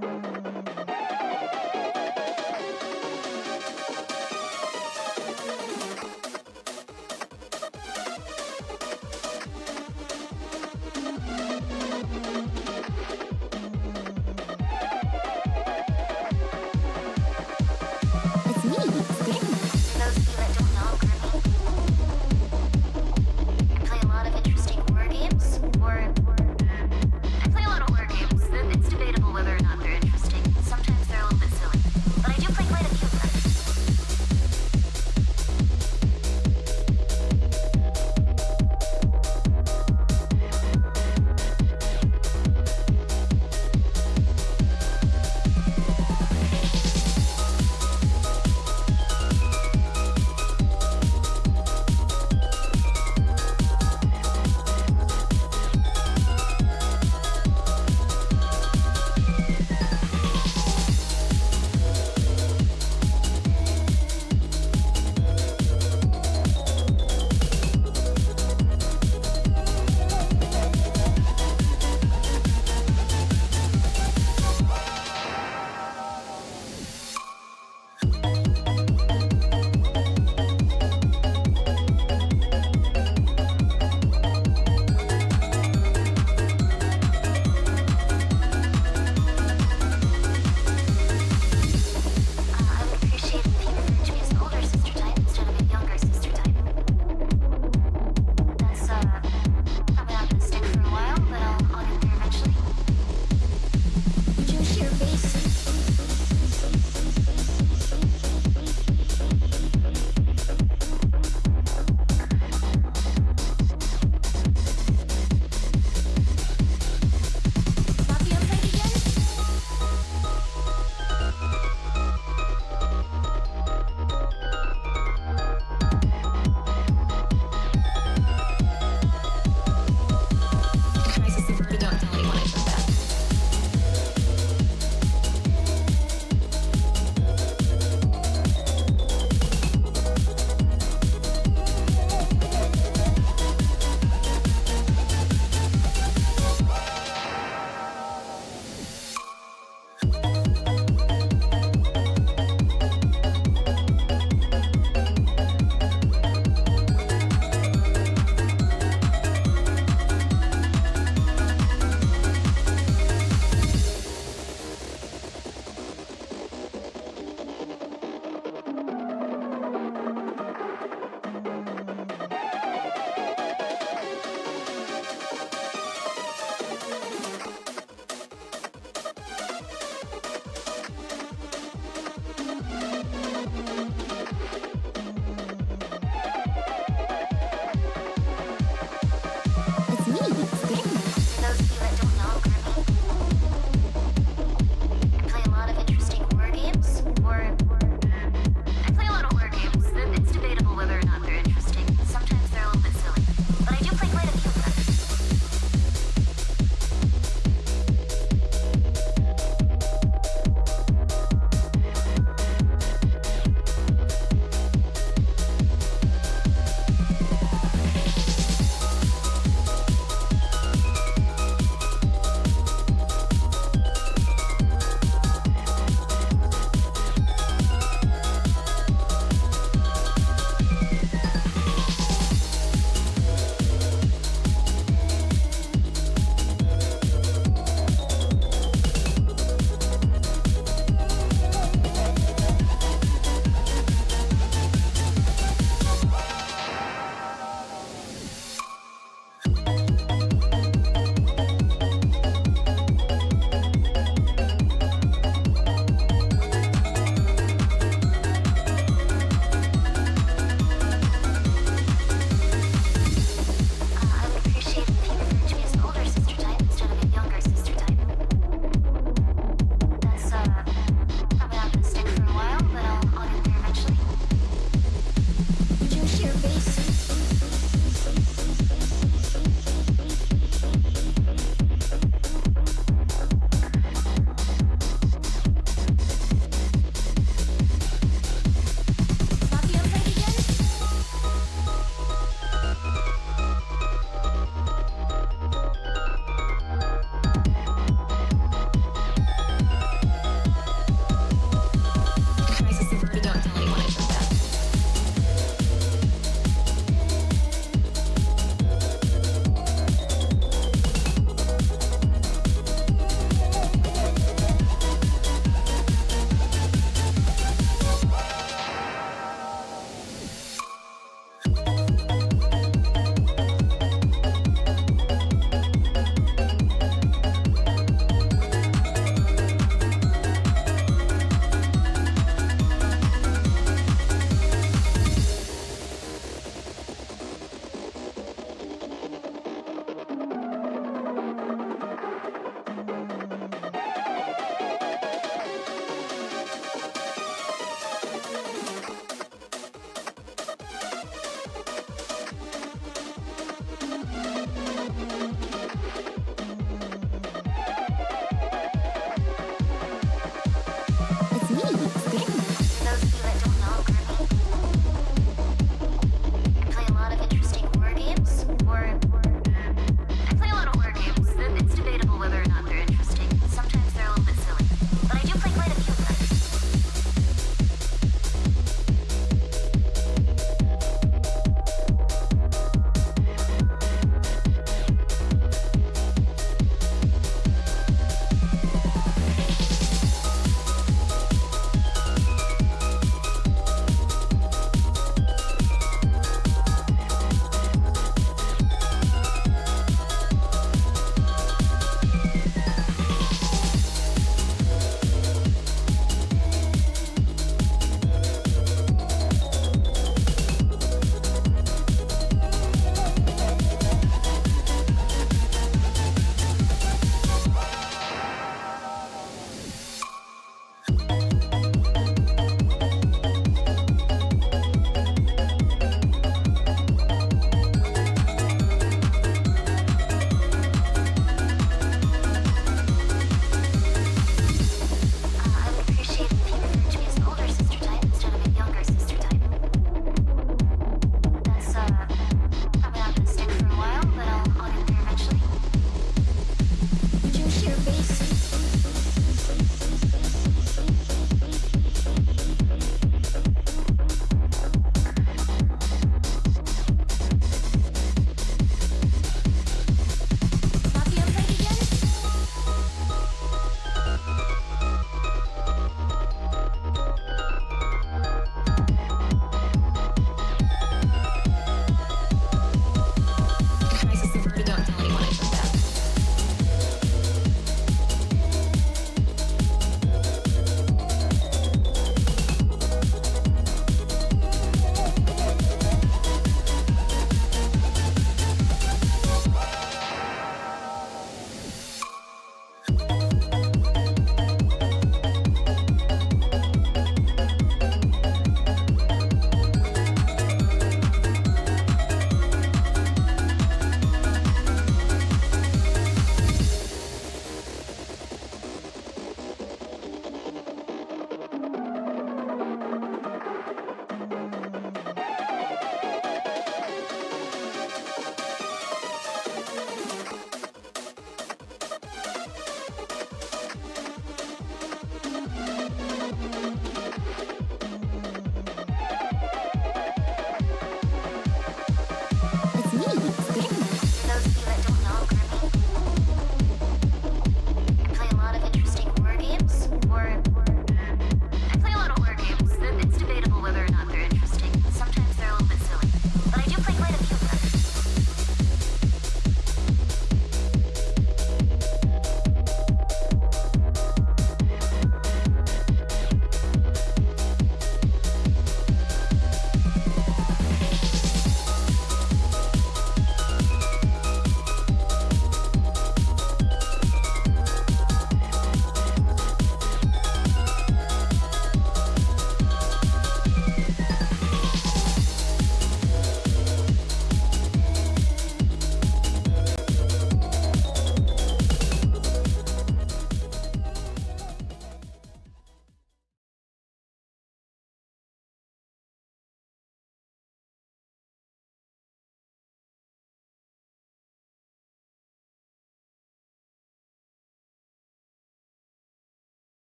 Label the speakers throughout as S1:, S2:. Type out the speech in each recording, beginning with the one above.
S1: It's me, Grimmi.
S2: Those of you that don't know Grimmi, I play a lot of interesting horror games, or I play a lot of horror games. It's debatable whether or not they're interesting.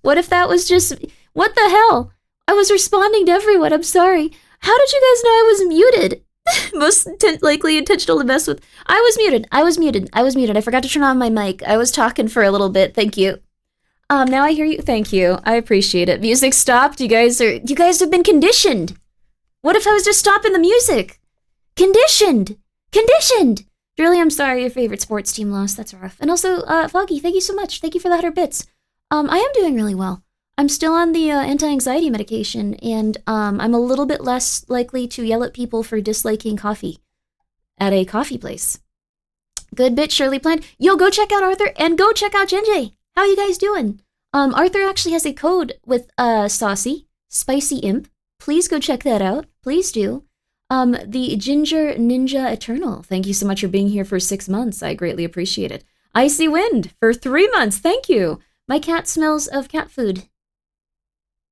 S3: What if that was just... What the hell? I was responding to everyone, I'm sorry. How did you guys know I was muted? Most likely intentional to mess with... I was muted. I forgot to turn on my mic. I was talking for a little bit, thank you. Now I hear you, thank you. I appreciate it. Music stopped, you guys have been conditioned. What if I was just stopping the music? Conditioned! Really, I'm sorry your favorite sports team lost. That's rough. And also, Foggy, thank you so much. Thank you for the 100 bits. I am doing really well. I'm still on the anti-anxiety medication, and I'm a little bit less likely to yell at people for disliking coffee at a coffee place. Good bit, Shirley planned. Yo, go check out Arthur, and go check out Jinjay. How you guys doing? Arthur actually has a code with Saucy, Spicy Imp. Please go check that out. Please do. The Ginger Ninja Eternal. Thank you so much for being here for 6 months. I greatly appreciate it. Icy Wind for 3 months. Thank you. My cat smells of cat food.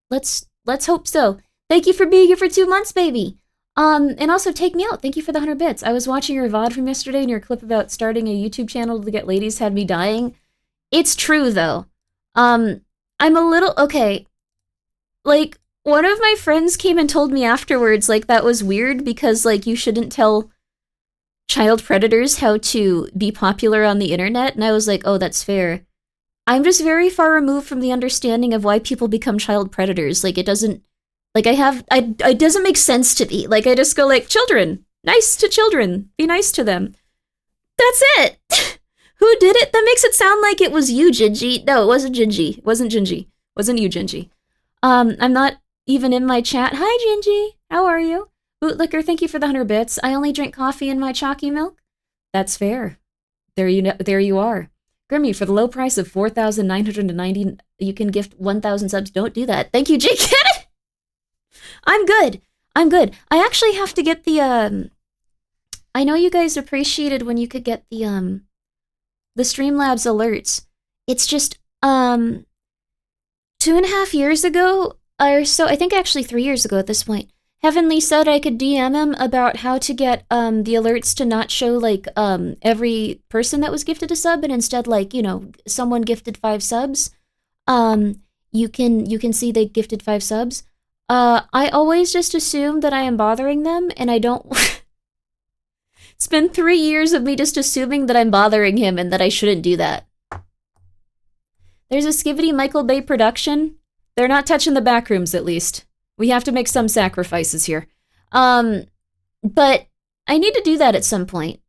S3: Let's hope so. Thank you for being here for 2 months, baby. And also Take Me Out. Thank you for the 100 bits. I was watching your VOD from yesterday, and your clip about starting a YouTube channel to get ladies had me dying. It's true, though. I'm a little... Okay. Like, one of my friends came and told me afterwards, like, that was weird because, like, you shouldn't tell child predators how to be popular on the internet. And I was like, oh, that's fair. I'm just very far removed from the understanding of why people become child predators. Like, it doesn't... Like, it doesn't make sense to me. Like, I just go, like, children. Nice to children. Be nice to them. That's it! Who did it? That makes it sound like it was you, Gingy. No, it wasn't Gingy. It wasn't Gingy. Wasn't you, Gingy. I'm not even in my chat. Hi, Gingy. How are you? Bootlicker, thank you for the 100 bits. I only drink coffee in my chalky milk. That's fair. There you are. Grimmi, for the low price of 4,990, you can gift 1,000 subs. Don't do that. Thank you, Jake. I'm good. I actually have to get the, I know you guys appreciated when you could get the Streamlabs alerts. It's just, 2.5 years ago, or so, I think actually 3 years ago at this point, Heavenly said I could DM him about how to get the alerts to not show like every person that was gifted a sub, and instead, like, you know, someone gifted 5 subs. You can see they gifted 5 subs. I always just assume that I am bothering them, and I don't. It's been 3 years of me just assuming that I'm bothering him and that I shouldn't do that. There's a Skivity Michael Bay production. They're not touching the back rooms, at least. We have to make some sacrifices here. But I need to do that at some point.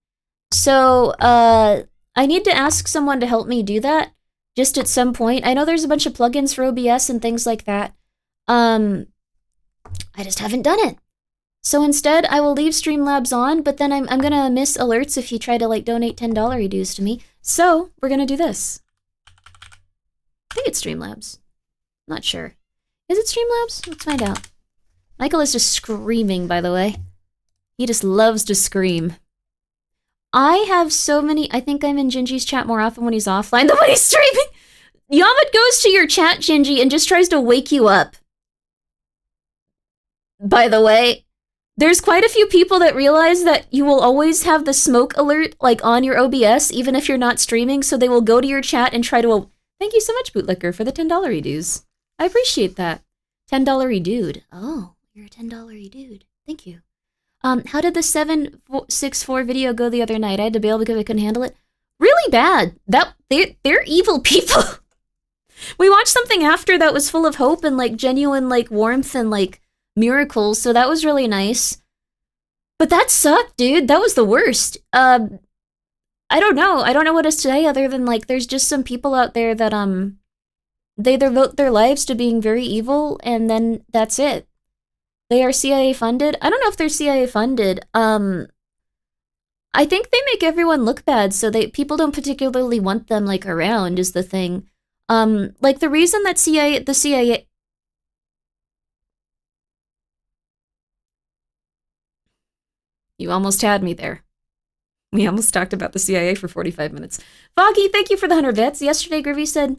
S3: So, I need to ask someone to help me do that, just at some point. I know there's a bunch of plugins for OBS and things like that. I just haven't done it. So instead, I will leave Streamlabs on, but then I'm gonna miss alerts if you try to, like, donate $10 dues to me. So, we're gonna do this. I think it's Streamlabs. Not sure. Is it Streamlabs? Let's find out. Michael is just screaming, by the way. He just loves to scream. I have so many... I think I'm in Gingy's chat more often when he's offline than when he's streaming. Yamut goes to your chat, Gingy, and just tries to wake you up. By the way, there's quite a few people that realize that you will always have the smoke alert, like, on your OBS, even if you're not streaming, so they will go to your chat and try to... Thank you so much, Bootlicker, for the $10 dues. I appreciate that. $10 dude. Oh, you're a $10 dude. Thank you. How did the 764 video go the other night? I had to bail because I couldn't handle it. Really bad. They're evil people. We watched something after that was full of hope and, like, genuine, like, warmth and, like, miracles, so that was really nice. But that sucked, dude. That was the worst. I don't know. I don't know what to say other than, like, there's just some people out there that, they devote their lives to being very evil, and then that's it. They are CIA funded. I don't know if they're CIA funded. I think they make everyone look bad, so people don't particularly want them, like, around is the thing. Like, the reason that the CIA... You almost had me there. We almost talked about the CIA for 45 minutes. Foggy, thank you for the 100 bits. Yesterday, Grimmi said...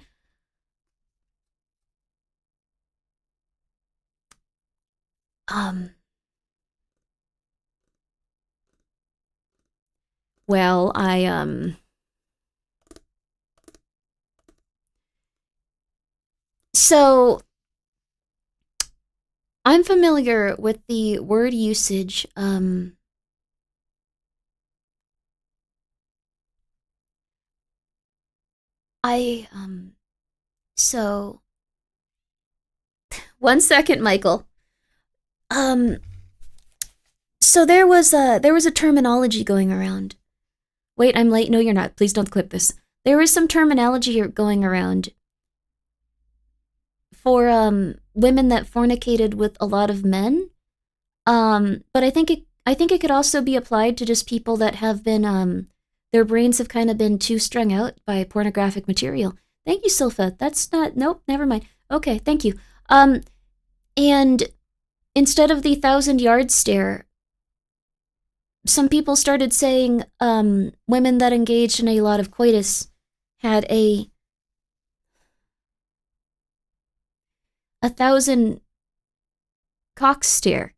S3: Well, So I'm familiar with the word usage. So 1 second, Michael. So there was a terminology going around. Wait, I'm late. No, you're not. Please don't clip this. There was some terminology going around for women that fornicated with a lot of men. But I think it could also be applied to just people that have been their brains have kind of been too strung out by pornographic material. Thank you, Silpha. That's not nope, never mind. Okay, thank you. And instead of the 1,000-yard stare, some people started saying women that engaged in a lot of coitus had a 1,000 cock stare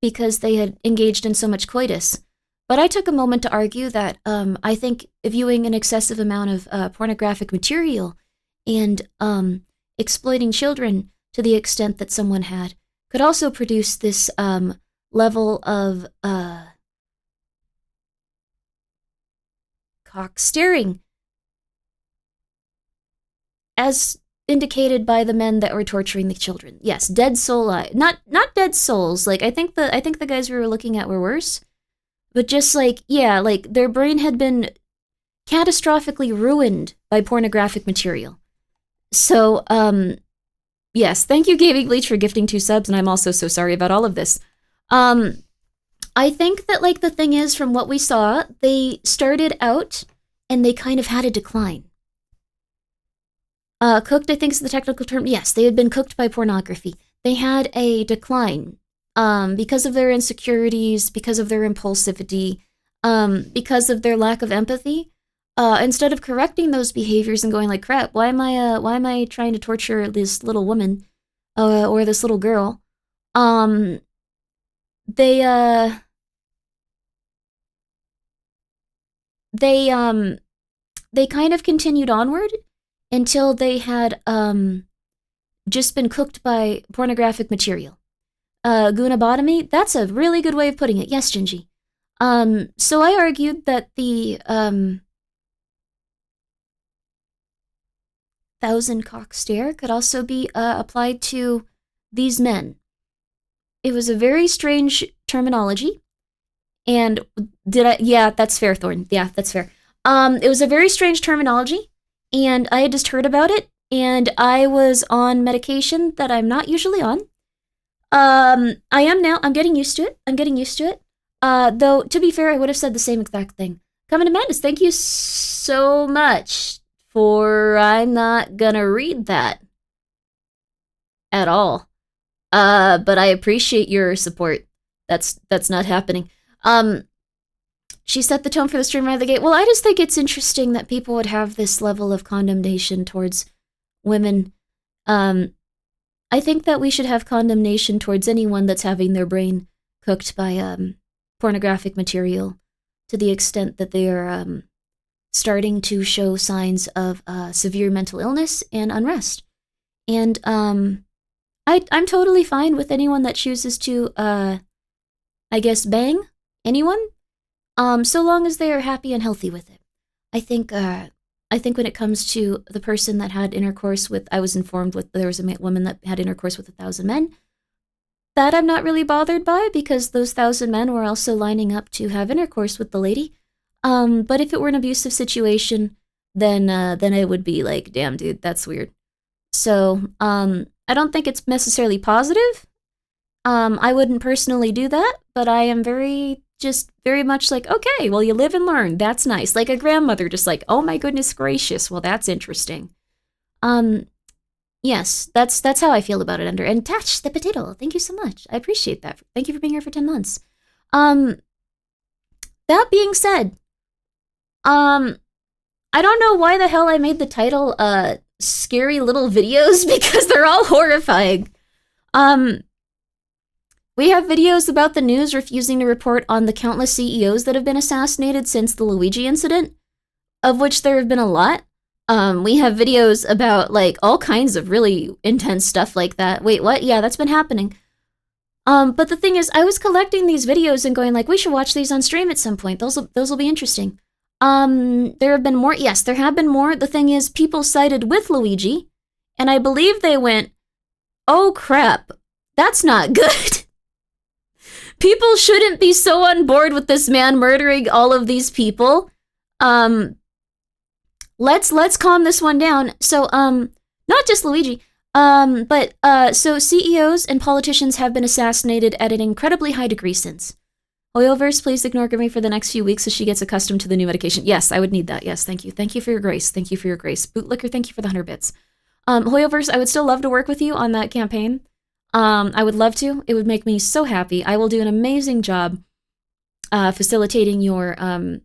S3: because they had engaged in so much coitus. But I took a moment to argue that I think viewing an excessive amount of pornographic material and exploiting children to the extent that someone had could also produce this level of cock staring, as indicated by the men that were torturing the children. Yes, dead soul not dead souls. Like I think the guys we were looking at were worse, but just like like their brain had been catastrophically ruined by pornographic material. So yes, thank you, Gaming Bleach, for gifting 2 subs, and I'm also so sorry about all of this. I think that, like, the thing is, from what we saw, they started out and they kind of had a decline. Cooked, I think is the technical term. Yes, they had been cooked by pornography. They had a decline because of their insecurities, because of their impulsivity, because of their lack of empathy. Instead of correcting those behaviors and going like, crap, why am I trying to torture this little woman or this little girl? They kind of continued onward until they had just been cooked by pornographic material. Gunabotomy, that's a really good way of putting it. Yes, Gingy. So I argued that the 1,000 cock stare could also be applied to these men. It was a very strange terminology. And yeah, that's fair, Thorn. Yeah, that's fair. It was a very strange terminology, and I had just heard about it, and I was on medication that I'm not usually on. I am now. I'm getting used to it. Though, to be fair, I would have said the same exact thing. Coming to Madness, thank you so much for... I'm not gonna read that at all. But I appreciate your support. That's not happening. She set the tone for the stream right out of the gate. Well, I just think it's interesting that people would have this level of condemnation towards women. I think that we should have condemnation towards anyone that's having their brain cooked by pornographic material to the extent that they are starting to show signs of severe mental illness and unrest. And I'm totally fine with anyone that chooses to, I guess, bang anyone, so long as they are happy and healthy with it. I think when it comes to the person that had intercourse with, I was informed with there was a woman that had intercourse with 1,000 men. That I'm not really bothered by because those 1,000 men were also lining up to have intercourse with the lady. But if it were an abusive situation, then I would be like, damn, dude, that's weird. So, I don't think it's necessarily positive. I wouldn't personally do that, but I am very much like, okay, well, you live and learn. That's nice. Like a grandmother, just like, oh my goodness gracious, well, that's interesting. Yes, that's how I feel about it, Ender. And Tatch the Potato, thank you so much. I appreciate that. Thank you for being here for 10 months. That being said, I don't know why the hell I made the title, Scary Little Videos, because they're all horrifying. We have videos about the news refusing to report on the countless CEOs that have been assassinated since the Luigi incident, of which there have been a lot. We have videos about like all kinds of really intense stuff like that. Wait, what? Yeah, that's been happening. But the thing is, I was collecting these videos and going like, we should watch these on stream at some point. Those will be interesting. There have been more. Yes, there have been more. The thing is, people sided with Luigi, and I believe they went, oh crap, that's not good. People shouldn't be so on board with this man murdering all of these people. Let's calm this one down. So, not just Luigi, but so CEOs and politicians have been assassinated at an incredibly high degree since. Hoyoverse, please ignore Grimmi for the next few weeks as she gets accustomed to the new medication. Yes, I would need that. Yes, thank you. Thank you for your grace. Thank you for your grace. Bootlicker, thank you for the 100 bits. Hoyoverse, I would still love to work with you on that campaign. I would love to. It would make me so happy. I will do an amazing job facilitating your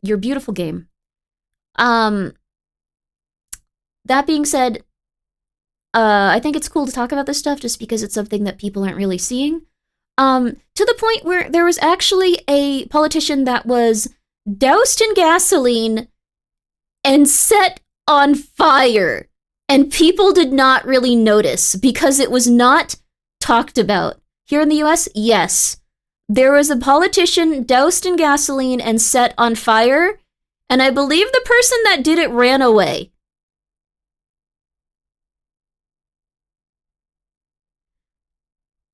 S3: beautiful game. That being said, I think it's cool to talk about this stuff just because it's something that people aren't really seeing. To the point where there was actually a politician that was doused in gasoline and set on fire. And people did not really notice because it was not talked about. Here in the US, yes. There was a politician doused in gasoline and set on fire, and I believe the person that did it ran away.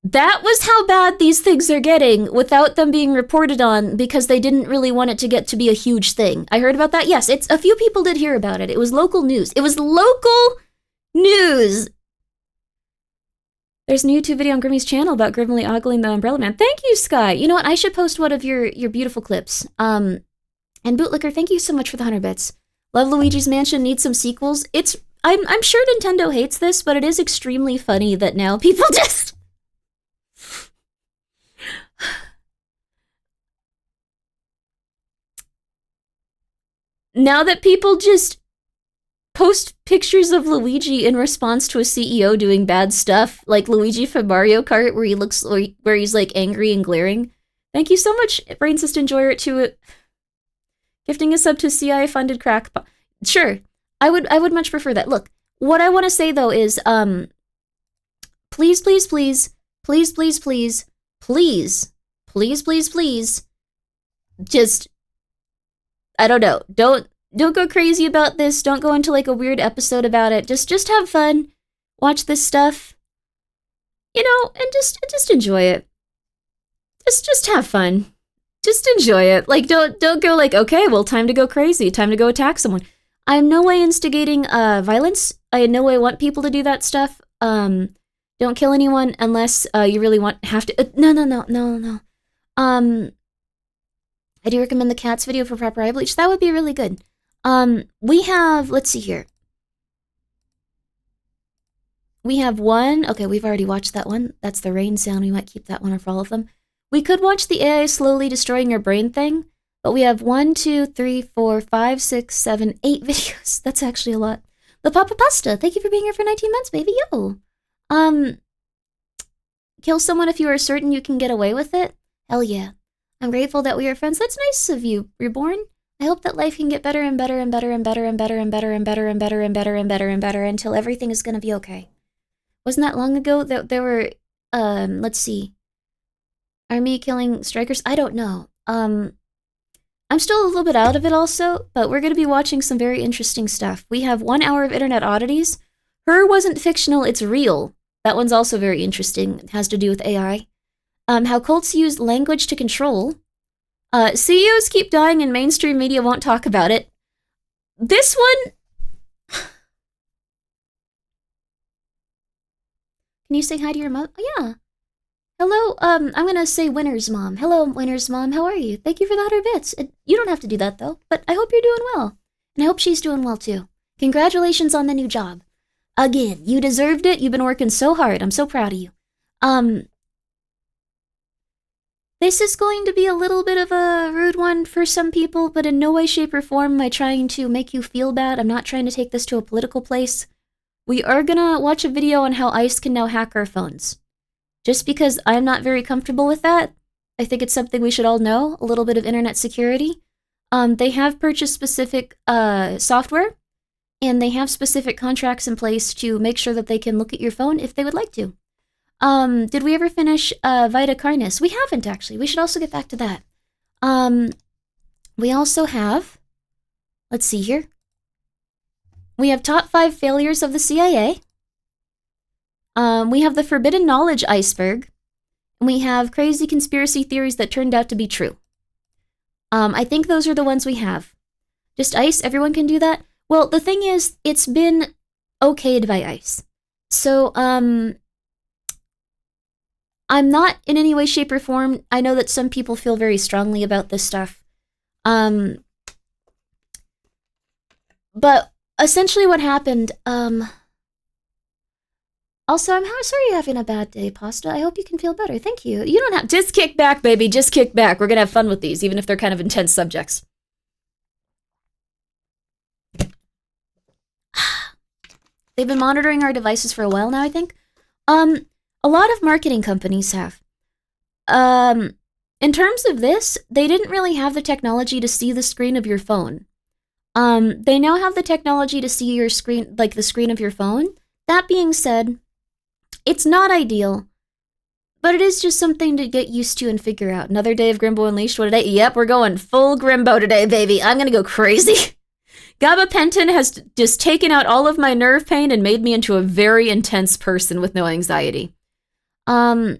S3: That was how bad these things are getting without them being reported on because they didn't really want it to get to be a huge thing. I heard about that. Yes, a few people did hear about it. It was local news. It was local news. There's a YouTube video on Grimmi's channel about grimly ogling the Umbrella Man. Thank you, Sky. You know what? I should post one of your beautiful clips. And Bootlicker, thank you so much for the 100 bits. Love Luigi's Mansion needs some sequels. I'm sure Nintendo hates this, but it is extremely funny that now people just now that people just post pictures of Luigi in response to a CEO doing bad stuff, like Luigi from Mario Kart, where he's like angry and glaring. Thank you so much, Brainsist Enjoyer, to gifting a sub to CI funded crack. Sure, I would much prefer that. Look, what I want to say though is, please, please, please, please, please, please, please, please, please, please, just, I don't know, don't go crazy about this. Don't go into like a weird episode about it. Just have fun. Watch this stuff. You know, and just enjoy it. Just have fun. Just enjoy it. Like don't go like, okay, well, time to go crazy. Time to go attack someone. I am no way instigating violence. I in no way want people to do that stuff. Don't kill anyone unless you really have to. No. I do recommend the cats video for proper eye bleach. That would be really good. We have, let's see here. We have one. Okay, we've already watched that one. That's the rain sound. We might keep that one for all of them. We could watch the AI slowly destroying your brain thing, but we have 1, 2, 3, 4, 5, 6, 7, 8 videos. That's actually a lot. The Papa Pasta, thank you for being here for 19 months, baby. Yo. Kill someone if you are certain you can get away with it? Hell yeah. I'm grateful that we are friends. That's nice of you, Reborn. I hope that life can get better and better and better and better and better and better and better and better and better and better and better until everything is gonna be okay. Wasn't that long ago that there were, let's see. Army killing strikers? I don't know. I'm still a little bit out of it also, but we're gonna be watching some very interesting stuff. We have 1 hour of internet oddities. Her wasn't fictional, it's real. That one's also very interesting. It has to do with AI. How cults use language to control. CEOs keep dying and mainstream media won't talk about it. This one... Can you say hi to your mom? Oh, yeah. Hello, I'm gonna say Winner's mom. Hello, Winner's mom, how are you? Thank you for the 100 bits. You don't have to do that, though, but I hope you're doing well. And I hope she's doing well, too. Congratulations on the new job. Again, you deserved it. You've been working so hard. I'm so proud of you. This is going to be a little bit of a rude one for some people, but in no way, shape, or form am I trying to make you feel bad. I'm not trying to take this to a political place. We are gonna watch a video on how ICE can now hack our phones. Just because I'm not very comfortable with that, I think it's something we should all know, a little bit of internet security. They have purchased specific software and they have specific contracts in place to make sure that they can look at your phone if they would like to. Did we ever finish Vita Carnis? We haven't, actually. We should also get back to that. We also have, let's see here. We have top 5 failures of the CIA. We have the forbidden knowledge iceberg. And we have crazy conspiracy theories that turned out to be true. I think those are the ones we have. Just ICE, everyone can do that? Well, the thing is, it's been okayed by ICE. So, I'm not in any way, shape, or form. I know that some people feel very strongly about this stuff. But essentially what happened, also, I'm sorry you're having a bad day, Pasta. I hope you can feel better. Thank you. You don't have... Just kick back, baby. Just kick back. We're gonna have fun with these, even if they're kind of intense subjects. They've been monitoring our devices for a while now, I think. A lot of marketing companies have. In terms of this, they didn't really have the technology to see the screen of your phone. They now have the technology to see your screen, like the screen of your phone. That being said, it's not ideal, but it is just something to get used to and figure out. Another day of Grimbo Unleashed. What today? Yep, we're going full Grimbo today, baby. I'm gonna go crazy. Gabapentin has just taken out all of my nerve pain and made me into a very intense person with no anxiety. I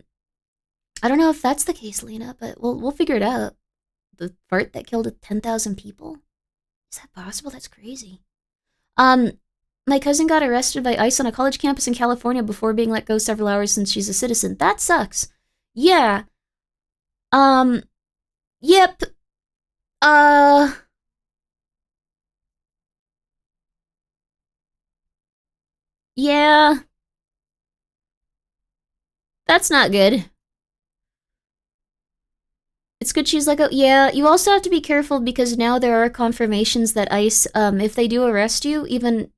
S3: don't know if that's the case, Lena, but we'll figure it out. The fart that killed 10,000 people? Is that possible? That's crazy. My cousin got arrested by ICE on a college campus in California before being let go several hours since she's a citizen. That sucks. Yeah. Yep. Yeah. That's not good. It's good she's like, oh, yeah. You also have to be careful because now there are confirmations that ICE, if they do arrest you, even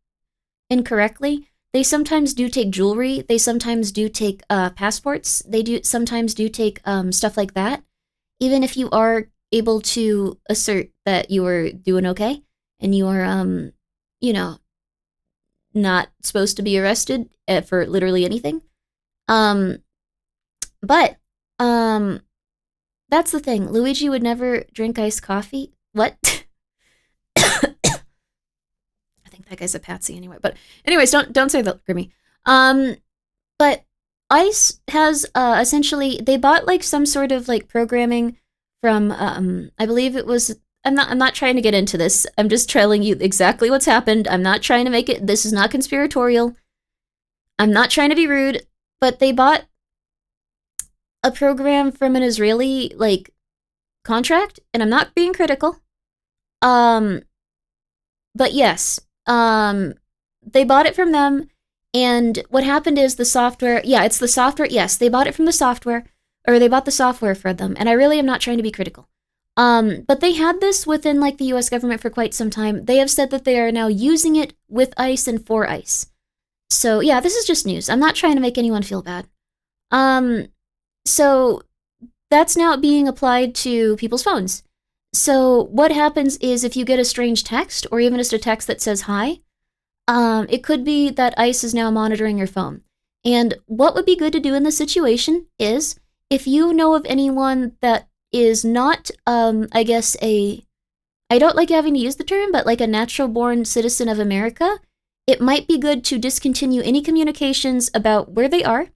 S3: incorrectly, they sometimes do take jewelry. They sometimes do take passports. They sometimes do take stuff like that. Even if you are able to assert that you are doing okay and you are, you know, not supposed to be arrested for literally anything. But that's the thing. Luigi would never drink iced coffee. What? I think that guy's a patsy anyway. But anyways, don't say that, Grimmi. But ICE has essentially, they bought like some sort of like programming from I believe it was, I'm not trying to get into this. I'm just telling you exactly what's happened. I'm not trying to make it, this is not conspiratorial. I'm not trying to be rude, but they bought a program from an Israeli like contract, and I'm not being critical. But yes, they bought it from them, and what happened is the software, yeah, it's the software, yes, they bought it from the software, or they bought the software for them, and I really am not trying to be critical. But they had this within like the US government for quite some time. They have said that they are now using it with ICE and for ICE. So yeah, this is just news. I'm not trying to make anyone feel bad. So that's now being applied to people's phones. So what happens is if you get a strange text or even just a text that says hi, it could be that ICE is now monitoring your phone. And what would be good to do in this situation is if you know of anyone that is not, I guess, I don't like having to use the term, but like a natural-born citizen of America, it might be good to discontinue any communications about where they are,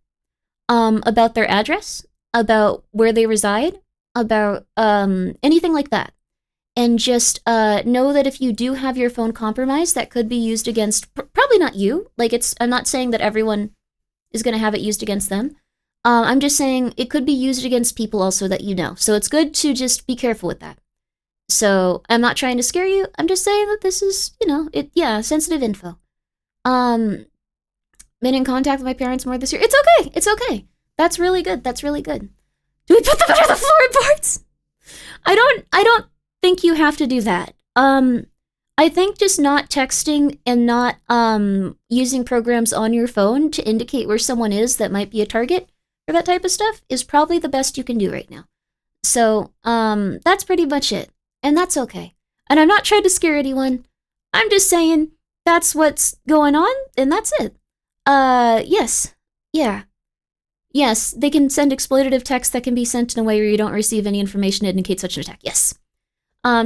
S3: about their address, about where they reside, about anything like that. And just know that if you do have your phone compromised, that could be used against, probably not you. Like I'm not saying that everyone is going to have it used against them. I'm just saying it could be used against people also that you know. So it's good to just be careful with that. So I'm not trying to scare you. I'm just saying that this is, sensitive info. Been in contact with my parents more this year. It's okay. It's okay. That's really good. That's really good. Do we put them under the floorboards? I don't think you have to do that. I think just not texting and not using programs on your phone to indicate where someone is that might be a target for that type of stuff is probably the best you can do right now. So, that's pretty much it. And that's okay. And I'm not trying to scare anyone. I'm just saying, that's what's going on, and that's it. Yes. Yeah. Yes, they can send exploitative text that can be sent in a way where you don't receive any information to indicate such an attack. Yes.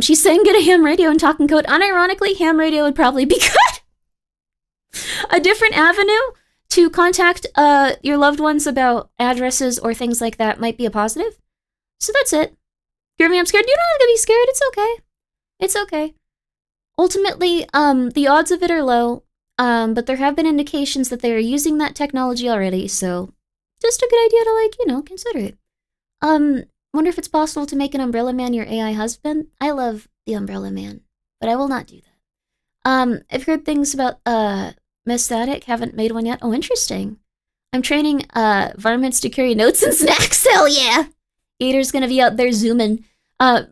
S3: She's saying get a ham radio and talk in code. Unironically, ham radio would probably be good. A different avenue to contact your loved ones about addresses or things like that might be a positive. So that's it. Grimmi, I'm scared. You don't have to be scared. It's okay. It's okay. Ultimately, the odds of it are low, but there have been indications that they are using that technology already, so just a good idea to, consider it. Wonder if it's possible to make an Umbrella Man your AI husband? I love the Umbrella Man, but I will not do that. I've heard things about, Miss Static, haven't made one yet. Oh, interesting. I'm training, varmints to carry notes and snacks, hell yeah! Gator's gonna be out there zooming.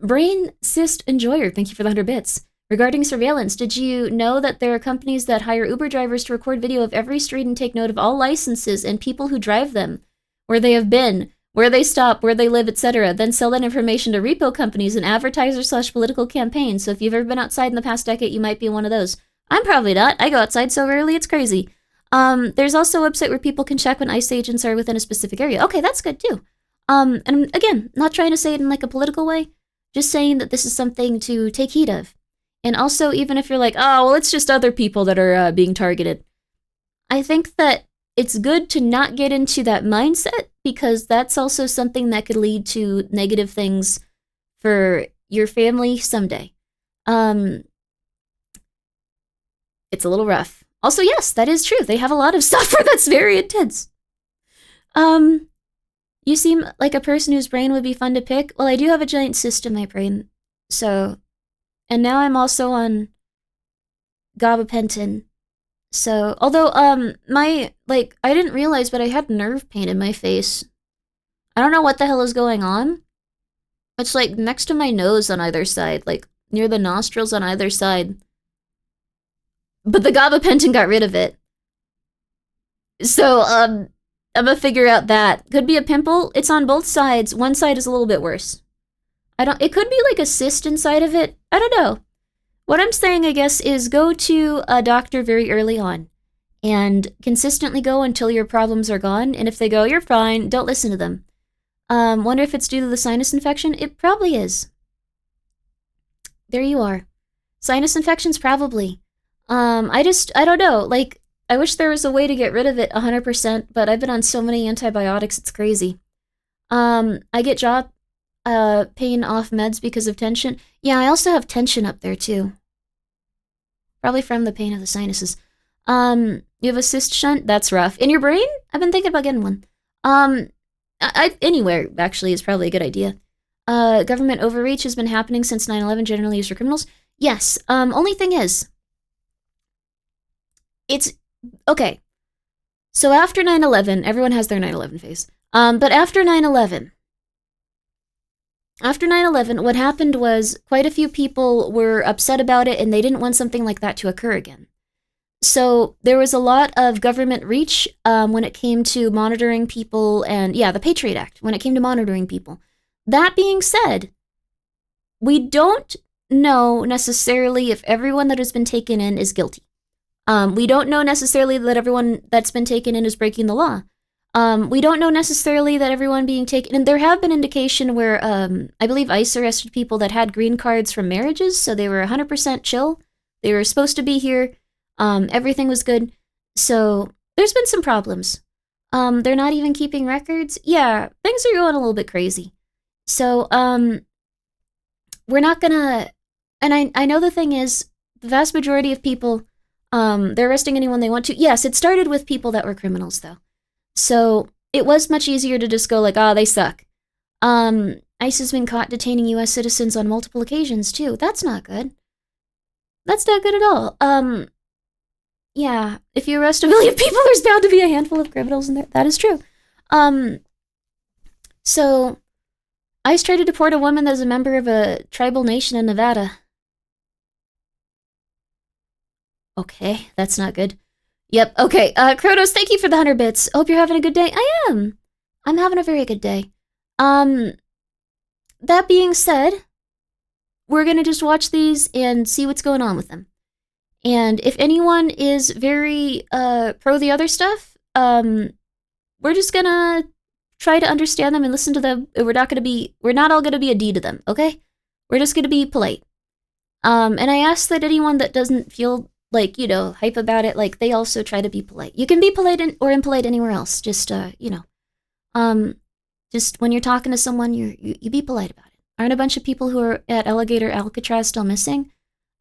S3: Brain Cyst Enjoyer, thank you for the 100 bits. Regarding surveillance, did you know that there are companies that hire Uber drivers to record video of every street and take note of all licenses and people who drive them, where they have been, where they stop, where they live, etc., then sell that information to repo companies and advertiser/political campaigns. So if you've ever been outside in the past decade, you might be one of those. I'm probably not. I go outside so rarely, it's crazy. There's also a website where people can check when ICE agents are within a specific area. Okay, that's good too. And again, not trying to say it in like a political way, just saying that this is something to take heed of. And also, even if you're like, oh, well, it's just other people that are being targeted. I think that it's good to not get into that mindset, because that's also something that could lead to negative things for your family someday. It's a little rough. Also, yes, that is true. They have a lot of software that's very intense. You seem like a person whose brain would be fun to pick. Well, I do have a giant cyst in my brain, so... And now I'm also on gabapentin. So, although, I didn't realize, but I had nerve pain in my face. I don't know what the hell is going on. It's, like, next to my nose on either side, like, near the nostrils on either side. But the gabapentin got rid of it. So, I'm gonna figure out that. Could be a pimple. It's on both sides. One side is a little bit worse. It could be like a cyst inside of it. I don't know. What I'm saying, I guess, is go to a doctor very early on and consistently go until your problems are gone. And if they go, you're fine, don't listen to them. Wonder if it's due to the sinus infection? It probably is. There you are. Sinus infections, probably. I don't know. Like, I wish there was a way to get rid of it 100%, but I've been on so many antibiotics, it's crazy. I get jaw pain off meds because of tension. Yeah, I also have tension up there too. Probably from the pain of the sinuses. You have a cyst shunt? That's rough. In your brain? I've been thinking about getting one. Anywhere, actually, is probably a good idea. Government overreach has been happening since 9/11, generally used for criminals. Yes, only thing is, it's, okay. So after 9/11, everyone has their 9/11 phase. But after 9/11, what happened was quite a few people were upset about it and they didn't want something like that to occur again. So there was a lot of government reach when it came to monitoring people and, yeah, the Patriot Act, when it came to monitoring people. That being said, we don't know necessarily if everyone that has been taken in is guilty. We don't know necessarily that everyone that's been taken in is breaking the law. We don't know necessarily that everyone being taken, and there have been indication where, I believe ICE arrested people that had green cards from marriages, so they were 100% chill. They were supposed to be here. Everything was good. So there's been some problems. They're not even keeping records. Yeah, things are going a little bit crazy. So, we're not gonna, and I know the thing is, the vast majority of people, they're arresting anyone they want to. Yes, it started with people that were criminals, though. So it was much easier to just go like, they suck. ICE has been caught detaining U.S. citizens on multiple occasions, too. That's not good. That's not good at all. Yeah, if you arrest 1 million people, there's bound to be a handful of criminals in there. That is true. So ICE tried to deport a woman that's a member of a tribal nation in Nevada. Okay, that's not good. Yep, okay. Kronos, thank you for the 100 bits. Hope you're having a good day. I am. I'm having a very good day. That being said, we're gonna just watch these and see what's going on with them. And if anyone is very pro the other stuff, we're just gonna try to understand them and listen to them. We're not all gonna be a D to them, okay? We're just gonna be polite. And I ask that anyone that doesn't feel like, hype about it, like, they also try to be polite. You can be polite or impolite anywhere else. Just, just when you're talking to someone, you be polite about it. Aren't a bunch of people who are at Alligator Alcatraz still missing?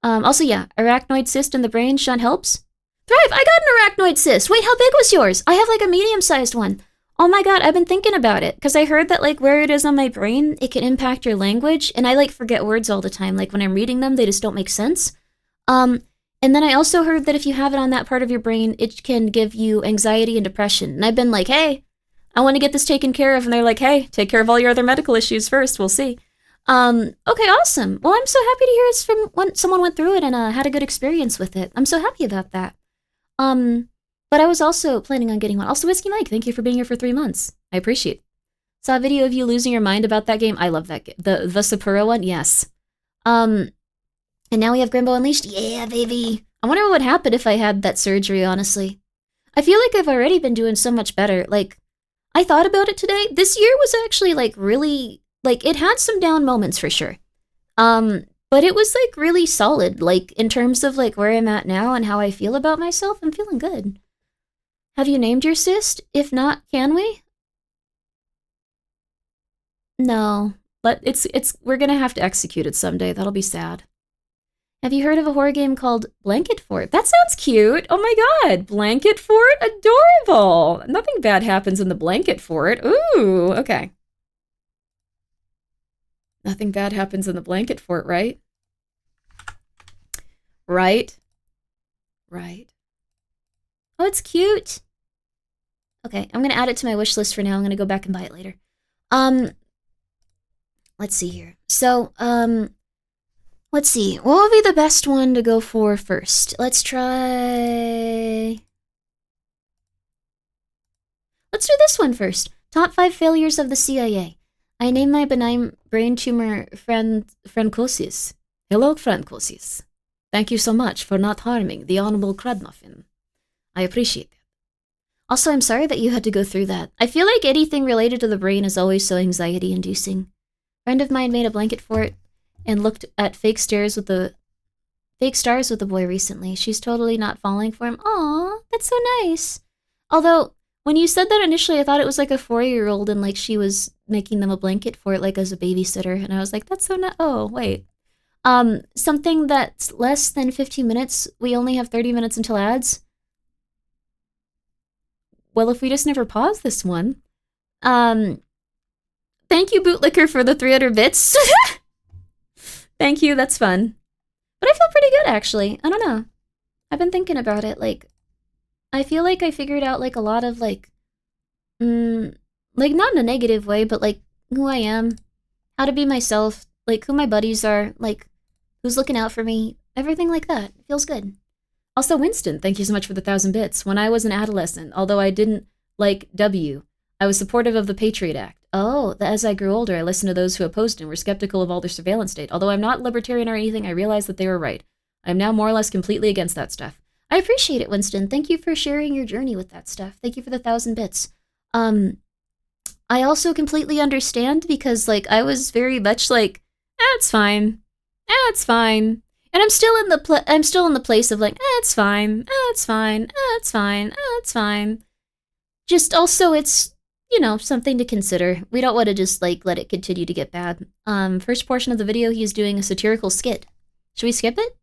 S3: Also, yeah, arachnoid cyst in the brain, shunt helps. Thrive, I got an arachnoid cyst. Wait, how big was yours? I have like a medium-sized one. Oh my god, I've been thinking about it. Because I heard that like where it is on my brain, it can impact your language. And I like forget words all the time. Like when I'm reading them, they just don't make sense. And then I also heard that if you have it on that part of your brain, it can give you anxiety and depression. And I've been like, hey, I want to get this taken care of. And they're like, hey, take care of all your other medical issues first. We'll see. Okay, awesome. Well, I'm so happy to hear it's from when someone went through it and had a good experience with it. I'm so happy about that. But I was also planning on getting one. Also, Whiskey Mike, thank you for being here for 3 months. I appreciate it. Saw a video of you losing your mind about that game. I love that game. The Sapporo one, yes. And now we have Grimbo Unleashed. Yeah, baby. I wonder what would happen if I had that surgery, honestly. I feel like I've already been doing so much better. Like, I thought about it today. This year was actually, like, really... Like, it had some down moments for sure. But it was, like, really solid. Like, in terms of, like, where I'm at now and how I feel about myself, I'm feeling good. Have you named your cyst? If not, can we? No. But we're gonna have to execute it someday. That'll be sad. Have you heard of a horror game called Blanket Fort? That sounds cute. Oh my god. Blanket Fort? Adorable. Nothing bad happens in the Blanket Fort. Ooh, okay. Nothing bad happens in the Blanket Fort, right? Right? Right. Oh, it's cute. Okay, I'm gonna add it to my wish list for now. I'm gonna go back and buy it later. Let's see here. So, let's see. What would be the best one to go for first? Let's try... Let's do this one first. Top 5 failures of the CIA. I name my benign brain tumor Francosis. Hello, Francosis. Thank you so much for not harming the Honorable Crud Muffin. I appreciate that. Also, I'm sorry that you had to go through that. I feel like anything related to the brain is always so anxiety-inducing. A friend of mine made a blanket for it and looked at fake stars with the boy recently. She's totally not falling for him. Aw, that's so nice. Although, when you said that initially, I thought it was like a 4-year-old and like she was making them a blanket for it like as a babysitter. And I was like, that's so nice. Oh, wait. Something that's less than 15 minutes. We only have 30 minutes until ads. Well, if we just never pause this one. Thank you, Bootlicker, for the 300 bits. Thank you, that's fun. But I feel pretty good, actually. I don't know. I've been thinking about it, like... I feel like I figured out, like, a lot of, like... like, not in a negative way, but, like, who I am. How to be myself. Like, who my buddies are. Like, who's looking out for me. Everything like that. It feels good. Also, Winston, thank you so much for the 1,000 bits. When I was an adolescent, although I didn't like W, I was supportive of the Patriot Act. Oh, as I grew older, I listened to those who opposed it and were skeptical of all their surveillance state. Although I'm not libertarian or anything, I realized that they were right. I'm now more or less completely against that stuff. I appreciate it, Winston. Thank you for sharing your journey with that stuff. Thank you for the 1,000 bits. I also completely understand because, like, I was very much like, it's fine. It's fine. And I'm still in the place of like, it's fine. It's fine. It's fine. It's fine. Just also, it's, you know, something to consider. We don't want to just, like, let it continue to get bad. First portion of the video, he's doing a satirical skit. Should we skip it?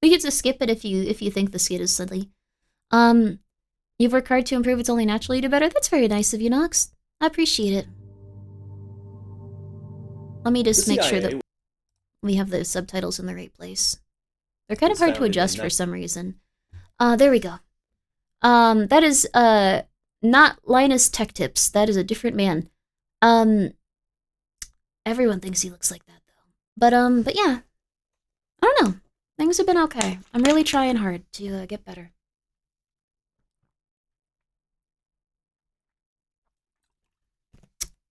S3: We get to skip it if you think the skit is silly. You've worked hard to improve. It's only natural you do better. That's very nice of you, Nox. I appreciate it. Let me just make sure that we have the subtitles in the right place. They're kind of hard to adjust for some reason. There we go. That is, not Linus Tech Tips. That is a different man. Everyone thinks he looks like that, though. But yeah. I don't know. Things have been okay. I'm really trying hard to get better.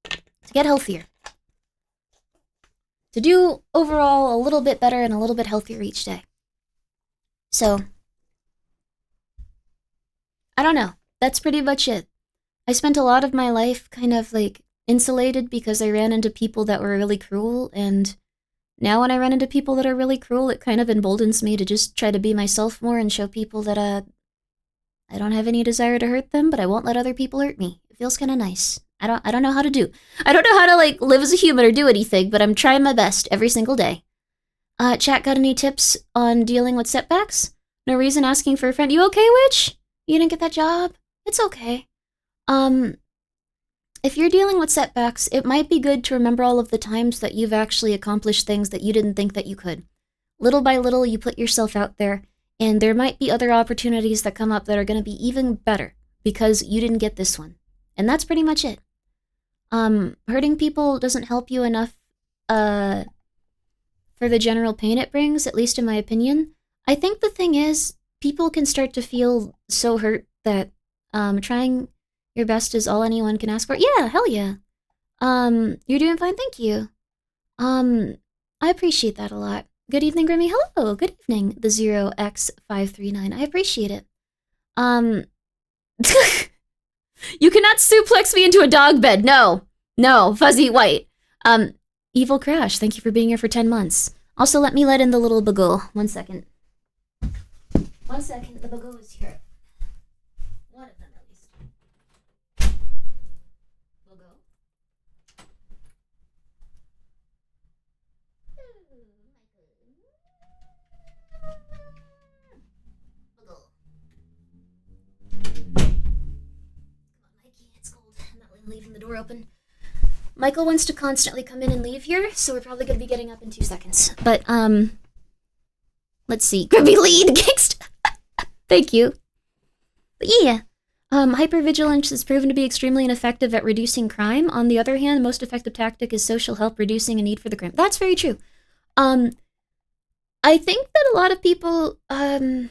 S3: To get healthier. to do overall a little bit better and a little bit healthier each day. So, I don't know. That's pretty much it. I spent a lot of my life kind of like insulated because I ran into people that were really cruel, and now when I run into people that are really cruel, it kind of emboldens me to just try to be myself more and show people that I don't have any desire to hurt them, but I won't let other people hurt me. It feels kind of nice. I don't know how to do. I don't know how to like live as a human or do anything, but I'm trying my best every single day. Chat, got any tips on dealing with setbacks? No reason asking for a friend. You okay, witch? You didn't get that job? It's okay. If you're dealing with setbacks, it might be good to remember all of the times that you've actually accomplished things that you didn't think that you could. Little by little, you put yourself out there, and there might be other opportunities that come up that are going to be even better because you didn't get this one. And that's pretty much it. Hurting people doesn't help you enough, for the general pain it brings, at least in my opinion. I think the thing is, people can start to feel so hurt that, trying your best is all anyone can ask for. Yeah, hell yeah. You're doing fine, thank you. I appreciate that a lot. Good evening, Grimmi. Hello, good evening, the 0x539. I appreciate it. You cannot suplex me into a dog bed. No, fuzzy white. Evil Crash, thank you for being here for 10 months. Also, let me let in the little bagel. 1 second. 1 second, the bagel is here. One of them, at least. Bagel. Bagel. Mikey, it's cold. I'm not leaving the door open. Michael wants to constantly come in and leave here, so we're probably going to be getting up in 2 seconds. But, let's see. Grimmy lead, gangsta! Thank you. But yeah, hypervigilance is proven to be extremely ineffective at reducing crime. On the other hand, the most effective tactic is social help reducing a need for the crime. That's very true. I think that a lot of people, do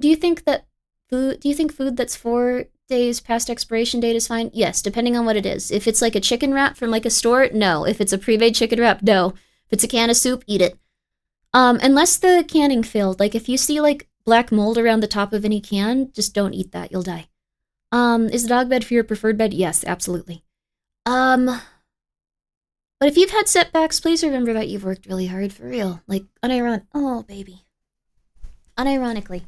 S3: you think food that's 4 days past expiration date is fine? Yes, depending on what it is. If it's like a chicken wrap from like a store, no. If it's a pre-made chicken wrap, no. If it's a can of soup, eat it. Unless the canning failed. Like if you see like black mold around the top of any can, just don't eat that. You'll die. Is the dog bed for your preferred bed? Yes, absolutely. But if you've had setbacks, please remember that you've worked really hard for real. Like oh baby. Unironically.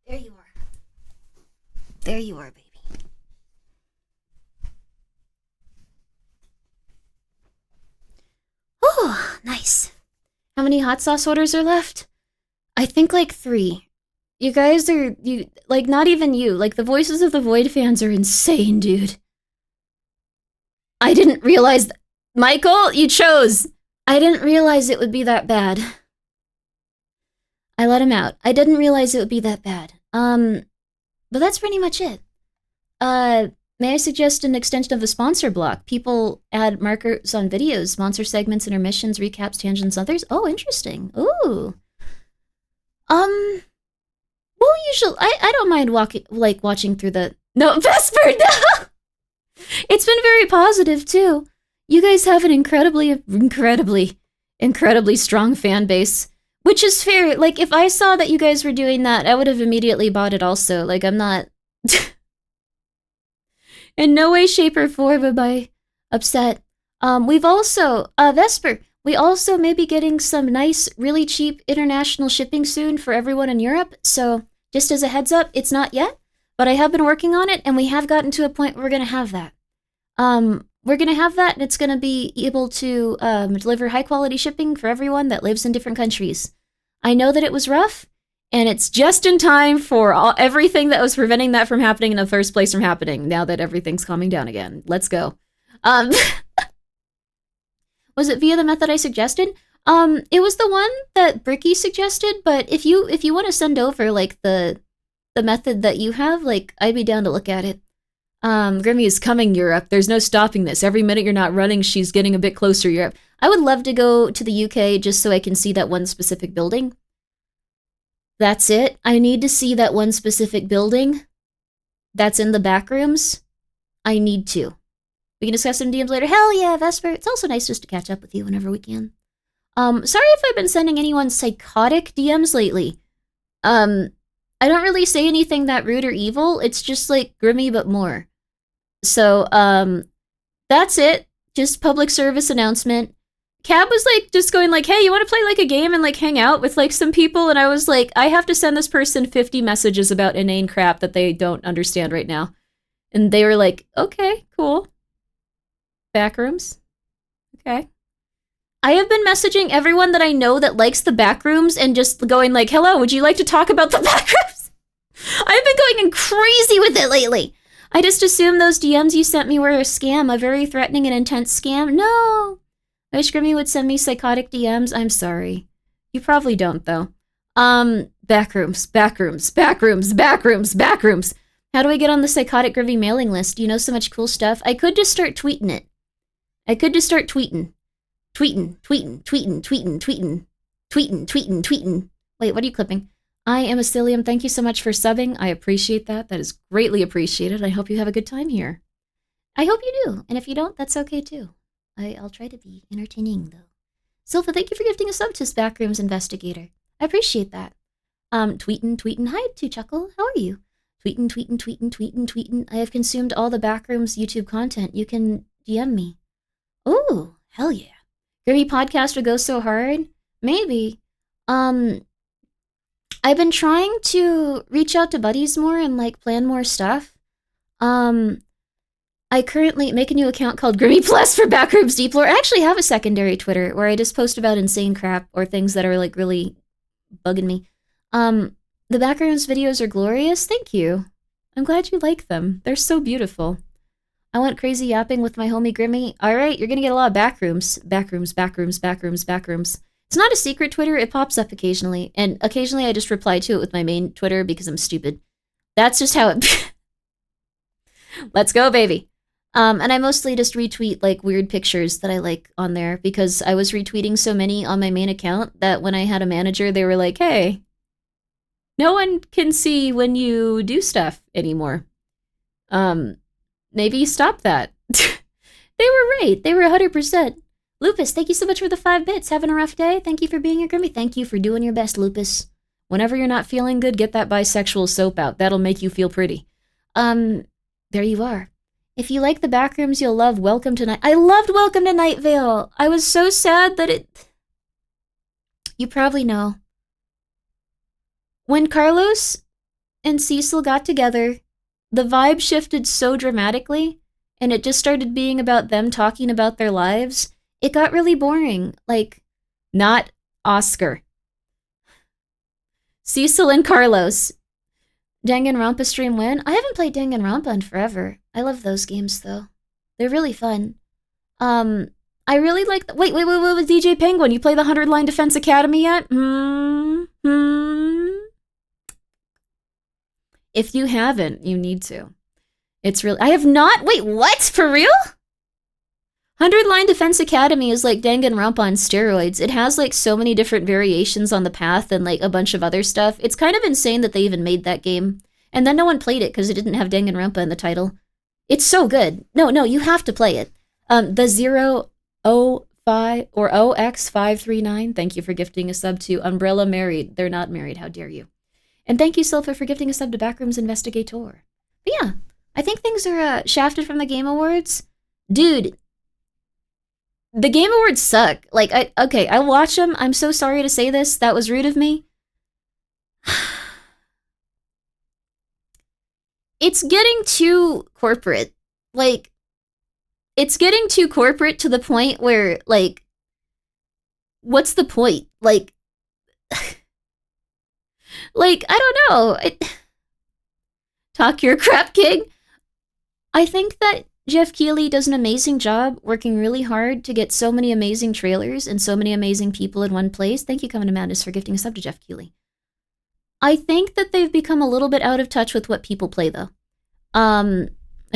S3: There you are. There you are, baby. Oh, nice. How many hot sauce orders are left? I think like 3. You guys are, like, not even you. Like, the Voices of the Void fans are insane, dude. I didn't realize Michael, you chose. I didn't realize it would be that bad. I let him out. I didn't realize it would be that bad. But that's pretty much it. May I suggest an extension of the sponsor block? People add markers on videos, sponsor segments, intermissions, recaps, tangents, others. Oh, interesting. Ooh. Well, usually, I don't mind watching through the... No, Vesper, no! It's been very positive, too. You guys have an incredibly strong fan base. Which is fair. Like, if I saw that you guys were doing that, I would have immediately bought it also. Like, I'm not... In no way, shape, or form am I upset. We've also... Vesper, we also may be getting some nice, really cheap international shipping soon for everyone in Europe. So, just as a heads up, it's not yet. But I have been working on it, and we have gotten to a point where we're going to have that. We're going to have that, and it's going to be able to deliver high-quality shipping for everyone that lives in different countries. I know that it was rough, and it's just in time for everything that was preventing that from happening in the first place from happening, now that everything's calming down again. Let's go. Was it via the method I suggested? It was the one that Bricky suggested, but if you want to send over, like, the method that you have, like, I'd be down to look at it. Grimmi is coming, Europe. There's no stopping this. Every minute you're not running, she's getting a bit closer, Europe. I would love to go to the UK just so I can see that one specific building. That's it. I need to see that one specific building that's in the back rooms. I need to. We can discuss some DMs later. Hell yeah, Vesper. It's also nice just to catch up with you whenever we can. Sorry if I've been sending anyone psychotic DMs lately. I don't really say anything that rude or evil. It's just like Grimmi, but more. So, that's it. Just public service announcement. Cab was like just going like, hey, you want to play like a game and like hang out with like some people? And I was like, I have to send this person 50 messages about inane crap that they don't understand right now. And they were like, okay, cool. Backrooms. Okay. I have been messaging everyone that I know that likes the backrooms and just going like, hello, would you like to talk about the backrooms? I've been going crazy with it lately. I just assumed those DMs you sent me were a scam, a very threatening and intense scam. No. I wish Grimmi would send me psychotic DMs. I'm sorry. You probably don't, though. Backrooms, backrooms, backrooms, backrooms, backrooms. How do I get on the psychotic Grimmi mailing list? You know so much cool stuff. I could just start tweeting it. I could just start tweeting. Tweeting. Wait, what are you clipping? I am Asilium. Thank you so much for subbing. I appreciate that. That is greatly appreciated. I hope you have a good time here. I hope you do. And if you don't, that's okay too. I'll try to be entertaining though. Silva, thank you for gifting a sub to Backrooms Investigator. I appreciate that. Tweetin'. Hi, to Chuckle. How are you? Tweetin'. I have consumed all the Backrooms YouTube content. You can DM me. Oh, hell yeah. Grimmi podcast would go so hard? Maybe. I've been trying to reach out to buddies more and like plan more stuff. I currently make a new account called Grimmi Plus for Backrooms Deep Lore. I actually have a secondary Twitter where I just post about insane crap or things that are like really bugging me. The Backrooms videos are glorious. Thank you. I'm glad you like them. They're so beautiful. I went crazy yapping with my homie Grimmi. All right, you're gonna get a lot of backrooms. Backrooms. It's not a secret Twitter. It pops up occasionally, and occasionally I just reply to it with my main Twitter because I'm stupid. That's just how it. Let's go, baby. And I mostly just retweet like weird pictures that I like on there because I was retweeting so many on my main account that when I had a manager, they were like, "Hey, no one can see when you do stuff anymore. Maybe stop that." They were right. They were 100%. Lupus, thank you so much for the 5 bits. Having a rough day? Thank you for being here, Grimmi. Thank you for doing your best, Lupus. Whenever you're not feeling good, get that bisexual soap out. That'll make you feel pretty. There you are. If you like the Backrooms, you'll love Welcome to Night. I loved Welcome to Night Vale. I was so sad that it... You probably know. When Carlos and Cecil got together, the vibe shifted so dramatically, and it just started being about them talking about their lives. It got really boring. Like, not Oscar. Cecil and Carlos. Danganronpa stream when? I haven't played Danganronpa in forever. I love those games, though. They're really fun. I really like... Wait, with DJ Penguin, you play the 100-Line Defense Academy yet? If you haven't, you need to. It's really... I have not... Wait, what? For real? 100-Line Defense Academy is like Danganronpa on steroids. It has like so many different variations on the path and like a bunch of other stuff. It's kind of insane that they even made that game. And then no one played it because it didn't have Danganronpa in the title. It's so good. No, you have to play it. The 005 or OX539, thank you for gifting a sub to Umbrella Married. They're not married, how dare you. And thank you, Silva, for gifting a sub to Backrooms Investigator. But yeah, I think things are shafted from the Game Awards. Dude, the Game Awards suck. Like, I watch them. I'm so sorry to say this. That was rude of me. It's getting too corporate. Like, it's getting too corporate to the point where, like, what's the point? Like, like, I don't know. Talk your crap, King. I think that Jeff Keighley does an amazing job working really hard to get so many amazing trailers and so many amazing people in one place. Thank you, Coming to Madness, for gifting a sub to Jeff Keighley. I think that they've become a little bit out of touch with what people play, though. I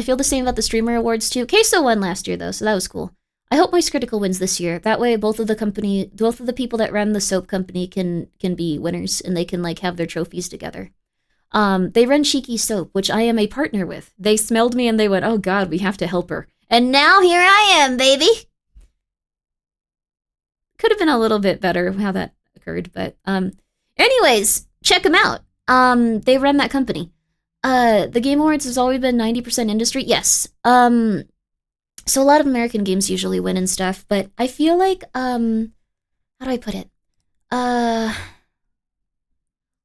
S3: feel the same about the Streamer Awards, too. Queso won last year, though, so that was cool. I hope Moist Critical wins this year. That way, both of the people that run the soap company can be winners, and they can like have their trophies together. They run Cheeky Soap, which I am a partner with. They smelled me and they went, "Oh God, we have to help her." And now here I am, baby. Could have been a little bit better how that occurred, but anyways, check them out. They run that company. The Game Awards has always been 90% industry. Yes. So a lot of American games usually win and stuff, but I feel like how do I put it?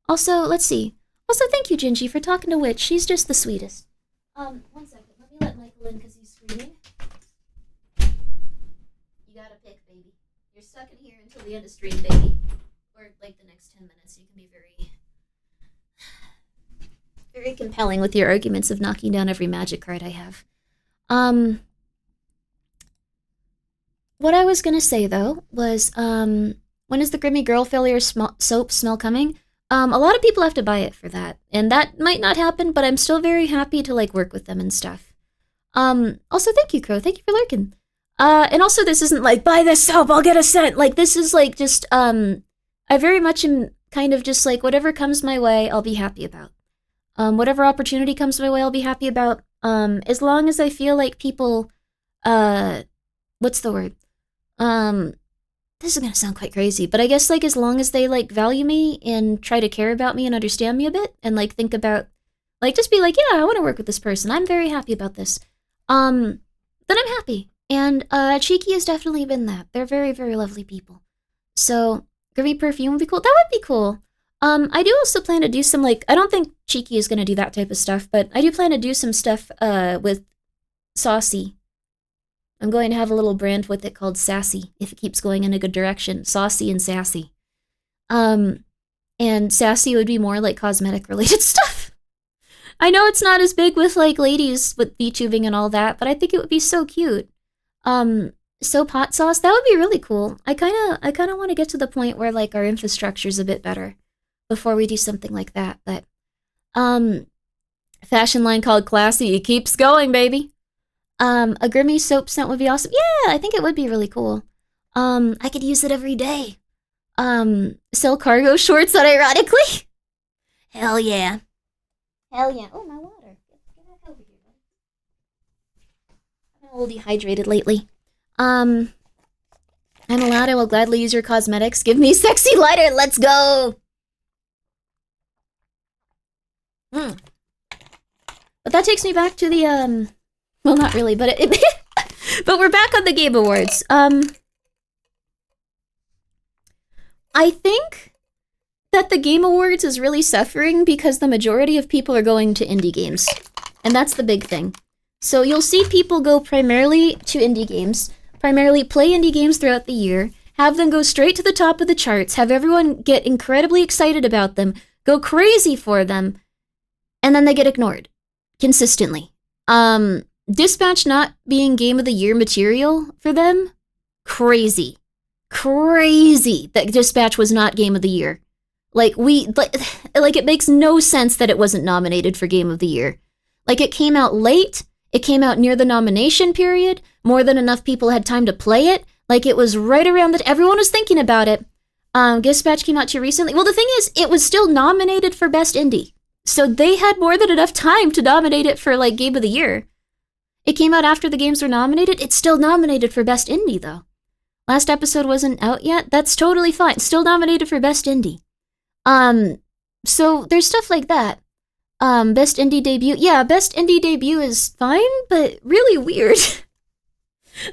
S3: Also, let's see. Also, thank you, Gingy, for talking to Witch. She's just the sweetest. 1 second. Let me let Michael in because he's screaming. You gotta pick, baby. You're stuck in here until the end of stream, baby. Or like the next 10 minutes. You can be very compelling with your arguments of knocking down every magic card I have. What I was gonna say though was, when is the Grimmi Girl Failure soap smell coming? A lot of people have to buy it for that, and that might not happen, but I'm still very happy to like work with them and stuff. Also, thank you, Crow. Thank you for lurking. And also, this isn't like, buy this soap, I'll get a cent. Like, this is like just, I very much am kind of just like, whatever comes my way, I'll be happy about. Whatever opportunity comes my way, I'll be happy about. As long as I feel like people, what's the word? This is gonna sound quite crazy, but I guess like as long as they like value me and try to care about me and understand me a bit and like think about, like just be like, yeah, I want to work with this person. I'm very happy about this. Then I'm happy. And Cheeky has definitely been that. They're very, very lovely people. So Grimmi Perfume would be cool. That would be cool. I do also plan to do some like, I don't think Cheeky is gonna do that type of stuff, but I do plan to do some stuff with Saucy. I'm going to have a little brand with it called Sassy, if it keeps going in a good direction. Saucy and Sassy. And Sassy would be more like cosmetic related stuff. I know it's not as big with like ladies with VTubing and all that, but I think it would be so cute. Soap hot sauce, that would be really cool. I kinda want to get to the point where like our infrastructure's a bit better before we do something like that. But fashion line called Classy, it keeps going, baby. A Grimmi soap scent would be awesome. Yeah, I think it would be really cool. I could use it every day. Sell cargo shorts unironically. Hell yeah. Hell yeah. Oh, my water. Get back over here, buddy. I've been a little dehydrated lately. I'm allowed. I will gladly use your cosmetics. Give me sexy lighter. Let's go. But that takes me back to the, well, not really, but but we're back on the Game Awards. I think that the Game Awards is really suffering because the majority of people are going to indie games. And that's the big thing. So you'll see people go primarily to indie games, primarily play indie games throughout the year, have them go straight to the top of the charts, have everyone get incredibly excited about them, go crazy for them, and then they get ignored consistently. Dispatch not being Game of the Year material for them, crazy that Dispatch was not Game of the Year. Like it makes no sense that it wasn't nominated for Game of the Year. Like it came out late, it came out near the nomination period, more than enough people had time to play it. Like it was right around that everyone was thinking about it. Dispatch came out too recently. Well, the thing is, it was still nominated for Best Indie. So they had more than enough time to nominate it for like Game of the Year. It came out after the games were nominated. It's still nominated for Best Indie, though. Last episode wasn't out yet. That's totally fine. Still nominated for Best Indie. So there's stuff like that. Best Indie Debut. Yeah, Best Indie Debut is fine, but really weird.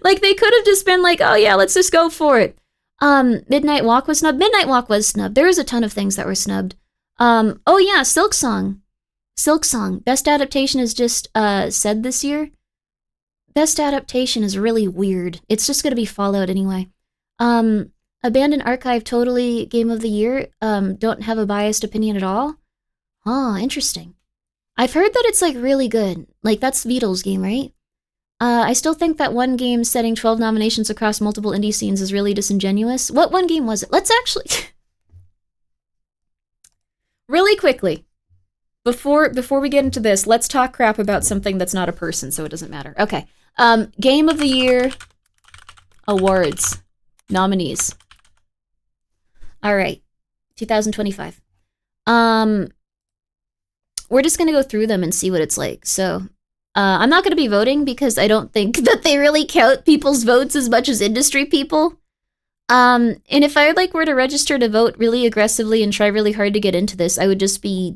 S3: Like, they could have just been like, oh yeah, let's just go for it. Midnight Walk was snubbed. Midnight Walk was snubbed. There was a ton of things that were snubbed. Oh yeah, Silk Song. Best Adaptation is just, said this year. Best Adaptation is really weird. It's just gonna be Fallout anyway. Abandoned Archive, totally Game of the Year. Don't have a biased opinion at all. Oh, interesting. I've heard that it's, like, really good. Like, that's Beatles' game, right? I still think that one game setting 12 nominations across multiple indie scenes is really disingenuous. What one game was it? Let's actually... really quickly, before we get into this, let's talk crap about something that's not a person, so it doesn't matter. Okay. Game of the Year awards. Nominees. All right. 2025. We're just gonna go through them and see what it's like. So, I'm not gonna be voting because I don't think that they really count people's votes as much as industry people. And if I like were to register to vote really aggressively and try really hard to get into this, I would just be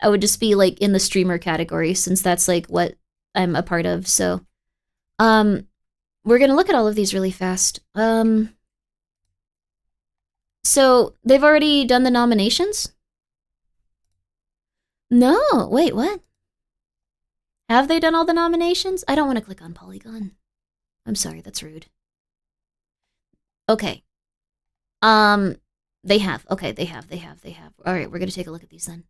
S3: like in the streamer category since that's like what I'm a part of. So, we're gonna look at all of these really fast. So they've already done the nominations? No, wait, what? Have they done all the nominations? I don't want to click on Polygon. I'm sorry, that's rude. Okay. They have. Okay, they have. All right, we're going to take a look at these then.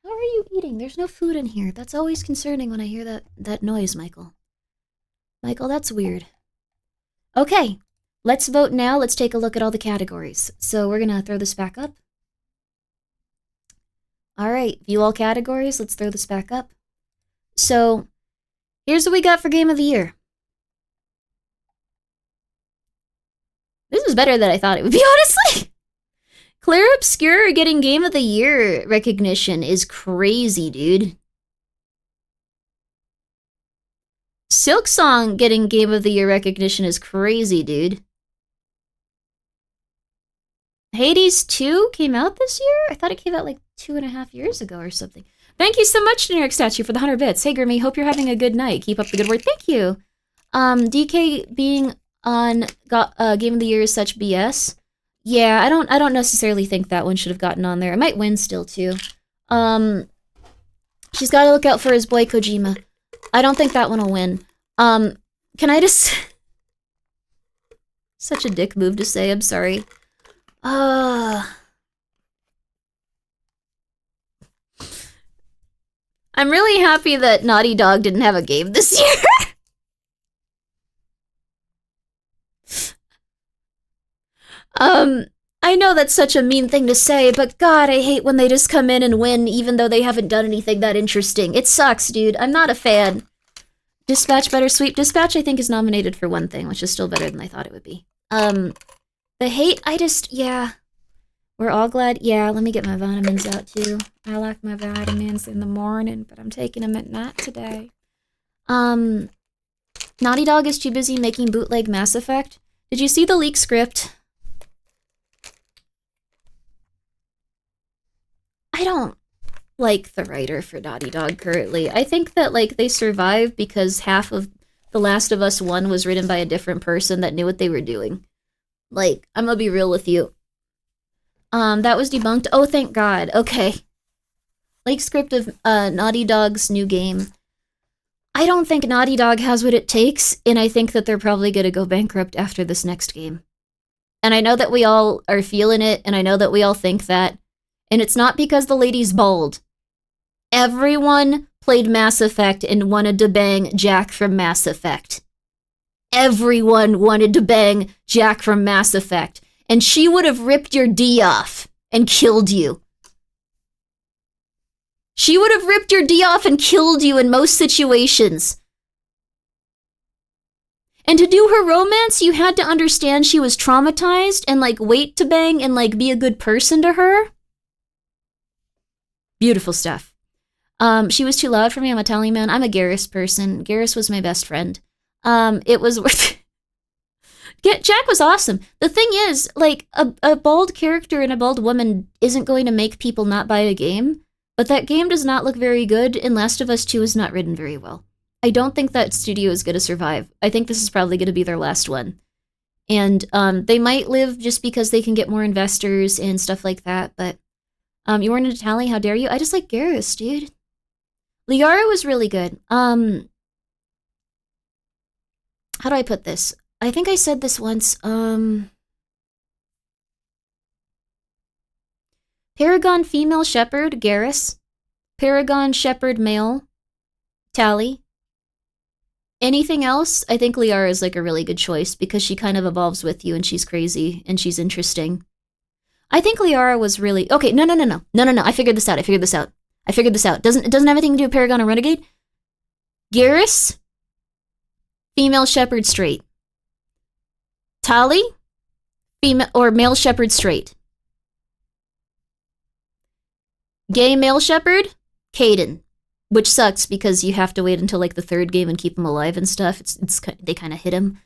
S3: How are you eating? There's no food in here. That's always concerning when I hear that noise, Michael. Michael, that's weird. Okay, let's vote now. Let's take a look at all the categories. So we're going to throw this back up. All right, view all categories. Let's throw this back up. So here's what we got for Game of the Year. This is better than I thought it would be, honestly. Claire Obscure getting Game of the Year recognition is crazy, dude. Silk Song getting Game of the Year recognition is crazy, dude. Hades 2 came out this year? I thought it came out like 2.5 years ago or something. Thank you so much, Generic Statue, for the 100 bits. Hey, Grimmi, hope you're having a good night. Keep up the good work. Thank you. DK being on Game of the Year is such BS. Yeah, I don't necessarily think that one should have gotten on there. It might win still, too. She's got to look out for his boy Kojima. I don't think that one will win. Can I just... Such a dick move to say, I'm sorry. I'm really happy that Naughty Dog didn't have a game this year. I know that's such a mean thing to say, but God, I hate when they just come in and win even though they haven't done anything that interesting. It sucks, dude. I'm not a fan. Dispatch Better Sweep. Dispatch, I think, is nominated for one thing, which is still better than I thought it would be. The hate, yeah. We're all glad. Yeah, let me get my vitamins out, too. I like my vitamins in the morning, but I'm taking them at night today. Naughty Dog is too busy making bootleg Mass Effect. Did you see the leaked script? I don't like the writer for Naughty Dog currently. I think that, like, they survived because half of The Last of Us 1 was written by a different person that knew what they were doing. Like, I'm gonna be real with you. That was debunked. Oh, thank God. Okay. Like script of Naughty Dog's new game. I don't think Naughty Dog has what it takes, and I think that they're probably gonna go bankrupt after this next game. And I know that we all are feeling it, and I know that we all think that. And it's not because the lady's bald. Everyone played Mass Effect and wanted to bang Jack from Mass Effect. Everyone wanted to bang Jack from Mass Effect. And she would have ripped your D off and killed you. She would have ripped your D off and killed you in most situations. And to do her romance, you had to understand she was traumatized and, like, wait to bang and, like, be a good person to her. Beautiful stuff. She was too loud for me. I'm a Italian man. I'm a Garrus person. Garrus was my best friend. It was worth... Jack was awesome. The thing is, like, a bald character and a bald woman isn't going to make people not buy a game, but that game does not look very good, and Last of Us 2 is not written very well. I don't think that studio is going to survive. I think this is probably going to be their last one. And they might live just because they can get more investors and stuff like that, but you weren't in Italian, how dare you? I just like Garrus, dude. Liara was really good. How do I put this? I think I said this once. Paragon female shepherd, Garrus. Paragon shepherd male, Tally. Anything else? I think Liara is like a really good choice because she kind of evolves with you and she's crazy and she's interesting. I think Liara was really... Okay, no. I figured this out. It doesn't have anything to do with Paragon or Renegade. Garrus, female shepherd straight. Tali, female or male shepherd straight. Gay male shepherd, Caden, which sucks because you have to wait until like the third game and keep him alive and stuff. They kind of hit him.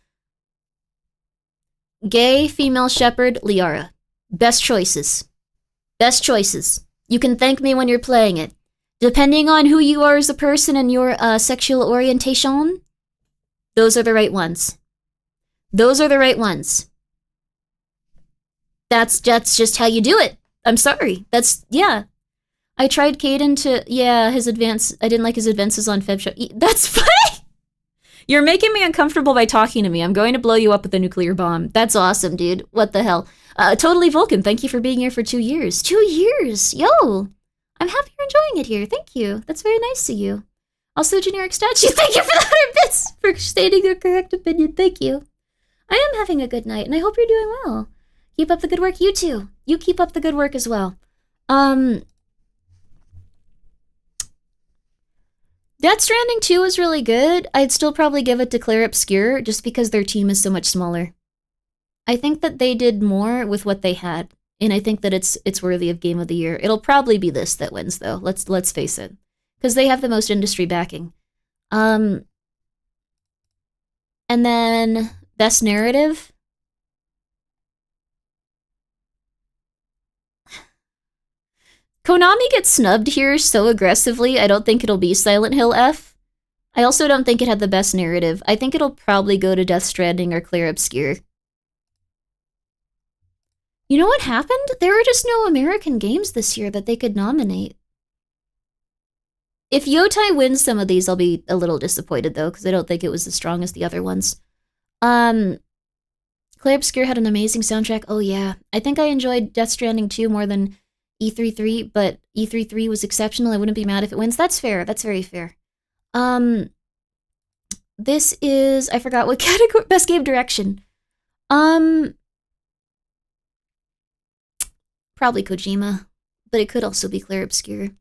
S3: Gay female shepherd, Liara. Best choices. Best choices. You can thank me when you're playing it. Depending on who you are as a person and your sexual orientation, those are the right ones. Those are the right ones. That's just how you do it. I'm sorry. Yeah. I tried Caden his advance. I didn't like his advances on FebShow. That's funny. You're making me uncomfortable by talking to me. I'm going to blow you up with a nuclear bomb. That's awesome, dude. What the hell? Totally Vulcan, thank you for being here for 2 years. 2 years! Yo! I'm happy you're enjoying it here. Thank you. That's very nice of you. Also, generic statue. Thank you for the 100 bits for stating the correct opinion. Thank you. I am having a good night, and I hope you're doing well. Keep up the good work, you too. You keep up the good work as well. Death Stranding 2 was really good. I'd still probably give it to Claire Obscure, just because their team is so much smaller. I think that they did more with what they had, and I think that it's worthy of Game of the Year. It'll probably be this that wins, though. Let's face it, because they have the most industry backing. And then Best Narrative. Konami gets snubbed here so aggressively, I don't think it'll be Silent Hill F. I also don't think it had the best narrative. I think it'll probably go to Death Stranding or Claire Obscure. You know what happened? There were just no American games this year that they could nominate. If Yotai wins some of these, I'll be a little disappointed, though, because I don't think it was as strong as the other ones. Claire Obscure had an amazing soundtrack. Oh, yeah. I think I enjoyed Death Stranding 2 more than E3-3, but E3-3 was exceptional. I wouldn't be mad if it wins. That's fair. That's very fair. This is... I forgot what category... Best Game Direction. Probably Kojima, but it could also be Claire Obscure.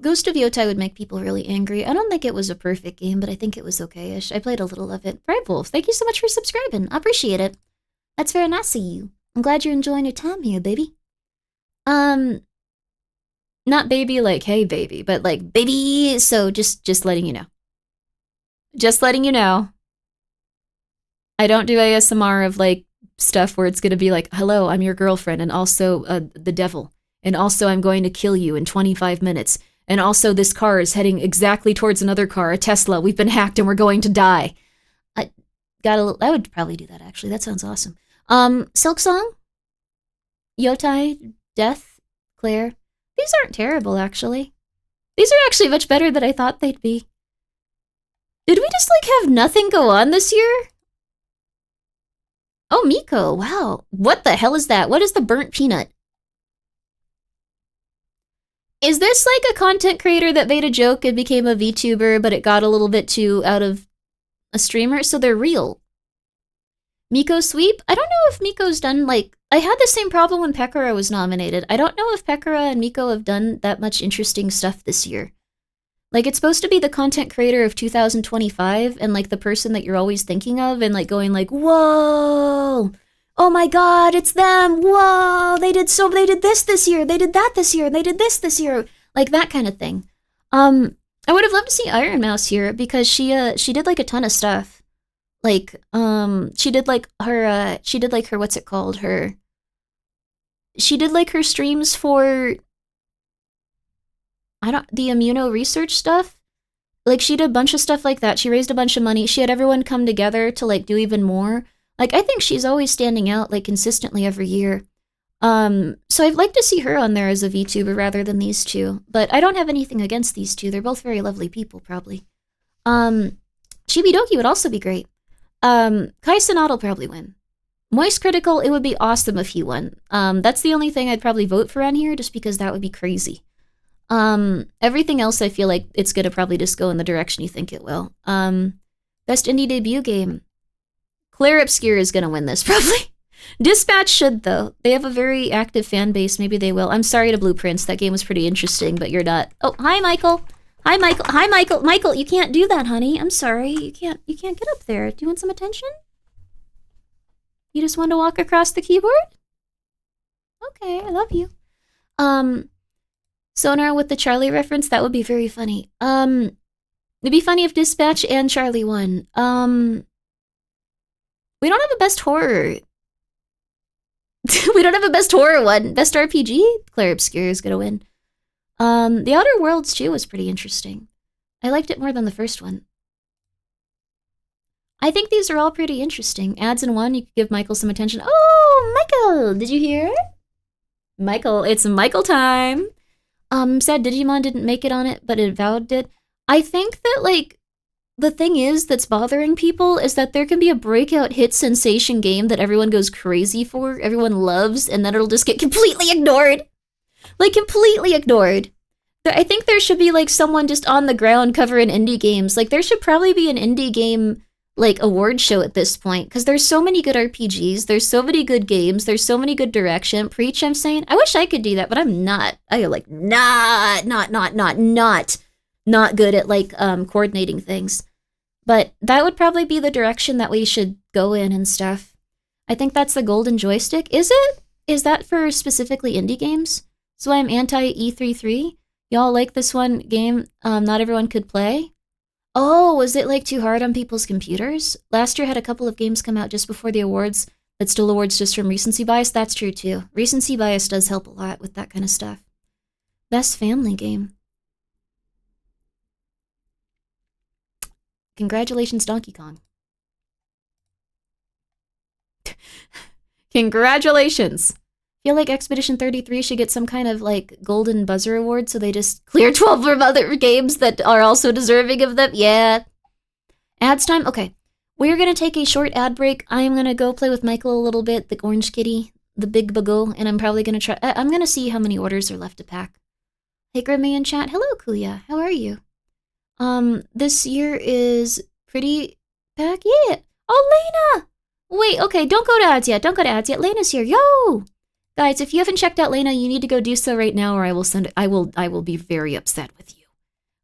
S3: Ghost of Yotai would make people really angry. I don't think it was a perfect game, but I think it was okay-ish. I played a little of it. Bright Wolf, thank you so much for subscribing. I appreciate it. That's very nice of you. I'm glad you're enjoying your time here, baby. Not baby like, hey, baby, but like, baby, so just letting you know. Just letting you know. I don't do ASMR of, like, stuff where it's gonna be like, hello, I'm your girlfriend, and also the devil, and also I'm going to kill you in 25 minutes, and also this car is heading exactly towards another car, a Tesla, we've been hacked and we're going to die. I would probably do that, actually. That sounds awesome. Silk Song? Yotai? Death? Claire? These aren't terrible, actually. These are actually much better than I thought they'd be. Did we just, like, have nothing go on this year? Oh, Miko, wow. What the hell is that? What is the burnt peanut? Is this like a content creator that made a joke and became a VTuber, but it got a little bit too out of a streamer? So they're real. Miko Sweep? I don't know if Miko's done, like... I had the same problem when Pekora was nominated. I don't know if Pekora and Miko have done that much interesting stuff this year. Like, it's supposed to be the content creator of 2025, and, like, the person that you're always thinking of, and, like, going, like, whoa! Oh my god, it's them! Whoa! They did this year, they did that this year, they did this year! Like, that kind of thing. I would have loved to see Iron Mouse here, because she did, like, a ton of stuff. Like, she did, like, her, what's it called? She did, like, her streams for... the immuno research stuff. Like, she did a bunch of stuff like that. She raised a bunch of money. She had everyone come together to, like, do even more. Like, I think she's always standing out, like, consistently every year. So I'd like to see her on there as a VTuber rather than these two. But I don't have anything against these two. They're both very lovely people, probably. Chibidoki would also be great. Kai Cenat'll probably win. Moist Critical, it would be awesome if he won. That's the only thing I'd probably vote for on here, just because that would be crazy. Everything else I feel like it's gonna probably just go in the direction you think it will. Best Indie Debut Game. Claire Obscure is gonna win this, probably. Dispatch should, though. They have a very active fan base. Maybe they will. I'm sorry to Blueprints. That game was pretty interesting, but you're not. Oh, hi, Michael. Hi, Michael. Hi, Michael. Michael, you can't do that, honey. I'm sorry. You can't get up there. Do you want some attention? You just want to walk across the keyboard? Okay, I love you. Sonar with the Charlie reference, that would be very funny. It'd be funny if Dispatch and Charlie won. We don't have a best horror. We don't have a best horror one. Best RPG? Claire Obscure is gonna win. The Outer Worlds 2 was pretty interesting. I liked it more than the first one. I think these are all pretty interesting. Ads in one, you could give Michael some attention. Oh, Michael! Did you hear? Michael, it's Michael time! Sad Digimon didn't make it on it, but Avowed did. I think that, like, the thing is that's bothering people is that there can be a breakout hit sensation game that everyone goes crazy for, everyone loves, and then it'll just get completely ignored. Like, completely ignored. I think there should be, like, someone just on the ground covering indie games. Like, there should probably be an indie game, like, award show at this point, because there's so many good RPGs, there's so many good games, there's so many good direction. Preach, I'm saying. I wish I could do that, but I'm not. I am, like, not good at, like, coordinating things. But that would probably be the direction that we should go in and stuff. I think that's the golden joystick. Is it? Is that for specifically indie games? So I'm anti-E33. Y'all like this one game not everyone could play? Oh, was it like too hard on people's computers? Last year had a couple of games come out just before the awards that stole awards just from recency bias. That's true too. Recency bias does help a lot with that kind of stuff. Best family game. Congratulations, Donkey Kong. Congratulations. Feel like Expedition 33 should get some kind of, like, golden buzzer award so they just clear 12 from other games that are also deserving of them. Yeah. Ads time? Okay. We're gonna take a short ad break. I am gonna go play with Michael a little bit, the orange kitty, the big bago, and I'm probably gonna try... I'm gonna see how many orders are left to pack. Hey, Grimmi in chat. Hello, Kuya. How are you? This year is pretty pack. Yeah. Oh, Lena! Wait, okay, don't go to ads yet. Don't go to ads yet. Lena's here. Yo! Guys, if you haven't checked out Lena, you need to go do so right now or I will be very upset with you.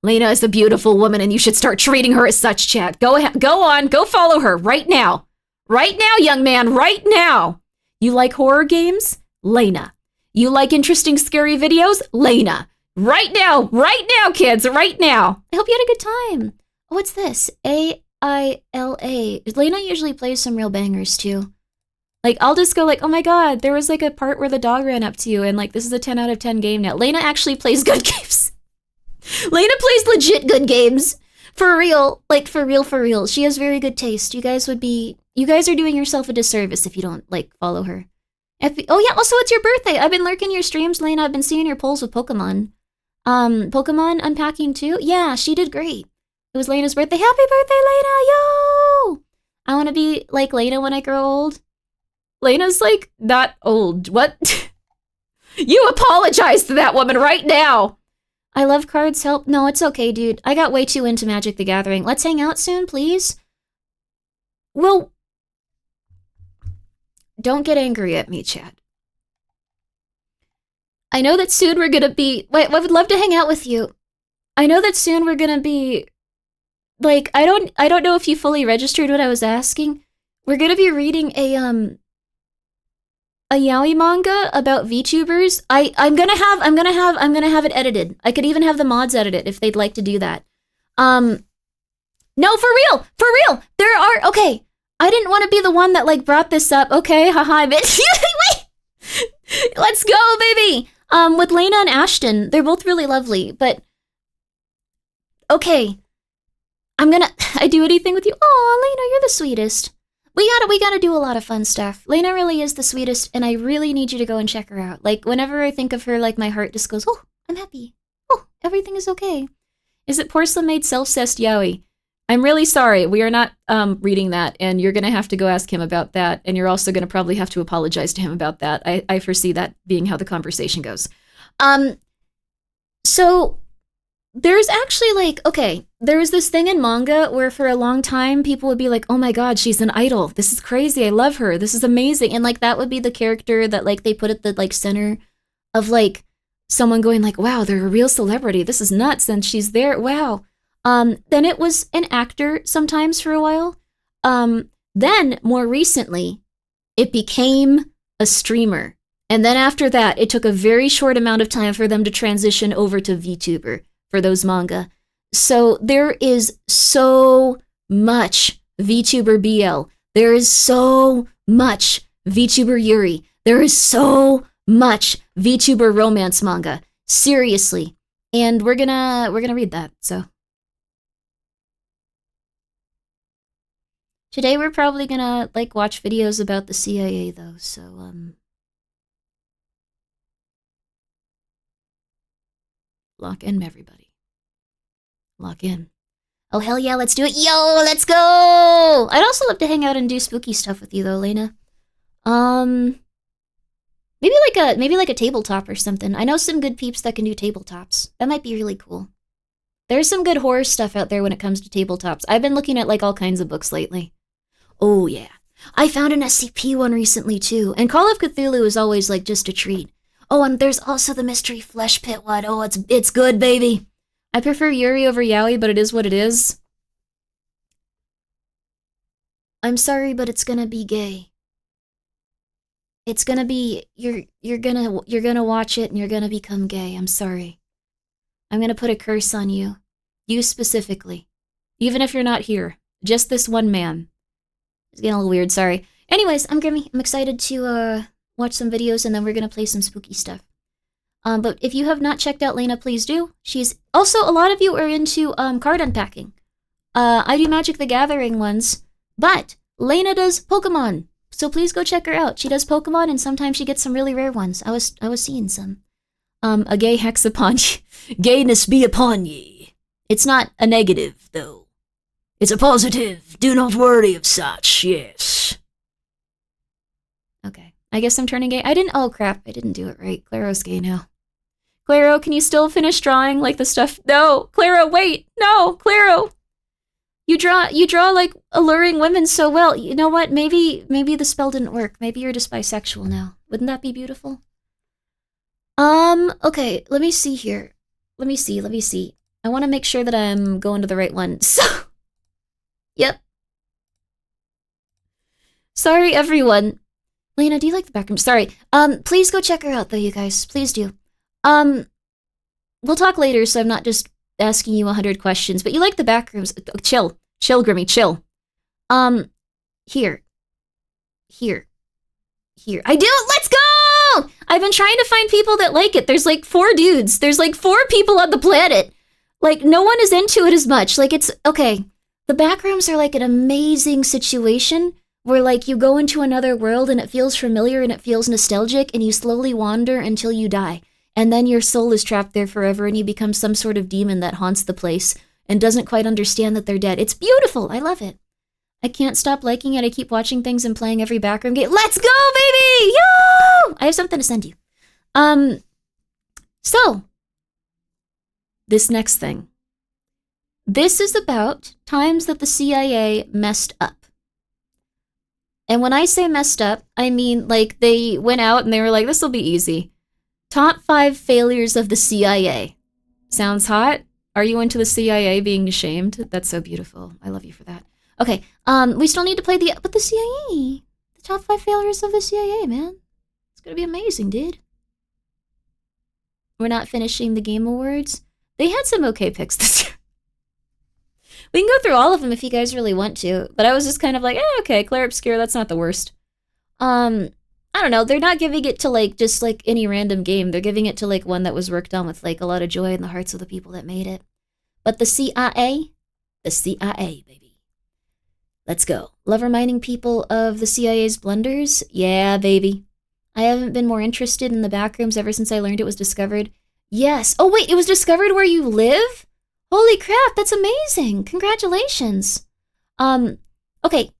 S3: Lena is a beautiful woman and you should start treating her as such, chat. Go on, go follow her right now. Right now, young man, right now. You like horror games? Lena. You like interesting, scary videos? Lena. Right now, kids, right now. I hope you had a good time. Oh, what's this? AILA. Lena usually plays some real bangers, too. Like, I'll just go like, oh my god, there was like a part where the dog ran up to you, and like, this is a 10 out of 10 game now. Lena actually plays good games. Lena plays legit good games. For real. Like, for real. She has very good taste. You guys are doing yourself a disservice if you don't, like, follow her. Oh yeah, also it's your birthday. I've been lurking your streams, Lena. I've been seeing your polls with Pokemon. Pokemon unpacking too? Yeah, she did great. It was Lena's birthday. Happy birthday, Lena! Yo! I want to be like Lena when I grow old. Lena's like not old. What? You apologize to that woman right now. I love cards. Help. No, it's okay, dude. I got way too into Magic the Gathering. Let's hang out soon, please. Well, don't get angry at me, chat. I know that soon we're gonna be... Wait, I would love to hang out with you. I know that soon we're gonna be... Like, I don't know if you fully registered what I was asking. We're gonna be reading a yaoi manga about VTubers. I'm gonna have it edited. I could even have the mods edit it if they'd like to do that. No, for real. There are... Okay, I didn't want to be the one that, like, brought this up. Okay, haha, bitch. Wait! Let's go, baby! With Lena and Ashton, they're both really lovely, but... Okay. I do anything with you? Aw, Lena, you're the sweetest. We gotta do a lot of fun stuff. Lena really is the sweetest, and I really need you to go and check her out. Like, whenever I think of her, like, my heart just goes, oh, I'm happy. Oh, everything is okay. Is it porcelain-made self-cessed yaoi? I'm really sorry. We are not reading that, and you're gonna have to go ask him about that, and you're also gonna probably have to apologize to him about that. I foresee that being how the conversation goes. So there's actually, like, okay, there was this thing in manga where for a long time people would be like, oh my god, she's an idol. This is crazy. I love her. This is amazing. And, like, that would be the character that, like, they put at the, like, center of, like, someone going like, wow, they're a real celebrity. This is nuts. And she's there. Wow. Then it was an actor sometimes for a while. Then, more recently, it became a streamer. And then after that, it took a very short amount of time for them to transition over to VTuber for those manga. So there is so much VTuber BL. There is so much VTuber Yuri. There is so much VTuber romance manga. Seriously. And we're gonna read that, so. Today we're probably gonna, like, watch videos about the CIA, though, so, lock in, everybody. Lock in. Oh, hell yeah, let's do it. Yo, let's go! I'd also love to hang out and do spooky stuff with you, though, Lena. Maybe like a tabletop or something. I know some good peeps that can do tabletops. That might be really cool. There's some good horror stuff out there when it comes to tabletops. I've been looking at, like, all kinds of books lately. Oh, yeah. I found an SCP one recently, too. And Call of Cthulhu is always, like, just a treat. Oh, and there's also the Mystery Flesh Pit one. Oh, it's good, baby. I prefer Yuri over Yaoi, but it is what it is. I'm sorry, but it's gonna be gay. It's gonna be, you're gonna watch it and you're gonna become gay. I'm sorry. I'm gonna put a curse on you. You specifically. Even if you're not here. Just this one man. It's getting a little weird, sorry. Anyways, I'm Grimmi. I'm excited to watch some videos and then we're gonna play some spooky stuff. But if you have not checked out Lena, please do. She's also, a lot of you are into card unpacking. I do Magic the Gathering ones, but Lena does Pokemon. So please go check her out. She does Pokemon and sometimes she gets some really rare ones. I was seeing some. A gay hex upon ye. Gayness be upon ye. It's not a negative, though. It's a positive. Do not worry of such, yes. Okay. I guess I'm turning gay. Oh crap, I didn't do it right. Claro's gay now. Claro, can you still finish drawing like the stuff? No, Claro, wait. No, Claro. You draw like alluring women so well. You know what? Maybe the spell didn't work. Maybe you're just bisexual now. Wouldn't that be beautiful? Okay, let me see here. Let me see. I want to make sure that I'm going to the right one. So, yep. Sorry, everyone. Lena, do you like the backroom? Sorry. Please go check her out, though, you guys. Please do. We'll talk later, so I'm not just asking you 100 questions, but you like the backrooms. Chill. Chill, Grimmi, chill. Here. I do! Let's go! I've been trying to find people that like it. There's like 4 dudes. There's like 4 people on the planet. Like, no one is into it as much. Like, it's, okay. The backrooms are like an amazing situation where, like, you go into another world and it feels familiar and it feels nostalgic and you slowly wander until you die. And then your soul is trapped there forever and you become some sort of demon that haunts the place and doesn't quite understand that they're dead. It's beautiful. I love it. I can't stop liking it. I keep watching things and playing every backroom game. Let's go, baby! Yo! I have something to send you. So, this next thing. This is about times that the CIA messed up. And when I say messed up, I mean, like, they went out and they were like, this will be easy. Top 5 failures of the CIA. Sounds hot? Are you into the CIA being ashamed? That's so beautiful. I love you for that. Okay, we still need to play the CIA. The top 5 failures of the CIA, man. It's gonna be amazing, dude. We're not finishing the Game Awards. They had some okay picks this year. We can go through all of them if you guys really want to, but I was just kind of like, okay, Claire Obscure, that's not the worst. I don't know, they're not giving it to, like, just, like, any random game. They're giving it to, like, one that was worked on with, like, a lot of joy in the hearts of the people that made it. But the CIA, baby. Let's go. Love reminding people of the CIA's blunders? Yeah, baby. I haven't been more interested in the backrooms ever since I learned it was discovered. Yes. Oh, wait, it was discovered where you live? Holy crap, that's amazing. Congratulations. Okay.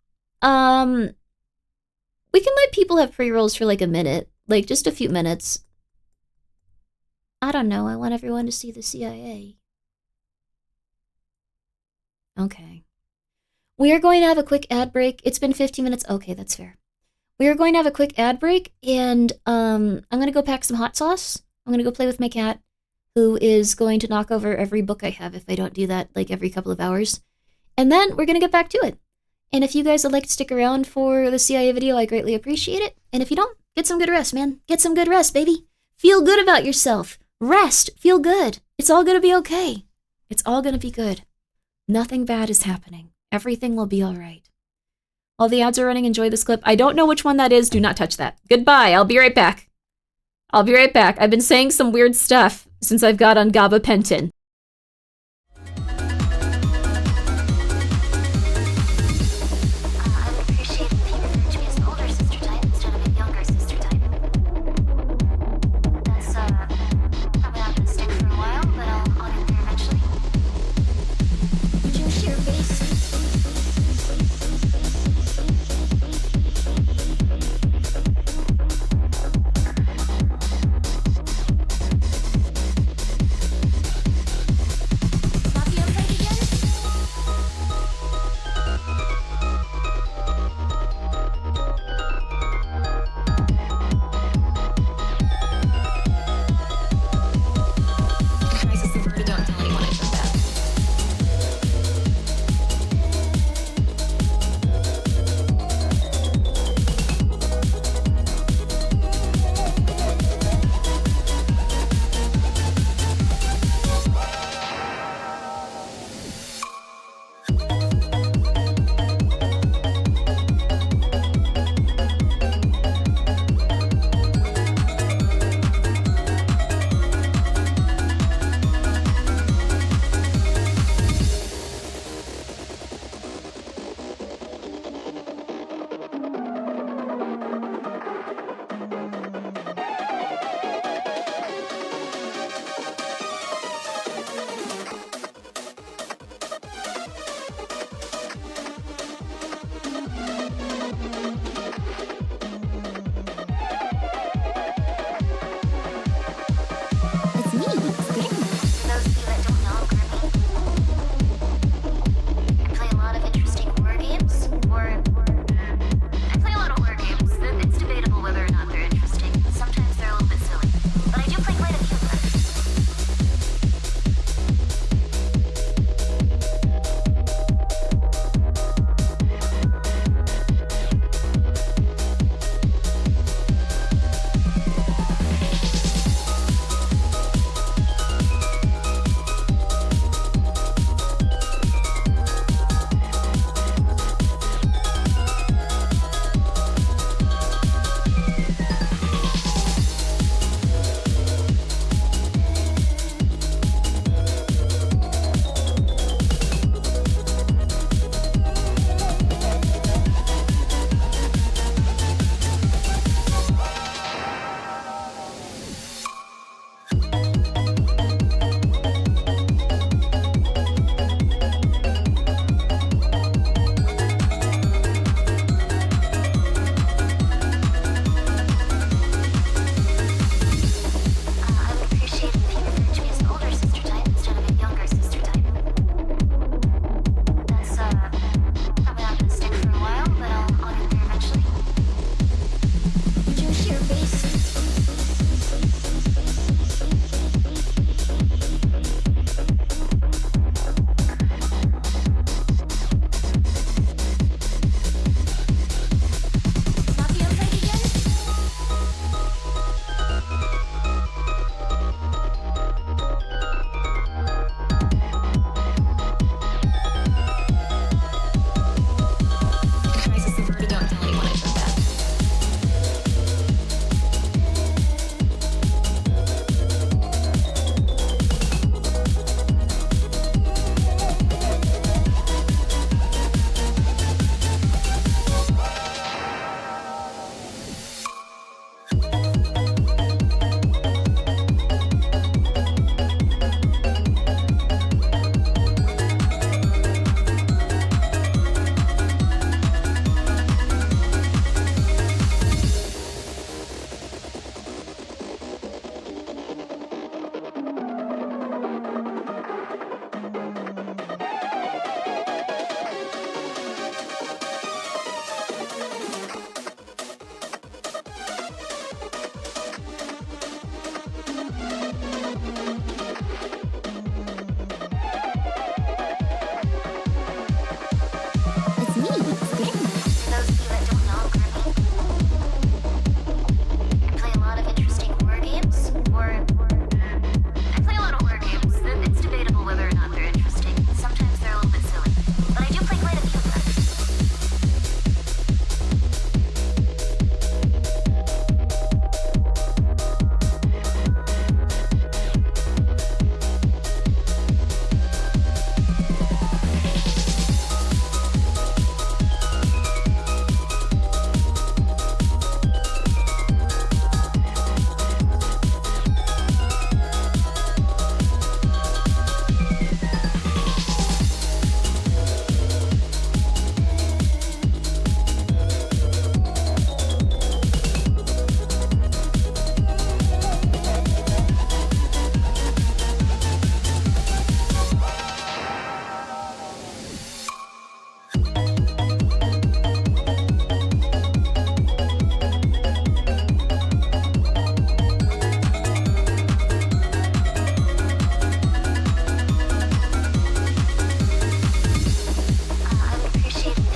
S3: We can let people have pre-rolls for like a minute. Like, just a few minutes. I don't know. I want everyone to see the CIA. Okay. We are going to have a quick ad break. It's been 15 minutes. Okay, that's fair. We are going to have a quick ad break, and I'm going to go pack some hot sauce. I'm going to go play with my cat, who is going to knock over every book I have if I don't do that, like, every couple of hours. And then we're going to get back to it. And if you guys would like to stick around for the CIA video, I greatly appreciate it. And if you don't, get some good rest, man. Get some good rest, baby. Feel good about yourself. Rest. Feel good. It's all gonna be okay. It's all gonna be good. Nothing bad is happening. Everything will be all right. While the ads are running, enjoy this clip. I don't know which one that is. Do not touch that. Goodbye. I'll be right back. I'll be right back. I've been saying some weird stuff since I've got on gabapentin.
S2: I would appreciate it if you referred to me as an older sister type instead of a younger sister type. That's, probably not gonna stick for a while, but I'll get there eventually.
S1: Would you share base?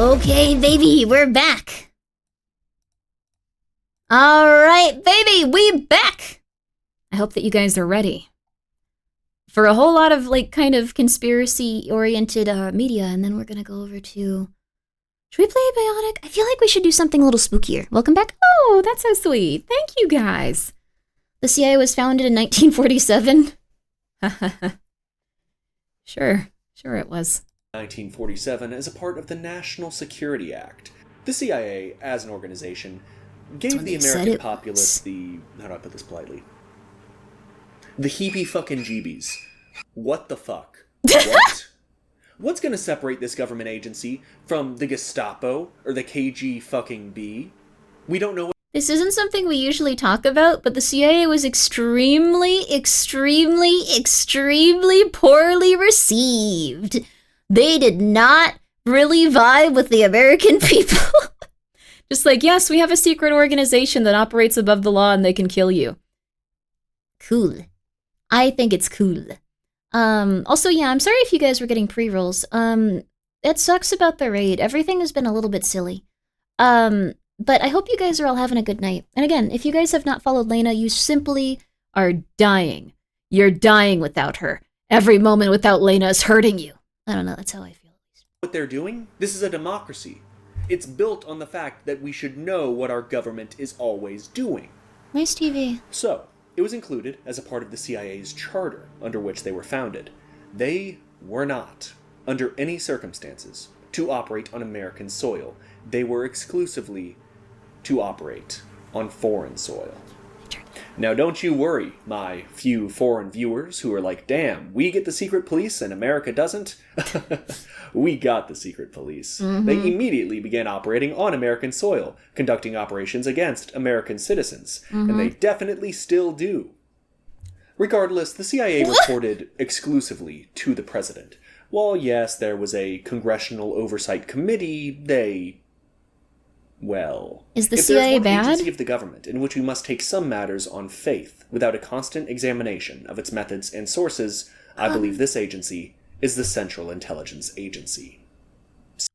S3: Okay, baby, we're back. All right, baby, we back. I hope that you guys are ready for a whole lot of like kind of conspiracy-oriented media, and then we're gonna go over to. Should we play Bionic? I feel like we should do something a little spookier. Welcome back. Oh, that's so sweet. Thank you guys. The CIA was founded in 1947. Sure it was.
S4: 1947 as a part of the National Security Act. The CIA, as an organization, gave the American populace the, how do I put this politely? The heebie fucking jeebies. What the fuck? What? What's gonna separate this government agency from the Gestapo or the KG fucking B? We don't know.
S3: This isn't something we usually talk about, but the CIA was extremely poorly received. They did not really vibe with the American people. Just like, yes, we have a secret organization that operates above the law and they can kill you. Cool. I think it's cool. Also, yeah, I'm sorry if you guys were getting pre-rolls. It sucks about the raid. Everything has been a little bit silly. But I hope you guys are all having a good night. And again, if you guys have not followed Lena, you simply are dying. You're dying without her. Every moment without Lena is hurting you. I don't know, that's how I feel.
S4: What they're doing? This is a democracy. It's built on the fact that we should know what our government is always doing.
S3: Nice TV.
S4: So, it was included as a part of the CIA's charter under which they were founded. They were not, under any circumstances, to operate on American soil. They were exclusively to operate on foreign soil. Now, don't you worry, my few foreign viewers who are like, damn, we get the secret police and America doesn't? We got the secret police. Mm-hmm. They immediately began operating on American soil, conducting operations against American citizens, and they definitely still do. Regardless, the CIA reported exclusively to the president. While, yes, there was a congressional oversight committee, well,
S3: is the CIA bad?
S4: If there's one agency of the government in which we must take some matters on faith without a constant examination of its methods and sources, I believe this agency is the Central Intelligence Agency.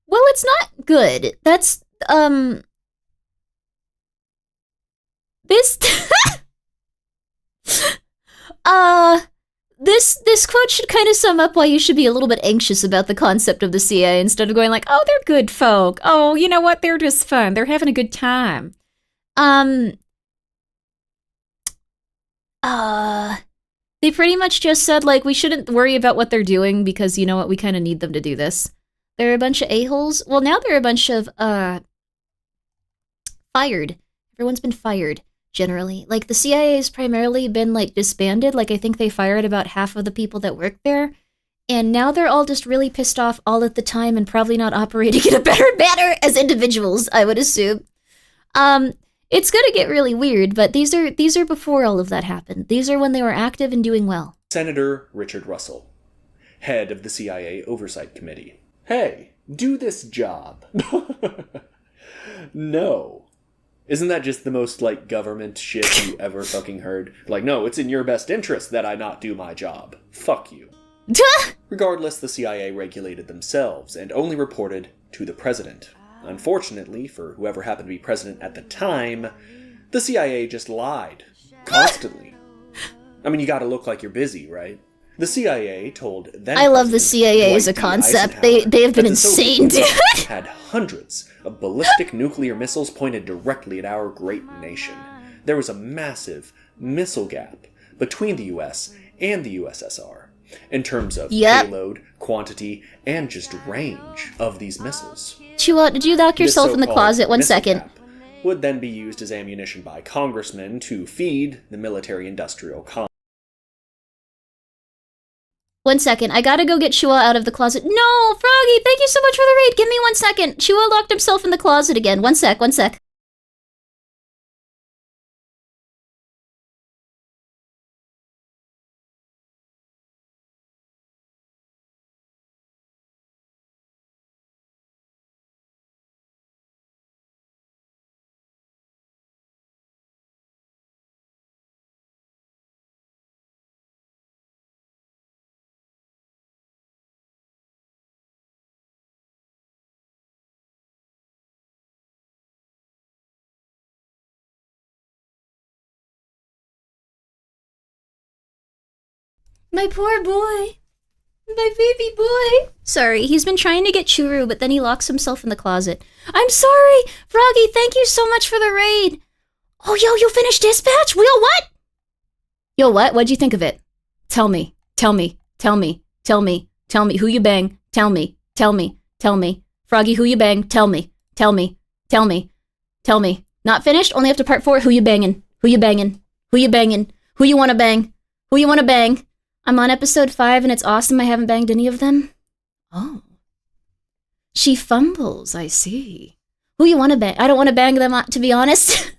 S3: Well, it's not good. That's, This quote should kind of sum up why you should be a little bit anxious about the concept of the CIA instead of going like, oh, they're good folk. Oh, you know what? They're just fun. They're having a good time. They pretty much just said, like, we shouldn't worry about what they're doing because, you know what, we kind of need them to do this. They're a bunch of a-holes. Well, now they're a bunch of, fired. Everyone's been fired. Generally. Like, the CIA has primarily been, like, disbanded. Like, I think they fired about half of the people that worked there. And now they're all just really pissed off all at the time and probably not operating in a better manner as individuals, I would assume. It's gonna get really weird, but these are before all of that happened. These are when they were active and doing well.
S4: Senator Richard Russell, head of the CIA Oversight Committee. Hey, do this job. No. Isn't that just the most, like, government shit you ever fucking heard? Like, no, it's in your best interest that I not do my job. Fuck you. Regardless, the CIA regulated themselves and only reported to the president. Unfortunately, for whoever happened to be president at the time, the CIA just lied. Constantly. I mean, you gotta look like you're busy, right? The CIA told then
S3: I love the CIA as a concept. They have been insane, dude.
S4: Had hundreds of ballistic nuclear missiles pointed directly at our great nation. There was a massive missile gap between the US and the USSR in terms of payload, quantity, and just range of these missiles.
S3: Chua, did you lock yourself in the closet? 1 second.
S4: Would then be used as ammunition by congressmen to feed the military-industrial complex.
S3: 1 second. I gotta go get Chua out of the closet. No, Froggy, thank you so much for the raid. Give me 1 second. Chua locked himself in the closet again. 1 sec. My poor boy. My baby boy. Sorry, he's been trying to get churu, but then he locks himself in the closet. I'm sorry! Froggy, thank you so much for the raid! Oh, yo, you finished Dispatch? Yo, what? Yo, what? What'd you think of it? Tell me. Tell me. Tell me. Tell me. Tell me. Who you bang? Tell me. Tell me. Tell me. Froggy, who you bang? Tell me. Tell me. Tell me. Tell me. Not finished? Only up to part 4? Who you banging? Who you banging? Who you banging? Who you wanna bang? Who you wanna bang? I'm on episode 5 and it's awesome I haven't banged any of them. Oh. She fumbles, I see. Who you wanna bang? I don't wanna bang them, to be honest.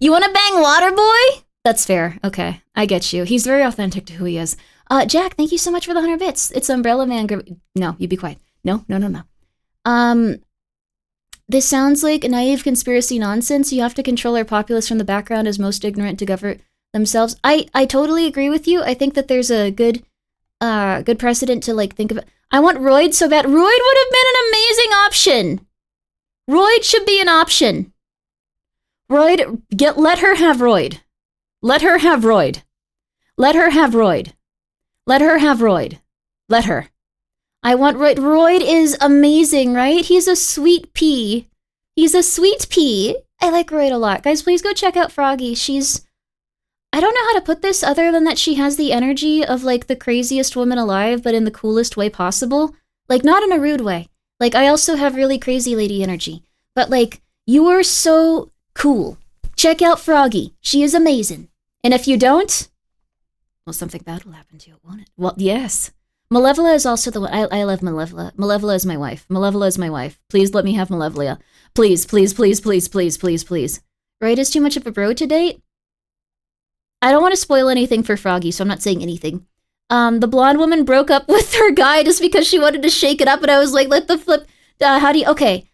S3: You wanna bang Waterboy? That's fair. Okay, I get you. He's very authentic to who he is. Jack, thank you so much for the 100 bits. It's Umbrella Man. No, you be quiet. No. This sounds like naive conspiracy nonsense. You have to control our populace from the background as most ignorant to govern themselves. I totally agree with you. I think that there's a good precedent to like think about. I want Royd so bad. Royd would have been an amazing option. Royd should be an option. Royd, let her have Royd. Let her have Royd. Let her have Royd. Let her have Royd. Let her. I want Royd. Royd is amazing, right? He's a sweet pea. He's a sweet pea. I like Royd a lot. Guys, please go check out Froggy. I don't know how to put this other than that she has the energy of like the craziest woman alive, but in the coolest way possible. Like, not in a rude way. Like, I also have really crazy lady energy. But like, you are so cool. Check out Froggy. She is amazing. And if you don't, well, something bad will happen to you, won't it? Well, yes. Malevola is also the one. I love Malevola. Malevola is my wife. Malevola is my wife. Please let me have Malevola. Please, please, please, please, please, please, please. Right is too much of a bro to date? I don't want to spoil anything for Froggy, so I'm not saying anything. The blonde woman broke up with her guy just because she wanted to shake it up, and I was like, let the flip. How do you. Okay.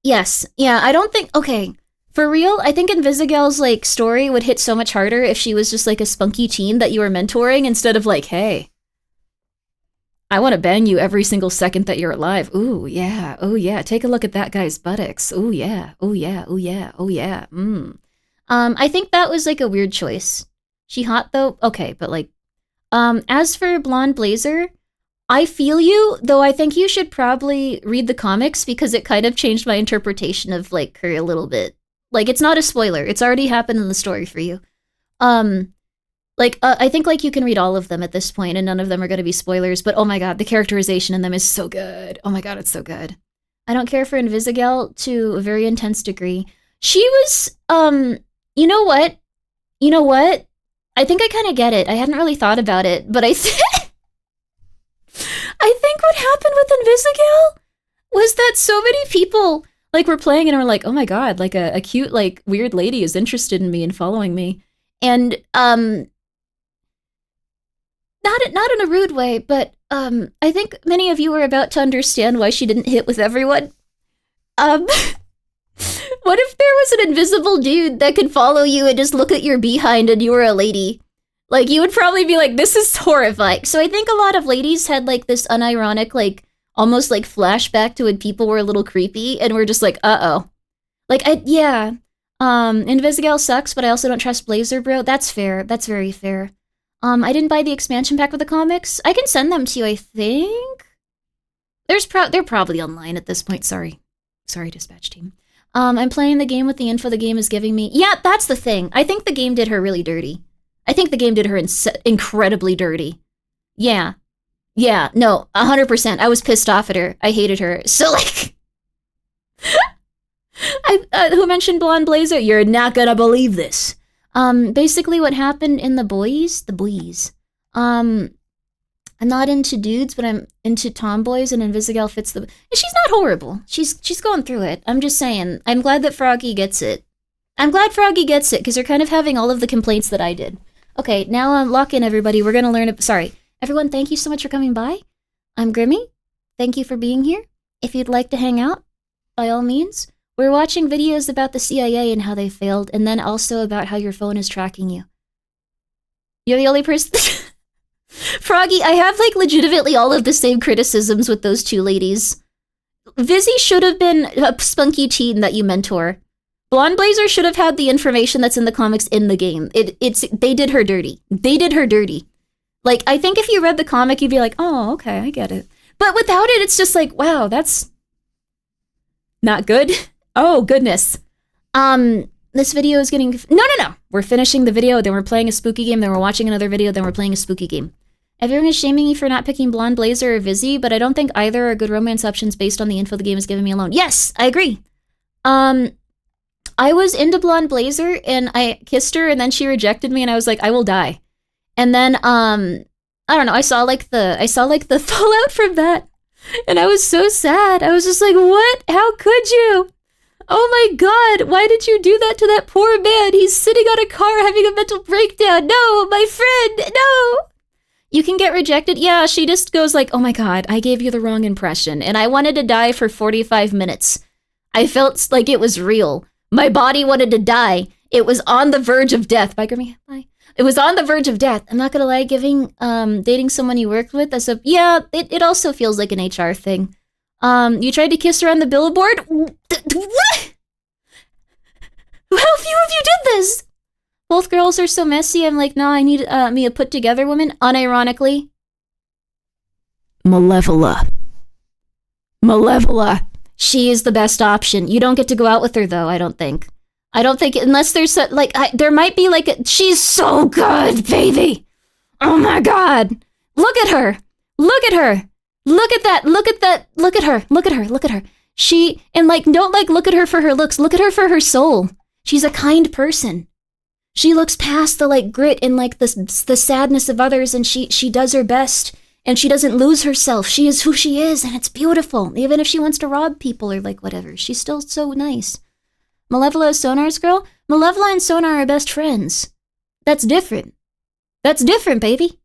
S3: Yes. Yeah, I don't think. Okay. For real, I think Invisigel's, like, story would hit so much harder if she was just, like, a spunky teen that you were mentoring instead of, like, hey, I want to bang you every single second that you're alive. Ooh, yeah. Oh, yeah. Take a look at that guy's buttocks. Ooh, yeah. Oh, yeah. Oh, yeah. Oh, yeah. I think that was, like, a weird choice. She hot, though? Okay, but, like, as for Blonde Blazer, I feel you, though I think you should probably read the comics because it kind of changed my interpretation of, like, her a little bit. Like, it's not a spoiler. It's already happened in the story for you. I think, like, you can read all of them at this point, and none of them are going to be spoilers, but oh my god, the characterization in them is so good. Oh my god, it's so good. I don't care for Invisigel to a very intense degree. She was, you know what? You know what? I think I kind of get it. I hadn't really thought about it, but I think what happened with Invisigel was that so many people like we're playing and we're like, oh my god, like a cute, like weird lady is interested in me and following me. And not in a rude way, but I think many of you are about to understand why she didn't hit with everyone. What if there was an invisible dude that could follow you and just look at your behind and you were a lady? Like, you would probably be like, this is horrifying. So I think a lot of ladies had like this unironic, like almost like flashback to when people were a little creepy and we're just like, uh-oh. Like, Invisigel sucks, but I also don't trust Blazer, bro. That's fair. That's very fair. I didn't buy the expansion pack with the comics. I can send them to you, I think. They're probably online at this point. Sorry, dispatch team. I'm playing the game with the info the game is giving me. Yeah, that's the thing. I think the game did her really dirty. I think the game did her incredibly dirty. Yeah. Yeah, no, 100%. I was pissed off at her. I hated her. So, like... who mentioned Blonde Blazer? You're not gonna believe this. Basically what happened in the boys, I'm not into dudes, but I'm into tomboys, and Invisigel fits the... She's not horrible. She's going through it. I'm just saying. I'm glad that Froggy gets it. I'm glad Froggy gets it, because they're kind of having all of the complaints that I did. Okay, now lock in, everybody. We're gonna learn... Sorry. Everyone, thank you so much for coming by. I'm Grimmi. Thank you for being here. If you'd like to hang out, by all means. We're watching videos about the CIA and how they failed, and then also about how your phone is tracking you. You're the only person... Froggy, I have, like, legitimately all of the same criticisms with those two ladies. Vizzy should have been a spunky teen that you mentor. Blonde Blazer should have had the information that's in the comics in the game. They did her dirty. They did her dirty. Like, I think if you read the comic, you'd be like, oh, okay, I get it. But without it, it's just like, wow, that's not good. Oh, goodness. This video is getting... No. We're finishing the video, then we're playing a spooky game, then we're watching another video, then we're playing a spooky game. Everyone is shaming me for not picking Blonde Blazer or Vizzy, but I don't think either are good romance options based on the info the game has given me alone. Yes, I agree. I was into Blonde Blazer, and I kissed her, and then she rejected me, and I was like, I will die. And then, I don't know, I saw like the fallout from that, and I was so sad. I was just like, what? How could you? Oh my god, why did you do that to that poor man? He's sitting on a car having a mental breakdown. No, my friend, no! You can get rejected? Yeah, she just goes like, oh my god, I gave you the wrong impression, and I wanted to die for 45 minutes. I felt like it was real. My body wanted to die. It was on the verge of death. Bye, Grimmi. Bye. It was on the verge of death. I'm not gonna lie, dating someone you worked with as a, yeah, it also feels like an HR thing. You tried to kiss her on the billboard? What? How few of you did this? Both girls are so messy. I'm like, no, I need me a put-together woman. Unironically. Malevola. She is the best option. You don't get to go out with her, though, I don't think. Unless there's, there might be, she's so good, baby. Oh, my God. Look at her. Look at her. Look at that. Look at that. Look at her. Look at her. Look at her. Don't, look at her for her looks. Look at her for her soul. She's a kind person. She looks past the, grit and, the sadness of others, and she does her best. And she doesn't lose herself. She is who she is, and it's beautiful. Even if she wants to rob people or, whatever. She's still so nice. Malevola is Sonar's girl? Malevola and Sonar are best friends. That's different. That's different, baby.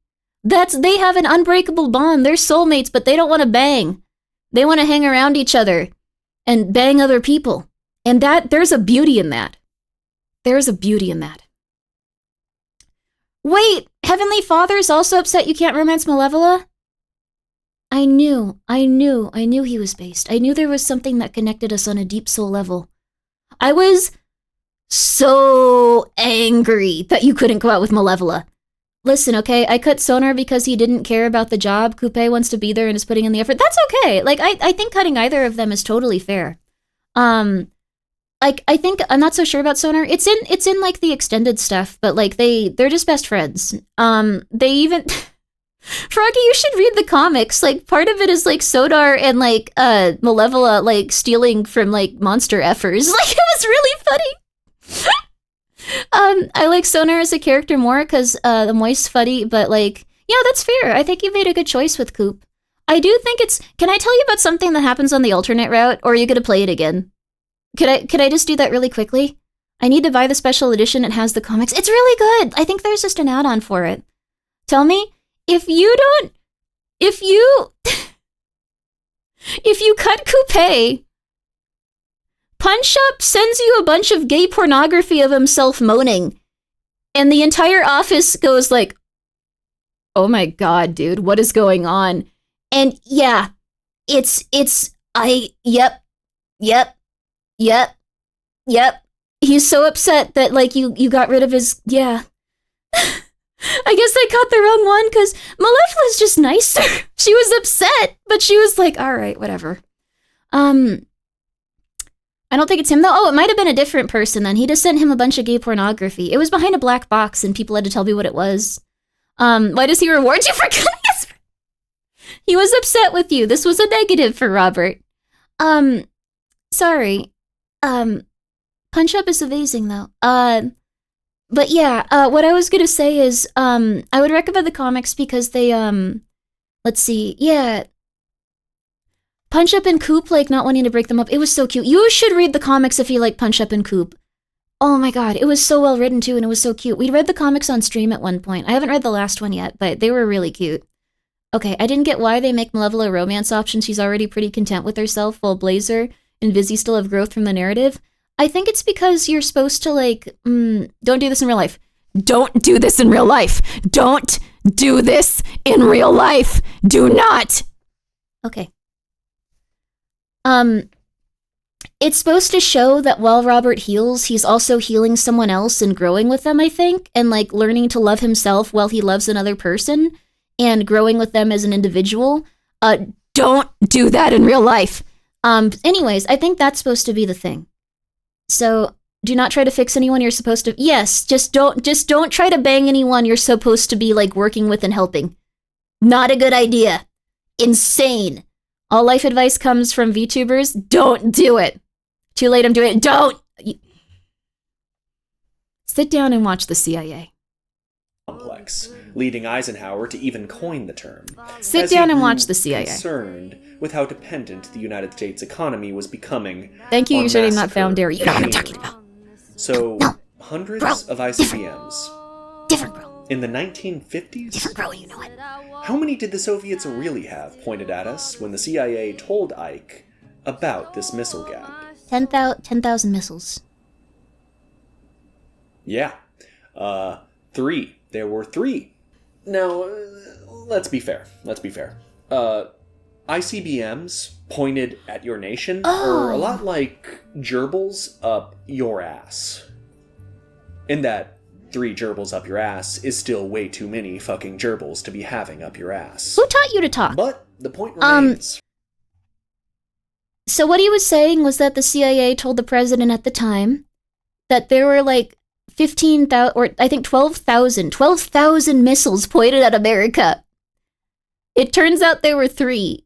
S3: They have an unbreakable bond. They're soulmates, but they don't want to bang. They want to hang around each other and bang other people. And there's a beauty in that. There's a beauty in that. Wait, Heavenly Father's also upset you can't romance Malevola? I knew he was based. I knew there was something that connected us on a deep soul level. I was so angry that you couldn't go out with Malevola. Listen, okay, I cut Sonar because he didn't care about the job. Coupe wants to be there and is putting in the effort. That's okay. I think cutting either of them is totally fair. I think I'm not so sure about Sonar. It's in the extended stuff, but they're just best friends. They even Froggy, you should read the comics. Part of it is Sonar and Malevola stealing from monster effers. It was really funny. I like Sonar as a character more because the moist fuddy, but yeah, that's fair. I think you made a good choice with Coop. I do think can I tell you about something that happens on the alternate route, or are you gonna play it again? Could I just do that really quickly? I need to buy the special edition. It has the comics. It's really good. I think there's just an add-on for it. Tell me, if you cut Coupe, Punch Up sends you a bunch of gay pornography of himself moaning, and the entire office goes oh my god, dude, what is going on? And yeah, Yep. He's so upset that you got rid of his, yeah. I guess I caught the wrong one because Malefola's just nicer. She was upset, but she was all right, whatever. I don't think it's him though. Oh, it might have been a different person then. He just sent him a bunch of gay pornography. It was behind a black box and people had to tell me what it was. Why does he reward you for cutting his... He was upset with you. This was a negative for Robert. Sorry. Punch Up is amazing though. But yeah, what I was gonna say is, I would recommend the comics because they, let's see, yeah. Punch Up and Coop, not wanting to break them up. It was so cute. You should read the comics if you like Punch Up and Coop. Oh my god, it was so well written too, and it was so cute. We read the comics on stream at one point. I haven't read the last one yet, but they were really cute. Okay, I didn't get why they make Malevola a romance option. She's already pretty content with herself, while Blazer and Vizzy still have growth from the narrative. I think it's because you're supposed to don't do this in real life. Don't do this in real life. Don't do this in real life. Do not. Okay. It's supposed to show that while Robert heals, he's also healing someone else and growing with them, I think, and like learning to love himself while he loves another person and growing with them as an individual. Don't do that in real life. Anyways, I think that's supposed to be the thing. So do not try to fix anyone you're supposed to. Yes, just don't try to bang anyone you're supposed to be like working with and helping. Not a good idea. Insane. All life advice comes from VTubers. Don't do it. Too late, I'm doing it. Don't! Sit down and watch the CIA.
S4: Complex, leading Eisenhower to even coin the term.
S3: Sit down and watch the CIA.
S4: Concerned with how dependent the United States economy was becoming.
S3: Thank you,
S4: on
S3: user name not
S4: massacre
S3: found, Dairy. You know what I'm
S4: machinery.
S3: talking about.
S4: So,
S3: No.
S4: hundreds
S3: Bro.
S4: of ICBMs.
S3: Different, bro.
S4: In the 1950s?
S3: Different, bro, you know it.
S4: How many did the Soviets really have pointed at us when the CIA told Ike about this missile gap?
S3: 10,000 missiles.
S4: Yeah. 3. There were 3. Now, let's be fair. ICBMs pointed at your nation are a lot like gerbils up your ass. In that 3 gerbils up your ass is still way too many fucking gerbils to be having up your ass.
S3: Who taught you to talk?
S4: But the point remains.
S3: So what he was saying was that the CIA told the president at the time that there were like 15,000, or I think 12,000 missiles pointed at America. It turns out there were 3.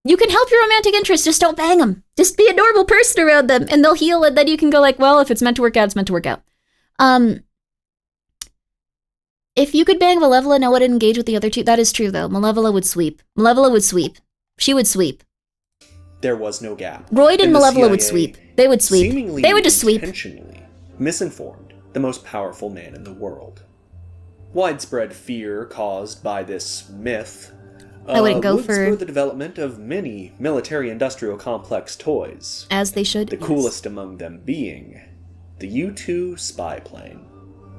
S3: You can help your romantic interest, just don't bang them. Just be a normal person around them, and they'll heal, and then you can go like, well, if it's meant to work out, it's meant to work out. If you could bang Malevola, no one would engage with the other 2. That is true, though. Malevola would sweep. She would sweep.
S4: There was no gap.
S3: Royd and
S4: the
S3: Malevola would
S4: CIA
S3: sweep. They would sweep.
S4: Seemingly
S3: They would just sweep.
S4: intentionally misinformed the most powerful man in the world. Widespread fear caused by this myth
S3: I wouldn't go
S4: would
S3: for-
S4: spur the development of many military-industrial complex toys.
S3: As they should.
S4: The coolest among them being the U-2 spy plane,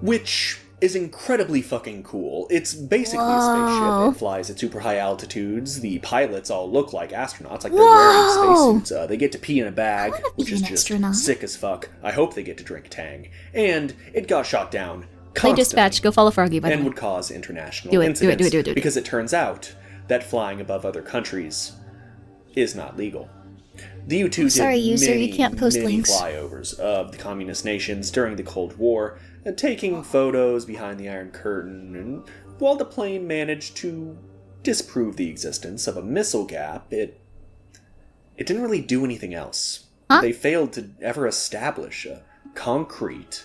S4: which is incredibly fucking cool. It's basically a spaceship. It flies at super high altitudes. The pilots all look like astronauts, like they're wearing spacesuits. They get to pee in a bag, which is
S3: an
S4: just
S3: astronaut.
S4: sick as fuck. I hope they get to drink Tang. And it got shot down
S3: Play
S4: constantly
S3: dispatch. Go follow Froggy, by the
S4: and
S3: way.
S4: would cause international
S3: Do it, do it,
S4: incidents
S3: do it, do it.
S4: because it turns out that flying above other countries is not legal. The U-2
S3: sorry,
S4: did
S3: user,
S4: many,
S3: you can't post
S4: many
S3: links.
S4: flyovers of the communist nations during the Cold War, taking photos behind the Iron Curtain, and while the plane managed to disprove the existence of a missile gap, it didn't really do anything else.
S3: Huh?
S4: They failed to ever establish a concrete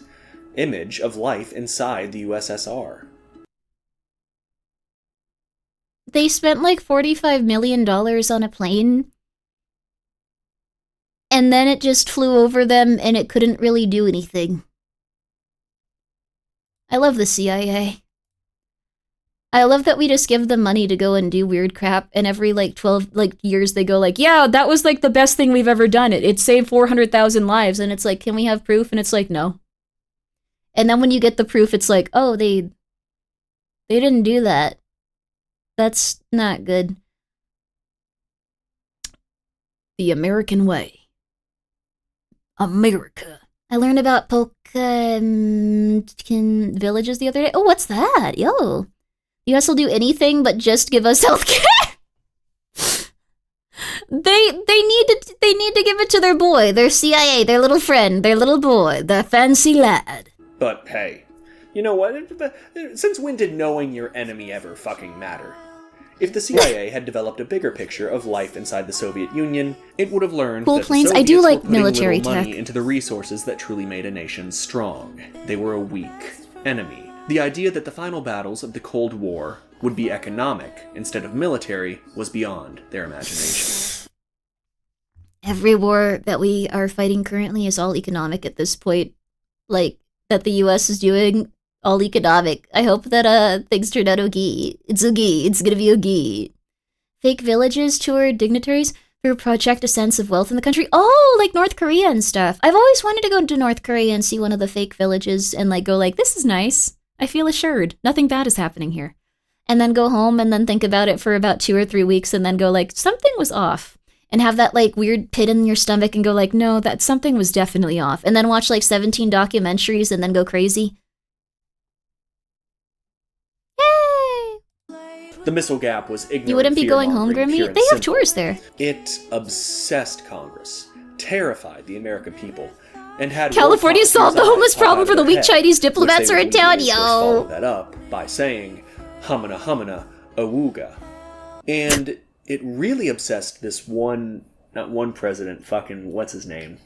S4: image of life inside the USSR.
S3: They spent like $45 million on a plane, and then it just flew over them and it couldn't really do anything. I love the CIA. I love that we just give them money to go and do weird crap, and every like 12 years they go like, yeah, that was like the best thing we've ever done. It saved 400,000 lives, and it's like, can we have proof? And it's like, no. And then when you get the proof, it's like, oh, they didn't do that. That's not good. The American way. America. I learned about villages the other day. Oh, what's that? Yo. The US will do anything but just give us healthcare. They need to give it to their boy, their CIA, their little friend, their little boy, their fancy lad.
S4: But hey, you know what? Since when did knowing your enemy ever fucking matter? If the CIA had developed a bigger picture of life inside the Soviet Union, it would have learned
S3: Cool
S4: that
S3: planes.
S4: the
S3: I do
S4: Soviets
S3: like
S4: were putting
S3: military
S4: little money
S3: tech.
S4: into the resources that truly made a nation strong. They were a weak enemy. The idea that the final battles of the Cold War would be economic instead of military was beyond their imagination.
S3: Every war that we are fighting currently is all economic at this point. Like, that the US is doing all economic. I hope that things turn out okay. It's okay. It's gonna be okay. Fake villages tour dignitaries through project a sense of wealth in the country. Oh, like North Korea and stuff. I've always wanted to go to North Korea and see one of the fake villages and like go like, this is nice. I feel assured. Nothing bad is happening here. And then go home and then think about it for about 2 or 3 weeks and then go like, something was off. and have that like weird pit in your stomach and go like, no, that something was definitely off, and then watch like 17 documentaries and then go crazy. Yay!
S4: The missile gap was ignorant.
S3: You wouldn't be going home,
S4: fear-mongering, pure
S3: Grimmi?
S4: and
S3: They have
S4: simple.
S3: tours there.
S4: It obsessed Congress, terrified the American people, and had
S3: California
S4: World
S3: solved the
S4: Congress
S3: homeless
S4: eyes pop
S3: problem
S4: out
S3: for
S4: of
S3: the
S4: their
S3: weak
S4: head,
S3: Chinese
S4: which
S3: diplomats
S4: they
S3: are
S4: would
S3: in town,
S4: immediately, of course,
S3: yo.
S4: follow that up by saying, humana humana, awooga. And it really obsessed this one, not one president, fucking, what's his name?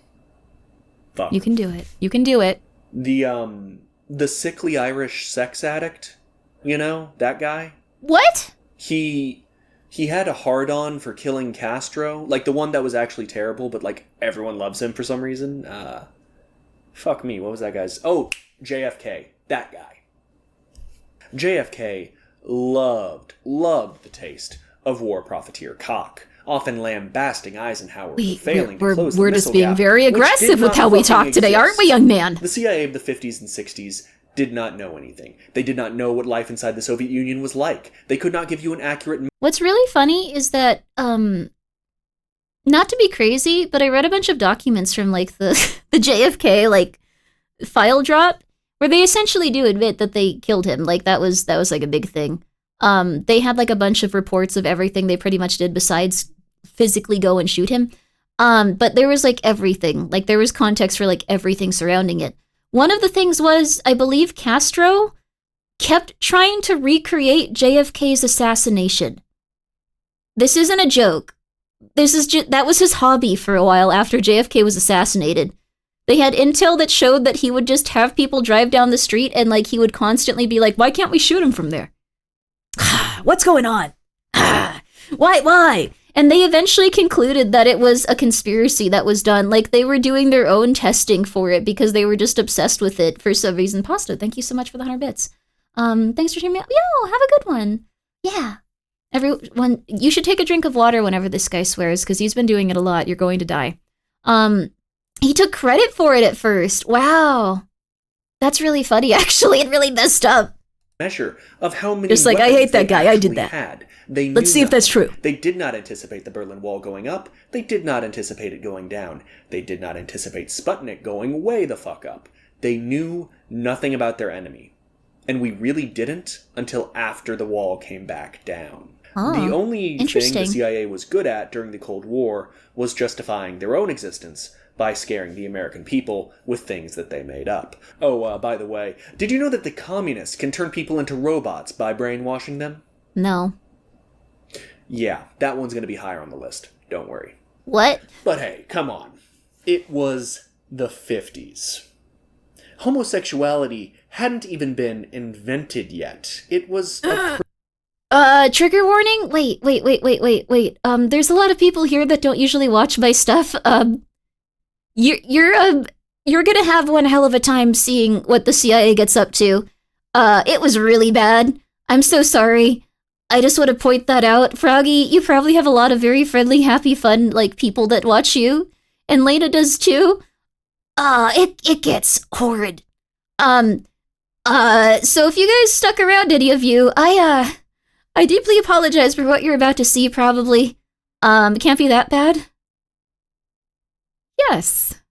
S4: Fuck.
S3: You can do it. You can do it.
S4: The sickly Irish sex addict, you know, that guy?
S3: What?
S4: He had a hard-on for killing Castro, like the one that was actually terrible, but like everyone loves him for some reason. Fuck me, what was that guy's? Oh, JFK, that guy. JFK loved the taste of war profiteer cock, often lambasting Eisenhower for failing to close the
S3: we're
S4: missile
S3: just being
S4: gap,
S3: very
S4: which did
S3: aggressive with
S4: not
S3: how we
S4: fucking
S3: talk today, aren't we,
S4: exist.
S3: young man?
S4: The CIA of the 50s and 60s did not know anything. They did not know what life inside the Soviet Union was like. They could not give you an accurate...
S3: What's really funny is that, not to be crazy, but I read a bunch of documents from, like, the JFK, like, file drop, where they essentially do admit that they killed him. Like, that was like, a big thing. They had, like, a bunch of reports of everything they pretty much did besides physically go and shoot him. But there was, like, everything. Like, there was context for, like, everything surrounding it. One of the things was, I believe Castro kept trying to recreate JFK's assassination. This isn't a joke. That was his hobby for a while after JFK was assassinated. They had intel that showed that he would just have people drive down the street and like he would constantly be like, why can't we shoot him from there? What's going on? Why? And they eventually concluded that it was a conspiracy that was done. Like, they were doing their own testing for it because they were just obsessed with it for some reason. Pasta, thank you so much for the 100 bits. Thanks for tuning me out. Yo, have a good one. Yeah. Everyone, you should take a drink of water whenever this guy swears, because he's been doing it a lot. You're going to die. He took credit for it at first. Wow. That's really funny, actually, and really messed up.
S4: measure of how many
S3: Just like, I
S4: weapons
S3: hate that
S4: they
S3: guy, I did
S4: actually
S3: that.
S4: had. They
S3: Let's
S4: knew
S3: see if that's
S4: nothing.
S3: true.
S4: They did not anticipate the Berlin Wall going up. They did not anticipate it going down. They did not anticipate Sputnik going way the fuck up. They knew nothing about their enemy. And we really didn't until after the wall came back down.
S3: Oh,
S4: the only thing
S3: interesting.
S4: the CIA was good at during the Cold War was justifying their own existence by scaring the American people with things that they made up. Oh, by the way, did you know that the communists can turn people into robots by brainwashing them?
S3: No.
S4: Yeah, that one's going to be higher on the list. Don't worry.
S3: What?
S4: But hey, come on. It was the 50s. Homosexuality hadn't even been invented yet. It was a
S3: Trigger warning? Wait. There's a lot of people here that don't usually watch my stuff. You're gonna have one hell of a time seeing what the CIA gets up to. It was really bad. I'm so sorry. I just want to point that out. Froggy, you probably have a lot of very friendly, happy, fun, like, people that watch you. And Lena does too. It gets horrid. So if you guys stuck around, any of you, I deeply apologize for what you're about to see, probably. It can't be that bad. Yes.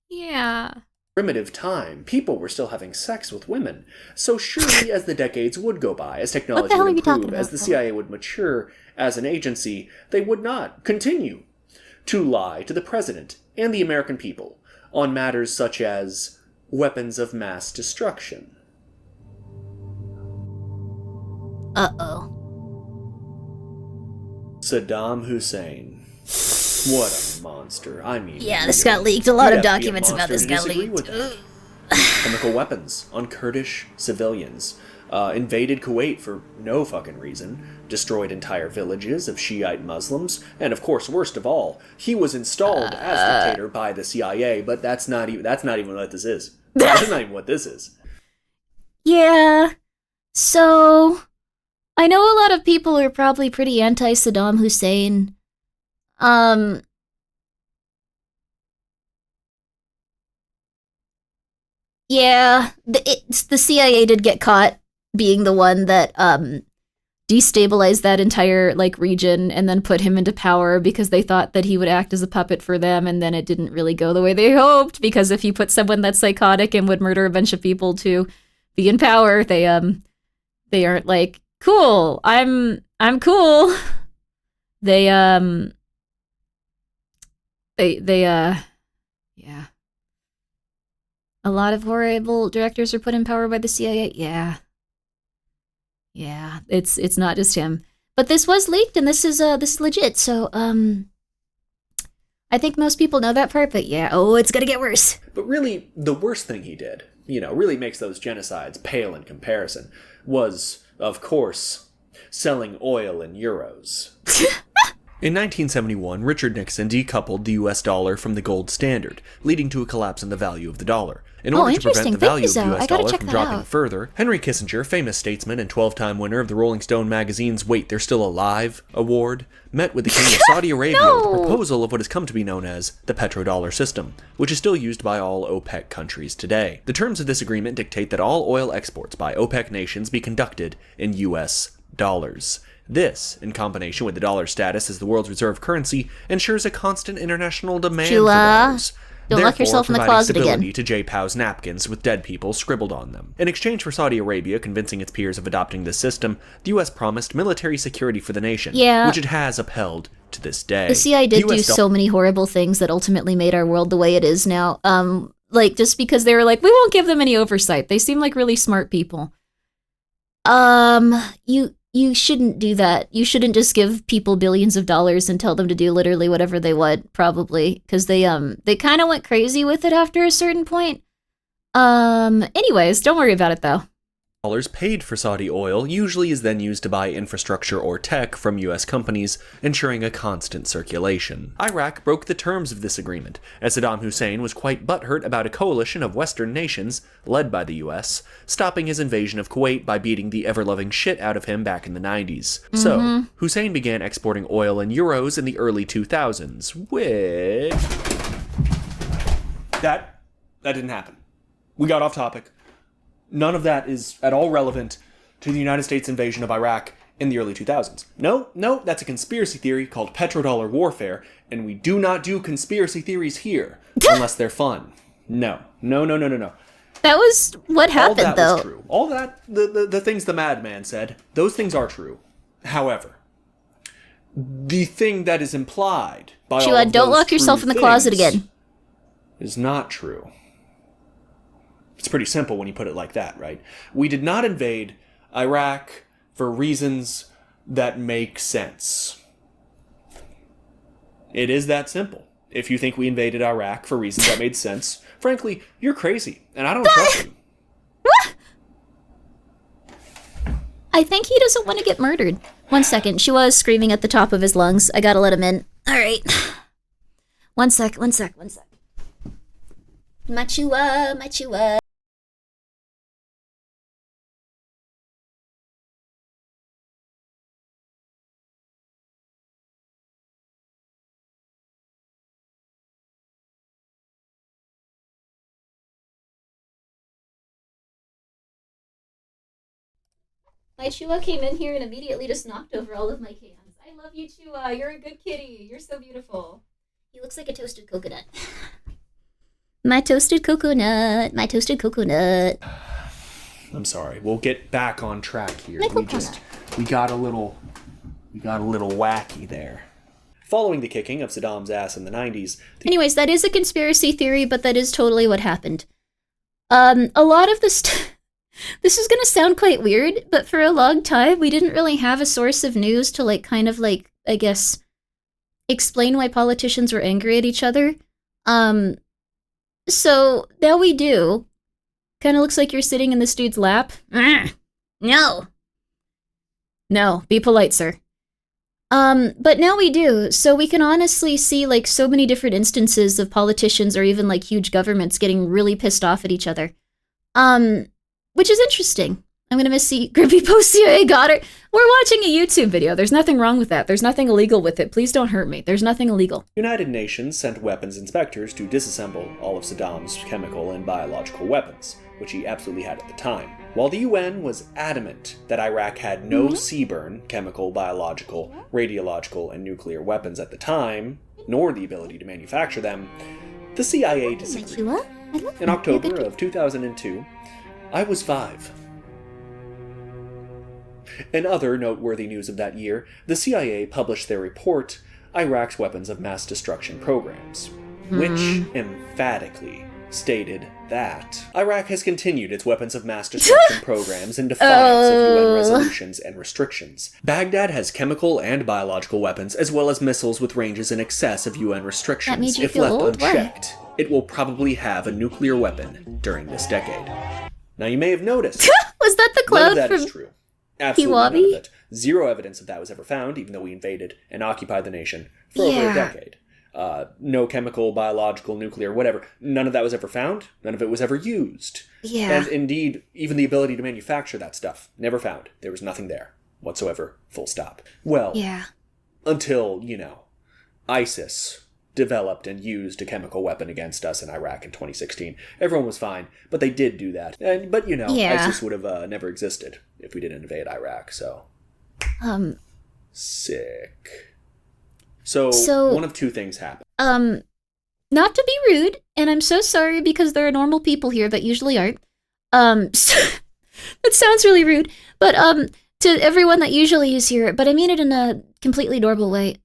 S3: Yeah.
S4: primitive time. People were still having sex with women. So surely as the decades would go by, as technology
S3: hell
S4: would
S3: are you talking
S4: improve, as
S3: about,
S4: the
S3: Paul?
S4: CIA would mature as an agency, they would not continue to lie to the president and the American people on matters such as weapons of mass destruction.
S3: Uh-oh.
S4: Saddam Hussein. What a monster. I mean,
S3: Yeah, this
S4: really.
S3: got leaked. A lot
S4: You'd
S3: of
S4: have to be a
S3: documents about
S4: monster
S3: this
S4: to
S3: got
S4: disagree
S3: leaked.
S4: with that. Chemical weapons on Kurdish civilians. Invaded Kuwait for no fucking reason. Destroyed entire villages of Shiite Muslims. And of course, worst of all, he was installed as dictator by the CIA, but that's not even what this is. That's not even what this is.
S3: Yeah. So, I know a lot of people are probably pretty anti-Saddam Hussein. Yeah, the CIA did get caught being the one that, destabilize that entire like region and then put him into power because they thought that he would act as a puppet for them, and then it didn't really go the way they hoped, because if you put someone that's psychotic and would murder a bunch of people to be in power, they aren't like, cool, I'm cool. Yeah. A lot of horrible directors are put in power by the CIA. Yeah, it's not just him. But this was leaked, and this is legit. So I think most people know that part. But yeah, it's gonna get worse.
S4: But really, the worst thing he did, really makes those genocides pale in comparison, was, of course, selling oil in euros. In 1971, Richard Nixon decoupled the US dollar from the gold standard, leading to a collapse in the value of the dollar. In order to prevent the value of the US dollar from dropping further, Henry Kissinger, famous statesman and 12-time winner of the Rolling Stone magazine's Wait, They're Still Alive award, met with the King of Saudi Arabia with a proposal of what has come to be known as the petrodollar system, which is still used by all OPEC countries today. The terms of this agreement dictate that all oil exports by OPEC nations be conducted in US dollars. This, in combination with the dollar's status as the world's reserve currency, ensures a constant international demand for dollars.
S3: Don't lock yourself in the closet again.
S4: Stability to J-POW's napkins with dead people scribbled on them. In exchange for Saudi Arabia convincing its peers of adopting this system, the U.S. promised military security for the nation, which it has upheld to this day.
S3: The CIA did do so many horrible things that ultimately made our world the way it is now. Like, just because they were like, we won't give them any oversight. They seem like really smart people. You shouldn't do that. You shouldn't just give people billions of dollars and tell them to do literally whatever they want, probably, because they kind of went crazy with it after a certain point. Anyways, don't worry about it though.
S4: Dollars paid for Saudi oil usually is then used to buy infrastructure or tech from US companies, ensuring a constant circulation. Iraq broke the terms of this agreement, as Saddam Hussein was quite butthurt about a coalition of Western nations, led by the US, stopping his invasion of Kuwait by beating the ever-loving shit out of him back in the 90s. So, Hussein began exporting oil in euros in the early 2000s, which... That didn't happen. We got off topic. None of that is at all relevant to the United States invasion of Iraq in the early 2000s. No, that's a conspiracy theory called petrodollar warfare, and we do not do conspiracy theories here unless they're fun. No.
S3: That was what happened, though.
S4: All that was true. All that, the things the madman said, those things are true. However, the thing that is implied by all of
S3: don't
S4: those
S3: lock yourself in the closet again.
S4: Is not true. It's pretty simple when you put it like that, right? We did not invade Iraq for reasons that make sense. It is that simple. If you think we invaded Iraq for reasons that made sense, frankly, you're crazy, and I don't trust you.
S3: I think he doesn't want to get murdered. 1 second. She was screaming at the top of his lungs. I gotta let him in. All right. One sec. Machua. My Chua came in here and immediately just knocked over all of my cans. I love you, Chua. You're a good kitty. You're so beautiful. He looks like a toasted coconut. My toasted coconut.
S4: I'm sorry. We'll get back on track here. We got a little wacky there. Following the kicking of Saddam's ass in the 90s.
S3: Anyways, that is a conspiracy theory, but that is totally what happened. A lot of this. This is gonna sound quite weird, but for a long time, we didn't really have a source of news to I guess, explain why politicians were angry at each other. So now we do. Kind of looks like you're sitting in this dude's lap. No, be polite, sir. But now we do, so we can honestly see so many different instances of politicians or even huge governments getting really pissed off at each other. Which is interesting. I'm gonna miss Grimmi post CIA got her. We're watching a YouTube video. There's nothing wrong with that. There's nothing illegal with it. Please don't hurt me. There's nothing illegal.
S4: United Nations sent weapons inspectors to disassemble all of Saddam's chemical and biological weapons, which he absolutely had at the time. While the UN was adamant that Iraq had no CBRN, chemical, biological, radiological, and nuclear weapons at the time, nor the ability to manufacture them, the CIA disagreed. In October of 2002, I was 5. In other noteworthy news of that year, the CIA published their report, Iraq's Weapons of Mass Destruction Programs, which emphatically stated that Iraq has continued its weapons of mass destruction programs in defiance of UN resolutions and restrictions. Baghdad has chemical and biological weapons, as well as missiles with ranges in excess of UN restrictions.
S3: That made you
S4: If
S3: feel
S4: left
S3: old? Why?
S4: unchecked, it will probably have a nuclear weapon during this decade. Now, you may have noticed,
S3: Was that the
S4: none of
S3: cloud
S4: that
S3: from
S4: is true. Absolutely none
S3: Kiwabi?
S4: of it. Zero evidence of that was ever found, even though we invaded and occupied the nation for over a
S3: Yeah.
S4: decade. No chemical, biological, nuclear, whatever. None of that was ever found. None of it was ever used.
S3: Yeah.
S4: And indeed, even the ability to manufacture that stuff, never found. There was nothing there whatsoever. Full stop. Well,
S3: Yeah.
S4: until, ISIS developed and used a chemical weapon against us in Iraq in 2016. Everyone was fine, but they did do that. But
S3: Yeah.
S4: ISIS would have never existed if we didn't invade Iraq, so... Sick. So, one of two things happened.
S3: Not to be rude, and I'm so sorry because there are normal people here that usually aren't. It sounds really rude, but, to everyone that usually is here, but I mean it in a completely normal way.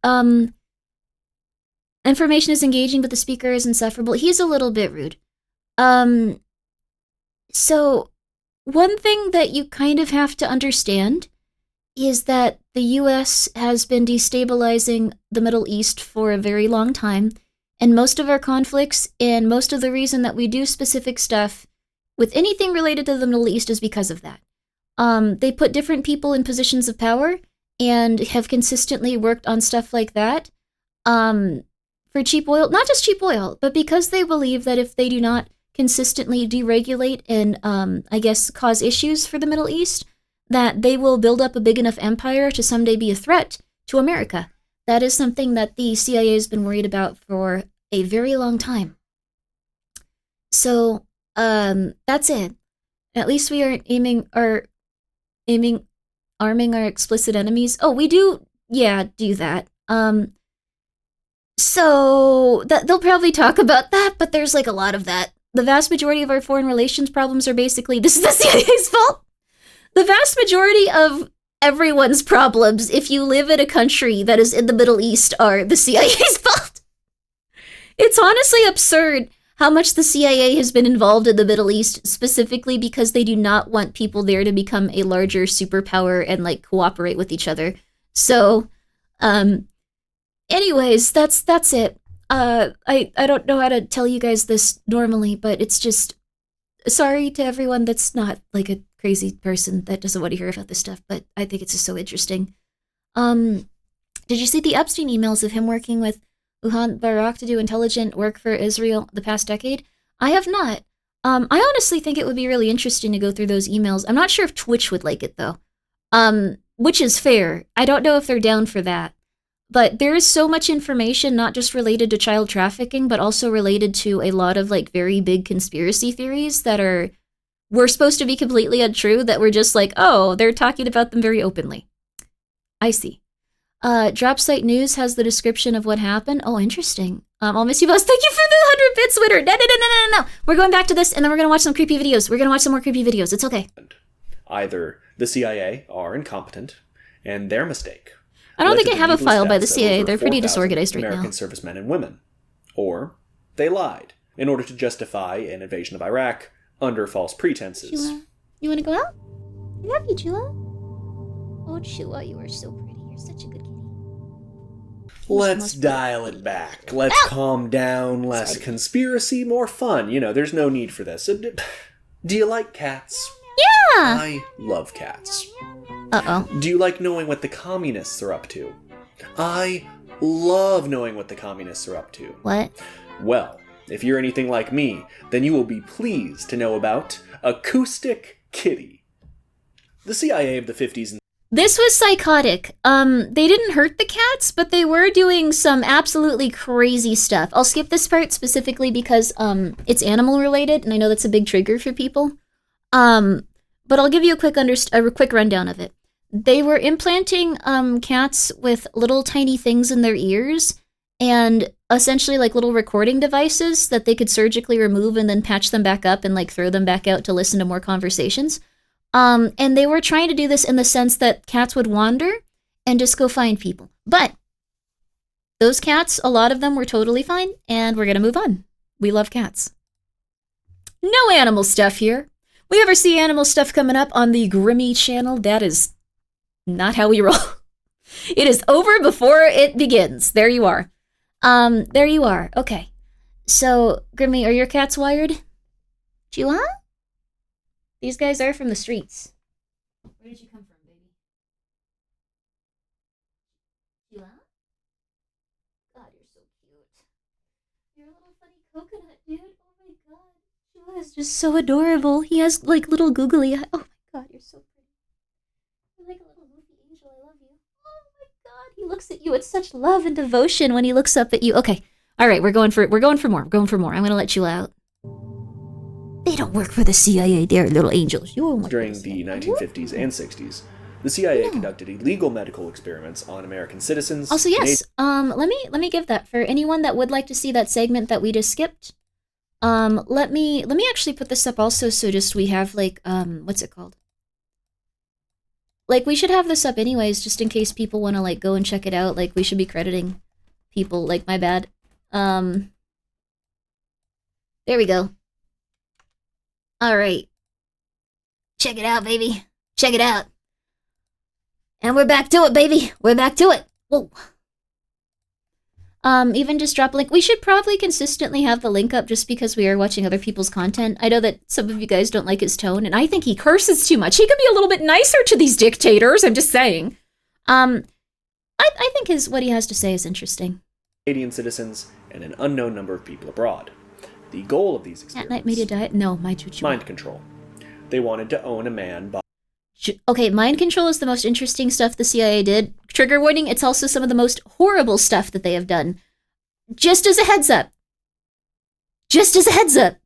S3: Information is engaging, but the speaker is insufferable. He's a little bit rude. So, one thing that you kind of have to understand is that the US has been destabilizing the Middle East for a very long time, and most of our conflicts and most of the reason that we do specific stuff with anything related to the Middle East is because of that. They put different people in positions of power and have consistently worked on stuff like that for cheap oil. Not just cheap oil, but because they believe that if they do not consistently deregulate and, cause issues for the Middle East, that they will build up a big enough empire to someday be a threat to America. That is something that the CIA has been worried about for a very long time. So, that's it. At least we aren't arming our explicit enemies. Oh, we do, do that. So, they'll probably talk about that, but there's like a lot of that. The vast majority of our foreign relations problems are basically, this is the CIA's fault. The vast majority of everyone's problems, if you live in a country that is in the Middle East, are the CIA's fault. It's honestly absurd how much the CIA has been involved in the Middle East, specifically because they do not want people there to become a larger superpower and, cooperate with each other. So, anyways, that's it. I don't know how to tell you guys this normally, but it's just, sorry to everyone that's not, a crazy person that doesn't want to hear about this stuff, but I think it's just so interesting. Did you see the Epstein emails of him working with Uhan Barak to do intelligent work for Israel the past decade? I have not. I honestly think it would be really interesting to go through those emails. I'm not sure if Twitch would like it, though. Which is fair. I don't know if they're down for that. But there is so much information, not just related to child trafficking, but also related to a lot of, very big conspiracy theories that were supposed to be completely untrue, that we're just oh, they're talking about them very openly. I see. Dropsite News has the description of what happened. Oh, interesting. I'll miss you, boss. Thank you for the 100 bits, winner. No. We're going back to this, and then we're going to watch some creepy videos. We're going to watch some more creepy videos. It's okay.
S4: Either the CIA are incompetent, and their mistake.
S3: I don't
S4: led
S3: think
S4: to
S3: I have a
S4: needless
S3: file by the
S4: deaths of
S3: CIA.
S4: over
S3: They're pretty
S4: 4,000
S3: disorganized right
S4: American
S3: now.
S4: servicemen and women. Or they lied in order to justify an invasion of Iraq under false pretenses.
S3: Chua, you want to go out? I love you, Chua. Oh, Chua, you are so pretty. You're such a good kitty.
S4: Let's dial it back. Let's calm down. Less conspiracy, more fun. There's no need for this. Do you like cats?
S3: Yeah!
S4: I love cats.
S3: Uh-oh.
S4: Do you like knowing what the communists are up to? I love knowing what the communists are up to.
S3: What?
S4: Well, if you're anything like me, then you will be pleased to know about Acoustic Kitty. The CIA of the 50s and
S3: This was psychotic. They didn't hurt the cats, but they were doing some absolutely crazy stuff. I'll skip this part specifically because, it's animal related, and I know that's a big trigger for people. but I'll give you a quick rundown of it. They were implanting cats with little tiny things in their ears and essentially like little recording devices that they could surgically remove and then patch them back up and like throw them back out to listen to more conversations. And they were trying to do this in the sense that cats would wander and just go find people. But those cats, a lot of them were totally fine, and we're gonna move on. We love cats. No animal stuff here. We ever see animal stuff coming up on the Grimmi channel? That is not how we roll. It is over before it begins. There you are. There you are. Okay. So, Grimmi, are your cats wired? Chua? These guys are from the streets. Where did you come from, baby? Chua? God, you're so cute. You're a little funny coconut, dude. Oh my god. Chua is just so adorable. He has like little googly eyes. Oh my god, you're so pretty. You're like a little goofy angel. I love you. Oh my god, he looks at you with such love and devotion when he looks up at you. Okay. All right, we're going for more. We're going for more. I'm going to let you out. They don't work for the CIA. They're little angels. You won't work
S4: During
S3: for
S4: the
S3: CIA.
S4: 1950s and 60s, the CIA conducted illegal medical experiments on American citizens.
S3: Also, yes. Let me give that for anyone that would like to see that segment that we just skipped. Let me actually put this up also, so just we have like what's it called? Like we should have this up anyways, just in case people want to like go and check it out. Like we should be crediting people. Like my bad. There we go. All right. Check it out, baby. Check it out. And we're back to it, baby. We're back to it. Whoa. Even just drop a link. We should probably consistently have the link up just because we are watching other people's content. I know that some of you guys don't like his tone, and I think he curses too much. He could be a little bit nicer to these dictators. I'm just saying. I think what he has to say is interesting.
S4: Canadian citizens and an unknown number of people abroad. The goal of these
S3: At night media diet? No, my chuchu.
S4: mind control. They wanted to own a man by
S3: Okay, mind control is the most interesting stuff the CIA did. Trigger warning, it's also some of the most horrible stuff that they have done. Just as a heads up. Just as a heads up.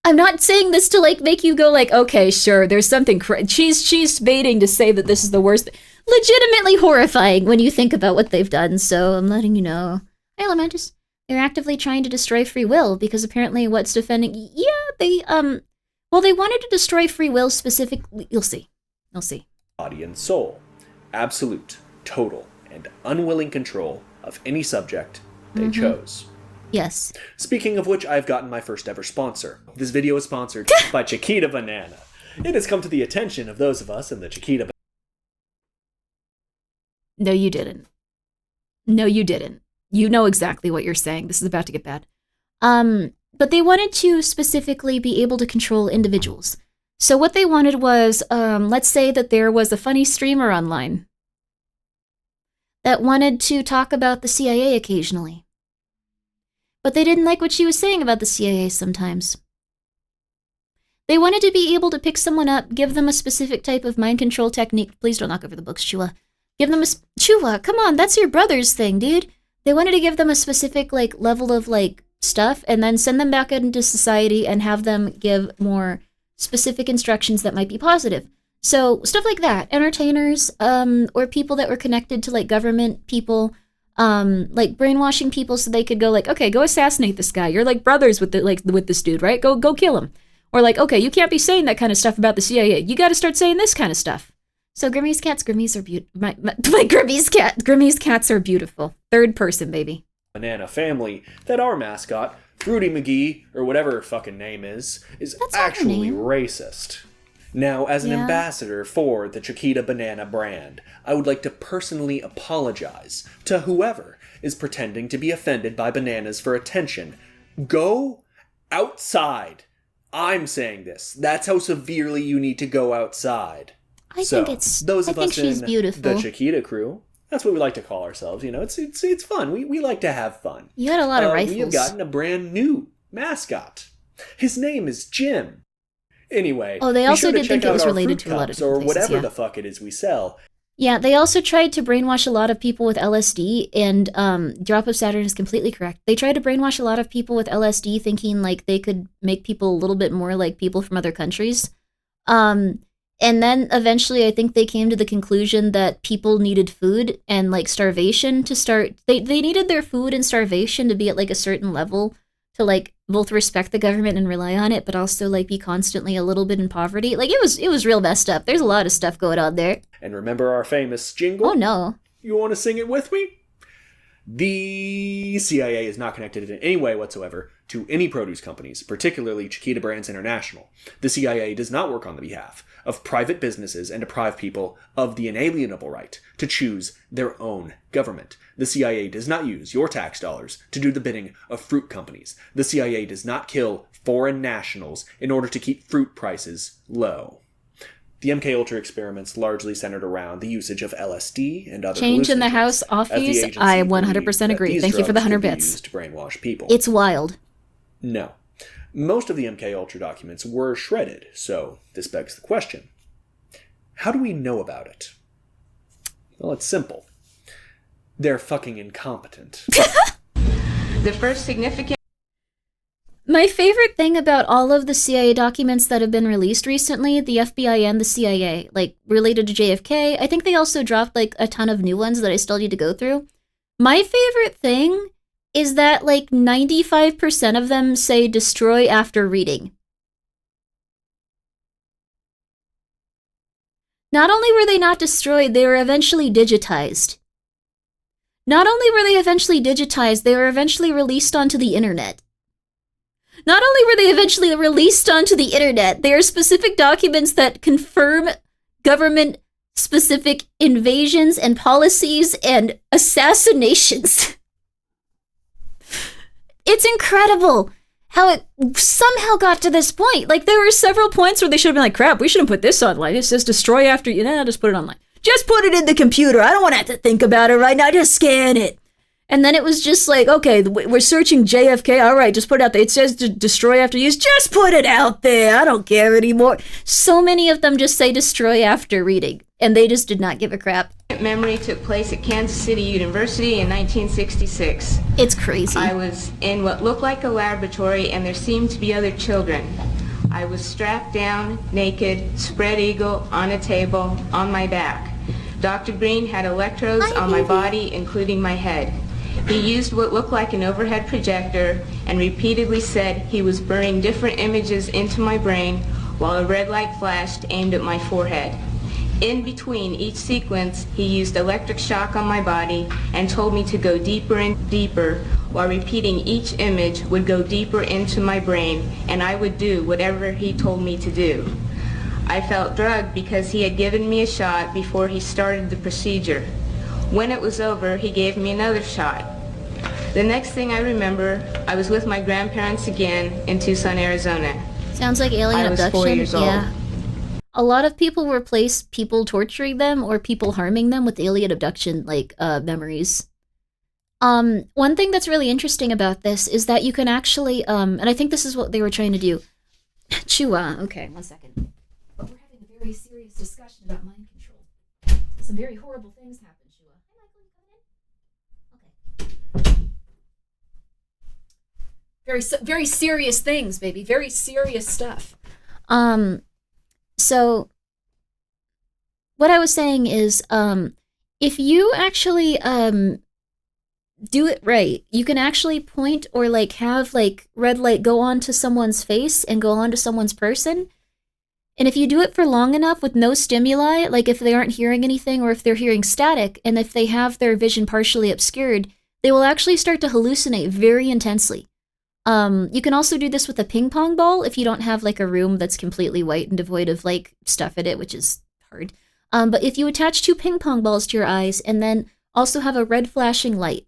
S3: I'm not saying this to like make you go like, okay, sure, there's something she's baiting to say that this is the worst. Legitimately horrifying when you think about what they've done, so I'm letting you know. Hey, Lamentus. They're actively trying to destroy free will because apparently what's defending... Yeah, they wanted to destroy free will specifically... You'll see. You'll see.
S4: body and soul. Absolute, total, and unwilling control of any subject they chose.
S3: Yes.
S4: Speaking of which, I've gotten my first ever sponsor. This video is sponsored by Chiquita Banana. It has come to the attention of those of us in the Chiquita...
S3: No, you didn't. No, you didn't. You know exactly what you're saying. This is about to get bad. But they wanted to specifically be able to control individuals. So what they wanted was, let's say that there was a funny streamer online that wanted to talk about the CIA occasionally. But they didn't like what she was saying about the CIA sometimes. They wanted to be able to pick someone up, give them a specific type of mind control technique. Please don't knock over the books, Chua. Give them a... Chua, come on, that's your brother's thing, dude. They wanted to give them a specific, like, level of, like, stuff and then send them back out into society and have them give more specific instructions that might be positive. So, stuff like that. Entertainers, or people that were connected to, like, government people, like, brainwashing people so they could go, like, okay, go assassinate this guy. You're, like, brothers with with this dude, right? Go kill him. Or, like, okay, you can't be saying that kind of stuff about the CIA. You gotta start saying this kind of stuff. So Grimmi's are beautiful. My Grimmi's cats are beautiful. Third person, baby.
S4: Banana family that our mascot, Fruity McGee, or whatever her fucking name is
S3: That's not her
S4: actually
S3: name.
S4: racist. Now, as an
S3: Yeah.
S4: ambassador for the Chiquita Banana brand, I would like to personally apologize to whoever is pretending to be offended by bananas for attention. Go outside. I'm saying this. That's how severely you need to go outside.
S3: I think she's beautiful.
S4: The Chiquita crew, that's what we like to call ourselves. You know, it's fun. We like to have fun.
S3: You had a lot of rifles.
S4: We have gotten a brand new mascot. His name is Jim. Anyway,
S3: Oh, they
S4: be
S3: also
S4: sure to
S3: did think
S4: check
S3: it was
S4: out our
S3: related
S4: fruit
S3: to a lot of
S4: cups
S3: different
S4: or
S3: places,
S4: whatever
S3: yeah.
S4: the fuck it is we sell.
S3: Yeah, they also tried to brainwash a lot of people with LSD, and Drop of Saturn is completely correct. They tried to brainwash a lot of people with LSD, thinking like they could make people a little bit more like people from other countries. And then eventually I think they came to the conclusion that people needed food and like starvation to start they needed their food and starvation to be at like a certain level to like both respect the government and rely on it, but also like be constantly a little bit in poverty. Like it was real messed up. There's a lot of stuff going on there.
S4: And remember our famous jingle?
S3: Oh no.
S4: You want to sing it with me? The CIA is not connected in any way whatsoever to any produce companies, particularly Chiquita Brands International. The CIA does not work on the behalf of private businesses and deprive people of the inalienable right to choose their own government. The CIA does not use your tax dollars to do the bidding of fruit companies. The CIA does not kill foreign nationals in order to keep fruit prices low. The MKUltra experiments largely centered around the usage of LSD and other
S3: Change in the
S4: hallucinogens,
S3: house off
S4: as the
S3: use.
S4: agency
S3: I
S4: believed
S3: 100%
S4: that
S3: agree.
S4: these
S3: Thank you for the
S4: drugs
S3: 100
S4: could be
S3: bits.
S4: used to brainwash people.
S3: It's wild.
S4: No. Most of the MKUltra documents were shredded, so this begs the question. How do we know about it? Well, it's simple. They're fucking incompetent.
S5: The first significant
S3: My favorite thing about all of the CIA documents that have been released recently, the FBI and the CIA, like related to JFK, I think they also dropped like a ton of new ones that I still need to go through. My favorite thing is that like 95% of them say destroy after reading. Not only were they not destroyed, they were eventually digitized. Not only were they eventually digitized, they were eventually released onto the internet. Not only were they eventually released onto the internet, they are specific documents that confirm government-specific invasions and policies and assassinations. It's incredible how it somehow got to this point. Like, there were several points where they should have been like, crap, we shouldn't put this online. It says destroy after, just put it online. Just put it in the computer. I don't want to have to think about it right now. Just scan it. And then it was just like, okay, we're searching JFK. All right, just put it out there. It says destroy after use. Just put it out there. I don't care anymore. So many of them just say destroy after reading. And they just did not give a crap.
S5: memory took place at Kansas City University in 1966.
S3: It's crazy.
S5: I was in what looked like a laboratory, and there seemed to be other children. I was strapped down, naked, spread eagle, on a table, on my back. Dr. Green had electrodes on my body, including my head. He used what looked like an overhead projector and repeatedly said he was burning different images into my brain while a red light flashed aimed at my forehead. In between each sequence, he used electric shock on my body and told me to go deeper and deeper, while repeating each image would go deeper into my brain, and I would do whatever he told me to do. I felt drugged because he had given me a shot before he started the procedure. When it was over, he gave me another shot. The next thing I remember, I was with my grandparents again in Tucson, Arizona.
S3: Sounds like alien
S5: I was
S3: abduction.
S5: 4 years old.
S3: Yeah. A lot of people replace people torturing them or people harming them with alien abduction, memories. One thing that's really interesting about this is that you can actually, and I think this is what they were trying to do. Chua, okay, 1 second. But we're having a very serious discussion about mind control. Some very horrible things happen, Chua. Hi, Michael, you coming in? Okay. Very serious things, baby. Very serious stuff. So, what I was saying is, if you actually, do it right, you can actually point or, have, red light go onto someone's face and go onto someone's person. And if you do it for long enough with no stimuli, like if they aren't hearing anything or if they're hearing static, and if they have their vision partially obscured, they will actually start to hallucinate very intensely. You can also do this with a ping pong ball if you don't have a room that's completely white and devoid of stuff in it, which is hard. But if you attach 2 ping pong balls to your eyes and then also have a red flashing light,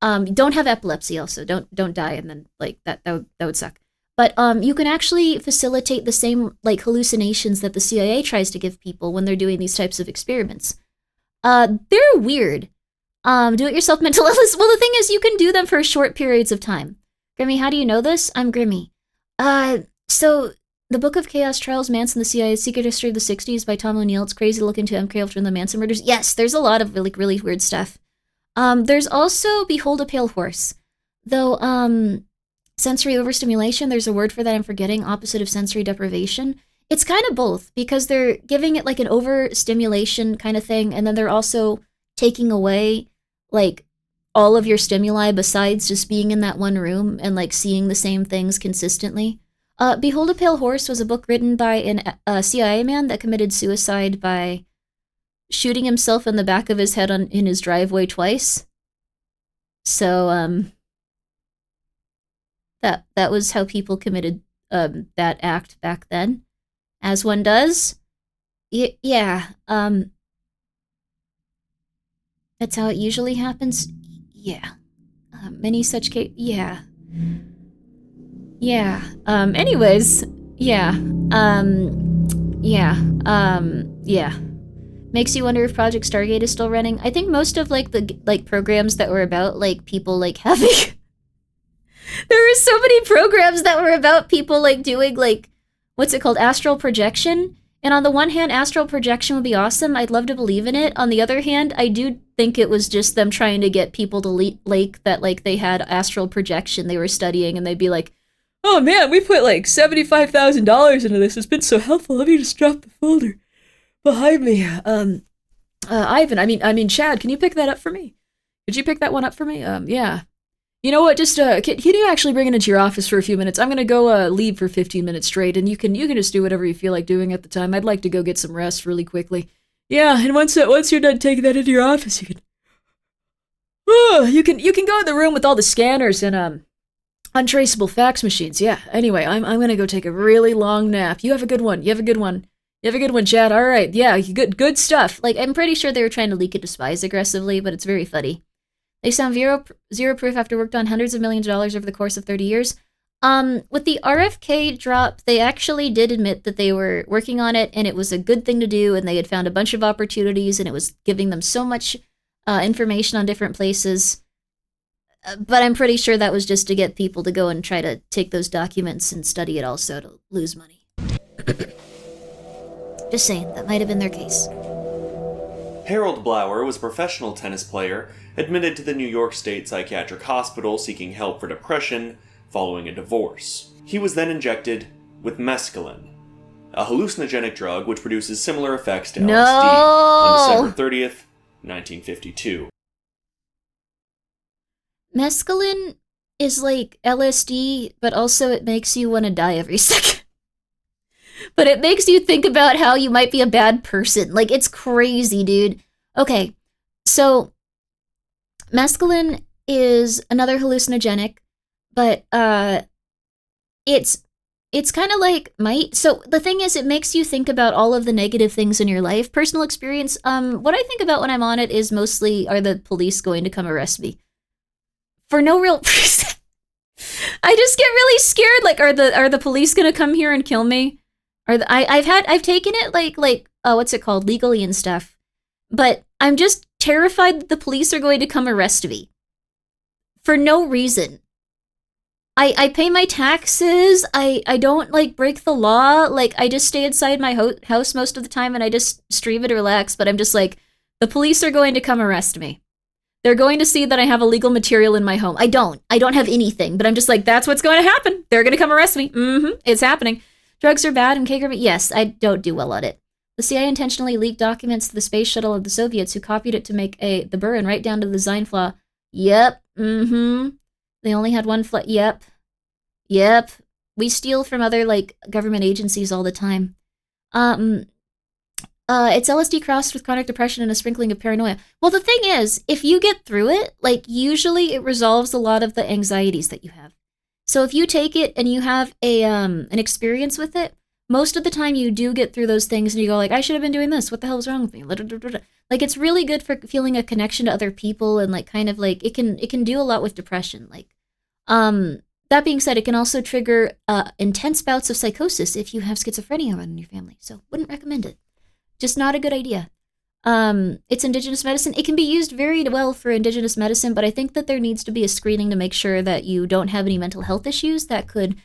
S3: don't have epilepsy also, don't die, and then that would suck. But you can actually facilitate the same hallucinations that the CIA tries to give people when they're doing these types of experiments. They're weird. Do-it-yourself mental illness. Well, the thing is, you can do them for short periods of time. Grimmi, how do you know this? I'm Grimmi. So, The Book of Chaos, Charles Manson, the CIA's Secret History of the 60s by Tom O'Neill. It's crazy to look into MK Ultra and the Manson murders. Yes, there's a lot of really weird stuff. There's also Behold a Pale Horse. Though, sensory overstimulation, there's a word for that I'm forgetting, opposite of sensory deprivation. It's kind of both, because they're giving it like an overstimulation kind of thing, and then they're also taking away like all of your stimuli besides just being in that one room and like seeing the same things consistently. Behold a Pale Horse was a book written by a CIA man that committed suicide by shooting himself in the back of his head in his driveway twice. So, that was how people committed that act back then, as one does. Yeah, that's how it usually happens. Yeah, many such cases. Yeah. Yeah. Anyways, yeah. Yeah. Makes you wonder if Project Stargate is still running. I think most of like the like programs that were about like people like having there were so many programs that were about people like doing like what's it called, astral projection. And on the one hand, astral projection would be awesome. I'd love to believe in it. On the other hand, I do think it was just them trying to get people to like that like they had astral projection they were studying, and they'd be like, "Oh man, we put like $75,000 into this. It's been so helpful. Let me just drop the folder behind me." Ivan, I mean, Chad, can you pick that up for me? Could you pick that one up for me? Yeah. You know what? Just can you actually bring it into your office for a few minutes? I'm gonna go leave for 15 minutes straight, and you can just do whatever you feel like doing at the time. I'd like to go get some rest really quickly. Yeah, and once you're done taking that into your office, you can go in the room with all the scanners and untraceable fax machines. Yeah. Anyway, I'm gonna go take a really long nap. You have a good one. You have a good one. You have a good one, Chad. All right. Yeah. Good stuff. Like, I'm pretty sure they were trying to leak it to spies aggressively, but it's very funny. They sound zero proof after worked on hundreds of millions of dollars over the course of 30 years. With the RFK drop, they actually did admit that they were working on it, and it was a good thing to do, and they had found a bunch of opportunities, and it was giving them so much information on different places. But I'm pretty sure that was just to get people to go and try to take those documents and study it also to lose money. Just saying, that might have been their case.
S4: Harold Blower was a professional tennis player admitted to the New York State Psychiatric Hospital seeking help for depression following a divorce. He was then injected with mescaline, a hallucinogenic drug which produces similar effects to LSD, on December 30th, 1952.
S3: Mescaline is like LSD, but also it makes you want to die every second. But it makes you think about how you might be a bad person. Like, it's crazy, dude. Okay, so mescaline is another hallucinogenic, but it's kind of like might. So the thing is, it makes you think about all of the negative things in your life. Personal experience, what I think about when I'm on it is mostly, are the police going to come arrest me? For no real reason. I just get really scared. Like, are the police gonna come here and kill me? I've taken it like what's it called, legally and stuff, but I'm just terrified that the police are going to come arrest me for no reason. I pay my taxes. I don't like break the law. Like, I just stay inside my house most of the time, and I just stream and relax. But I'm just like, the police are going to come arrest me. They're going to see that I have illegal material in my home. I don't have anything, but I'm just like, that's what's going to happen. They're going to come arrest me. It's happening. Drugs are bad and Grimmi. Yes, I don't do well at it. The CIA intentionally leaked documents to the space shuttle of the Soviets, who copied it to make the Buran right down to the design flaw. Yep. They only had one flaw. Yep. We steal from other like government agencies all the time. It's LSD crossed with chronic depression and a sprinkling of paranoia. Well, the thing is, if you get through it, like, usually it resolves a lot of the anxieties that you have. So if you take it and you have an experience with it, most of the time you do get through those things and you go like, I should have been doing this. What the hell was wrong with me? Like, it's really good for feeling a connection to other people, and like kind of like it can do a lot with depression. Like, that being said, it can also trigger intense bouts of psychosis if you have schizophrenia around in your family. So wouldn't recommend it. Just not a good idea. It's indigenous medicine. It can be used very well for indigenous medicine, but I think that there needs to be a screening to make sure that you don't have any mental health issues that could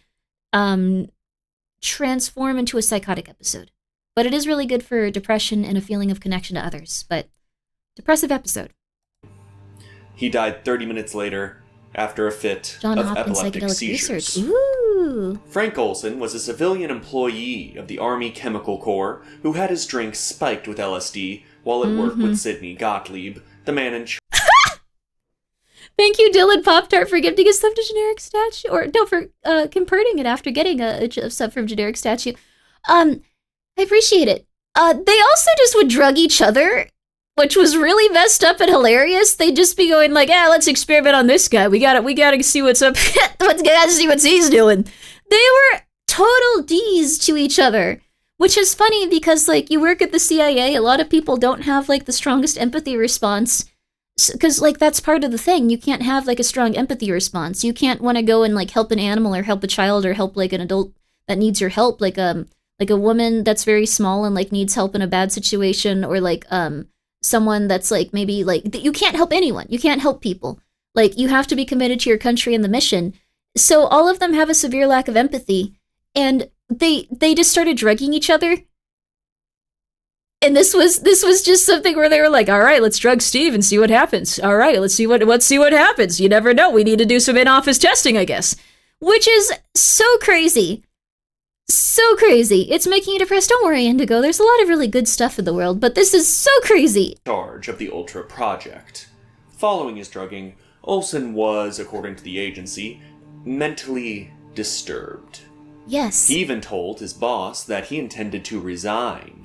S3: transform into a psychotic episode. But it is really good for depression and a feeling of connection to others. But depressive episode.
S4: He died 30 minutes later after a fit
S3: John
S4: of
S3: Hopkins
S4: epileptic
S3: psychedelic
S4: seizures.
S3: research. Ooh. Ooh.
S4: Frank Olson was a civilian employee of the Army Chemical Corps who had his drink spiked with LSD while at work with Sidney Gottlieb, the man in charge.
S3: Thank you, Dylan Pop-Tart, for gifting a sub to Generic Statue. Or, no, for converting it after getting a sub from Generic Statue. I appreciate it. They also just would drug each other, which was really messed up and hilarious. They'd just be going like, let's experiment on this guy. We gotta see what's up. Gotta see what he's doing. They were total D's to each other, which is funny because, like, you work at the CIA, a lot of people don't have, like, the strongest empathy response. Because, like, that's part of the thing. You can't have, like, a strong empathy response. You can't want to go and, like, help an animal or help a child or help, like, an adult that needs your help. Like a woman that's very small and, like, needs help in a bad situation, or, like, someone that's, like, maybe, like, you can't help anyone. You can't help people. Like, you have to be committed to your country and the mission. So all of them have a severe lack of empathy, and they just started drugging each other. And this was just something where they were like, all right, let's drug Steve and see what happens. All right, let's see what happens. You never know. We need to do some in-office testing, I guess. Which is so crazy. So crazy. It's making you depressed. Don't worry, Indigo. There's a lot of really good stuff in the world, but this is so crazy.
S4: Charge of the Ultra Project. Following his drugging, Olson was, according to the agency, mentally disturbed.
S3: Yes.
S4: He even told his boss that he intended to resign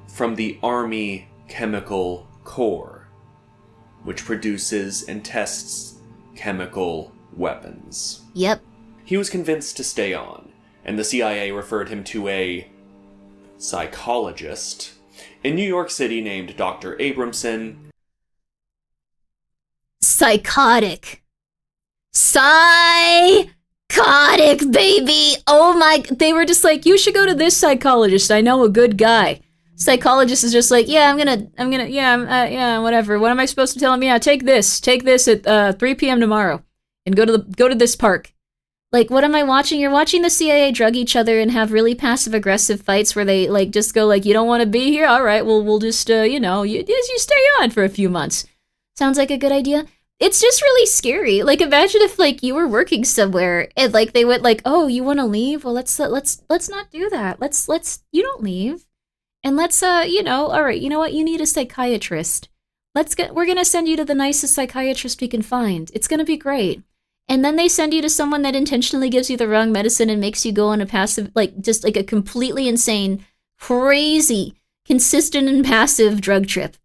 S4: from the Army Chemical Corps, which produces and tests chemical weapons.
S3: Yep.
S4: He was convinced to stay on, and the CIA referred him to a psychologist in New York City named Dr. Abramson.
S3: Psychotic, baby. Oh my, they were just like, you should go to this psychologist. I know a good guy. Psychologist is just like, whatever. What am I supposed to tell him? Yeah, take this at 3 p.m. tomorrow, and go to this park. Like, what am I watching? You're watching the CIA drug each other and have really passive-aggressive fights where they, like, just go like, you don't want to be here? All right, well, we'll just, you stay on for a few months. Sounds like a good idea. It's just really scary. Like, imagine if, like, you were working somewhere and, like, they went like, oh, you want to leave? Well, let's not do that. Let's you don't leave. And let's, all right, you know what? You need a psychiatrist. We're going to send you to the nicest psychiatrist we can find. It's going to be great. And then they send you to someone that intentionally gives you the wrong medicine and makes you go on a passive, like, just like a completely insane, crazy, consistent and passive drug trip.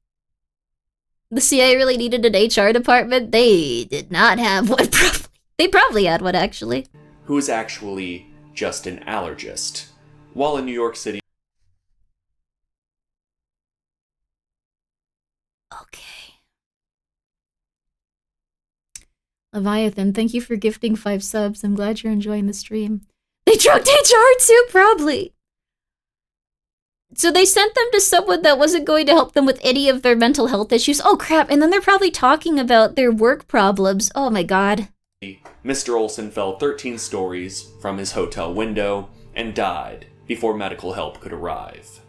S3: The CIA really needed an HR department. They did not have one. They probably had one, actually.
S4: Who is actually just an allergist. While in New York City.
S3: Okay. Leviathan, thank you for gifting 5 subs. I'm glad you're enjoying the stream. They drugged HR too, probably. So they sent them to someone that wasn't going to help them with any of their mental health issues. Oh, crap. And then they're probably talking about their work problems. Oh, my God.
S4: Mr. Olson fell 13 stories from his hotel window and died before medical help could arrive.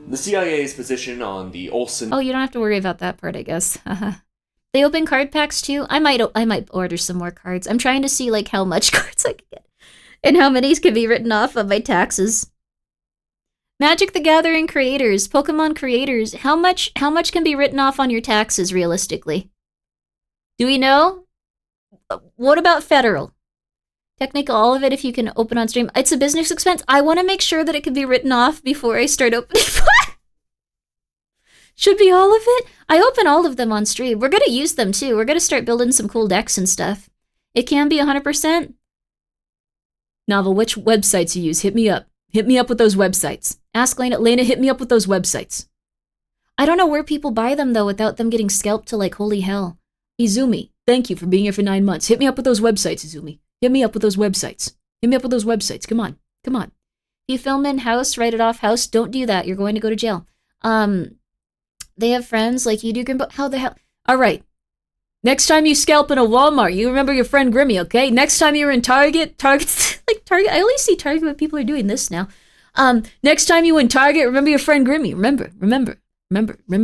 S4: The CIA's position on the Olson...
S3: Oh, you don't have to worry about that part, I guess. They open card packs, too? I might order some more cards. I'm trying to see, like, how much cards I can get. And how many can be written off of my taxes. Magic the Gathering creators, Pokemon creators, how much can be written off on your taxes, realistically? Do we know? What about federal? Technically, all of it if you can open on stream. It's a business expense. I want to make sure that it can be written off before I start opening. Should be all of it? I open all of them on stream. We're going to use them, too. We're going to start building some cool decks and stuff. It can be 100%. Novel, which websites you use? Hit me up. Hit me up with those websites. Ask Lena. Lena, hit me up with those websites. I don't know where people buy them, though, without them getting scalped to, like, holy hell. Izumi, thank you for being here for 9 months. Hit me up with those websites, Izumi. Hit me up with those websites. Hit me up with those websites. Come on. Come on. If you film in house, write it off house. Don't do that. You're going to go to jail. They have friends like you do, Grimbo. How the hell? All right. Next time you scalp in a Walmart, you remember your friend Grimmi, okay? Next time you're in Target's like Target. I only see Target when people are doing this now. Next time you in Target, remember your friend Grimmi. Remember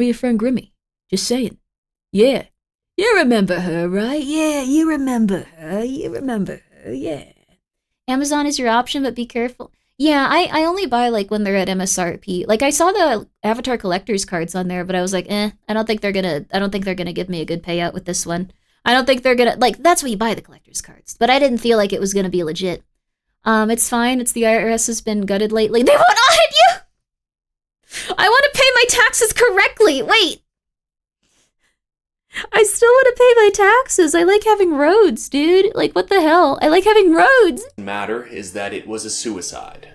S3: your friend Grimmi. Just saying. Yeah. You remember her, right? Yeah, you remember her. You remember her, yeah. Amazon is your option, but be careful. Yeah, I only buy like when they're at MSRP. Like I saw the Avatar collector's cards on there, but I was like, I don't think they're gonna give me a good payout with this one. I don't think they're gonna like that's why you buy the collector's cards. But I didn't feel like it was gonna be legit. It's fine. It's the IRS has been gutted lately. They won't audit you! I want to pay my taxes correctly. Wait. I still want to pay my taxes. I like having roads, dude. Like, what the hell? I like having roads.
S4: The matter is that it was a suicide.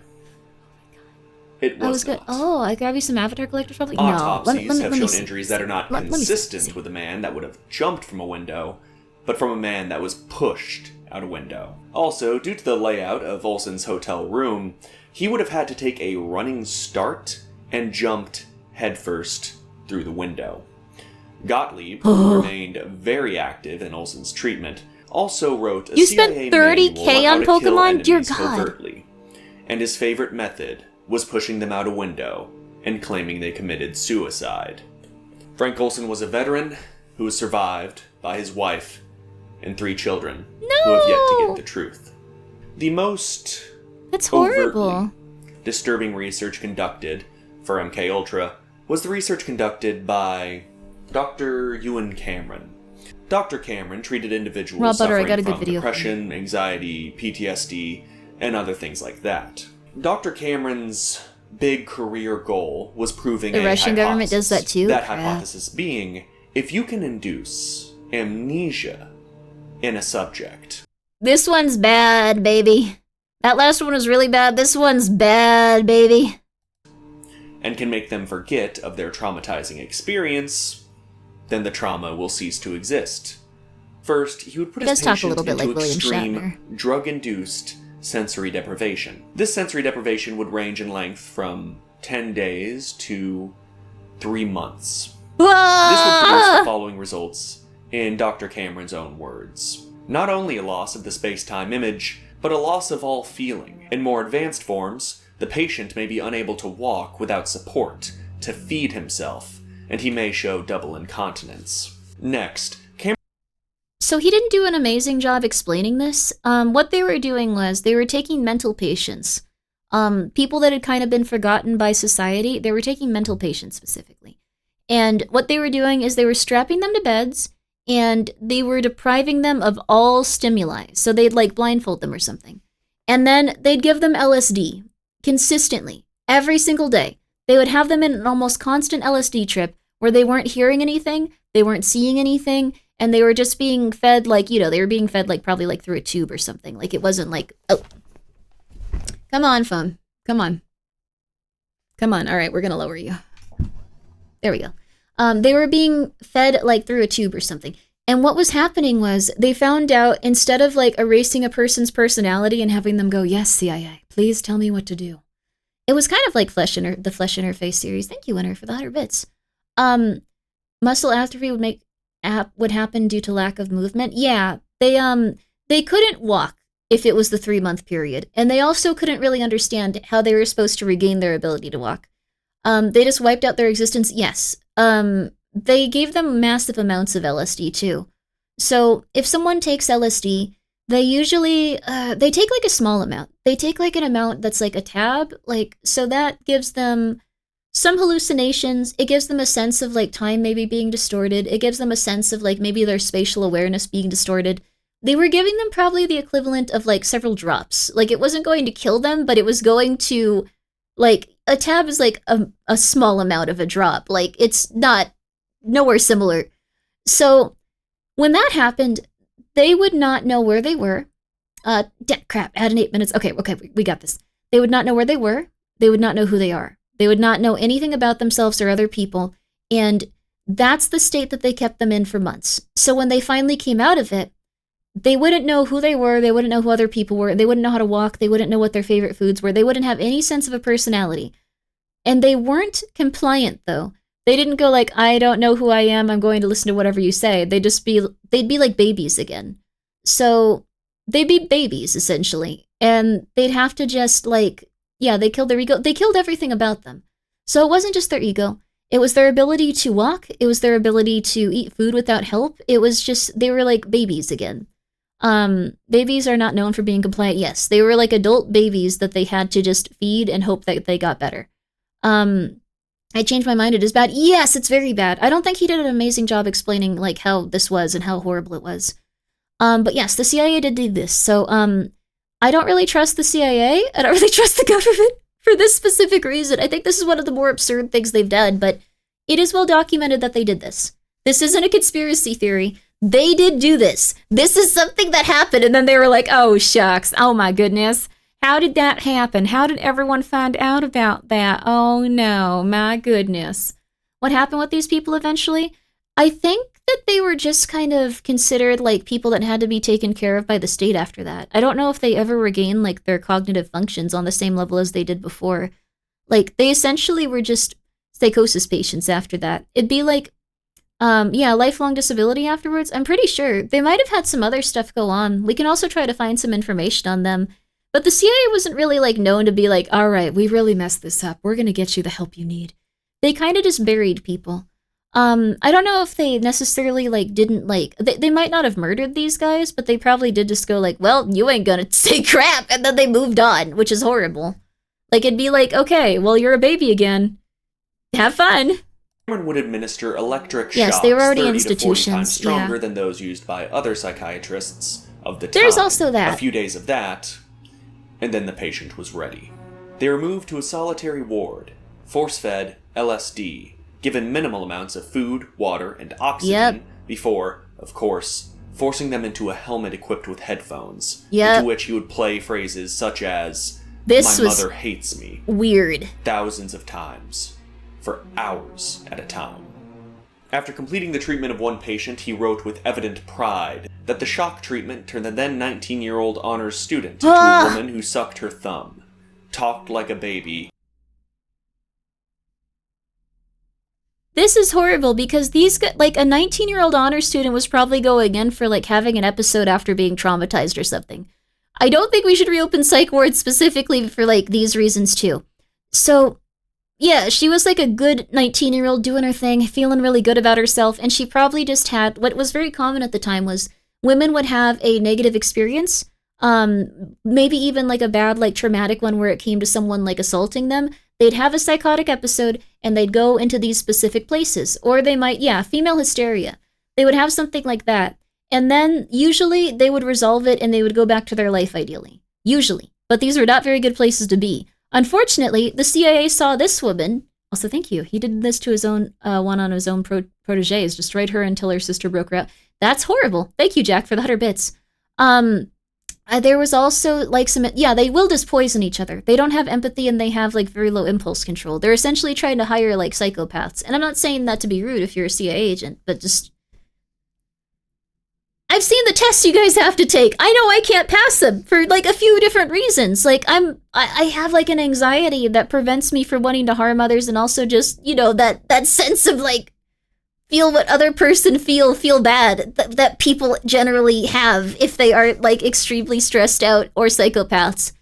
S4: It was
S3: good.
S4: not.
S3: Oh, I grab you some Avatar collector something?
S4: Autopsies
S3: No.
S4: have shown injuries that are not
S3: Let me
S4: consistent
S3: see.
S4: with a man that would have jumped from a window, but from a man that was pushed out a window. Also, due to the layout of Olsen's hotel room, he would have had to take a running start and jumped headfirst through the window. Gottlieb, who remained very active in Olsen's treatment, also wrote a
S3: You
S4: CIA
S3: spent $30K
S4: manual on how
S3: on
S4: to kill
S3: Pokemon? Dear
S4: enemies
S3: God.
S4: covertly, and his favorite method was pushing them out a window and claiming they committed suicide. Frank Olsen was a veteran who was survived by his wife and 3 children who have yet to get the truth. The most
S3: That's horrible.
S4: overtly disturbing research conducted for MKUltra was the research conducted by Dr. Ewan Cameron. Dr. Cameron treated individuals
S3: Raw butter, I
S4: suffering
S3: got a good
S4: from
S3: video for you.
S4: depression, anxiety, PTSD, and other things like that. Dr. Cameron's big career goal was proving
S3: The
S4: a
S3: Russian government
S4: hypothesis.
S3: does that too?
S4: That
S3: Crap.
S4: hypothesis being, if you can induce amnesia in a subject,
S3: This one's bad, baby. That last one was really bad. This one's bad, baby.
S4: and can make them forget of their traumatizing experience, then the trauma will cease to exist. First, he would put
S3: He
S4: his
S3: does talk a
S4: patient
S3: little bit
S4: into
S3: like William
S4: extreme
S3: Shatner.
S4: drug-induced sensory deprivation. This sensory deprivation would range in length from 10 days to 3 months. This would produce the following results in Dr. Cameron's own words. Not only a loss of the space-time image, but a loss of all feeling. In more advanced forms, the patient may be unable to walk without support, to feed himself, and he may show double incontinence. Next,
S3: So he didn't do an amazing job explaining this. What they were doing was they were taking mental patients, people that had kind of been forgotten by society. They were taking mental patients specifically. And what they were doing is they were strapping them to beds and they were depriving them of all stimuli. So they'd like blindfold them or something. And then they'd give them LSD consistently every single day. They would have them in an almost constant LSD trip where they weren't hearing anything, they weren't seeing anything, and they were just being fed like, they were being fed like probably like through a tube or something. Like it wasn't like, oh, come on, phone. Come on. Come on. All right, we're going to lower you. There we go. They were being fed like through a tube or something. And what was happening was they found out instead of like erasing a person's personality and having them go, yes, CIA, please tell me what to do. It was kind of like the Flesh in Her Face series. Thank you, Winner, for the 100 bits. Muscle atrophy would happen due to lack of movement. Yeah, they couldn't walk if it was the 3-month period. And they also couldn't really understand how they were supposed to regain their ability to walk. They just wiped out their existence. Yes. They gave them massive amounts of LSD too. So if someone takes LSD, they usually, they take like a small amount. They take like an amount that's like a tab, so that gives them some hallucinations. It gives them a sense of like time maybe being distorted. It gives them a sense of like maybe their spatial awareness being distorted. They were giving them probably the equivalent of like several drops. Like it wasn't going to kill them, but it was going to, like, a tab is like a small amount of a drop. Like it's nowhere similar. So when that happened, they would not know where they were. Crap, add in 8 minutes. Okay, we got this. They would not know where they were. They would not know who they are. They would not know anything about themselves or other people. And that's the state that they kept them in for months. So when they finally came out of it, they wouldn't know who they were. They wouldn't know who other people were. They wouldn't know how to walk. They wouldn't know what their favorite foods were. They wouldn't have any sense of a personality. And they weren't compliant, though. They didn't go like, I don't know who I am. I'm going to listen to whatever you say. They'd be like babies again. So they'd be babies, essentially. And they'd have to just they killed their ego. They killed everything about them. So it wasn't just their ego. It was their ability to walk. It was their ability to eat food without help. It was just, they were like babies again. Babies are not known for being compliant. Yes, they were like adult babies that they had to just feed and hope that they got better. I changed my mind. It is bad. Yes, it's very bad. I don't think he did an amazing job explaining like how this was and how horrible it was. But yes, the CIA did do this. So, I don't really trust the CIA. I don't really trust the government for this specific reason. I think this is one of the more absurd things they've done, but it is well documented that they did this. This isn't a conspiracy theory. They did do this. This is something that happened, and then they were like, oh, shucks. Oh, my goodness. How did that happen? How did everyone find out about that? Oh, no. My goodness. What happened with these people eventually? I think that they were just kind of considered like people that had to be taken care of by the state after that. I don't know if they ever regained like their cognitive functions on the same level as they did before. Like, they essentially were just psychosis patients after that. It'd be like, lifelong disability afterwards. I'm pretty sure they might have had some other stuff go on. We can also try to find some information on them. But the CIA wasn't really like known to be like, all right, we really messed this up. We're going to get you the help you need. They kind of just buried people. I don't know if they necessarily like didn't like, they might not have murdered these guys, but they probably did just go like, well, you ain't gonna say crap. And then they moved on, which is horrible. Like, it'd be like, okay, well, you're a baby again. Have fun.
S4: Cameron would administer electric
S3: Yes,
S4: shocks
S3: they were already
S4: 30 to 40
S3: institutions,
S4: times stronger
S3: yeah.
S4: than those used by other psychiatrists of the time.
S3: There's also that.
S4: A few days of that, and then the patient was ready. They were moved to a solitary ward, force-fed LSD, given minimal amounts of food, water, and oxygen before, of course, forcing them into a helmet equipped with headphones, into which he would play phrases such as,
S3: This
S4: "My
S3: was
S4: mother hates me,"
S3: weird.
S4: thousands of times, for hours at a time. After completing the treatment of one patient, he wrote with evident pride that the shock treatment turned the then 19-year-old honors student into a woman who sucked her thumb, talked like a baby.
S3: This is horrible because these guys, like a 19-year-old honor student was probably going in for like having an episode after being traumatized or something. I don't think we should reopen psych wards specifically for like these reasons too. So, yeah, she was like a good 19-year-old doing her thing, feeling really good about herself, and she probably just had, what was very common at the time was women would have a negative experience, maybe even like a bad, like traumatic one where it came to someone like assaulting them. They'd have a psychotic episode and they'd go into these specific places. Or they might, female hysteria. They would have something like that. And then usually they would resolve it and they would go back to their life ideally. Usually. But these were not very good places to be. Unfortunately, the CIA saw this woman. Also, thank you. He did this to his own, one on his own proteges. Destroyed her until her sister broke her out. That's horrible. Thank you, Jack, for the 100 bits. There was also like some, they will just poison each other. They don't have empathy and they have like very low impulse control. They're essentially trying to hire like psychopaths. And I'm not saying that to be rude if you're a CIA agent, but just, I've seen the tests you guys have to take. I know I can't pass them for like a few different reasons. Like I have like an anxiety that prevents me from wanting to harm others, and also just, that sense of like, feel what other person feel bad that people generally have if they are like extremely stressed out or psychopaths.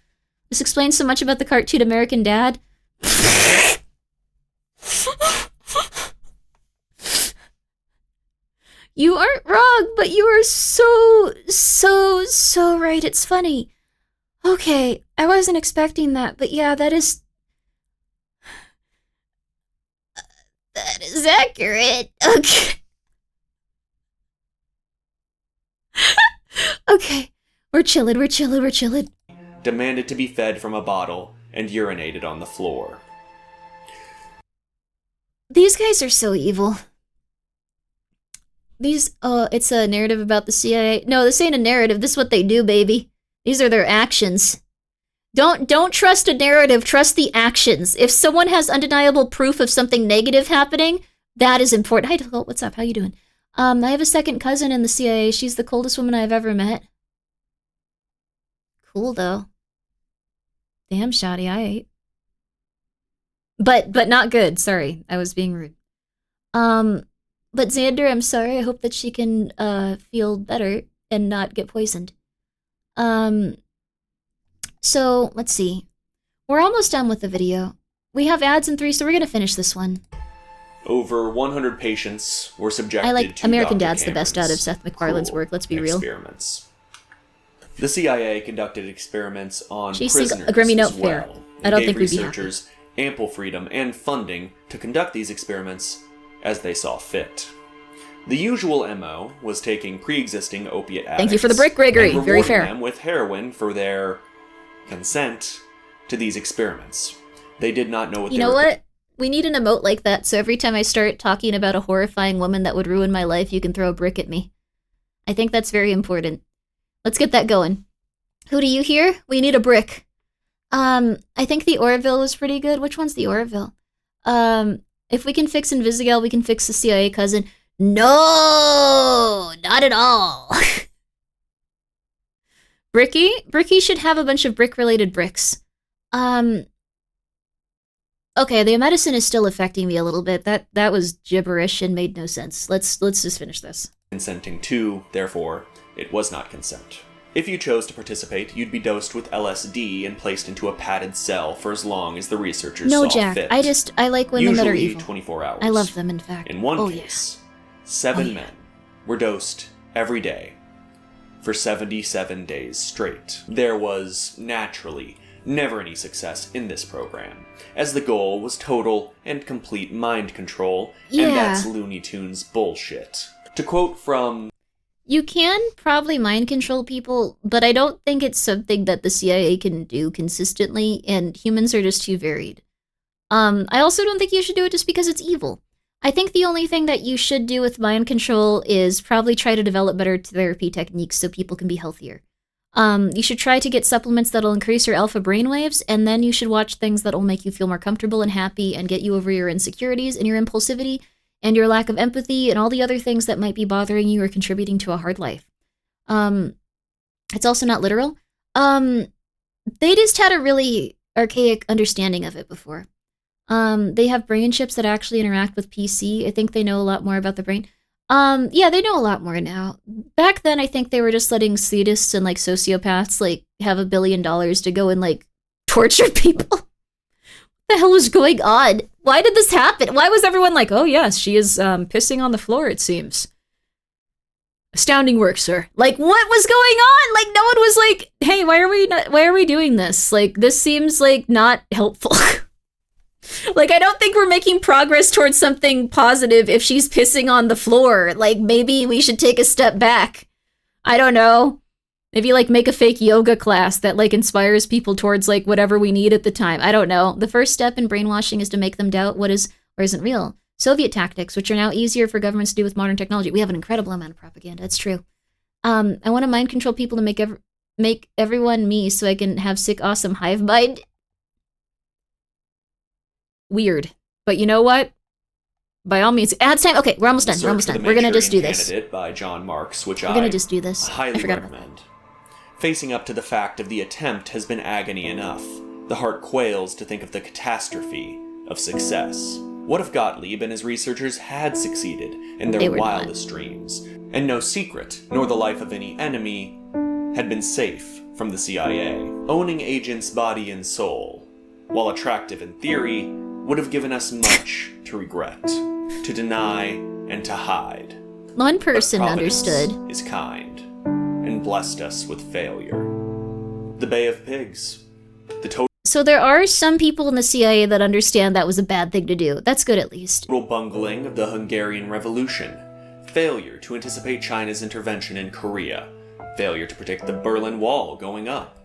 S3: This explains so much about the cartoon American Dad. You aren't wrong, but you are so right. It's funny. Okay, I wasn't expecting that, but yeah, that is accurate. Okay. Okay. We're chilling.
S4: Demanded to be fed from a bottle and urinated on the floor.
S3: These guys are so evil. It's a narrative about the CIA. No, this ain't a narrative. This is what they do, baby. These are their actions. Don't trust a narrative, trust the actions. If someone has undeniable proof of something negative happening, that is important. Hi, Nicole, what's up? How you doing? I have a second cousin in the CIA. She's the coldest woman I've ever met. Cool, though. Damn, shoddy, I ate. But not good. Sorry, I was being rude. But Xander, I'm sorry. I hope that she can feel better and not get poisoned. So, let's see. We're almost done with the video. We have ads in 3, so we're gonna finish this one.
S4: Over 100 patients were subjected
S3: I like
S4: to
S3: American
S4: Dr.
S3: Dad's the best out of
S4: Cameron's
S3: Seth MacFarlane's
S4: cruel
S3: work, let's be real.
S4: experiments. The CIA conducted experiments on
S3: She's
S4: prisoners
S3: a Grimmi note
S4: as
S3: fair.
S4: well,
S3: I don't
S4: and
S3: think
S4: gave
S3: we'd be happy.
S4: researchers ample freedom and funding to conduct these experiments as they saw fit. The usual MO was taking pre-existing opiate addicts
S3: Thank you for the brick, Gregory.
S4: and
S3: Very
S4: rewarding
S3: fair.
S4: them with heroin for their consent to these experiments. They did not know what
S3: You
S4: they
S3: know
S4: were
S3: what? We need an emote like that, so every time I start talking about a horrifying woman that would ruin my life, you can throw a brick at me. I think that's very important. Let's get that going. Who do you hear? We need a brick. I think the Orville was pretty good. Which one's the Orville? If we can fix Invisigal, we can fix the CIA cousin. No, not at all. Bricky should have a bunch of brick-related bricks. Okay, the medicine is still affecting me a little bit. That was gibberish and made no sense. Let's just finish this.
S4: consenting to, therefore, it was not consent. If you chose to participate, you'd be dosed with LSD and placed into a padded cell for as long as the researchers
S3: No,
S4: saw
S3: Jack.
S4: fit.
S3: I like women that are
S4: Usually
S3: evil.
S4: 24 hours.
S3: I love them, in fact.
S4: In one
S3: Oh,
S4: case, 7 men were dosed every day for 77 days straight. There was, naturally, never any success in this program, as the goal was total and complete mind control,
S3: Yeah.
S4: and that's Looney Tunes bullshit. To quote from
S3: You can probably mind control people, but I don't think it's something that the CIA can do consistently, and humans are just too varied. I also don't think you should do it just because it's evil. I think the only thing that you should do with mind control is probably try to develop better therapy techniques so people can be healthier. You should try to get supplements that'll increase your alpha brainwaves, and then you should watch things that'll make you feel more comfortable and happy and get you over your insecurities and your impulsivity and your lack of empathy and all the other things that might be bothering you or contributing to a hard life. It's also not literal. They just had a really archaic understanding of it before. They have brain chips that actually interact with PC. I think they know a lot more about the brain. Yeah, they know a lot more now. Back then, I think they were just letting sadists and, like, sociopaths, like, have $1 billion to go and, like, torture people. What the hell was going on? Why did this happen? Why was everyone like, oh, yes, she is, pissing on the floor, it seems. Astounding work, sir. Like, what was going on? Like, no one was like, hey, why are we doing this? Like, this seems, like, not helpful. Like, I don't think we're making progress towards something positive if she's pissing on the floor. Like, maybe we should take a step back. I don't know. Maybe, like, make a fake yoga class that, like, inspires people towards, like, whatever we need at the time. I don't know. The first step in brainwashing is to make them doubt what is or isn't real. Soviet tactics, which are now easier for governments to do with modern technology. We have an incredible amount of propaganda. It's true. I want to mind control people to make everyone me so I can have sick, awesome hive mind. Weird. But you know what? By all means, ads time. Okay, we're almost done.
S4: Search
S3: We're almost
S4: for the
S3: done. We're gonna
S4: Manchurian
S3: just do this.
S4: Candidate by John Marks, which
S3: We're gonna just do this. I
S4: highly
S3: forgot about that.
S4: recommend. Facing up to the fact of the attempt has been agony enough. The heart quails to think of the catastrophe of success. What if Gottlieb and his researchers had succeeded in
S3: They
S4: their
S3: were not.
S4: wildest dreams, and no secret, nor the life of any enemy, had been safe from the CIA? Owning agents' body and soul, while attractive in theory, would have given us much to regret, to deny, and to hide.
S3: One
S4: But
S3: person
S4: Providence
S3: understood.
S4: is kind, and blessed us with failure. The Bay of Pigs. The total
S3: So there are some people in the CIA that understand that was a bad thing to do. That's good, at least.
S4: bungling of the Hungarian Revolution. Failure to anticipate China's intervention in Korea. Failure to predict the Berlin Wall going up.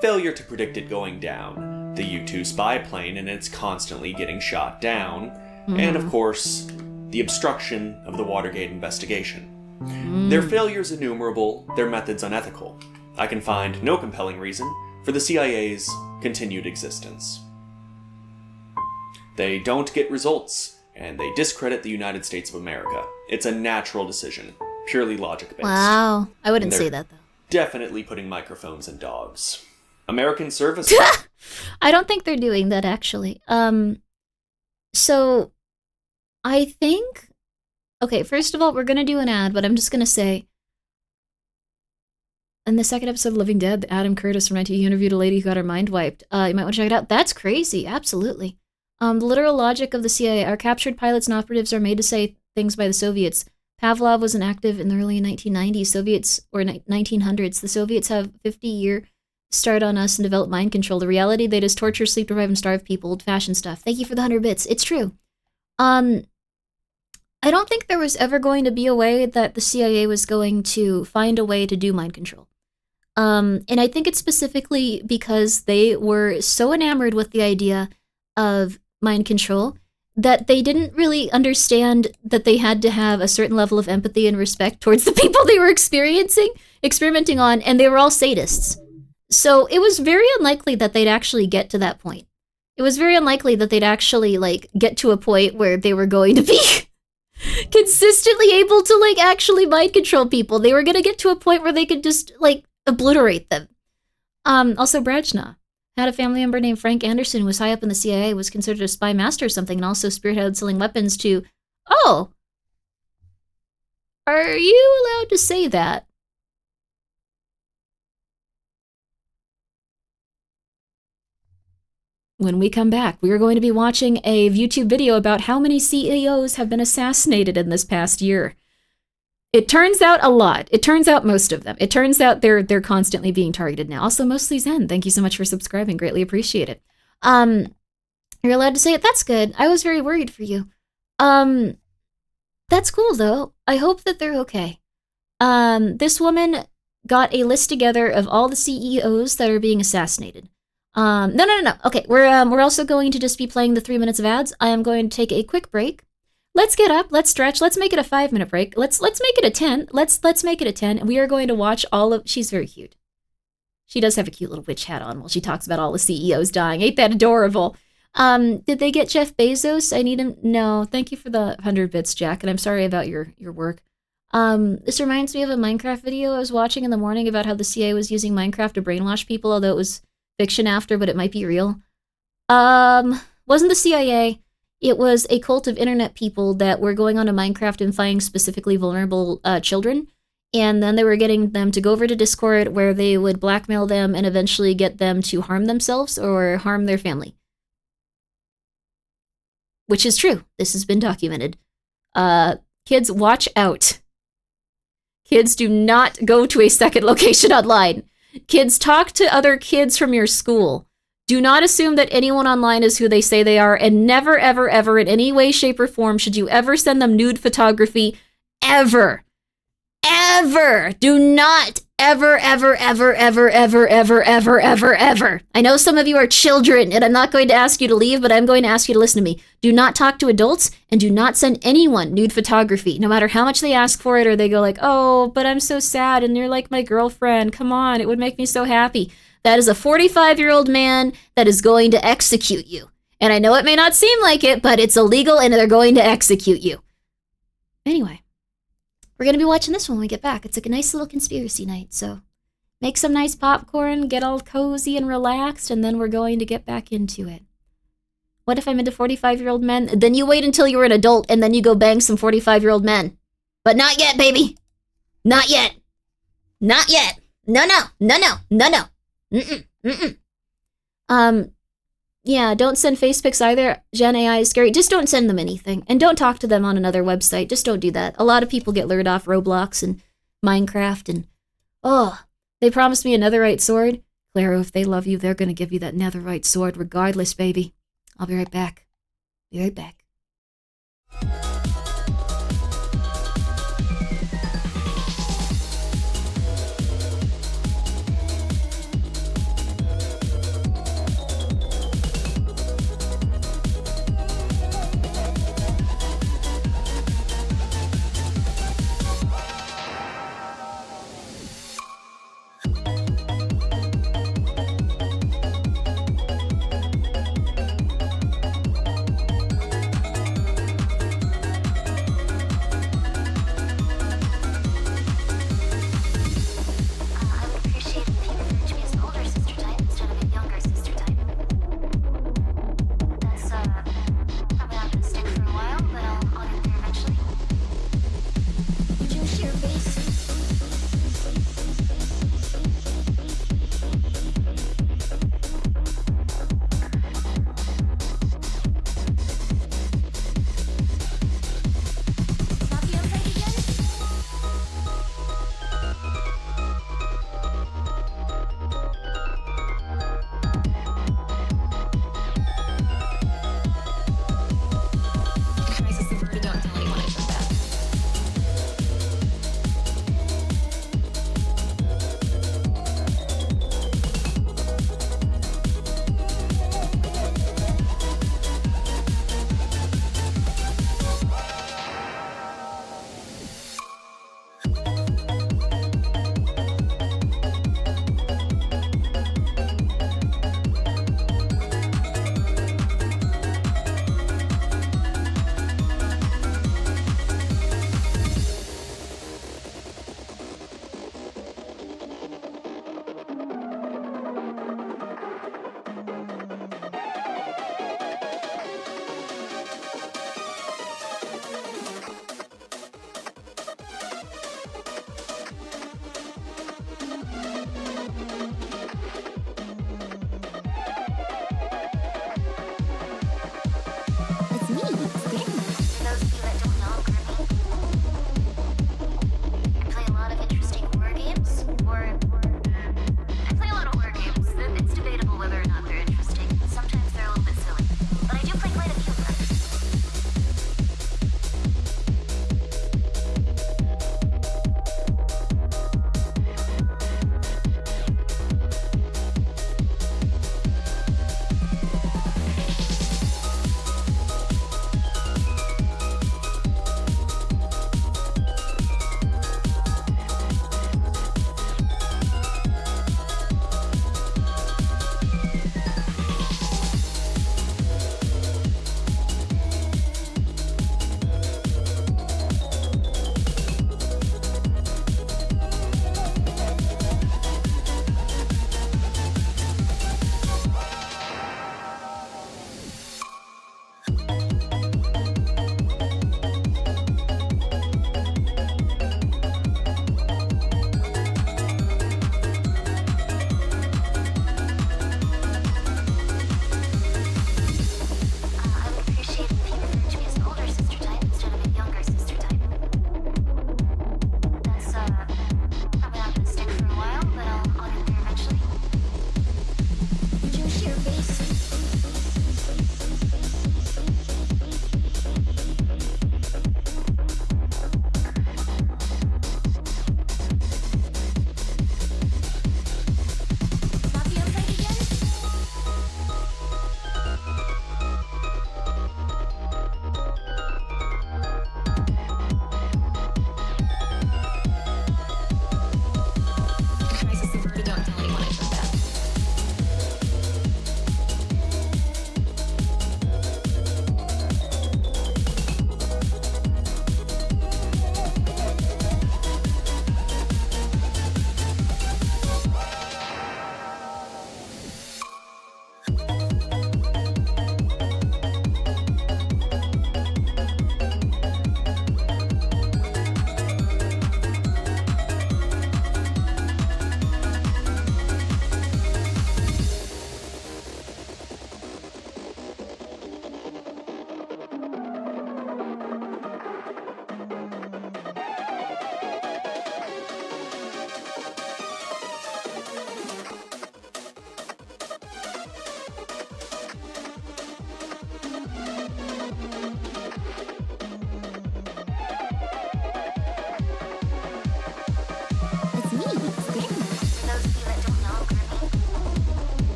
S4: Failure to predict it going down. The U-2 spy plane and it's constantly getting shot down. And of course, the obstruction of the Watergate investigation. Their failures innumerable, their methods unethical. I can find no compelling reason for the CIA's continued existence. They don't get results, and they discredit the United States of America. It's a natural decision, purely logic-based.
S3: Wow. I wouldn't
S4: And
S3: say
S4: they're
S3: that, though.
S4: Definitely putting microphones in dogs. American service.
S3: I don't think they're doing that, actually. So, I think... Okay, first of all, we're gonna do an ad, but I'm just gonna say... In the second episode of Living Dead, Adam Curtis from IT interviewed a lady who got her mind wiped. You might want to check it out. That's crazy, absolutely. The literal logic of the CIA: our captured pilots and operatives are made to say things by the Soviets. Pavlov was inactive in the early 1990s. Soviets, or 1900s. The Soviets have 50-year start on us and develop mind control. The reality, they just torture, sleep deprive, and starve people. Old-fashioned stuff. Thank you for the 100 bits. It's true. I don't think there was ever going to be a way that the CIA was going to find a way to do mind control. And I think it's specifically because they were so enamored with the idea of mind control that they didn't really understand that they had to have a certain level of empathy and respect towards the people they were experimenting on, and they were all sadists. So it was very unlikely that they'd actually get to that point. It was very unlikely that they'd actually, like, get to a point where they were going to be consistently able to, like, actually mind control people. They were going to get to a point where they could just, like, obliterate them. Also, Brajna had a family member named Frank Anderson who was high up in the CIA, was considered a spy master or something, and also spearheaded selling weapons to... Oh! Are you allowed to say that? When we come back, we are going to be watching a YouTube video about how many CEOs have been assassinated in this past year. It turns out a lot. It turns out most of them. It turns out they're constantly being targeted now. Also, mostly Zen. Thank you so much for subscribing. Greatly appreciate it. You're allowed to say it. That's good. I was very worried for you. That's cool, though. I hope that they're okay. This woman got a list together of all the CEOs that are being assassinated. No. Okay, we're also going to just be playing the 3 minutes of ads. I am going to take a quick break. Let's get up, let's stretch, let's make it a 5-minute break. Let's make it a 10. Let's make it a 10. And we are going to watch all of... She's very cute. She does have a cute little witch hat on while she talks about all the CEOs dying. Ain't that adorable? Did they get Jeff Bezos? I need him. No, thank you for the 100 bits, Jack, and I'm sorry about your work. This reminds me of a Minecraft video I was watching in the morning about how the CIA was using Minecraft to brainwash people, although it was fiction after, but it might be real. Wasn't the CIA. It was a cult of internet people that were going onto Minecraft and finding specifically vulnerable children, and then they were getting them to go over to Discord where they would blackmail them and eventually get them to harm themselves or harm their family. Which is true. This has been documented. Kids, watch out. Kids, do not go to a second location online. Kids, talk to other kids from your school. Do not assume that anyone online is who they say they are, and never, ever, ever, in any way, shape, or form, should you ever send them nude photography. Ever. Ever. Do not ever, ever, ever, ever, ever, ever, ever, ever, ever. I know some of you are children, and I'm not going to ask you to leave, but I'm going to ask you to listen to me. Do not talk to adults, and do not send anyone nude photography, no matter how much they ask for it, or they go like, oh, but I'm so sad, and you're like my girlfriend. Come on, it would make me so happy. That is a 45-year-old man that is going to execute you. And I know it may not seem like it, but it's illegal and they're going to execute you. Anyway, we're going to be watching this when we get back. It's like a nice little conspiracy night, so make some nice popcorn, get all cozy and relaxed, and then we're going to get back into it. What if I'm into 45-year-old men? Then you wait until you're an adult and then you go bang some 45-year-old men. But not yet, baby. Not yet. Not yet. No. Yeah, don't send face pics either. Gen AI is scary. Just don't send them anything. And don't talk to them on another website. Just don't do that. A lot of people get lured off Roblox and Minecraft and... Oh, they promised me a netherite sword. Claro, if they love you, they're gonna give you that netherite sword regardless, baby. I'll be right back. Be right back.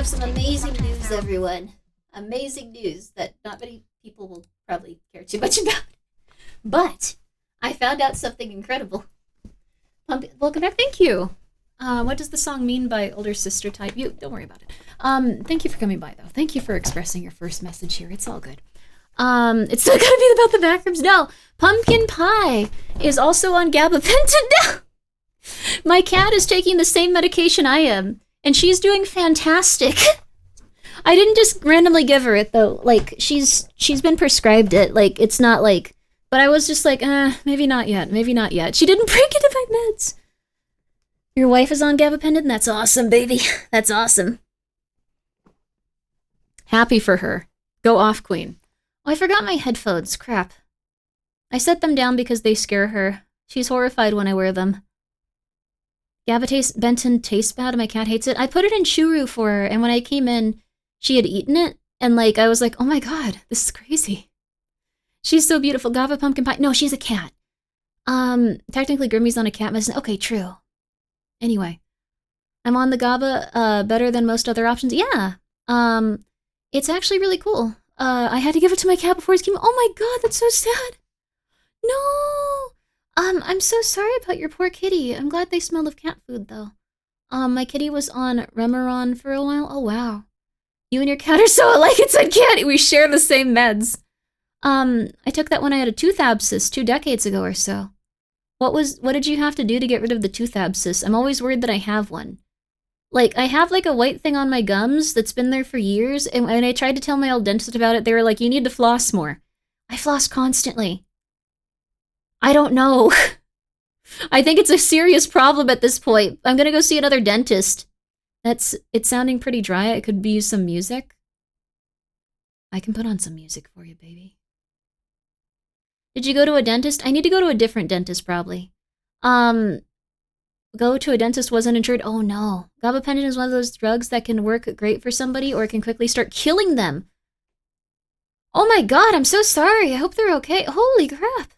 S3: have some amazing news, everyone. Amazing news that not many people will probably care too much about. But I found out something incredible. Welcome back. Thank you. What does the song mean by older sister type? You don't worry about it. Thank you for coming by, though. Thank you for expressing your first message here. It's all good. It's not gonna be about the backrooms. No, pumpkin pie is also on gabapentin now. My cat is taking the same medication I am, and she's doing fantastic. I didn't just randomly give her it though. Like she's been prescribed it. Like it's not like, but I was just like, maybe not yet. Maybe not yet. She didn't break into my meds. Your wife is on gabapentin? That's awesome, baby. That's awesome. Happy for her. Go off, queen. Oh, I forgot my headphones. Crap. I set them down because they scare her. She's horrified when I wear them. Gabapentin tastes bad and my cat hates it. I put it in churu for her, and when I came in, she had eaten it, and like I was like, oh my god, this is crazy. She's so beautiful. Gaba pumpkin pie. No, she's a cat. Technically Grimmi's not a cat medicine. Okay, true. Anyway, I'm on the GABA, better than most other options. Yeah. It's actually really cool. I had to give it to my cat before his chemo. Oh my god, that's so sad. No. I'm so sorry about your poor kitty. I'm glad they smelled of cat food, though. My kitty was on Remeron for a while. Oh, wow. You and your cat are so alike, it's uncanny. We share the same meds. I took that when I had a tooth abscess 2 decades ago or so. What did you have to do to get rid of the tooth abscess? I'm always worried that I have one. Like, I have, like, a white thing on my gums that's been there for years, and when I tried to tell my old dentist about it, they were like, you need to floss more. I floss constantly. I don't know. I think it's a serious problem at this point. I'm gonna go see another dentist. It's sounding pretty dry. I could use some music. I can put on some music for you, baby. Did you go to a dentist? I need to go to a different dentist, probably. Go to a dentist wasn't insured. Oh no. Gabapentin is one of those drugs that can work great for somebody or can quickly start killing them. Oh my god, I'm so sorry. I hope they're okay. Holy crap.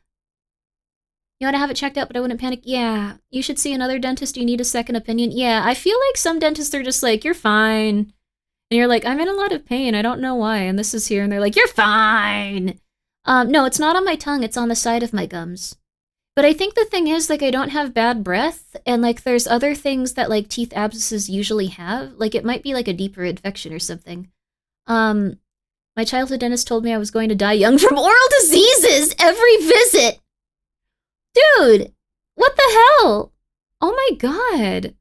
S3: You ought to have it checked out, but I wouldn't panic. Yeah, you should see another dentist. You need a second opinion. Yeah, I feel like some dentists are just like, you're fine. And you're like, I'm in a lot of pain. I don't know why. And this is here. And they're like, you're fine. No, it's not on my tongue. It's on the side of my gums. But I think the thing is, like, I don't have bad breath. And, like, there's other things that, like, teeth abscesses usually have. Like, it might be, like, a deeper infection or something. My childhood dentist told me I was going to die young from oral diseases every visit. Dude, what the hell? Oh my god.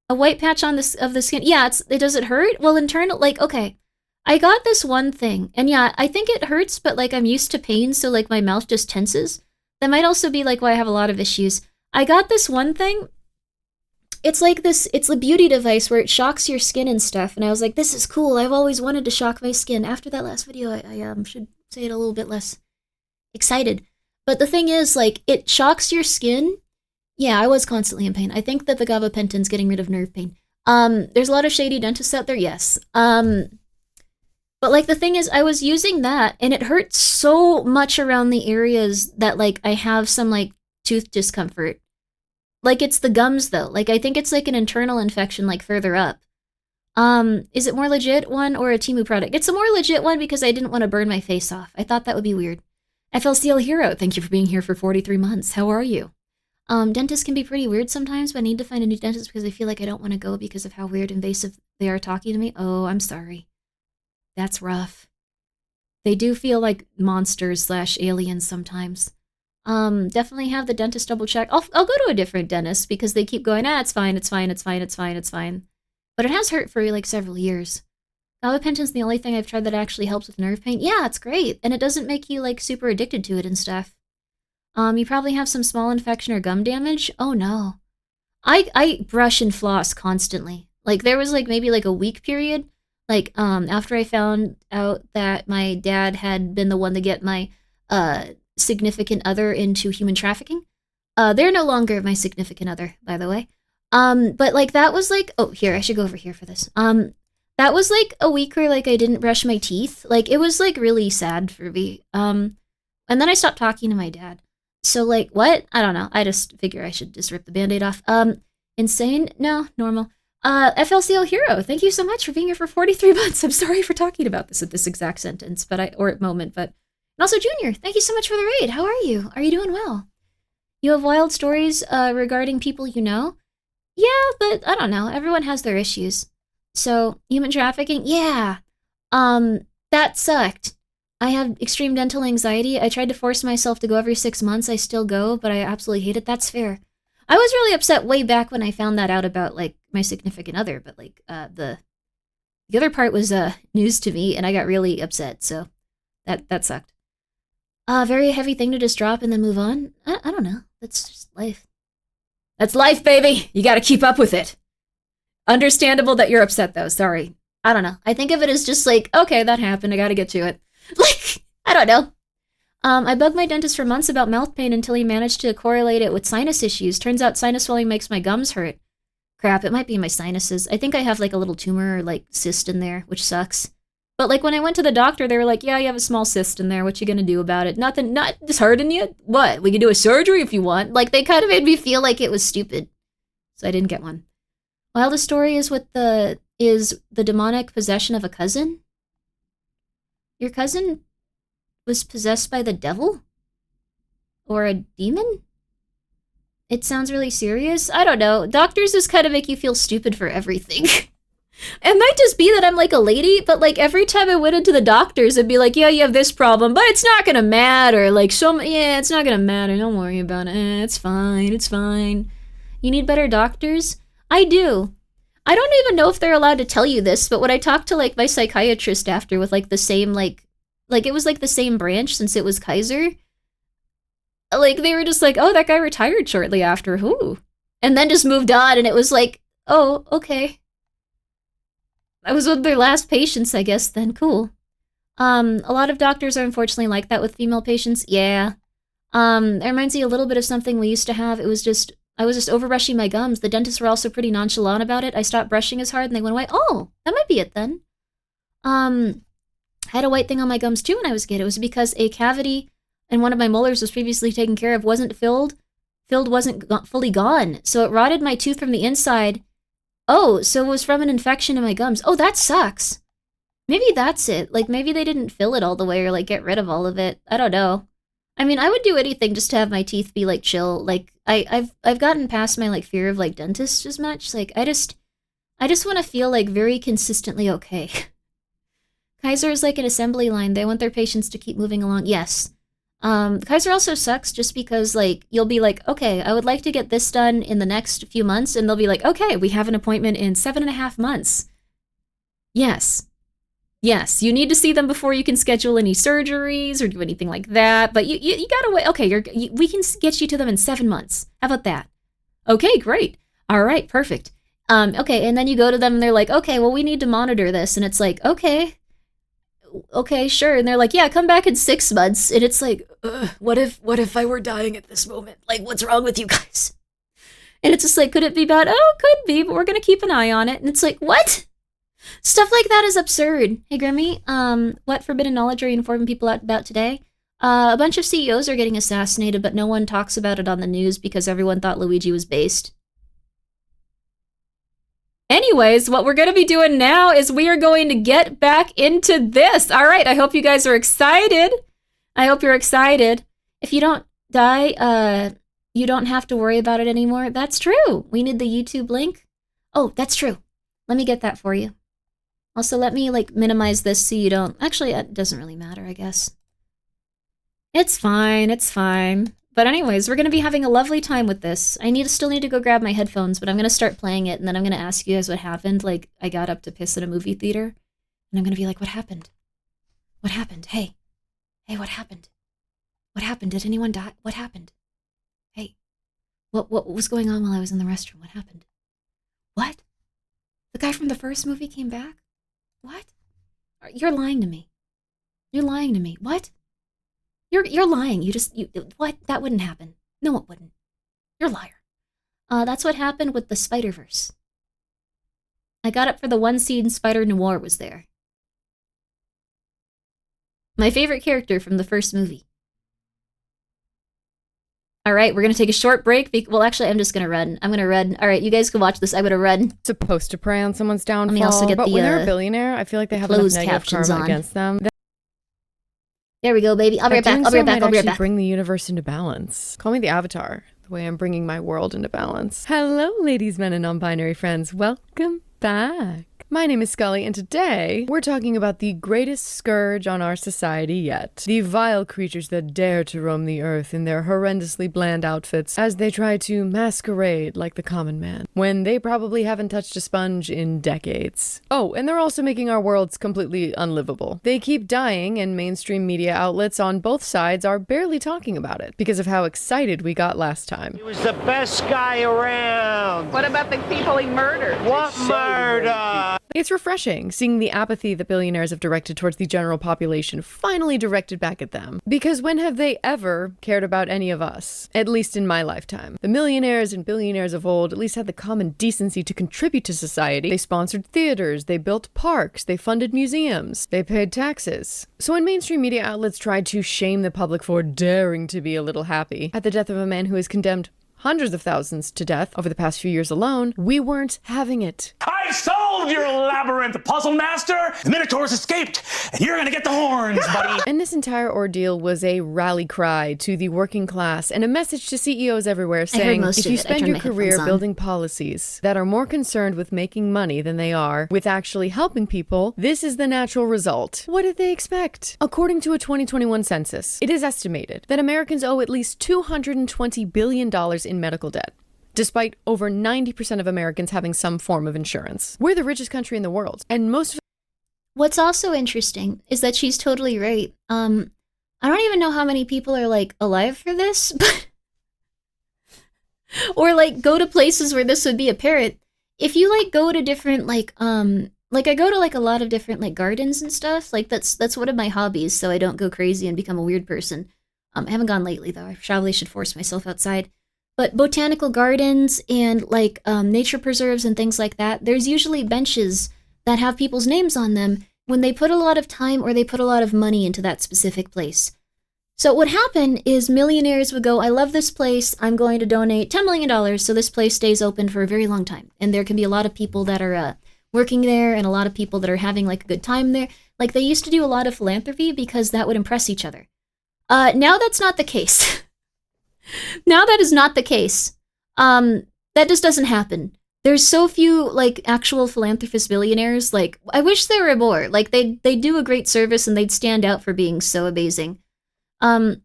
S3: A white patch on of the skin. Yeah, does it hurt? Well, internal, like, okay. I got this one thing, and yeah, I think it hurts, but like I'm used to pain, so like my mouth just tenses. That might also be like why I have a lot of issues. I got this one thing. It's like this, it's a beauty device where it shocks your skin and stuff, and I was like, this is cool. I've always wanted to shock my skin. After that last video, I should say it a little bit less excited. But the thing is, like, it shocks your skin. Yeah, I was constantly in pain. I think that the gabapentin's getting rid of nerve pain. There's a lot of shady dentists out there, yes. But, like, the thing is, I was using that, and it hurt so much around the areas that, like, I have some, like, tooth discomfort. Like, it's the gums, though. Like, I think it's, like, an internal infection, like, further up. Is it more legit one or a Temu product? It's a more legit one because I didn't want to burn my face off. I thought that would be weird. FLCL Hero, thank you for being here for 43 months. How are you? Dentists can be pretty weird sometimes, but I need to find a new dentist because I feel like I don't want to go because of how weird and invasive they are talking to me. Oh, I'm sorry. That's rough. They do feel like monsters / aliens sometimes. Definitely have the dentist double check. I'll go to a different dentist because they keep going, it's fine, it's fine, it's fine, it's fine, it's fine. But it has hurt for like several years. Gabapentin's the only thing I've tried that actually helps with nerve pain. Yeah, it's great. And it doesn't make you like super addicted to it and stuff. You probably have some small infection or gum damage. Oh no. I brush and floss constantly. Like there was like maybe like a week period. Like after I found out that my dad had been the one to get my significant other into human trafficking. They're no longer my significant other, by the way. But like that was like, oh here, I should go over here for this. That was like a week where like I didn't brush my teeth. Like it was like really sad for me. And then I stopped talking to my dad. So like what? I don't know. I just figure I should just rip the band-aid off. Insane? No, normal. FLCO Hero, thank you so much for being here for 43 months. I'm sorry for talking about this at this exact sentence, or moment, but... And also Junior, thank you so much for the raid. How are you? Are you doing well? You have wild stories regarding people you know? Yeah, but I don't know. Everyone has their issues. So, human trafficking? Yeah. That sucked. I have extreme dental anxiety. I tried to force myself to go every 6 months. I still go, but I absolutely hate it. That's fair. I was really upset way back when I found that out about, like, my significant other, but, like, the other part was news to me, and I got really upset, so that sucked. Very heavy thing to just drop and then move on? I don't know. That's just life. That's life, baby! You gotta keep up with it. Understandable that you're upset, though. Sorry. I don't know. I think of it as just like, okay, that happened. I gotta get to it. Like, I don't know. I bugged my dentist for months about mouth pain until he managed to correlate it with sinus issues. Turns out sinus swelling makes my gums hurt. Crap, it might be my sinuses. I think I have, like, a little tumor or, like, cyst in there, which sucks. But, like, when I went to the doctor, they were like, yeah, you have a small cyst in there. What you gonna do about it? Nothing, not just hurting you? What? We can do a surgery if you want. Like, they kind of made me feel like it was stupid. So I didn't get one. Wildest story is the demonic possession of a cousin? Your cousin was possessed by the devil? Or a demon? It sounds really serious. I don't know. Doctors just kind of make you feel stupid for everything. It might just be that I'm like a lady, but like every time I went into the doctors, it'd be like, yeah, you have this problem, but it's not gonna matter. Like, yeah, it's not gonna matter. Don't worry about it. It's fine. It's fine. You need better doctors? I do. I don't even know if they're allowed to tell you this, but when I talked to like my psychiatrist after with like the same like it was like the same branch since it was Kaiser, like they were just like, oh, that guy retired shortly after. Who? And then just moved on, and it was like, oh, okay. I was one of their last patients, I guess, then cool. A lot of doctors are unfortunately like that with female patients. Yeah. It reminds me a little bit of something we used to have. I was just overbrushing my gums. The dentists were also pretty nonchalant about it. I stopped brushing as hard and they went away. Oh, that might be it then. I had a white thing on my gums too when I was a kid. It was because a cavity in one of my molars was previously taken care of, wasn't filled. Wasn't fully gone. So it rotted my tooth from the inside. Oh, so it was from an infection in my gums. Oh, that sucks. Maybe that's it. Like, maybe they didn't fill it all the way or, like, get rid of all of it. I don't know. I mean, I would do anything just to have my teeth be, like, chill. Like, I've gotten past my, like, fear of, like, dentists as much. Like, I just want to feel, like, very consistently okay. Kaiser is like an assembly line. They want their patients to keep moving along. Yes. Kaiser also sucks just because, like, you'll be like, okay, I would like to get this done in the next few months, and they'll be like, okay, we have an appointment in 7.5 months. Yes. Yes, you need to see them before you can schedule any surgeries or do anything like that, but you gotta wait. Okay, we can get you to them in 7 months. How about that? Okay, great. All right, perfect. Okay, and then you go to them and they're like, okay, well, we need to monitor this, and it's like, okay, sure. And they're like, yeah, come back in 6 months. And it's like, what if I were dying at this moment? Like, what's wrong with you guys? And it's just like, could it be bad? Oh, it could be, but we're going to keep an eye on it. And it's like, what? Stuff like that is absurd. Hey, Grimmi, what forbidden knowledge are you informing people about today? A bunch of CEOs are getting assassinated, but no one talks about it on the news because everyone thought Luigi was based. Anyways, what we're going to be doing now is we are going to get back into this. All right, I hope you guys are excited. I hope you're excited. If you don't die, you don't have to worry about it anymore. That's true. We need the YouTube link. Oh, that's true. Let me get that for you. Also, let me, like, minimize this so you don't... Actually, it doesn't really matter, I guess. It's fine, it's fine. But anyways, we're going to be having a lovely time with this. I still need to go grab my headphones, but I'm going to start playing it, and then I'm going to ask you guys what happened. Like, I got up to piss at a movie theater, and I'm going to be like, what happened? What happened? Hey, what happened? What happened? Did anyone die? What happened? Hey, what was going on while I was in the restroom? What happened? What? The guy from the first movie came back? What? You're lying to me. You're lying to me. What? You're lying. What? That wouldn't happen. No, it wouldn't. You're a liar. That's what happened with the Spider-Verse. I got up for the one scene Spider-Noir was there. My favorite character from the first movie. All right, we're gonna take a short break. Well, actually, I'm just gonna run. I'm gonna run. All right, you guys can watch this. I'm gonna run.
S6: Supposed to prey on someone's downfall.
S3: Let me also get
S6: but
S3: the,
S6: when they're a billionaire, I feel like they have enough
S3: closed
S6: negative
S3: captions
S6: karma
S3: on.
S6: against them.
S3: There we go, baby. I'll be right back.
S6: Doing
S3: I'll be
S6: so
S3: right back.
S6: might
S3: I'll be right
S6: actually
S3: back.
S6: bring the universe into balance. Call me the Avatar, the way I'm bringing my world into balance. Hello, ladies, men, and non-binary friends. Welcome back. My name is Scully, and today we're talking about the greatest scourge on our society yet. The vile creatures that dare to roam the earth in their horrendously bland outfits as they try to masquerade like the common man, when they probably haven't touched a sponge in decades. Oh, and they're also making our worlds completely unlivable. They keep dying, and mainstream media outlets on both sides are barely talking about it because of how excited we got last time.
S7: He was the best guy around.
S5: What about the people he murdered?
S7: What murder?
S6: It's refreshing seeing the apathy that billionaires have directed towards the general population finally directed back at them. Because when have they ever cared about any of us? At least in my lifetime. The millionaires and billionaires of old at least had the common decency to contribute to society. They sponsored theaters, they built parks, they funded museums, they paid taxes. So when mainstream media outlets tried to shame the public for daring to be a little happy at the death of a man who is condemned hundreds of thousands to death over the past few years alone, we weren't having it.
S8: I solved your labyrinth, puzzle master! The Minotaurs escaped, and you're gonna get the horns, buddy!
S6: And this entire ordeal was a rally cry to the working class and a message to CEOs everywhere saying, if you spend your career building policies that are more concerned with making money than they are with actually helping people, this is the natural result. What did they expect? According to a 2021 census, it is estimated that Americans owe at least $220 billion in medical debt, despite over 90% of Americans having some form of insurance. We're the richest country in the world, and most of
S3: What's also interesting is that she's totally right. I don't even know how many people are like alive for this, but or like go to places where this would be apparent. If you like go to different like I go to like a lot of different like gardens and stuff. Like that's one of my hobbies, so I don't go crazy and become a weird person. I haven't gone lately though. I probably should force myself outside. But botanical gardens and like nature preserves and things like that, there's usually benches that have people's names on them when they put a lot of time or they put a lot of money into that specific place. So what would happen is millionaires would go, I love this place, I'm going to donate $10 million so this place stays open for a very long time. And there can be a lot of people that are working there and a lot of people that are having like a good time there. Like they used to do a lot of philanthropy because that would impress each other. Now that's not the case. Now that is not the case. That just doesn't happen. There's so few like actual philanthropist billionaires. Like I wish there were more. Like they do a great service and they'd stand out for being so amazing. To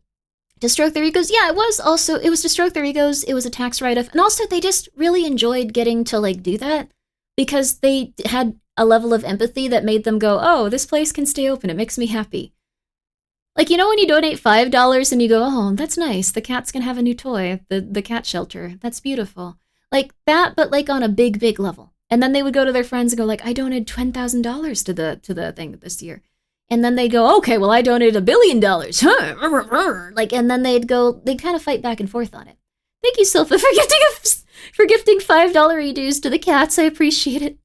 S3: stroke their egos, yeah, it was to stroke their egos. It was a tax write-off, and also they just really enjoyed getting to like do that because they had a level of empathy that made them go, oh, this place can stay open. It makes me happy. Like, you know, when you donate $5 and you go, oh, that's nice. The cats can have a new toy at the cat shelter. That's beautiful. Like that, but like on a big, big level. And then they would go to their friends and go like, I donated $10,000 to the thing this year. And then they'd go, okay, well, I donated $1 billion. Huh? Like, and then they'd kind of fight back and forth on it. Thank you, Silpha, for gifting $5 e-dues to the cats. I appreciate it.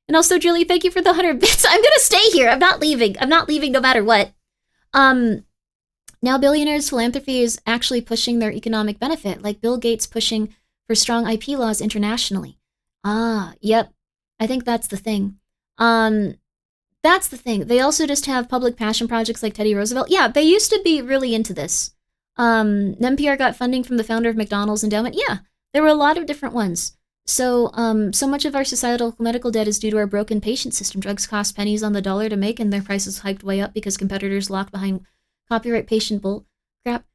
S3: And also, Julie, thank you for the 100 bits. I'm gonna stay here. I'm not leaving. I'm not leaving no matter what. Now billionaires' philanthropy is actually pushing their economic benefit, like Bill Gates pushing for strong IP laws internationally. Yep. I think that's the thing. That's the thing. They also just have public passion projects like Teddy Roosevelt. Yeah, they used to be really into this. NPR got funding from the founder of McDonald's Endowment. Yeah, there were a lot of different ones. So much of our societal medical debt is due to our broken patient system. Drugs cost pennies on the dollar to make, and their prices hiked way up because competitors locked behind copyright patient bull crap.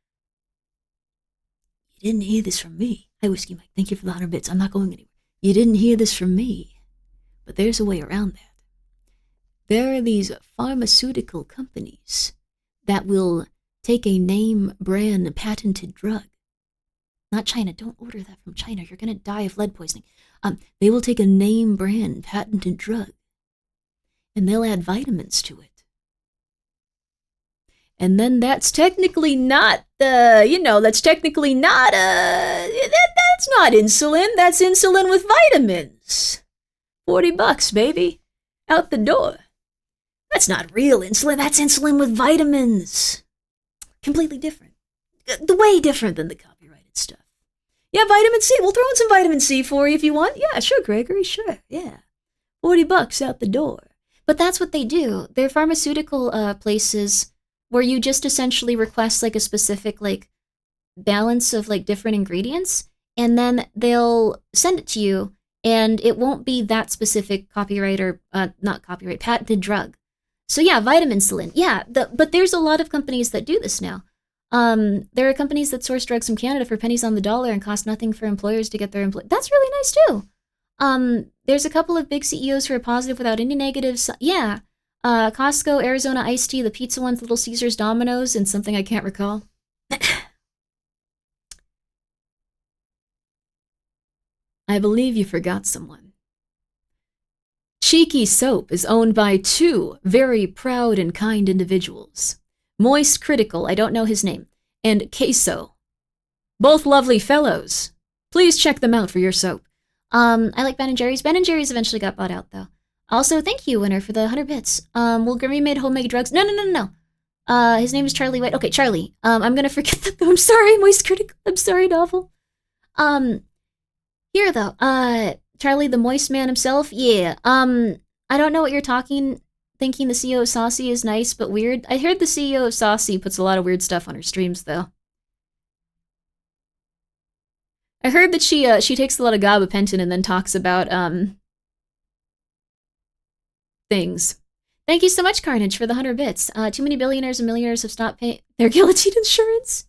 S3: You didn't hear this from me. Hi, Whiskey Mike. Thank you for the 100 bits. I'm not going anywhere. You didn't hear this from me. But there's a way around that. There are these pharmaceutical companies that will take a name brand patented drug. Not China. Don't order that from China. You're going to die of lead poisoning. They will take a name brand patented drug and they'll add vitamins to it. And then that's technically not that's not insulin. That's insulin with vitamins. $40, baby. Out the door. That's not real insulin. That's insulin with vitamins. Completely different. Way different than the copyrighted stuff. Yeah, vitamin C. We'll throw in some vitamin C for you if you want. Yeah, sure, Gregory, sure. Yeah. $40 out the door. But that's what they do. They're pharmaceutical places where you just essentially request like a specific like balance of like different ingredients, and then they'll send it to you, and it won't be that specific copyright or not copyright, patented drug. So yeah, vitamin insulin. Yeah, but there's a lot of companies that do this now. There are companies that source drugs from Canada for pennies on the dollar and cost nothing for employers to get their employees. That's really nice too. There's a couple of big CEOs who are positive without any negatives. Yeah. Costco, Arizona Iced Tea, the pizza ones, Little Caesars, Domino's, and something I can't recall. I believe you forgot someone. Cheeky Soap is owned by two very proud and kind individuals. Moist Critical, I don't know his name, and Queso. Both lovely fellows. Please check them out for your soap. I like Ben & Jerry's. Ben & Jerry's eventually got bought out, though. Also, thank you, winner, for the 100 bits. Well, Grimmi made homemade drugs. No. His name is Charlie White. Okay, Charlie. I'm gonna forget that, though. I'm sorry, Moist Critical. I'm sorry, Novel. Here, though. Charlie, the moist man himself. Yeah. I don't know what you're thinking the CEO of Saucy is nice but weird. I heard the CEO of Saucy puts a lot of weird stuff on her streams, though. I heard that she takes a lot of gabapentin and then talks about, things. Thank you so much, Carnage, for the 100 bits. Too many billionaires and millionaires have stopped paying their guillotine insurance.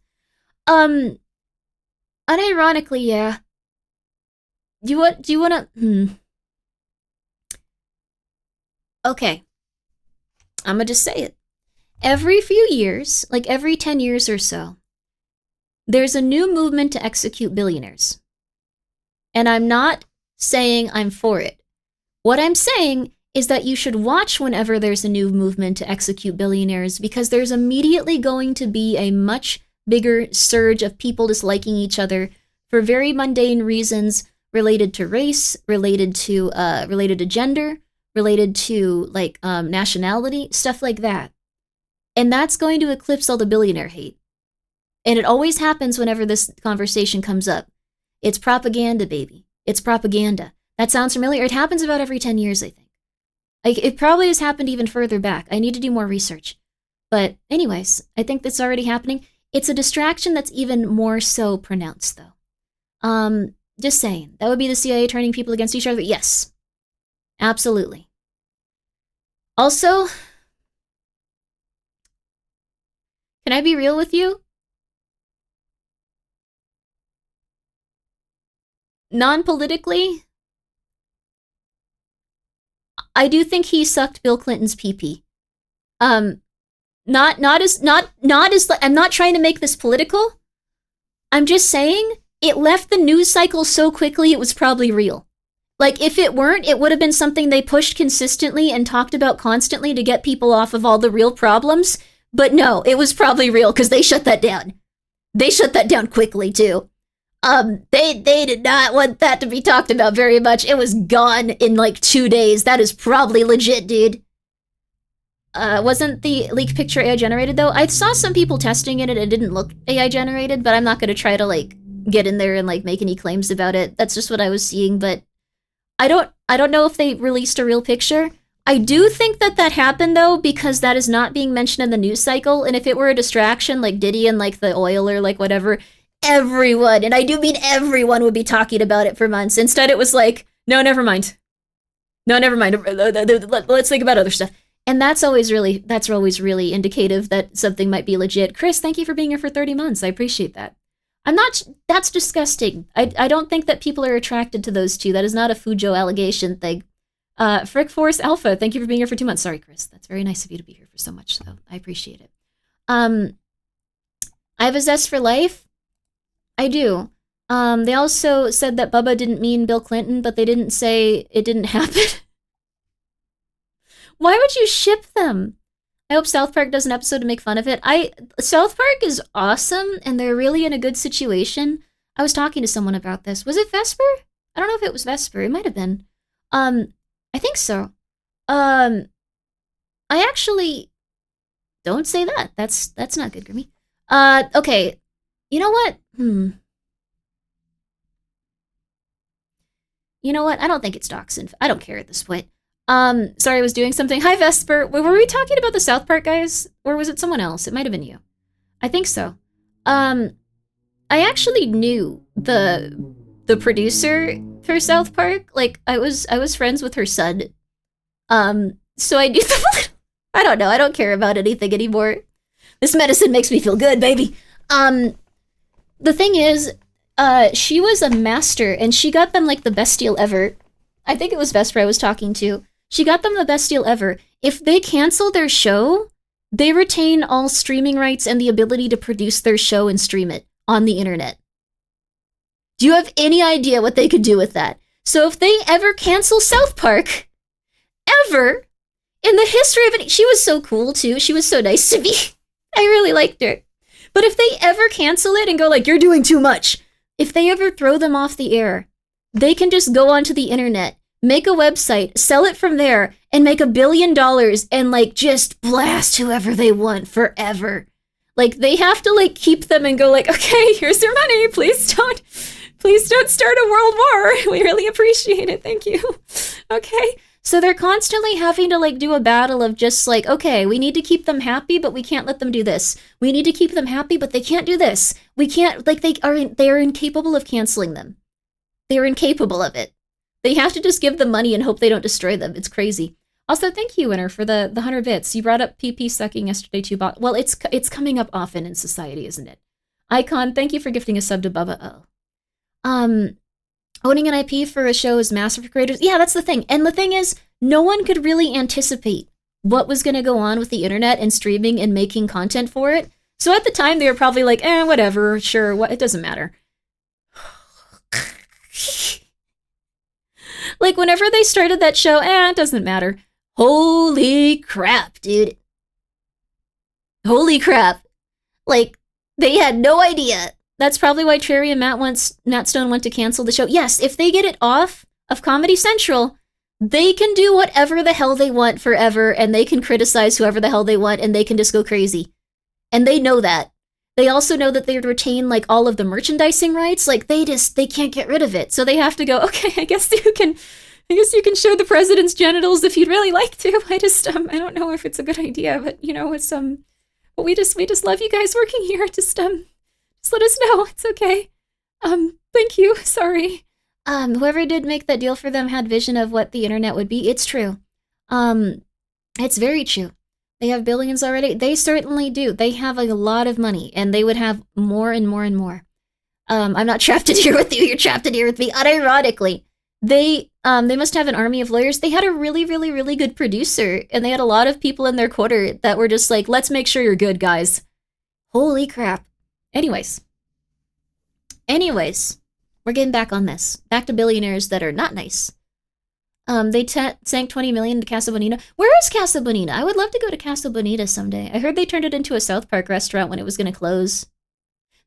S3: Unironically, yeah. Do you wanna, Okay. I'm gonna just say it. Every few years, like every 10 years or so, there's a new movement to execute billionaires. And I'm not saying I'm for it. What I'm saying is that you should watch whenever there's a new movement to execute billionaires, because there's immediately going to be a much bigger surge of people disliking each other for very mundane reasons related to race, related to gender, related to like nationality, stuff like that. And that's going to eclipse all the billionaire hate. And it always happens whenever this conversation comes up. It's propaganda, baby. It's propaganda. That sounds familiar. It happens about every 10 years, I think. Like, it probably has happened even further back. I need to do more research. But anyways, I think that's already happening. It's a distraction that's even more so pronounced, though. Just saying. That would be the CIA turning people against each other? Yes. Absolutely. Also, can I be real with you? Non-politically, I do think he sucked Bill Clinton's pee-pee. Not as I'm not trying to make this political. I'm just saying it left the news cycle so quickly it was probably real. Like, if it weren't, it would have been something they pushed consistently and talked about constantly to get people off of all the real problems. But no, it was probably real because they shut that down. They shut that down quickly, too. They did not want that to be talked about very much. It was gone in like 2 days. That is probably legit, dude. Wasn't the leak picture AI generated, though? I saw some people testing it and it didn't look AI generated, but I'm not gonna try to, like, get in there and, like, make any claims about it. That's just what I was seeing, but I don't know if they released a real picture. I do think that happened, though, because that is not being mentioned in the news cycle, and if it were a distraction, like Diddy and, like, the oil or, like, whatever, everyone, and I do mean everyone, would be talking about it for months. Instead, it was like, no, never mind. No, never mind. Let's think about other stuff. And that's always really indicative that something might be legit. Chris, thank you for being here for 30 months. I appreciate that. That's disgusting. I don't think that people are attracted to those two. That is not a Fujo allegation thing. Frick Force Alpha, thank you for being here for 2 months. Sorry, Chris. That's very nice of you to be here for so much, though. I appreciate it. I have a zest for life. I do. They also said that Bubba didn't mean Bill Clinton, but they didn't say it didn't happen. Why would you ship them? I hope South Park does an episode to make fun of it. South Park is awesome, and they're really in a good situation. I was talking to someone about this. Was it Vesper? I don't know if it was Vesper. It might have been. I think so. I actually don't say that. That's not good, Grimmi. Okay. You know what? You know what? I don't think it's doxing. I don't care at this point. Sorry, I was doing something. Hi, Vesper. Were we talking about the South Park guys? Or was it someone else? It might have been you. I think so. I actually knew the producer for South Park. Like, I was friends with her son. So I knew them a little. I don't know. I don't care about anything anymore. This medicine makes me feel good, baby. The thing is, she was a master, and she got them, like, the best deal ever. I think it was Vesper I was talking to. She got them the best deal ever. If they cancel their show, they retain all streaming rights and the ability to produce their show and stream it on the internet. Do you have any idea what they could do with that? So if they ever cancel South Park, ever, in the history of it, she was so cool, too. She was so nice to me. I really liked her. But if they ever cancel it and go like, you're doing too much, if they ever throw them off the air, they can just go onto the internet, make a website, sell it from there, and make $1 billion and, like, just blast whoever they want forever. Like, they have to, like, keep them and go like, okay, here's your money. Please don't start a world war. We really appreciate it. Thank you. Okay. So they're constantly having to, like, do a battle of just, like, okay, we need to keep them happy, but we can't let them do this. We need to keep them happy, but they can't do this. We can't, like, they're incapable of canceling them. They're incapable of it. They have to just give them money and hope they don't destroy them. It's crazy. Also, thank you, Winner, for the 100 bits. You brought up PP sucking yesterday, too. Well, it's coming up often in society, isn't it? Icon, thank you for gifting a sub to Bubba O. Owning an IP for a show is massive for creators. Yeah, that's the thing. And the thing is, no one could really anticipate what was going to go on with the internet and streaming and making content for it. So at the time, they were probably like, whatever, sure, it doesn't matter. Like, whenever they started that show, it doesn't matter. Holy crap, dude. Holy crap. Like, they had no idea. That's probably why Cherry and Matt Stone went to cancel the show. Yes, if they get it off of Comedy Central, they can do whatever the hell they want forever, and they can criticize whoever the hell they want, and they can just go crazy. And they know that. They also know that they retain, like, all of the merchandising rights. Like, they can't get rid of it. So they have to go, okay, I guess you can show the president's genitals if you'd really like to. I don't know if it's a good idea, but, you know, it's, but we just love you guys working here. Just let us know. It's okay. Thank you. Sorry. Whoever did make that deal for them had vision of what the internet would be. It's true. It's very true. They have billions already. They certainly do. They have a lot of money, and they would have more and more and more. I'm not trapped in here with you. You're trapped in here with me. Unironically, they must have an army of lawyers. They had a really, really, really good producer, and they had a lot of people in their quarter that were just like, let's make sure you're good, guys. Holy crap. Anyways, we're getting back on this. Back to billionaires that are not nice. They sank 20 million to Casa Bonita. Where is Casa Bonita? I would love to go to Casa Bonita someday. I heard they turned it into a South Park restaurant when it was going to close.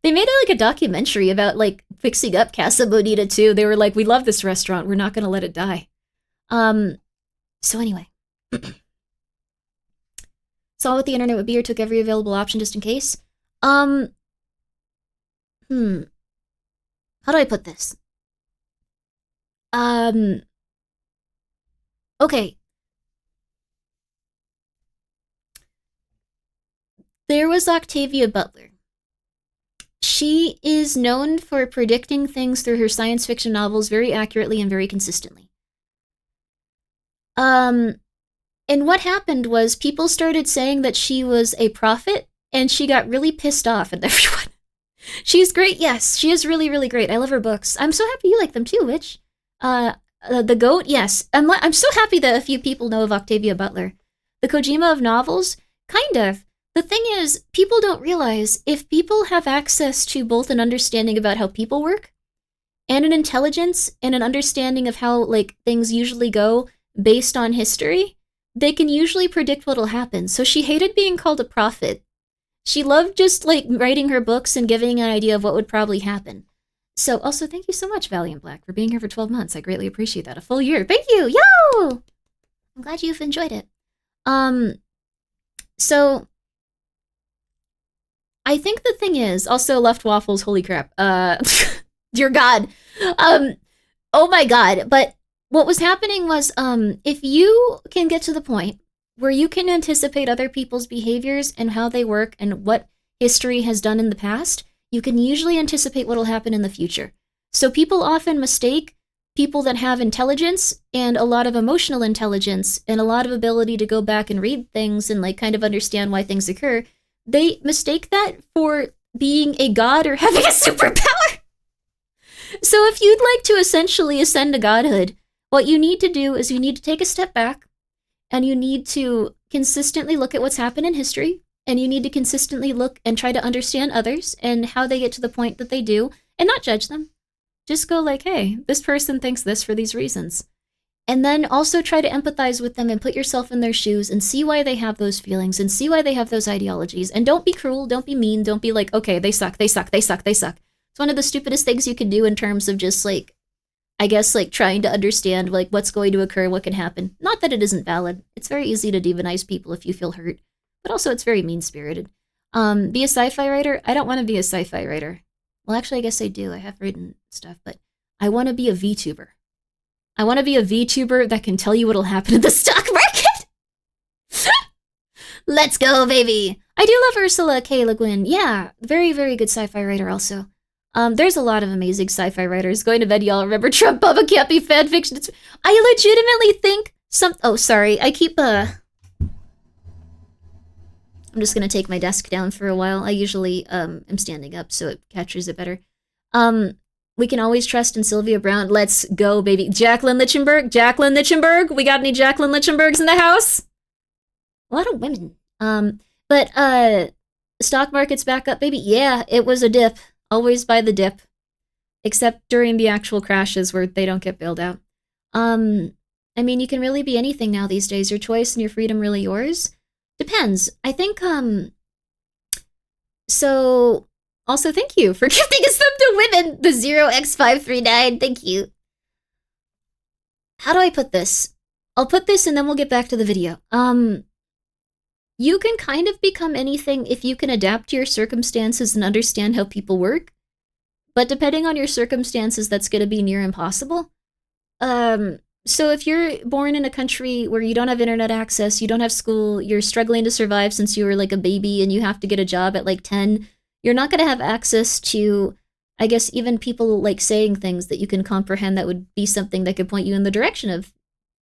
S3: They made like a documentary about like fixing up Casa Bonita too. They were like, we love this restaurant. We're not going to let it die. So anyway. Saw what the internet would be or took every available option just in case. How do I put this? Okay. There was Octavia Butler. She is known for predicting things through her science fiction novels very accurately and very consistently. And what happened was people started saying that she was a prophet, and she got really pissed off at everyone. She's great, yes. She is really, really great. I love her books. I'm so happy you like them too, Witch. The Goat, yes. I'm so happy that a few people know of Octavia Butler. The Kojima of novels, kind of. The thing is, people don't realize if people have access to both an understanding about how people work and an intelligence and an understanding of how like things usually go based on history, they can usually predict what'll happen. So she hated being called a prophet. She loved just like writing her books and giving an idea of what would probably happen. So also thank you so much, Valiant Black, for being here for 12 months. I greatly appreciate that. A full year. Thank you. Yo! I'm glad you've enjoyed it. So I think the thing is, also Left Waffles, holy crap. Dear God. Oh my god. But what was happening was, if you can get to the point where you can anticipate other people's behaviors and how they work and what history has done in the past, you can usually anticipate what will happen in the future. So people often mistake people that have intelligence and a lot of emotional intelligence and a lot of ability to go back and read things and like kind of understand why things occur. They mistake that for being a god or having a superpower. So if you'd like to essentially ascend to godhood, what you need to do is you need to take a step back and you need to consistently look at what's happened in history, and you need to consistently look and try to understand others and how they get to the point that they do and not judge them. Just go like, hey, this person thinks this for these reasons. And then also try to empathize with them and put yourself in their shoes and see why they have those feelings and see why they have those ideologies. And don't be cruel, don't be mean, don't be like, okay, they suck, they suck, they suck, they suck. It's one of the stupidest things you can do in terms of just like, I guess like trying to understand like what's going to occur, what can happen. Not that it isn't valid. It's very easy to demonize people if you feel hurt, but also it's very mean-spirited. Be a sci-fi writer? I don't want to be a sci-fi writer. Well, actually, I guess I do. I have written stuff, but I want to be a VTuber. I want to be a VTuber that can tell you what'll happen in the stock market. Let's go, baby. I do love Ursula K. Le Guin. Yeah, very, very good sci-fi writer also. There's a lot of amazing sci-fi writers. Going to bed, y'all. Remember Trump Bubba can't be fanfiction. I legitimately think oh, sorry. I keep, I'm just gonna take my desk down for a while. I usually, am standing up, so it captures it better. We can always trust in Sylvia Brown. Let's go, baby. Jacqueline Lichenberg. Jacqueline Lichenberg. We got any Jacqueline Lichenbergs in the house? A lot of women. Stock market's back up, baby. Yeah, it was a dip. Always buy the dip. Except during the actual crashes where they don't get bailed out. I mean, you can really be anything now these days. Your choice and your freedom really yours. Depends. I think, so, also thank you for gifting a sub to women, the 0x539, thank you. How do I put this? I'll put this and then we'll get back to the video. You can kind of become anything if you can adapt to your circumstances and understand how people work. But depending on your circumstances, that's going to be near impossible. So if you're born in a country where you don't have internet access, you don't have school, you're struggling to survive since you were like a baby and you have to get a job at like 10, you're not going to have access to, I guess, even people like saying things that you can comprehend that would be something that could point you in the direction of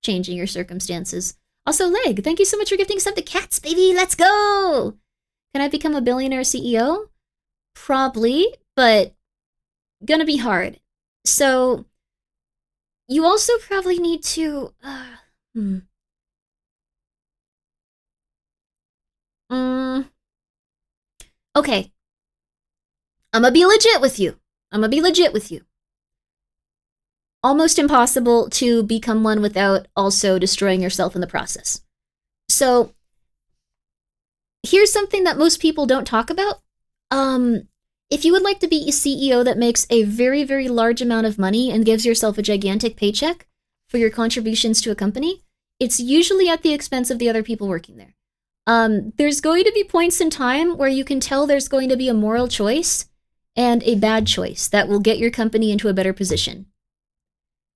S3: changing your circumstances. Also, Leg, thank you so much for gifting sub to Cats, baby. Let's go! Can I become a billionaire CEO? Probably, but gonna be hard. So, you also probably need to, Okay. I'm gonna be legit with you. Almost impossible to become one without also destroying yourself in the process. So, here's something that most people don't talk about. If you would like to be a CEO that makes a very, very large amount of money and gives yourself a gigantic paycheck for your contributions to a company, it's usually at the expense of the other people working there. There's going to be points in time where you can tell there's going to be a moral choice and a bad choice that will get your company into a better position.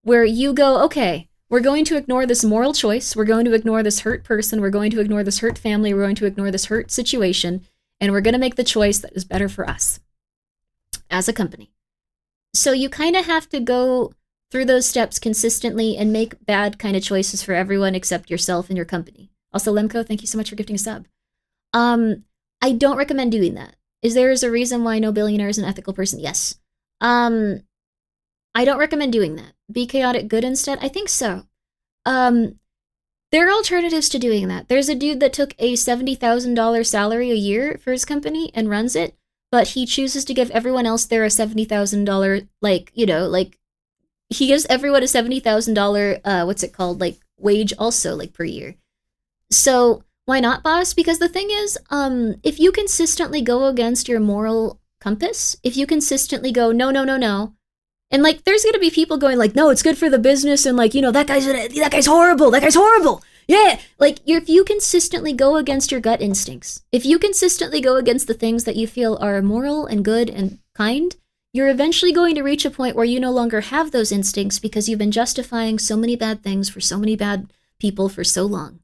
S3: Where you go, okay, we're going to ignore this moral choice, we're going to ignore this hurt person, we're going to ignore this hurt family, we're going to ignore this hurt situation, and we're going to make the choice that is better for us as a company. So you kind of have to go through those steps consistently and make bad kind of choices for everyone except yourself and your company. Also, Lemko, thank you so much for gifting a sub. I don't recommend doing that. Is there a reason why no billionaire is an ethical person? Yes. I don't recommend doing that. Be chaotic good instead? I think so. There are alternatives to doing that. There's a dude that took a $70,000 salary a year for his company and runs it, but he chooses to give everyone else there a $70,000, he gives everyone a $70,000, wage also, per year. So, why not, boss? Because the thing is, if you consistently go against your moral compass, if you consistently go, no, and there's gonna be people going no, it's good for the business, and that guy's horrible. Yeah, if you consistently go against your gut instincts, if you consistently go against the things that you feel are moral and good and kind, you're eventually going to reach a point where you no longer have those instincts because you've been justifying so many bad things for so many bad people for so long.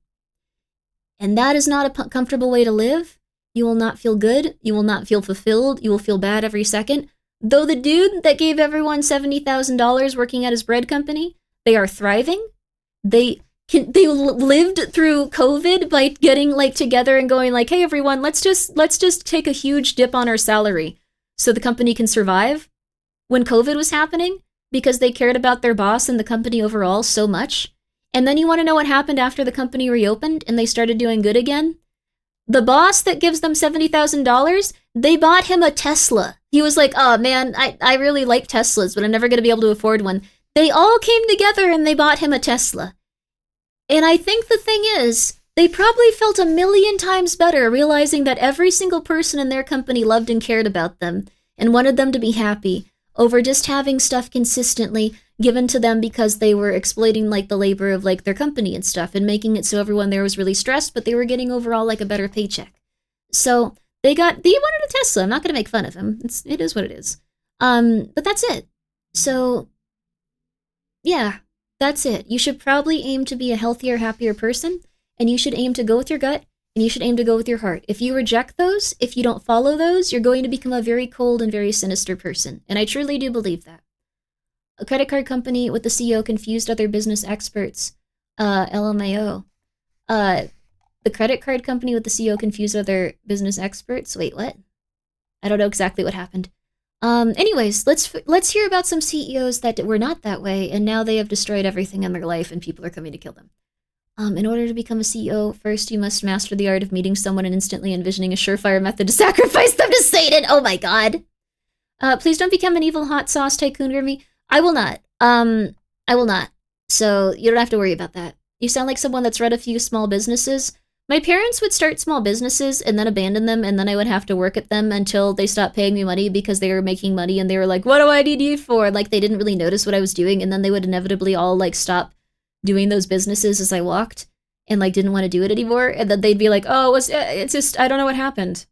S3: And that is not a comfortable way to live. You will not feel good. You will not feel fulfilled. You will feel bad every second. Though the dude that gave everyone $70,000 working at his bread company, they are thriving. They lived through COVID by getting like together and going like, hey everyone, let's just take a huge dip on our salary so the company can survive when COVID was happening because they cared about their boss and the company overall so much. And then you want to know what happened after the company reopened and they started doing good again? The boss that gives them $70,000, they bought him a Tesla. He was like, oh man, I really like Teslas, but I'm never going to be able to afford one. They all came together and they bought him a Tesla. And I think the thing is, they probably felt a million times better realizing that every single person in their company loved and cared about them and wanted them to be happy over just having stuff consistently given to them because they were exploiting like the labor of like their company and stuff and making it so everyone there was really stressed, but they were getting overall like a better paycheck. So they wanted a Tesla. I'm not going to make fun of him. It is what it is. But that's it. So yeah, that's it. You should probably aim to be a healthier, happier person, and you should aim to go with your gut, and you should aim to go with your heart. If you reject those, if you don't follow those, you're going to become a very cold and very sinister person. And I truly do believe that. A credit card company with the CEO confused other business experts. LMAO. The credit card company with the CEO confused other business experts. Wait, what? I don't know exactly what happened. Anyways, let's hear about some CEOs that were not that way, and now they have destroyed everything in their life, and people are coming to kill them. In order to become a CEO, first you must master the art of meeting someone and instantly envisioning a surefire method to sacrifice them to Satan. Oh my god. Please don't become an evil hot sauce tycoon, Grimmi. I will not. I will not. So you don't have to worry about that. You sound like someone that's run a few small businesses. My parents would start small businesses and then abandon them, and then I would have to work at them until they stopped paying me money because they were making money, and they were like, what do I need you for? Like, they didn't really notice what I was doing, and then they would inevitably all, like, stop doing those businesses as I walked and, like, didn't want to do it anymore, and then they'd be like, oh, it's just, I don't know what happened.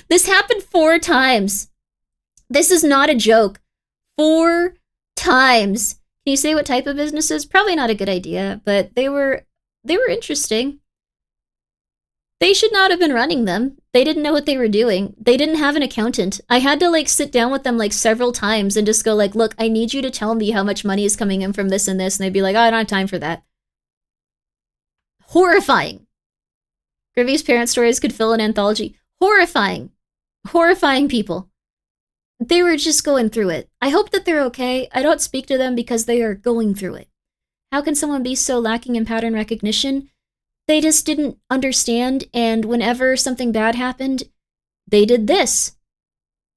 S3: This happened 4 times. This is not a joke. 4 times. Can you say what type of businesses? Probably not a good idea, but they were interesting. They should not have been running them. They didn't know what they were doing. They didn't have an accountant. I had to like sit down with them like several times and just go like, look, I need you to tell me how much money is coming in from this and this. And they'd be like, oh, I don't have time for that. Horrifying. Grimmi's parent stories could fill an anthology. Horrifying. Horrifying people. They were just going through it. I hope that they're okay. I don't speak to them because they are going through it. How can someone be so lacking in pattern recognition? They just didn't understand, and whenever something bad happened, they did this.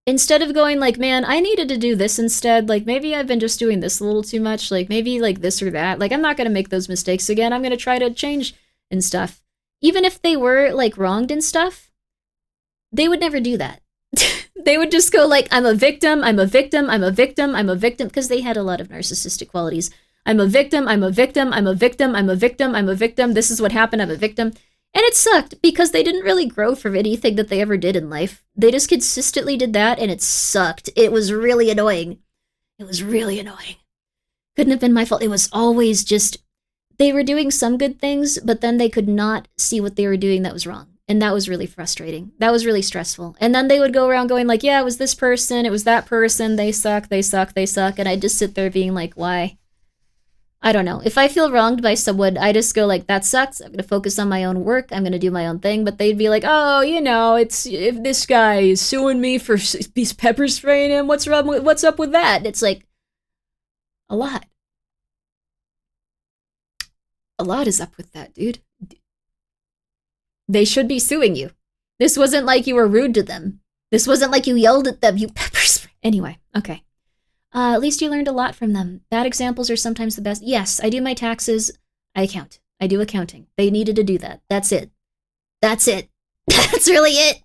S3: Instead of going like, man, I needed to do this instead, like maybe I've been just doing this a little too much, like maybe like this or that, like I'm not going to make those mistakes again, I'm going to try to change and stuff. Even if they were like wronged and stuff, they would never do that. They would just go like, I'm a victim, I'm a victim, I'm a victim, I'm a victim, because they had a lot of narcissistic qualities. I'm a victim, I'm a victim, I'm a victim, I'm a victim, I'm a victim, this is what happened, I'm a victim. And it sucked, because they didn't really grow from anything that they ever did in life. They just consistently did that, and it sucked. It was really annoying. It was really annoying. Couldn't have been my fault. It was always just, they were doing some good things, but then they could not see what they were doing that was wrong. And that was really frustrating. That was really stressful. And then they would go around going like, yeah, it was this person, it was that person, they suck, they suck, they suck. And I'd just sit there being like, why? I don't know. If I feel wronged by someone, I just go like, that sucks. I'm going to focus on my own work. I'm going to do my own thing. But they'd be like, oh, you know, it's if this guy is suing me for he's pepper spraying him, what's up with that? And it's like, a lot. A lot is up with that, dude. They should be suing you. This wasn't like you were rude to them. This wasn't like you yelled at them, you pepper spray. Anyway, okay. At least you learned a lot from them. Bad examples are sometimes the best. Yes, I do my taxes. I account. I do accounting. They needed to do that. That's it. That's it. That's really it.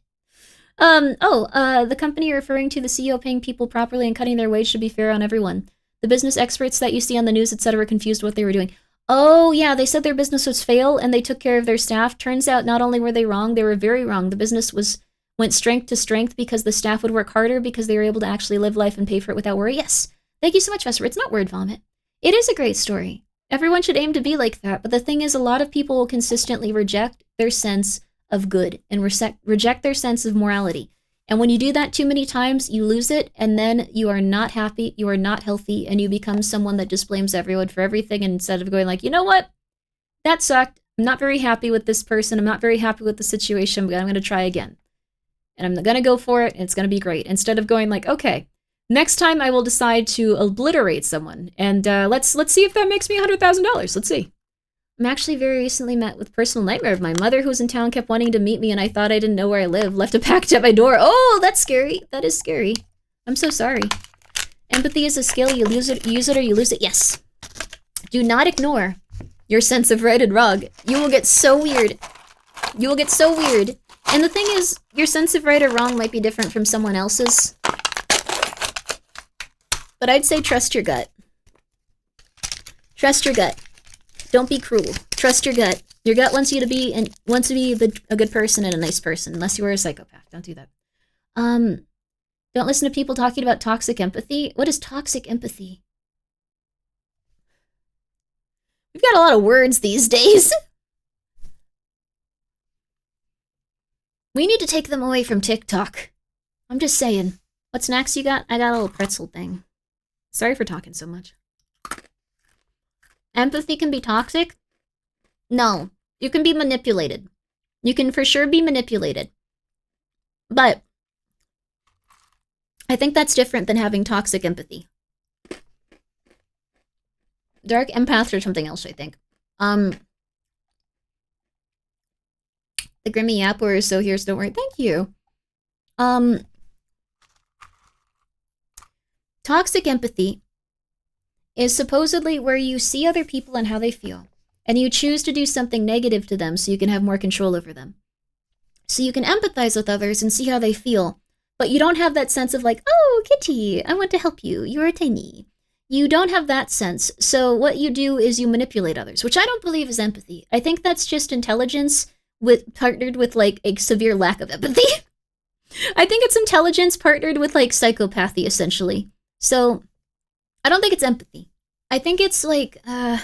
S3: The company you're referring to, the CEO paying people properly and cutting their wage should be fair on everyone. The business experts that you see on the news, etc., were confused what they were doing. Oh, yeah, they said their business was fail and they took care of their staff. Turns out not only were they wrong, they were very wrong. The business was went strength to strength because the staff would work harder because they were able to actually live life and pay for it without worry. Yes. Thank you so much, Vesper. It's not word vomit. It is a great story. Everyone should aim to be like that. But the thing is, a lot of people will consistently reject their sense of good and reject their sense of morality. And when you do that too many times, you lose it, and then you are not happy, you are not healthy, and you become someone that just blames everyone for everything instead of going like, you know what? That sucked. I'm not very happy with this person. I'm not very happy with the situation, but I'm going to try again. And I'm going to go for it, and it's going to be great. Instead of going like, okay, next time I will decide to obliterate someone, and let's see if that makes me $100,000. Let's see. I'm actually very recently met with personal nightmare of my mother who was in town, kept wanting to meet me, and I thought I didn't know where I live. Left a package at my door. Oh, that's scary. That is scary. I'm so sorry. Empathy is a skill. You use it or you lose it. Yes. Do not ignore your sense of right and wrong. You will get so weird. You will get so weird. And the thing is, your sense of right or wrong might be different from someone else's. But I'd say trust your gut. Trust your gut. Don't be cruel. Trust your gut. Your gut wants you to be a good person and a nice person, unless you are a psychopath. Don't do that. Don't listen to people talking about toxic empathy. What is toxic empathy? We've got a lot of words these days. We need to take them away from TikTok. I'm just saying. What snacks you got? I got a little pretzel thing. Sorry for talking so much. Empathy can be toxic? No. You can be manipulated. You can for sure be manipulated. But I think that's different than having toxic empathy. Dark empaths or something else, I think. The Grimmi app where so here's don't worry. Thank you. Toxic empathy is supposedly where you see other people and how they feel, and you choose to do something negative to them so you can have more control over them. So you can empathize with others and see how they feel, but you don't have that sense of like, oh, kitty, I want to help you, you're tiny. You don't have that sense, so what you do is you manipulate others, which I don't believe is empathy. I think that's just intelligence partnered with like a severe lack of empathy. I think it's intelligence partnered with like psychopathy, essentially. So I don't think it's empathy. I think it's like, I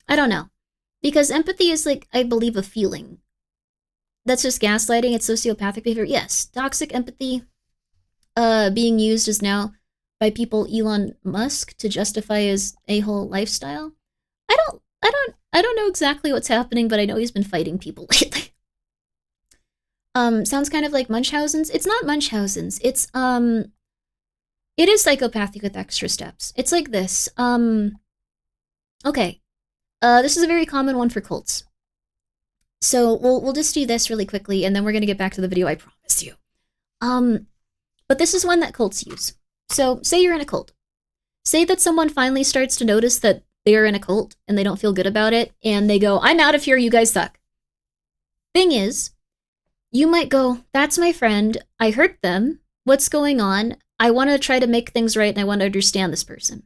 S3: don't know. Because empathy is like, I believe, a feeling. That's just gaslighting, it's sociopathic behavior. Yes, toxic empathy being used is now by people Elon Musk to justify his a-hole lifestyle. I don't know exactly what's happening, but I know he's been fighting people lately. Sounds kind of like Munchausen's. It's not Munchausen's. It is psychopathic with extra steps. It's like this. Okay. This is a very common one for cults. So we'll just do this really quickly, and then we're gonna get back to the video, I promise you. But this is one that cults use. So say you're in a cult. Say that someone finally starts to notice that they are in a cult and they don't feel good about it, and they go, I'm out of here, you guys suck. Thing is, you might go, that's my friend, I hurt them, what's going on? I want to try to make things right and I want to understand this person.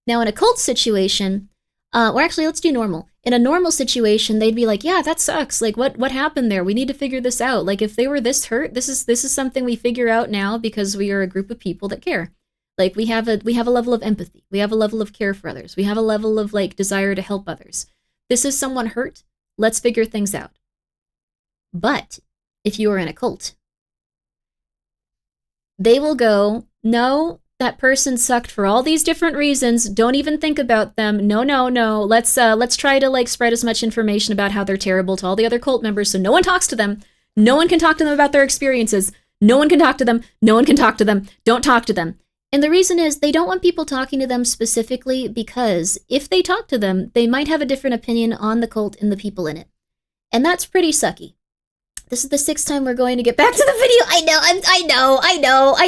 S3: Now in a cult situation, or actually let's do normal. In a normal situation, they'd be like, yeah, that sucks. Like what happened there? We need to figure this out. Like if they were this hurt, this is something we figure out now because we are a group of people that care. Like we have a level of empathy. We have a level of care for others. We have a level of like desire to help others. This is someone hurt. Let's figure things out. But if you are in a cult, they will go, no, that person sucked for all these different reasons. Don't even think about them. No. Let's try to like spread as much information about how they're terrible to all the other cult members so no one talks to them. No one can talk to them about their experiences. No one can talk to them. No one can talk to them. Don't talk to them. And the reason is they don't want people talking to them specifically because if they talk to them, they might have a different opinion on the cult and the people in it. And that's pretty sucky. This is the 6th time we're going to get back to the video. I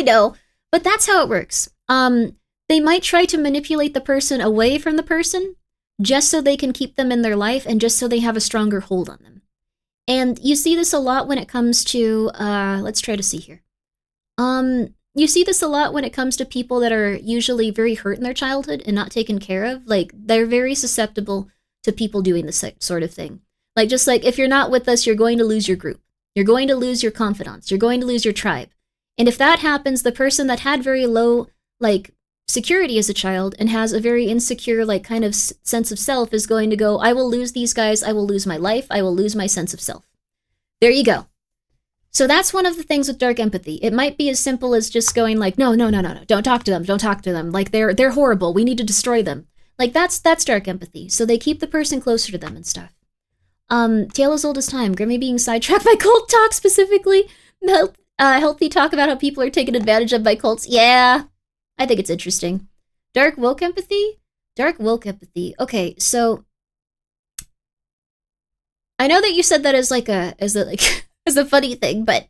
S3: know. But that's how it works. They might try to manipulate the person away from the person just so they can keep them in their life and just so they have a stronger hold on them. And you see this a lot when it comes to, let's try to see here. You see this a lot when it comes to people that are usually very hurt in their childhood and not taken care of. Like, they're very susceptible to people doing this sort of thing. Like, just like, if you're not with us, you're going to lose your group. You're going to lose your confidants. You're going to lose your tribe. And if that happens, the person that had very low, like, security as a child and has a very insecure, like, kind of sense of self is going to go, I will lose these guys. I will lose my life. I will lose my sense of self. There you go. So that's one of the things with dark empathy. It might be as simple as just going like, no, don't talk to them, don't talk to them. Like, they're horrible, we need to destroy them. Like, that's dark empathy. So they keep the person closer to them and stuff. Tale as old as time, Grimmi being sidetracked by cult talk specifically. Healthy talk about how people are taken advantage of by cults. Yeah, I think it's interesting. Dark woke empathy? Dark woke empathy. Okay, so I know that you said that as a funny thing, but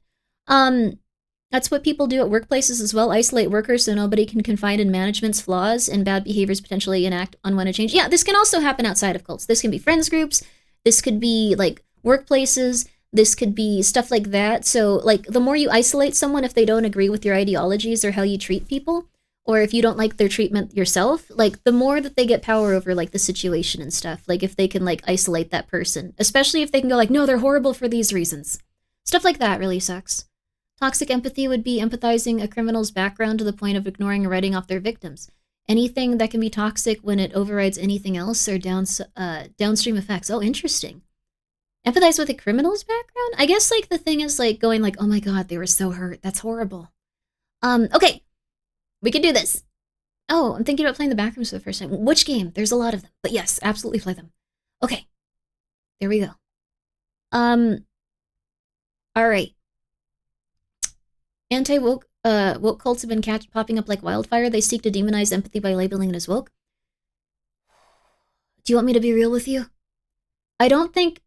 S3: that's what people do at workplaces as well. Isolate workers so nobody can confide in management's flaws and bad behaviors potentially enact unwanted change. Yeah, this can also happen outside of cults. This can be friends groups. This could be like workplaces. This could be stuff like that. So like the more you isolate someone if they don't agree with your ideologies or how you treat people, or if you don't like their treatment yourself, like the more that they get power over like the situation and stuff. Like if they can like isolate that person, especially if they can go like, no, they're horrible for these reasons. Stuff like that really sucks. Toxic empathy would be empathizing a criminal's background to the point of ignoring or writing off their victims. Anything that can be toxic when it overrides anything else or downstream effects. Oh, interesting. Empathize with a criminal's background? I guess like the thing is like going like, oh my god, they were so hurt. That's horrible. Okay. We can do this. Oh, I'm thinking about playing the Backrooms for the first time. Which game? There's a lot of them. But yes, absolutely play them. Okay. There we go. Alright. Anti-woke woke cults have been popping up like wildfire. They seek to demonize empathy by labeling it as woke. Do you want me to be real with you? I don't think...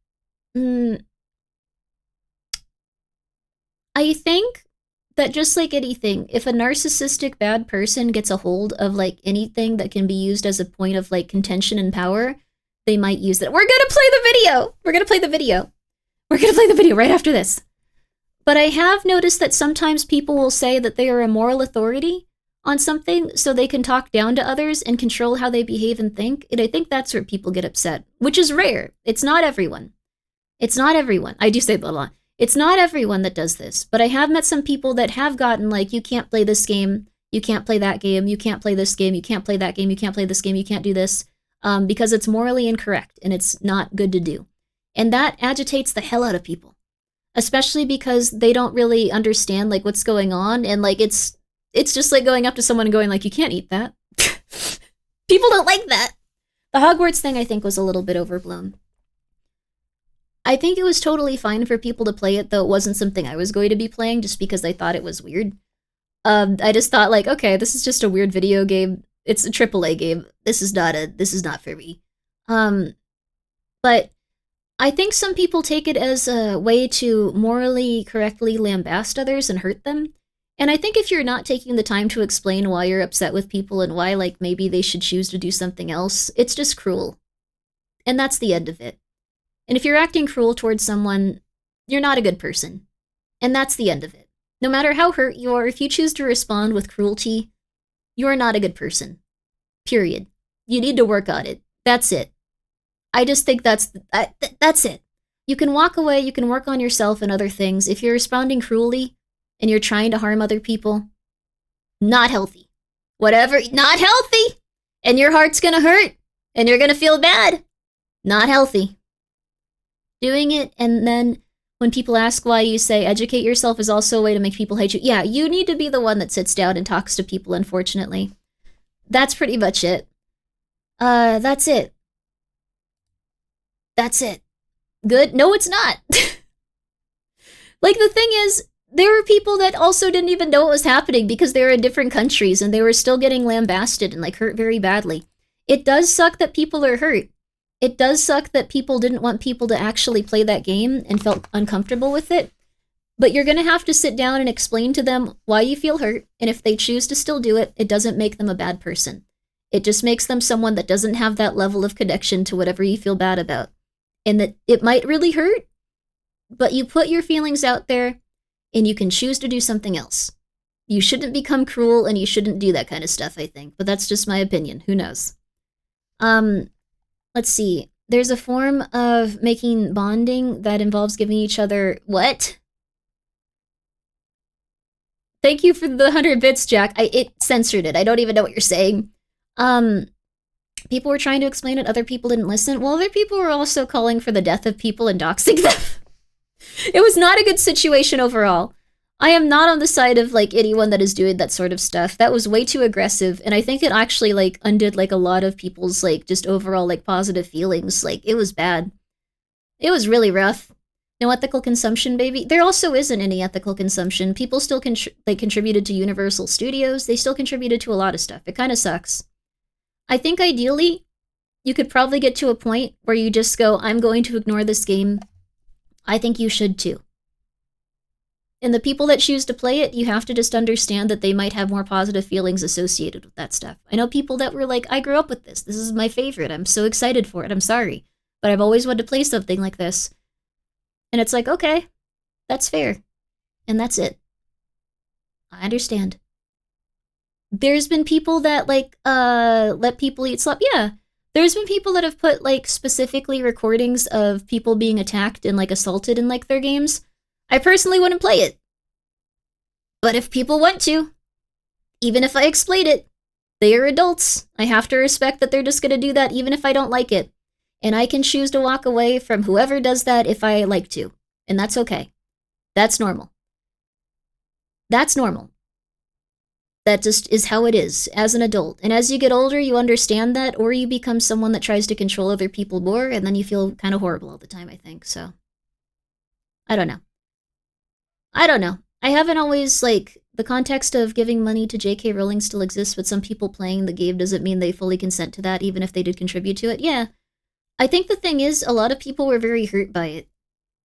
S3: I think that just like anything, if a narcissistic bad person gets a hold of like anything that can be used as a point of like contention and power, they might use it. We're gonna play the video! We're gonna play the video. We're gonna play the video right after this. But I have noticed that sometimes people will say that they are a moral authority on something so they can talk down to others and control how they behave and think. And I think that's where people get upset, which is rare. It's not everyone. It's not everyone. I do say that a lot. It's not everyone that does this, but I have met some people that have gotten like, you can't play this game, you can't play that game, you can't play this game, you can't play that game, you can't play this game, you can't do this, because it's morally incorrect and it's not good to do. And that agitates the hell out of people, especially because they don't really understand like what's going on, and like it's just like going up to someone and going like, you can't eat that. People don't like that. The Hogwarts thing I think was a little bit overblown. I think it was totally fine for people to play it, though it wasn't something I was going to be playing just because I thought it was weird. I just thought like, okay, this is just a weird video game. It's a AAA game. This is not for me. But I think some people take it as a way to morally correctly lambast others and hurt them. And I think if you're not taking the time to explain why you're upset with people and why like maybe they should choose to do something else, it's just cruel. And that's the end of it. And if you're acting cruel towards someone, you're not a good person. And that's the end of it. No matter how hurt you are, if you choose to respond with cruelty, you're not a good person. Period. You need to work on it. That's it. I just think that's it. You can walk away, you can work on yourself and other things. If you're responding cruelly and you're trying to harm other people, not healthy. Whatever, not healthy! And your heart's gonna hurt, and you're gonna feel bad. Not healthy. Doing it, and then when people ask why, you say educate yourself is also a way to make people hate you. Yeah, you need to be the one that sits down and talks to people, unfortunately. That's pretty much it. That's it. That's it. Good? No, it's not. Like, the thing is, there were people that also didn't even know what was happening because they were in different countries and they were still getting lambasted and, like, hurt very badly. It does suck that people are hurt. It does suck that people didn't want people to actually play that game and felt uncomfortable with it. But you're going to have to sit down and explain to them why you feel hurt, and if they choose to still do it, it doesn't make them a bad person. It just makes them someone that doesn't have that level of connection to whatever you feel bad about. And that it might really hurt, but you put your feelings out there, and you can choose to do something else. You shouldn't become cruel, and you shouldn't do that kind of stuff, I think. But that's just my opinion. Who knows? Let's see. There's a form of making bonding that involves giving each other... What? Thank you for the 100 bits, Jack. It censored it. I don't even know what you're saying. People were trying to explain it. Other people didn't listen. Well, other people were also calling for the death of people and doxing them. It was not a good situation overall. I am not on the side of, like, anyone that is doing that sort of stuff. That was way too aggressive, and I think it actually, like, undid, like, a lot of people's, like, just overall, like, positive feelings. Like, it was bad. It was really rough. No ethical consumption, baby. There also isn't any ethical consumption. People still contributed to Universal Studios. They still contributed to a lot of stuff. It kind of sucks. I think ideally, you could probably get to a point where you just go, I'm going to ignore this game. I think you should too. And the people that choose to play it, you have to just understand that they might have more positive feelings associated with that stuff. I know people that were like, I grew up with this. This is my favorite. I'm so excited for it. I'm sorry. But I've always wanted to play something like this. And it's like, okay, that's fair. And that's it. I understand. There's been people that, like, let people eat slop. Yeah. There's been people that have put, like, specifically recordings of people being attacked and, like, assaulted in, like, their games. I personally wouldn't play it. But if people want to, even if I explain it, they are adults. I have to respect that they're just going to do that even if I don't like it. And I can choose to walk away from whoever does that if I like to. And that's okay. That's normal. That's normal. That just is how it is as an adult. And as you get older, you understand that, or you become someone that tries to control other people more, and then you feel kind of horrible all the time, I think. So, I don't know. I haven't always, like, the context of giving money to J.K. Rowling still exists, but some people playing the game doesn't mean they fully consent to that, even if they did contribute to it. Yeah. I think the thing is, a lot of people were very hurt by it.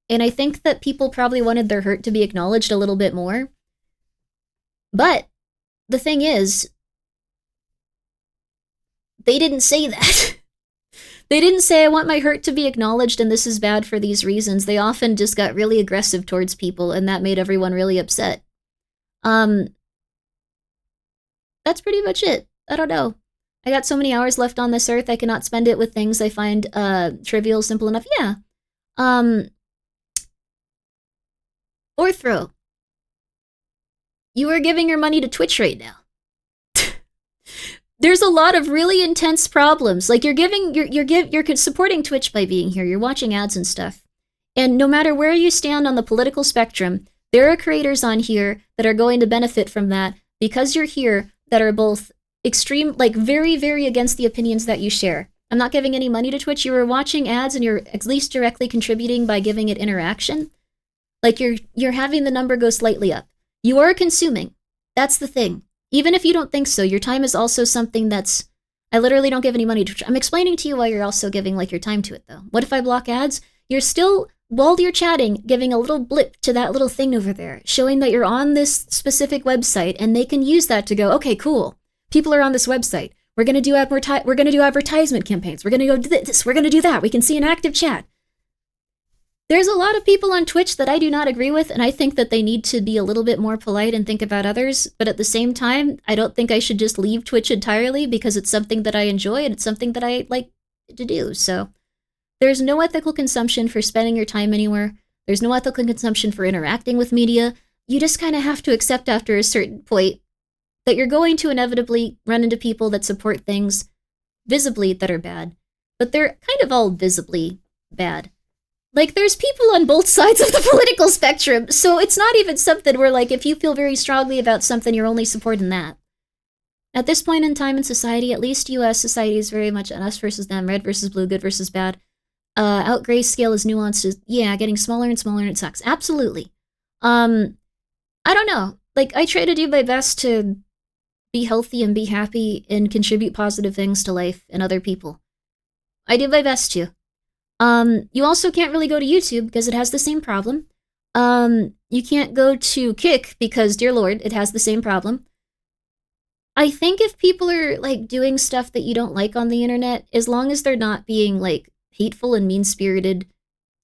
S3: And I think that people probably wanted their hurt to be acknowledged a little bit more. But the thing is, they didn't say that. They didn't say, I want my hurt to be acknowledged and this is bad for these reasons. They often just got really aggressive towards people, and that made everyone really upset. That's pretty much it. I don't know. I got so many hours left on this earth, I cannot spend it with things I find trivial, simple enough. Yeah. Orthro. You are giving your money to Twitch right now. There's a lot of really intense problems. Like, you're supporting Twitch by being here. You're watching ads and stuff. And no matter where you stand on the political spectrum, there are creators on here that are going to benefit from that because you're here that are both extreme, like, very, very against the opinions that you share. I'm not giving any money to Twitch. You are watching ads and you're at least directly contributing by giving it interaction. Like, you're having the number go slightly up. You are consuming. That's the thing. Even if you don't think so, your time is also something that's... I literally don't give any money to... I'm explaining to you why you're also giving, like, your time to it, though. What if I block ads? You're still, while you're chatting, giving a little blip to that little thing over there, showing that you're on this specific website, and they can use that to go, okay, cool. People are on this website. We're gonna do advertisement campaigns. We're gonna go do this. We're gonna do that. We can see an active chat. There's a lot of people on Twitch that I do not agree with, and I think that they need to be a little bit more polite and think about others, but at the same time, I don't think I should just leave Twitch entirely because it's something that I enjoy and it's something that I like to do, so. There's no ethical consumption for spending your time anywhere. There's no ethical consumption for interacting with media. You just kind of have to accept after a certain point that you're going to inevitably run into people that support things visibly that are bad, but they're kind of all visibly bad. Like, there's people on both sides of the political spectrum, so it's not even something where, like, if you feel very strongly about something, you're only supporting that. At this point in time in society, at least US society is very much an us versus them, red versus blue, good versus bad. Out grayscale is nuanced, yeah, getting smaller and smaller, and it sucks. Absolutely. I don't know. Like, I try to do my best to be healthy and be happy and contribute positive things to life and other people. I do my best to. You also can't really go to YouTube because it has the same problem. You can't go to Kick because, dear Lord, it has the same problem. I think if people are, like, doing stuff that you don't like on the internet, as long as they're not being, like, hateful and mean-spirited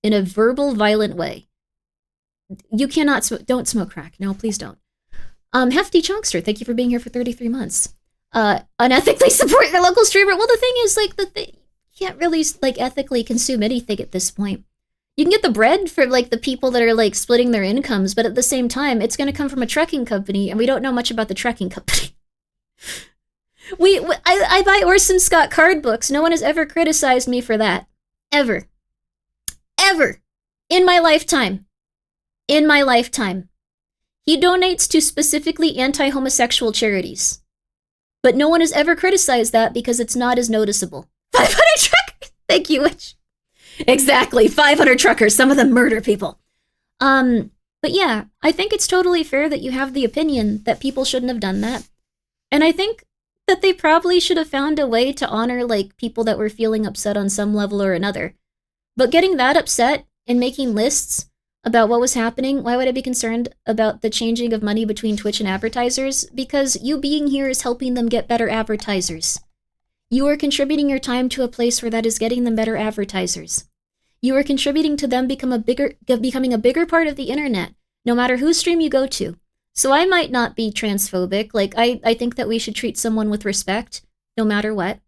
S3: in a verbal, violent way, you cannot don't smoke crack. No, please don't. Hefty Chunkster, thank you for being here for 33 months. Unethically support your local streamer. Well, the thing is, like, you can't really, like, ethically consume anything at this point. You can get the bread for like the people that are like splitting their incomes, but at the same time, it's going to come from a trucking company, and we don't know much about the trucking company. I buy Orson Scott card books. No one has ever criticized me for that. Ever. Ever. In my lifetime. In my lifetime. He donates to specifically anti-homosexual charities. But no one has ever criticized that because it's not as noticeable. 500 truckers! Thank you, Witch. Exactly, 500 truckers. Some of them murder people. But yeah, I think it's totally fair that you have the opinion that people shouldn't have done that. And I think that they probably should have found a way to honor, like, people that were feeling upset on some level or another. But getting that upset and making lists about what was happening, why would I be concerned about the changing of money between Twitch and advertisers? Because you being here is helping them get better advertisers. You are contributing your time to a place where that is getting them better advertisers. You are contributing to them becoming a bigger part of the internet, no matter whose stream you go to. So I might not be transphobic. Like, I think that we should treat someone with respect, no matter what.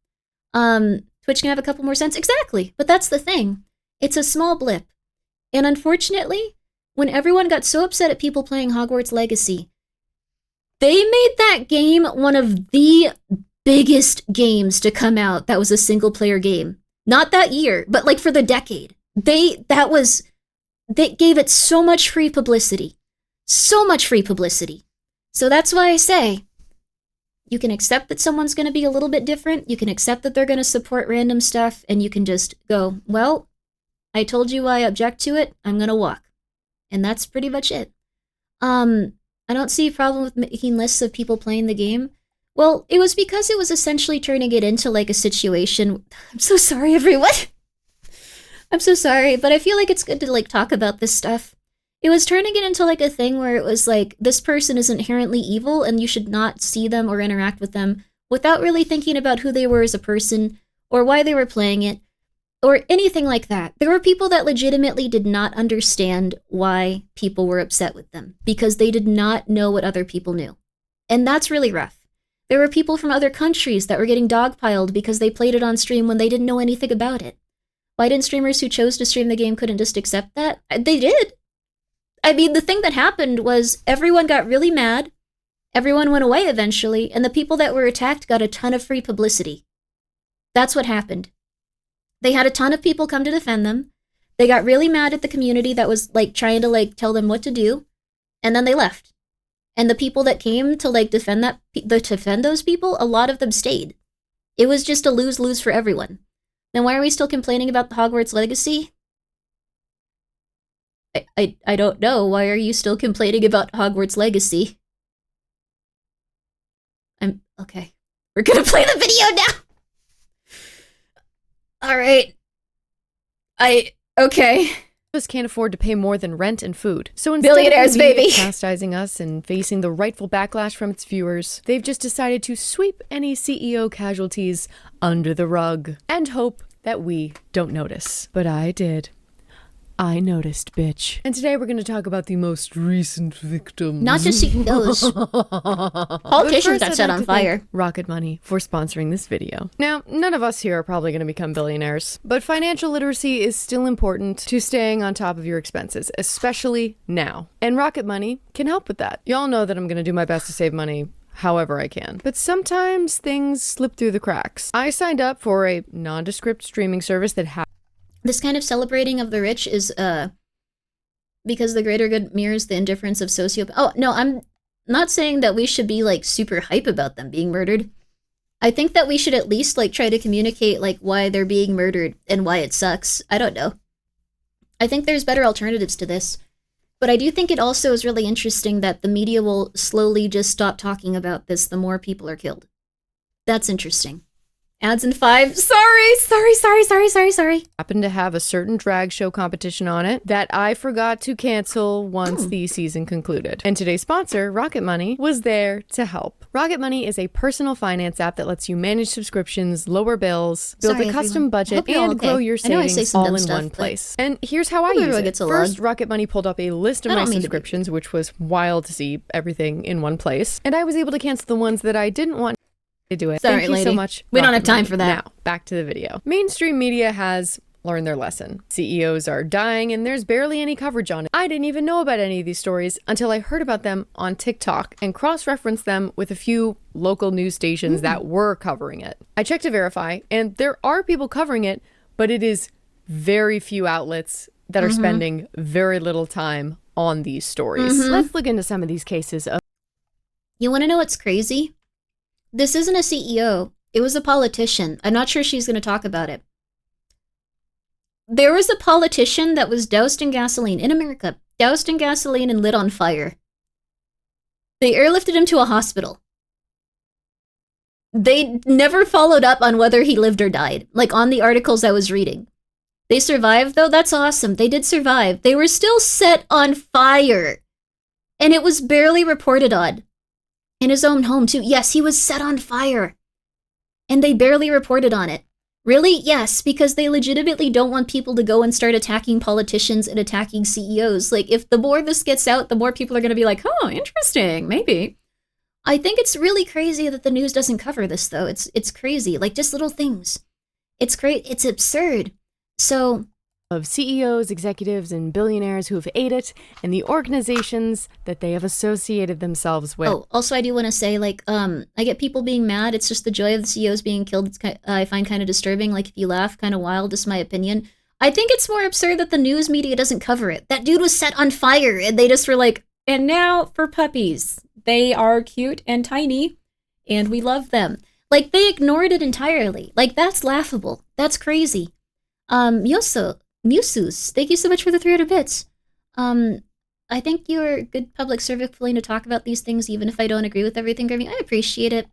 S3: Twitch can have a couple more cents. Exactly. But that's the thing. It's a small blip. And unfortunately, when everyone got so upset at people playing Hogwarts Legacy, they made that game one of the biggest games to come out that was a single-player game. Not that year, but like for the decade. They gave it so much free publicity. So much free publicity. So that's why I say, you can accept that someone's going to be a little bit different, you can accept that they're going to support random stuff, and you can just go, well, I told you I object to it, I'm going to walk. And that's pretty much it. I don't see a problem with making lists of people playing the game. Well, it was because it was essentially turning it into like a situation. I'm so sorry, everyone. I'm so sorry, but I feel like it's good to like talk about this stuff. It was turning it into like a thing where it was like, this person is inherently evil and you should not see them or interact with them without really thinking about who they were as a person or why they were playing it or anything like that. There were people that legitimately did not understand why people were upset with them because they did not know what other people knew. And that's really rough. There were people from other countries that were getting dogpiled because they played it on stream when they didn't know anything about it. Why didn't streamers who chose to stream the game couldn't just accept that? They did. I mean, the thing that happened was everyone got really mad, everyone went away eventually, and the people that were attacked got a ton of free publicity. That's what happened. They had a ton of people come to defend them, they got really mad at the community that was, like, trying to, like, tell them what to do, and then they left. And the people that came to, like, defend those people, a lot of them stayed. It was just a lose-lose for everyone. Then why are we still complaining about the Hogwarts Legacy? I don't know. Why are you still complaining about Hogwarts Legacy? Okay. We're gonna play the video now! Alright. Okay.
S6: Us can't afford to pay more than rent and food. So instead
S3: Billionaires,
S6: of the media
S3: baby.
S6: chastising us and facing the rightful backlash from its viewers, they've just decided to sweep any CEO casualties under the rug and hope that we don't notice. But I did. I noticed, bitch. And today we're going to talk about the most recent victims.
S3: Not just CEOs. Politicians got set on fire.
S6: Rocket Money for sponsoring this video. Now, none of us here are probably going to become billionaires, but financial literacy is still important to staying on top of your expenses, especially now. And Rocket Money can help with that. Y'all know that I'm going to do my best to save money however I can. But sometimes things slip through the cracks. I signed up for a nondescript streaming service that
S3: This kind of celebrating of the rich is, because the greater good mirrors the indifference of sociopaths. Oh, no, I'm not saying that we should be, like, super hype about them being murdered. I think that we should at least, like, try to communicate, like, why they're being murdered and why it sucks. I don't know. I think there's better alternatives to this. But I do think it also is really interesting that the media will slowly just stop talking about this the more people are killed. That's interesting. Ads in 5. Sorry.
S6: happened to have a certain drag show competition on it that I forgot to cancel once the season concluded. And today's sponsor, Rocket Money, was there to help. Rocket Money is a personal finance app that lets you manage subscriptions, lower bills, build a custom budget, and grow your savings all in one place. And here's how I use it. First, Rocket Money pulled up a list of my subscriptions, which was wild to see everything in one place. And I was able to cancel the ones that I didn't want to do it.
S3: Sorry,
S6: Thank you so much.
S3: We don't have time for that.
S6: Now, back to the video. Mainstream media has learn their lesson. CEOs are dying and there's barely any coverage on it. I didn't even know about any of these stories until I heard about them on TikTok and cross-referenced them with a few local news stations that were covering it. I checked to verify, and there are people covering it, but it is very few outlets that are spending very little time on these stories. Let's look into some of these cases.
S3: You want to know what's crazy? This isn't a CEO. It was a politician. I'm not sure she's going to talk about it. There was a politician that was doused in gasoline in America, doused in gasoline and lit on fire. They airlifted him to a hospital. They never followed up on whether he lived or died, like on the articles I was reading. They survived, though. That's awesome. They did survive. They were still set on fire. And it was barely reported on. In his own home, too. Yes, he was set on fire. And they barely reported on it. Really? Yes, because they legitimately don't want people to go and start attacking politicians and attacking CEOs. Like, if the more this gets out, the more people are going to be like, oh, interesting, maybe. I think it's really crazy that the news doesn't cover this, though. It's crazy. Like, just little things. It's great. It's absurd. So,
S6: of CEOs, executives, and billionaires who have ate it, and the organizations that they have associated themselves with.
S3: Oh, also I do want to say, like, I get people being mad. It's just the joy of the CEOs being killed. I find kind of disturbing. Like, if you laugh, kind of wild, just my opinion. I think it's more absurd that the news media doesn't cover it. That dude was set on fire, and they just were like, and now for puppies. They are cute and tiny, and we love them. Like, they ignored it entirely. Like, that's laughable. That's crazy. Musus, thank you so much for the 300 bits. I think you're a good public servant willing to talk about these things, even if I don't agree with everything, Grimmi. I appreciate it.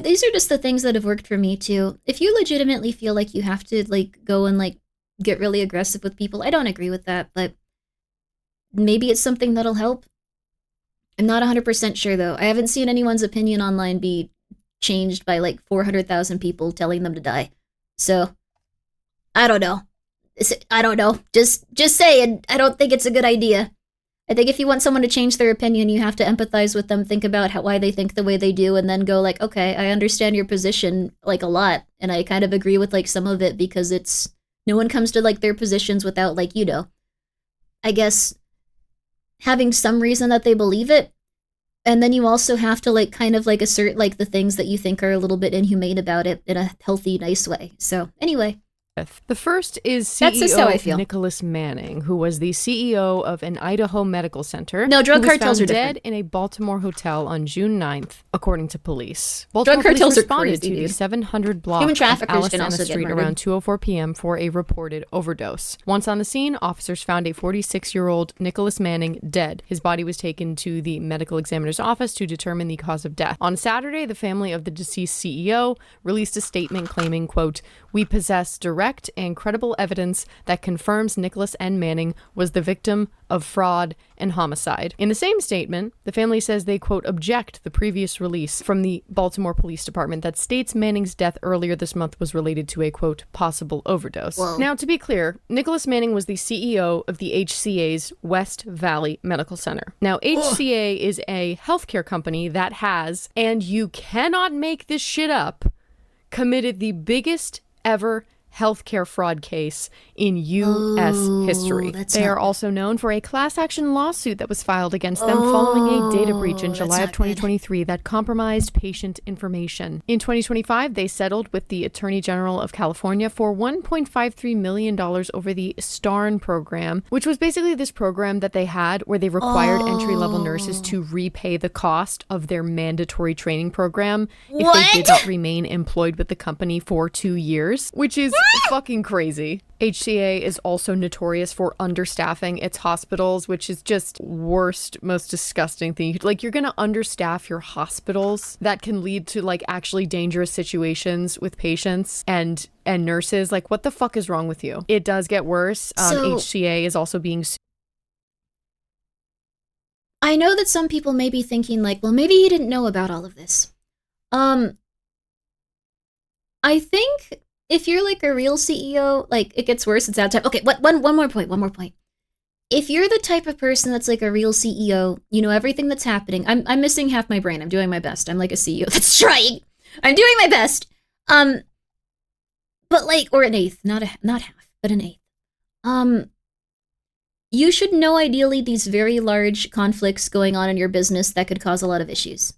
S3: These are just the things that have worked for me, too. If you legitimately feel like you have to, like, go and, like, get really aggressive with people, I don't agree with that, but maybe it's something that'll help. I'm not 100% sure, though. I haven't seen anyone's opinion online be changed by, like, 400,000 people telling them to die. So, I don't know. I don't know. Just saying, I don't think it's a good idea. I think if you want someone to change their opinion, you have to empathize with them, think about why they think the way they do, and then go like, okay, I understand your position, like, a lot, and I kind of agree with, like, some of it, because it's, no one comes to, like, their positions without, like, you know, I guess, having some reason that they believe it, and then you also have to, like, kind of, like, assert, like, the things that you think are a little bit inhumane about it in a healthy, nice way. So, anyway.
S6: The first is
S3: That's just how I
S6: CEO
S3: feel.
S6: Nicholas Manning, who was the CEO of an Idaho medical center.
S3: No, drug
S6: who was
S3: cartels
S6: found
S3: are different.
S6: dead in a Baltimore hotel on June 9th, according to police.
S3: Drug
S6: Baltimore police
S3: cartels are
S6: responded
S3: crazy,
S6: to the
S3: dude.
S6: 700 block
S3: Human
S6: of
S3: traffickers can
S6: Alisana
S3: also get
S6: Street
S3: murdered.
S6: around 2:04 p.m. for a reported overdose. Once on the scene, officers found a 46-year-old Nicholas Manning dead. His body was taken to the medical examiner's office to determine the cause of death. On Saturday, the family of the deceased CEO released a statement claiming, quote, "We possess direct and credible evidence that confirms Nicholas N. Manning was the victim of fraud and homicide." In the same statement, the family says they, quote, "object the previous release from the Baltimore Police Department that states Manning's death earlier this month was related to a, quote, possible overdose."
S3: Whoa.
S6: Now, to be clear, Nicholas Manning was the CEO of the HCA's West Valley Medical Center. Now, HCA is a healthcare company that has, and you cannot make this shit up, committed the biggest ever healthcare fraud case in U.S. history. They are also known for a class action lawsuit that was filed against them following a data breach in July of 2023 that compromised patient information. In 2025, they settled with the Attorney General of California for $1.53 million over the STARN program, which was basically this program that they had where they required entry-level nurses to repay the cost of their mandatory training program if they did not remain employed with the company for 2 years, which is fucking crazy. HCA is also notorious for understaffing its hospitals, which is just worst, most disgusting thing. Like, you're gonna understaff your hospitals. That can lead to, like, actually dangerous situations with patients and nurses. Like, what the fuck is wrong with you? It does get worse. HCA is also being
S3: I know that some people may be thinking, like, well, maybe he didn't know about all of this. I think if you're, like, a real CEO, like, it gets worse, it's out time. Okay, one more point. If you're the type of person that's, like, a real CEO, you know everything that's happening. I'm missing half my brain. I'm doing my best. I'm like a CEO that's trying. I'm doing my best. But, like, or an eighth, not half. but an eighth. You should know ideally these very large conflicts going on in your business that could cause a lot of issues.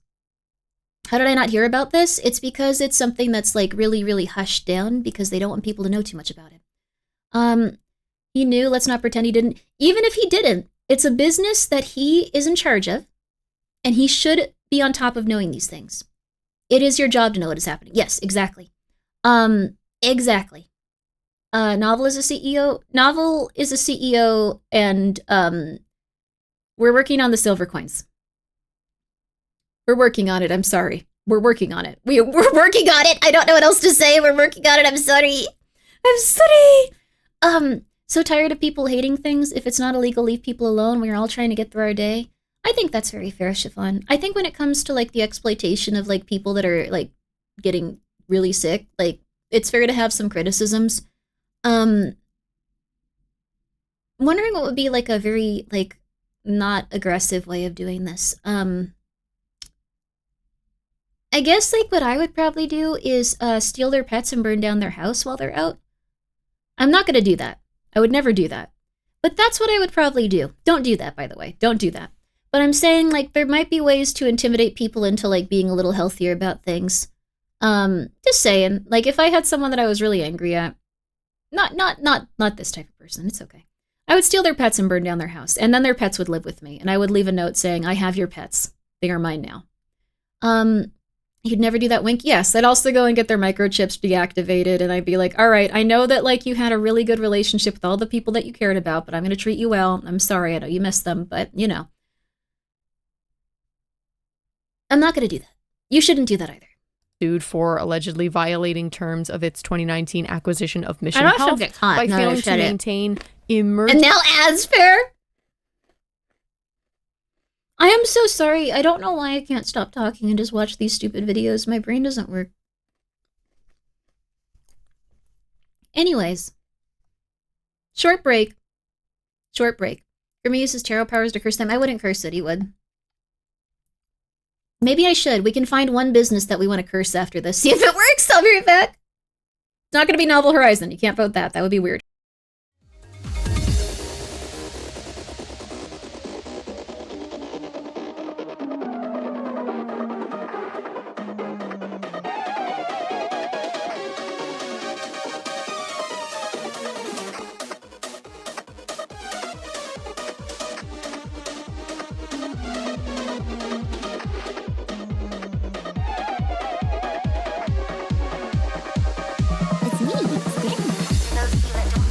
S3: How did I not hear about this? It's because it's something that's like really, really hushed down because they don't want people to know too much about it. He knew, let's not pretend he didn't. Even if he didn't, it's a business that he is in charge of, and he should be on top of knowing these things. It is your job to know what is happening. Yes, exactly. Exactly. Novel is a CEO. Novel is a CEO, and we're working on the silver coins. We're working on it. I'm sorry. We're working on it. We're working on it. I don't know what else to say. We're working on it. I'm sorry. I'm sorry. So tired of people hating things. If it's not illegal, leave people alone. We're all trying to get through our day. I think that's very fair, Chiffon. I think when it comes to like the exploitation of like people that are like getting really sick, like it's fair to have some criticisms. Wondering what would be like a very like not aggressive way of doing this. I guess like what I would probably do is steal their pets and burn down their house while they're out. I'm not gonna do that. I would never do that. But that's what I would probably do. Don't do that, by the way. Don't do that. But I'm saying like there might be ways to intimidate people into like being a little healthier about things. Just saying. Like if I had someone that I was really angry at, not this type of person. It's okay. I would steal their pets and burn down their house, and then their pets would live with me, and I would leave a note saying, "I have your pets. They are mine now." You'd never do that, Wink? Yes, I'd also go and get their microchips deactivated, and I'd be like, all right, I know that, like, you had a really good relationship with all the people that you cared about, but I'm going to treat you well. I'm sorry, I know you missed them, but, you know. I'm not going to do that. You shouldn't do that either.
S6: Sued for allegedly violating terms of its 2019 acquisition of Mission
S3: I don't
S6: Health
S3: get caught.
S6: by
S3: No,
S6: failing to
S3: shut it.
S6: maintain
S3: And
S6: emergency...
S3: now ads fair? I am so sorry. I don't know why I can't stop talking and just watch these stupid videos. My brain doesn't work. Anyways. Short break. Short break. Grimmi uses tarot powers to curse them. I wouldn't curse it, he would. Maybe I should. We can find one business that we want to curse after this. See if it works. I'll be right back. It's not going to be Novel Horizon. You can't vote that. That would be weird.
S1: It's me, Grimmi.
S2: Those of you that don't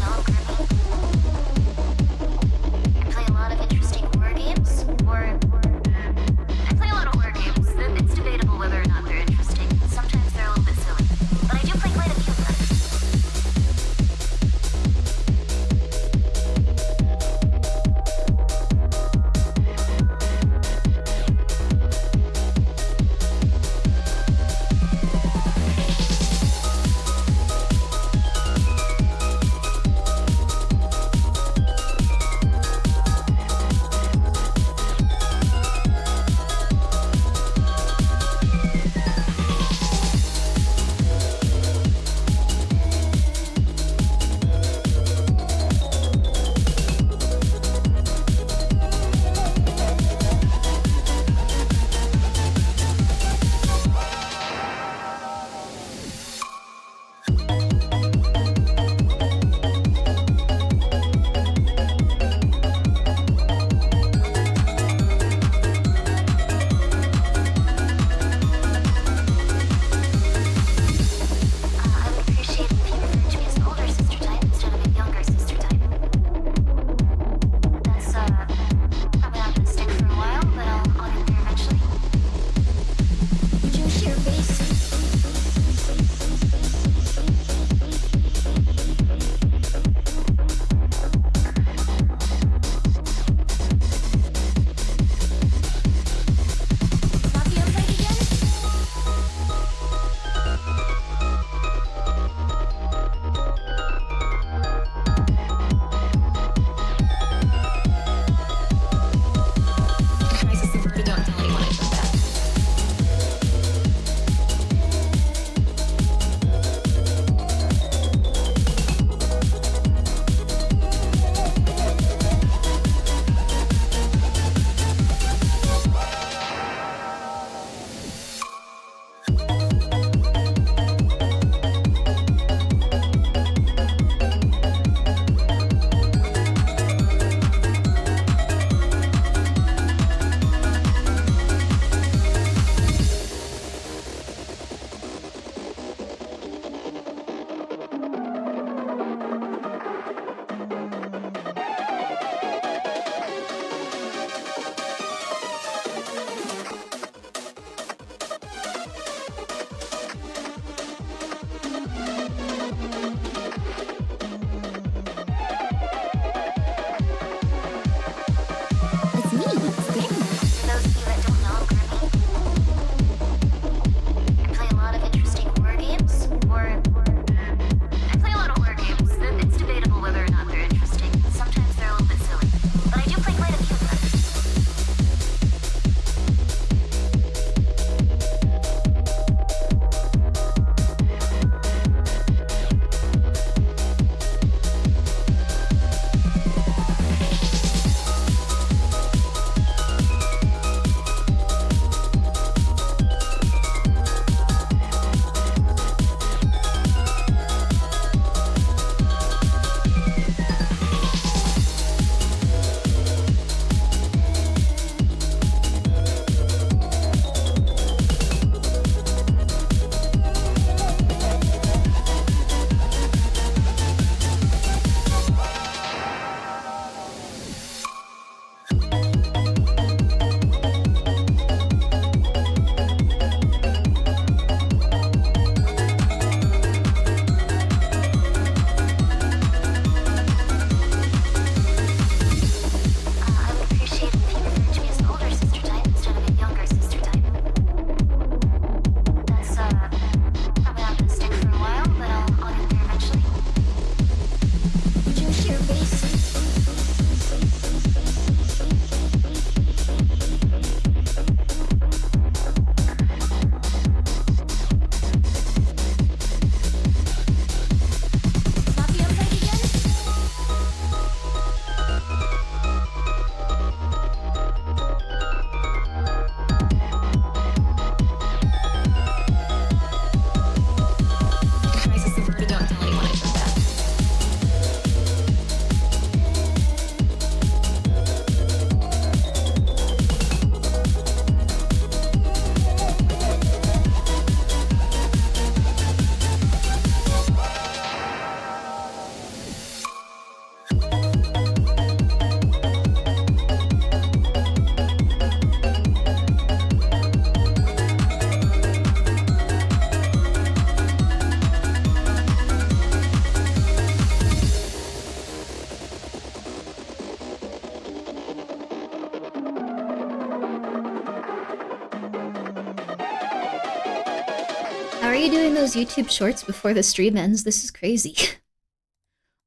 S3: be doing those YouTube shorts before the stream ends. This is crazy.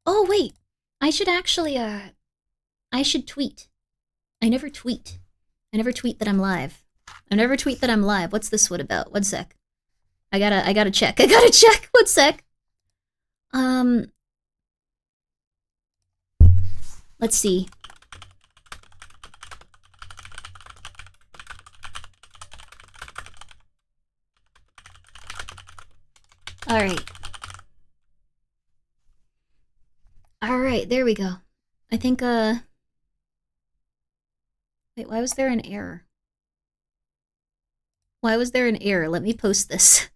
S3: Oh, wait. I should actually, I should tweet. I never tweet. I never tweet that I'm live. I never tweet that I'm live. What's this one about? One sec. I gotta check. I gotta check. One sec. Let's see. Alright. Alright, there we go. I think, wait, why was there an error? Why was there an error? Let me post this.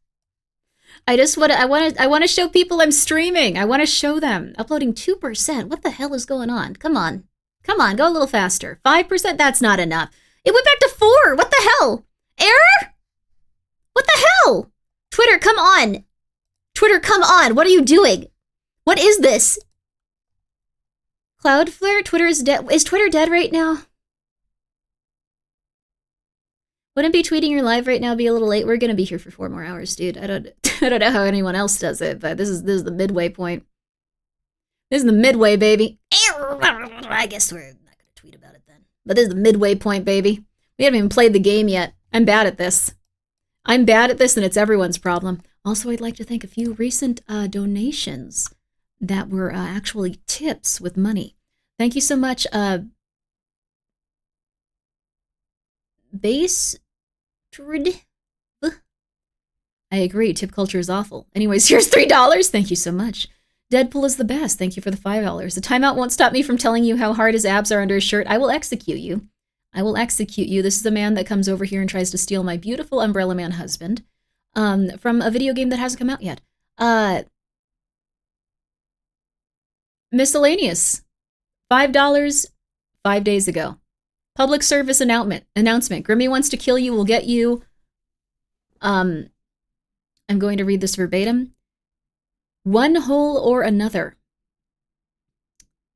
S3: I want to show people I'm streaming. I want to show them. Uploading 2%. What the hell is going on? Come on. Come on, go a little faster. 5%? That's not enough. It went back to 4. What the hell? Error? What the hell? Twitter, come on. Twitter, come on. What are you doing? What is this? Cloudflare? Twitter is dead. Is Twitter dead right now? Wouldn't be tweeting your live right now be a little late? We're gonna be here for 4 more hours, dude. I don't know how anyone else does it, but this is the midway point. This is the midway, baby. I guess we're not gonna tweet about it then. But this is the midway point, baby. We haven't even played the game yet. I'm bad at this. I'm bad at this, and it's everyone's problem. Also, I'd like to thank a few recent donations that were actually tips with money. Thank you so much, Base. I agree, tip culture is awful. Anyways, here's $3. Thank you so much. Deadpool is the best. Thank you for the $5. The timeout won't stop me from telling you how hard his abs are under his shirt. I will execute you. I will execute you. This is a man that comes over here and tries to steal my beautiful Umbrella Man husband from a video game that hasn't come out yet. Miscellaneous. $5 5 days ago. Public service announcement. Grimmi wants to kill you. Will get you. I'm going to read this verbatim. One hole or another.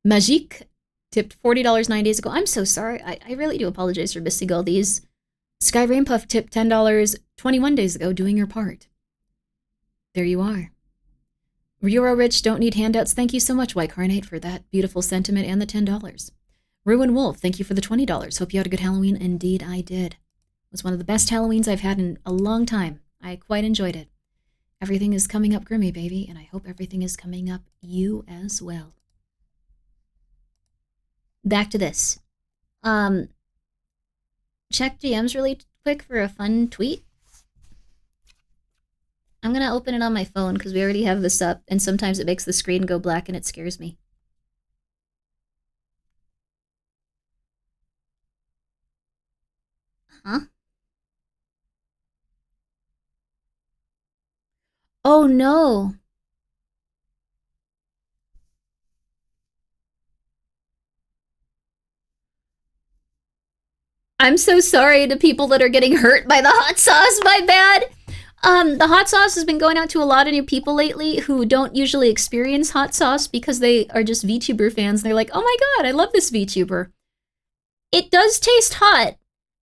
S3: Magique tipped $40 9 days ago. I'm so sorry. I really do apologize for missing all these. Sky Rainpuff tipped $10 21 days ago, doing your part. There you are. Euro Rich, don't need handouts. Thank you so much, White Carnate, for that beautiful sentiment and the $10. Ruin Wolf, thank you for the $20. Hope you had a good Halloween. Indeed, I did. It was one of the best Halloweens I've had in a long time. I quite enjoyed it. Everything is coming up Grimmi, baby, and I hope everything is coming up you as well. Back to this. Check DMs really quick for a fun tweet. I'm gonna open it on my phone because we already have this up, and sometimes it makes the screen go black and it scares me. Huh? Oh no. I'm so sorry to people that are getting hurt by the hot sauce, my bad. The hot sauce has been going out to a lot of new people lately who don't usually experience hot sauce because they are just VTuber fans. They're like, oh my god, I love this VTuber. It does taste hot.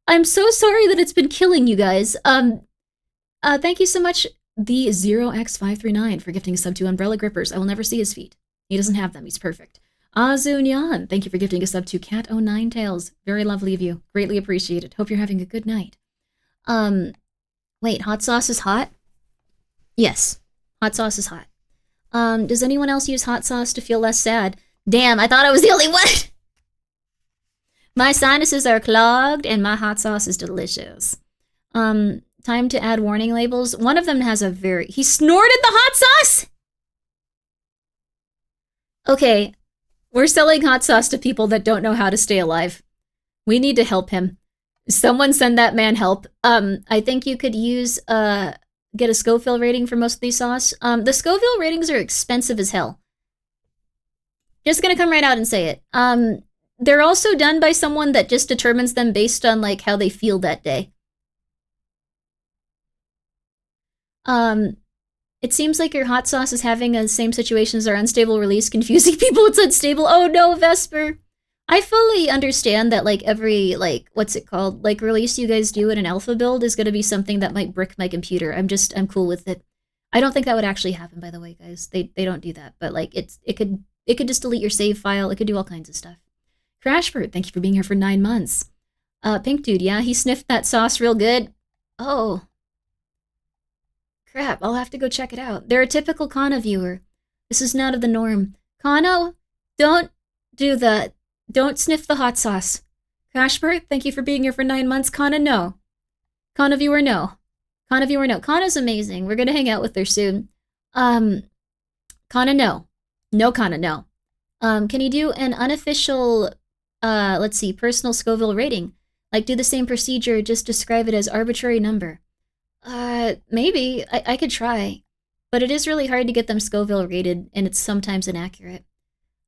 S3: I'm so sorry that it's been killing you guys. Thank you so much, the 0x539, for gifting a sub to Umbrella Grippers. I will never see his feet. He doesn't have them. He's perfect. Azunyan, thank you for gifting a sub to Cat09Tails. Very lovely of you. Greatly appreciated. Hope you're having a good night. Wait, hot sauce is hot? Yes, hot sauce is hot. Does anyone else use hot sauce to feel less sad? Damn, I thought I was the only one! My sinuses are clogged and my hot sauce is delicious. Time to add warning labels. One of them has a very... He snorted the hot sauce?! Okay, we're selling hot sauce to people that don't know how to stay alive. We need to help him. Someone send that man help. I think you could use, get a Scoville rating for most of these sauce. The Scoville ratings are expensive as hell. Just gonna come right out and say it. They're also done by someone that just determines them based on, like, how they feel that day. It seems like your hot sauce is having the same situation as our unstable release, confusing people it's unstable. Oh no, Vesper! I fully understand that, like, every, like, what's it called? Like, release you guys do in an alpha build is gonna be something that might brick my computer. I'm cool with it. I don't think that would actually happen, by the way, guys. They don't do that, but like it could just delete your save file. It could do all kinds of stuff. Crashbird, thank you for being here for 9 months. Pink Dude, yeah, he sniffed that sauce real good. Oh. Crap, I'll have to go check it out. They're a typical Kana viewer. This is not of the norm. Kano, don't do that. Don't sniff the hot sauce. Crashbird, thank you for being here for 9 months. Kana, no. Kana viewer, no. Kana viewer, no. Kana's amazing. We're gonna hang out with her soon. Kana, no. No, Kana, no. Can you do an unofficial, let's see, personal Scoville rating? Like, do the same procedure, just describe it as arbitrary number. Maybe. I could try. But it is really hard to get them Scoville rated, and it's sometimes inaccurate.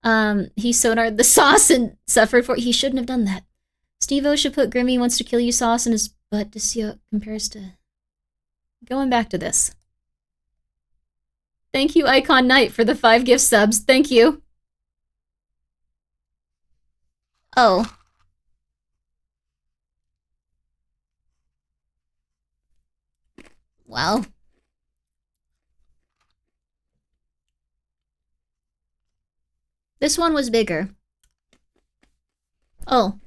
S3: He sonared the sauce and suffered for it. He shouldn't have done that. Steve-O should put Grimmi wants to kill you sauce in his butt to see how it compares to... Going back to this. Thank you, Icon Knight, for the 5 gift subs. Thank you. Oh. Wow. This one was bigger. Oh.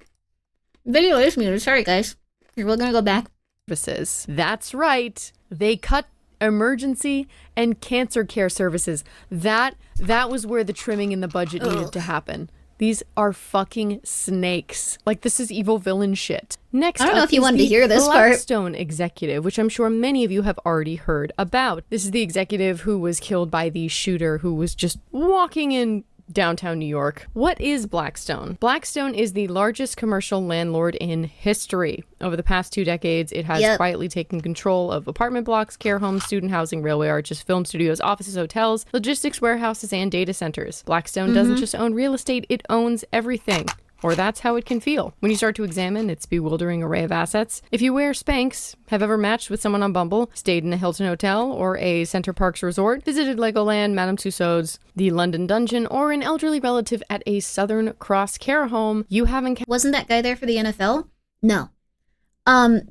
S3: Video is muted. Sorry, guys. We're gonna go back.
S6: Services. That's right. They cut emergency and cancer care services. That was where the trimming in the budget needed to happen. These are fucking snakes. Like, this is evil villain shit. Next,
S3: I don't know
S6: up
S3: if you
S6: is
S3: wanted to
S6: the
S3: hear this part.
S6: Blackstone executive, which I'm sure many of you have already heard about. This is the executive who was killed by the shooter who was just walking in downtown New York. What is Blackstone? Blackstone is the largest commercial landlord in history. Over the past 2 decades, it has quietly taken control of apartment blocks, care homes, student housing, railway arches, film studios, offices, hotels, logistics warehouses, and data centers. Blackstone doesn't just own real estate, it owns everything. Or that's how it can feel when you start to examine its bewildering array of assets. If you wear Spanx, have ever matched with someone on Bumble, stayed in a Hilton hotel or a Center Parcs resort, visited Legoland, Madame Tussauds, the London Dungeon, or an elderly relative at a Southern Cross care home, you haven't...
S3: Wasn't that guy there for the NFL? No.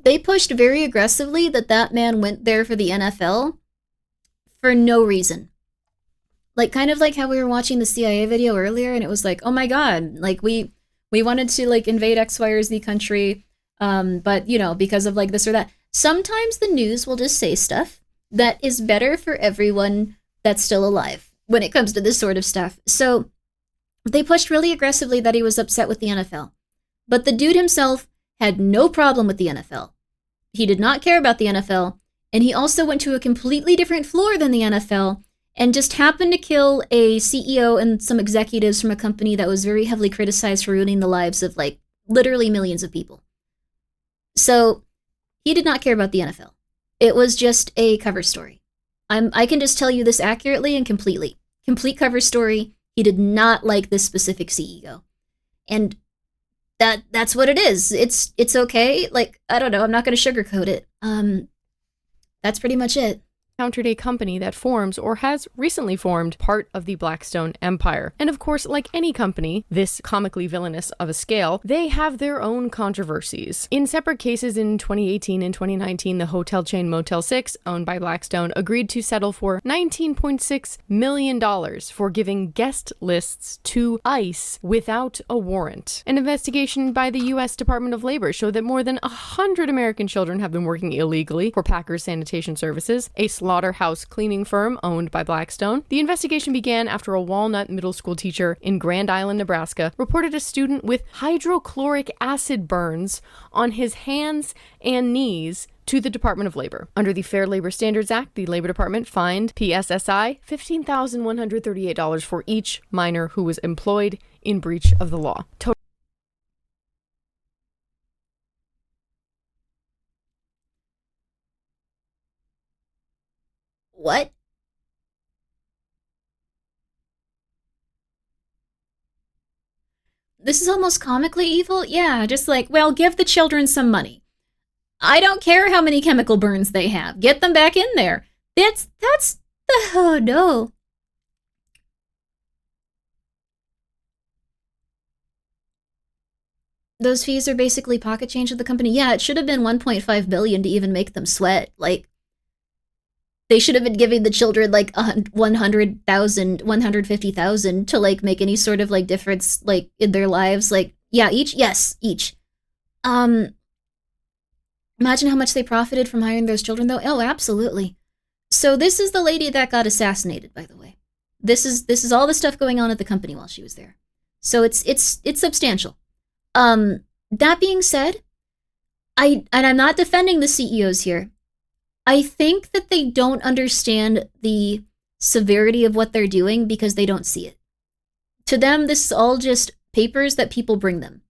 S3: They pushed very aggressively that man went there for the NFL for no reason. Like, kind of like how we were watching the CIA video earlier, and it was like, oh my god, like, we wanted to, like, invade X, Y, or Z country, but, you know, because of, like, this or that. Sometimes the news will just say stuff that is better for everyone that's still alive when it comes to this sort of stuff. So they pushed really aggressively that he was upset with the NFL. But the dude himself had no problem with the NFL. He did not care about the NFL, and he also went to a completely different floor than the NFL and just happened to kill a CEO and some executives from a company that was very heavily criticized for ruining the lives of, like, literally millions of people. So he did not care about the NFL. It was just a cover story. I can just tell you this accurately and completely. Complete cover story. He did not like this specific CEO. And that's what it is. It's okay. Like, I don't know. I'm not going to sugarcoat it. That's pretty much it.
S6: Encountered a company that forms or has recently formed part of the Blackstone empire. And of course, like any company, this comically villainous of a scale, they have their own controversies. In separate cases in 2018 and 2019, the hotel chain Motel 6, owned by Blackstone, agreed to settle for $19.6 million for giving guest lists to ICE without a warrant. An investigation by the U.S. Department of Labor showed that more than 100 American children have been working illegally for Packers Sanitation Services, a slaughterhouse cleaning firm owned by Blackstone. The investigation began after a Walnut middle school teacher in Grand Island, Nebraska, reported a student with hydrochloric acid burns on his hands and knees to the Department of Labor. Under the Fair Labor Standards Act, the Labor Department fined PSSI $15,138 for each minor who was employed in breach of the law.
S3: What? This is almost comically evil? Yeah, just like, well, give the children some money. I don't care how many chemical burns they have. Get them back in there. That's oh no. Those fees are basically pocket change of the company. Yeah, it should have been 1.5 billion to even make them sweat. Like, They should have been giving the children like 100,000, 150,000 to like make any sort of like difference like in their lives. Like, yeah, each. Yes, each. Imagine how much they profited from hiring those children though. Oh, absolutely. So this is the lady that got assassinated, by the way. This is all the stuff going on at the company while she was there. So it's substantial. That being said, I'm not defending the CEOs here. I think that they don't understand the severity of what they're doing because they don't see it. To them, this is all just papers that people bring them.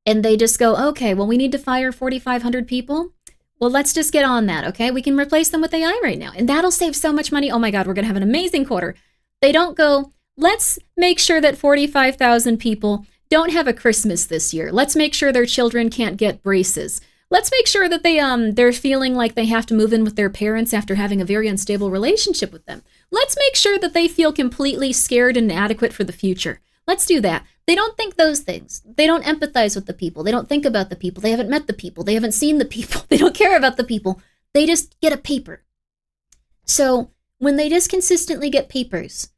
S3: And they just go, okay, well, we need to fire 4,500 people. Well, let's just get on that, okay? We can replace them with AI right now. And that'll save so much money. Oh my God, we're going to have an amazing quarter. They don't go, let's make sure that 45,000 people don't have a Christmas this year. Let's make sure their children can't get braces. Let's make sure that they're feeling like they have to move in with their parents after having a very unstable relationship with them. Let's make sure that they feel completely scared and inadequate for the future. Let's do that. They don't think those things. They don't empathize with the people. They don't think about the people. They haven't met the people. They haven't seen the people. They don't care about the people. They just get a paper. So when they just consistently get papers,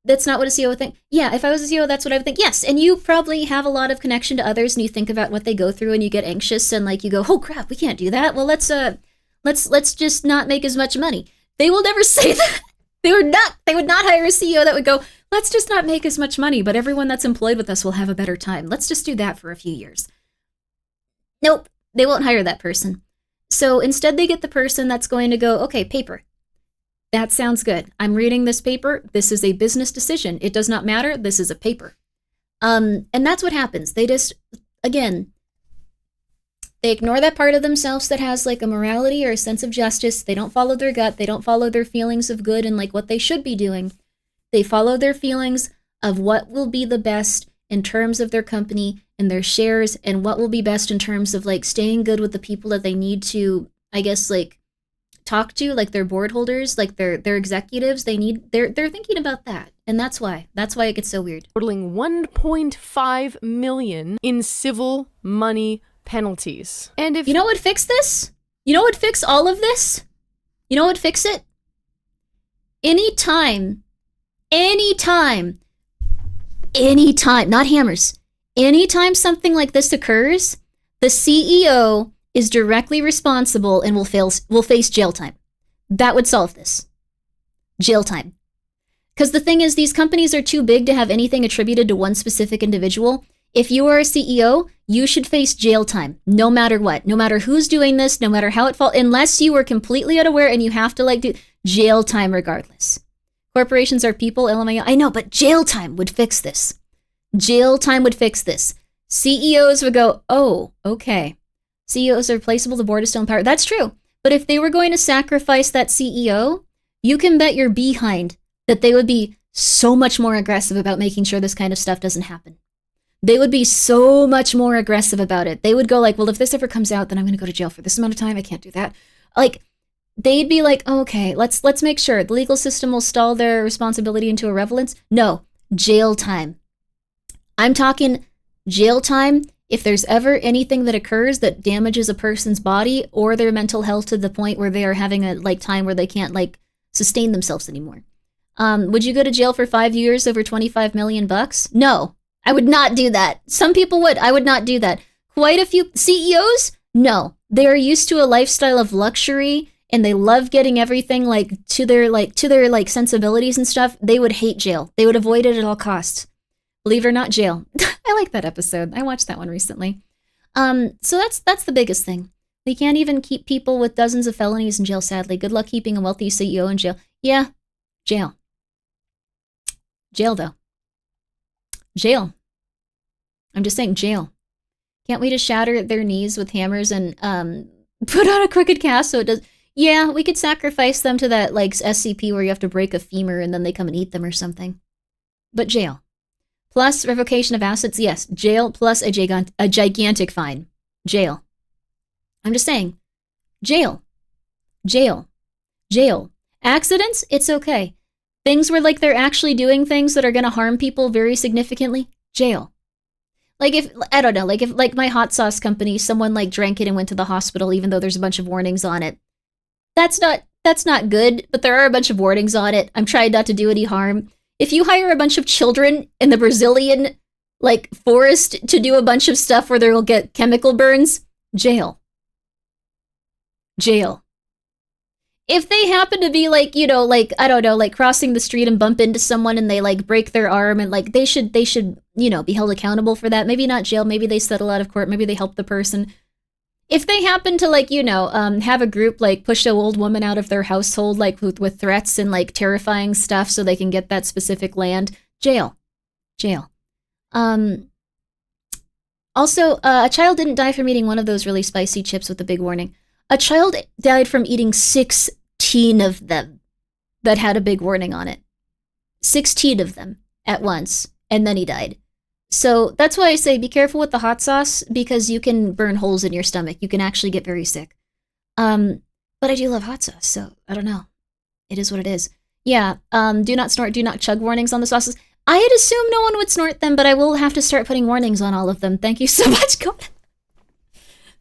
S3: that's not what a CEO would think. Yeah, if I was a CEO, that's what I would think. Yes, and you probably have a lot of connection to others, and you think about what they go through, and you get anxious, and like you go, "Oh crap, we can't do that." Well, let's just not make as much money. They will never say that. They would not hire a CEO that would go, "Let's just not make as much money, but everyone that's employed with us will have a better time. Let's just do that for a few years." Nope, they won't hire that person. So instead, they get the person that's going to go, "Okay, paper. That sounds good. I'm reading this paper. This is a business decision. It does not matter. This is a paper." And that's what happens. They just, again, they ignore that part of themselves that has like a morality or a sense of justice. They don't follow their gut. They don't follow their feelings of good and like what they should be doing. They follow their feelings of what will be the best in terms of their company and their shares, and what will be best in terms of like staying good with the people that they need to, I guess, like talk to, like their board holders, like their executives. They're thinking about that, and that's why it gets so weird.
S6: Totaling 1.5 million in civil money penalties. And if
S3: you know what would fix this? You know what would fix all of this? You know what would fix it? Anytime, not hammers. Anytime something like this occurs, the CEO is directly responsible and will face jail time. That would solve this. Jail time. Because the thing is, these companies are too big to have anything attributed to one specific individual. If you are a CEO, you should face jail time, no matter what. No matter who's doing this, no matter how it falls, unless you are completely unaware and you have to do jail time regardless. Corporations are people, LMAO. I know, but jail time would fix this. Jail time would fix this. CEOs would go, oh, okay. CEOs are replaceable, the board is still in power. That's true. But if they were going to sacrifice that CEO, you can bet your behind that they would be so much more aggressive about making sure this kind of stuff doesn't happen. They would be so much more aggressive about it. They would go like, well, if this ever comes out, then I'm going to go to jail for this amount of time. I can't do that. Like, they'd be like, okay, let's make sure the legal system will stall their responsibility into irrelevance. No, jail time. I'm talking jail time. If there's ever anything that occurs that damages a person's body or their mental health to the point where they are having a time where they can't sustain themselves anymore. Would you go to jail for 5 years over $25 million? No, I would not do that. Some people would. I would not do that. Quite a few CEOs? No, they are used to a lifestyle of luxury and they love getting everything to their sensibilities and stuff. They would hate jail. They would avoid it at all costs. Believe it or not, jail. I like that episode. I watched that one recently. So that's the biggest thing. They can't even keep people with dozens of felonies in jail, sadly. Good luck keeping a wealthy CEO in jail. Yeah, jail. Jail, though. Jail. I'm just saying jail. Can't we just shatter their knees with hammers and put on a crooked cast so it does... Yeah, we could sacrifice them to that SCP where you have to break a femur and then they come and eat them or something. But jail. Plus revocation of assets, yes. Jail plus a gigantic fine. Jail. I'm just saying. Jail. Jail. Jail. Accidents? It's okay. Things where they're actually doing things that are going to harm people very significantly? Jail. If, I don't know, if my hot sauce company, someone drank it and went to the hospital even though there's a bunch of warnings on it. That's not that's not good, but there are a bunch of warnings on it. I'm trying not to do any harm. If you hire a bunch of children in the Brazilian, like, forest to do a bunch of stuff where they'll get chemical burns, jail. Jail. If they happen to be, like, you know, like, I don't know, like, crossing the street and bump into someone and they, like, break their arm and, like, they should, you know, be held accountable for that. Maybe not jail, maybe they settle out of court, maybe they help the person. If they happen to, like, you know, have a group, like, push an old woman out of their household, like, with threats and, like, terrifying stuff so they can get that specific land, jail. Jail. Also, a child didn't die from eating one of those really spicy chips with a big warning. A child died from eating 16 of them that had a big warning on it. 16 of them at once, and then he died. So that's why I say be careful with the hot sauce, because you can burn holes in your stomach. You can actually get very sick. But I do love hot sauce, so I don't know. It is what it is. Yeah, do not snort, do not chug warnings on the sauces. I had assumed no one would snort them, but I will have to start putting warnings on all of them. Thank you so much, Conan.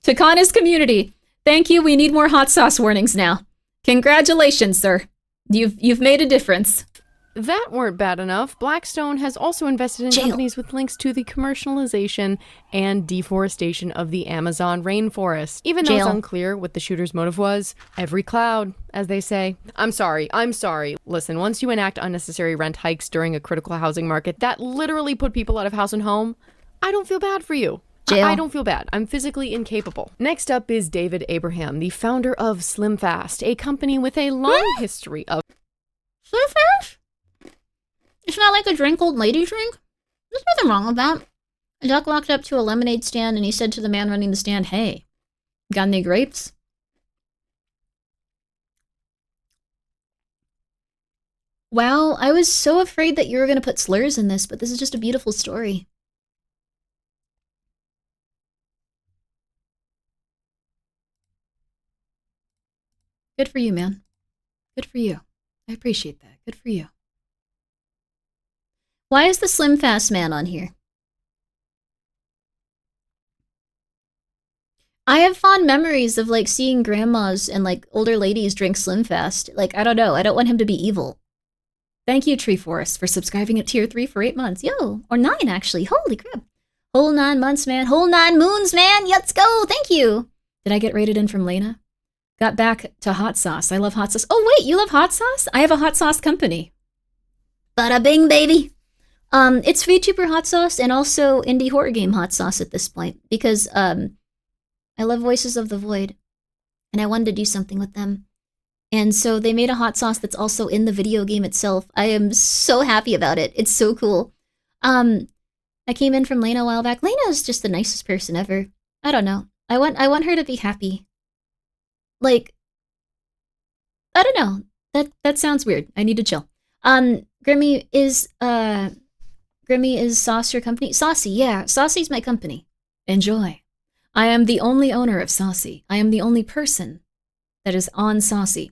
S3: To Kana's community, thank you. We need more hot sauce warnings now. Congratulations, sir. You've made a difference.
S6: That weren't bad enough. Blackstone has also invested in companies with links to the commercialization and deforestation of the Amazon rainforest. Even though it's unclear what the shooter's motive was, every cloud, as they say. I'm sorry. Listen, once you enact unnecessary rent hikes during a critical housing market that literally put people out of house and home, I don't feel bad for you. I don't feel bad. I'm physically incapable. Next up is David Abraham, the founder of SlimFast, a company with a long history of...
S3: SlimFast? It's not like a drink old lady drink? There's nothing wrong with that. A duck walked up to a lemonade stand and he said to the man running the stand, "Hey, got any grapes?" Wow, I was so afraid that you were going to put slurs in this, but this is just a beautiful story. Good for you, man. Good for you. I appreciate that. Good for you. Why is the Slim Fast man on here? I have fond memories of, like, seeing grandmas and, like, older ladies drink Slim Fast. Like, I don't know. I don't want him to be evil. Thank you, Tree Forest, for subscribing at tier 3 for 8 months. Yo, or 9, actually. Holy crap. Whole 9 months, man. Whole 9 moons, man. Let's go. Thank you. Did I get rated in from Lena? Got back to hot sauce. I love hot sauce. Oh, wait, you love hot sauce? I have a hot sauce company. Bada bing, baby. It's VTuber hot sauce and also indie horror game hot sauce at this point, because I love Voices of the Void, and I wanted to do something with them. And so they made a hot sauce that's also in the video game itself. I am so happy about it. It's so cool. I came in from Lena a while back. Lena is just the nicest person ever. I don't know. I want her to be happy. Like, I don't know. That sounds weird. I need to chill. Grimmi is Sauce your company? Saucy, yeah. Saucy's my company. Enjoy. I am the only owner of Saucy. I am the only person that is on Saucy.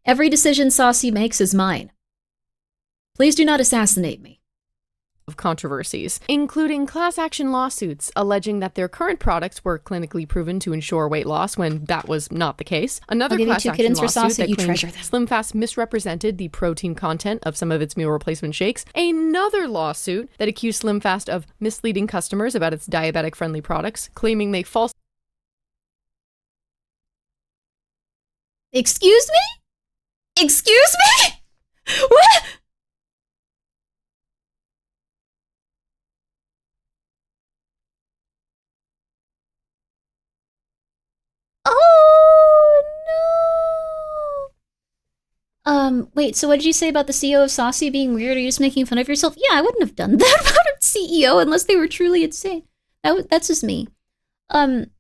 S3: Every decision Saucy makes is mine. Please do not assassinate me.
S6: Of controversies, including class action lawsuits alleging that their current products were clinically proven to ensure weight loss when that was not the case. Another class action lawsuit that claims SlimFast misrepresented the protein content of some of its meal replacement shakes. Another lawsuit that accused SlimFast of misleading customers about its diabetic-friendly products, claiming they falsely...
S3: Excuse me? Excuse me? What? Oh, no. Wait, so what did you say about the CEO of Saucy being weird? Are you just making fun of yourself? Yeah, I wouldn't have done that about a CEO unless they were truly insane. That's just me. The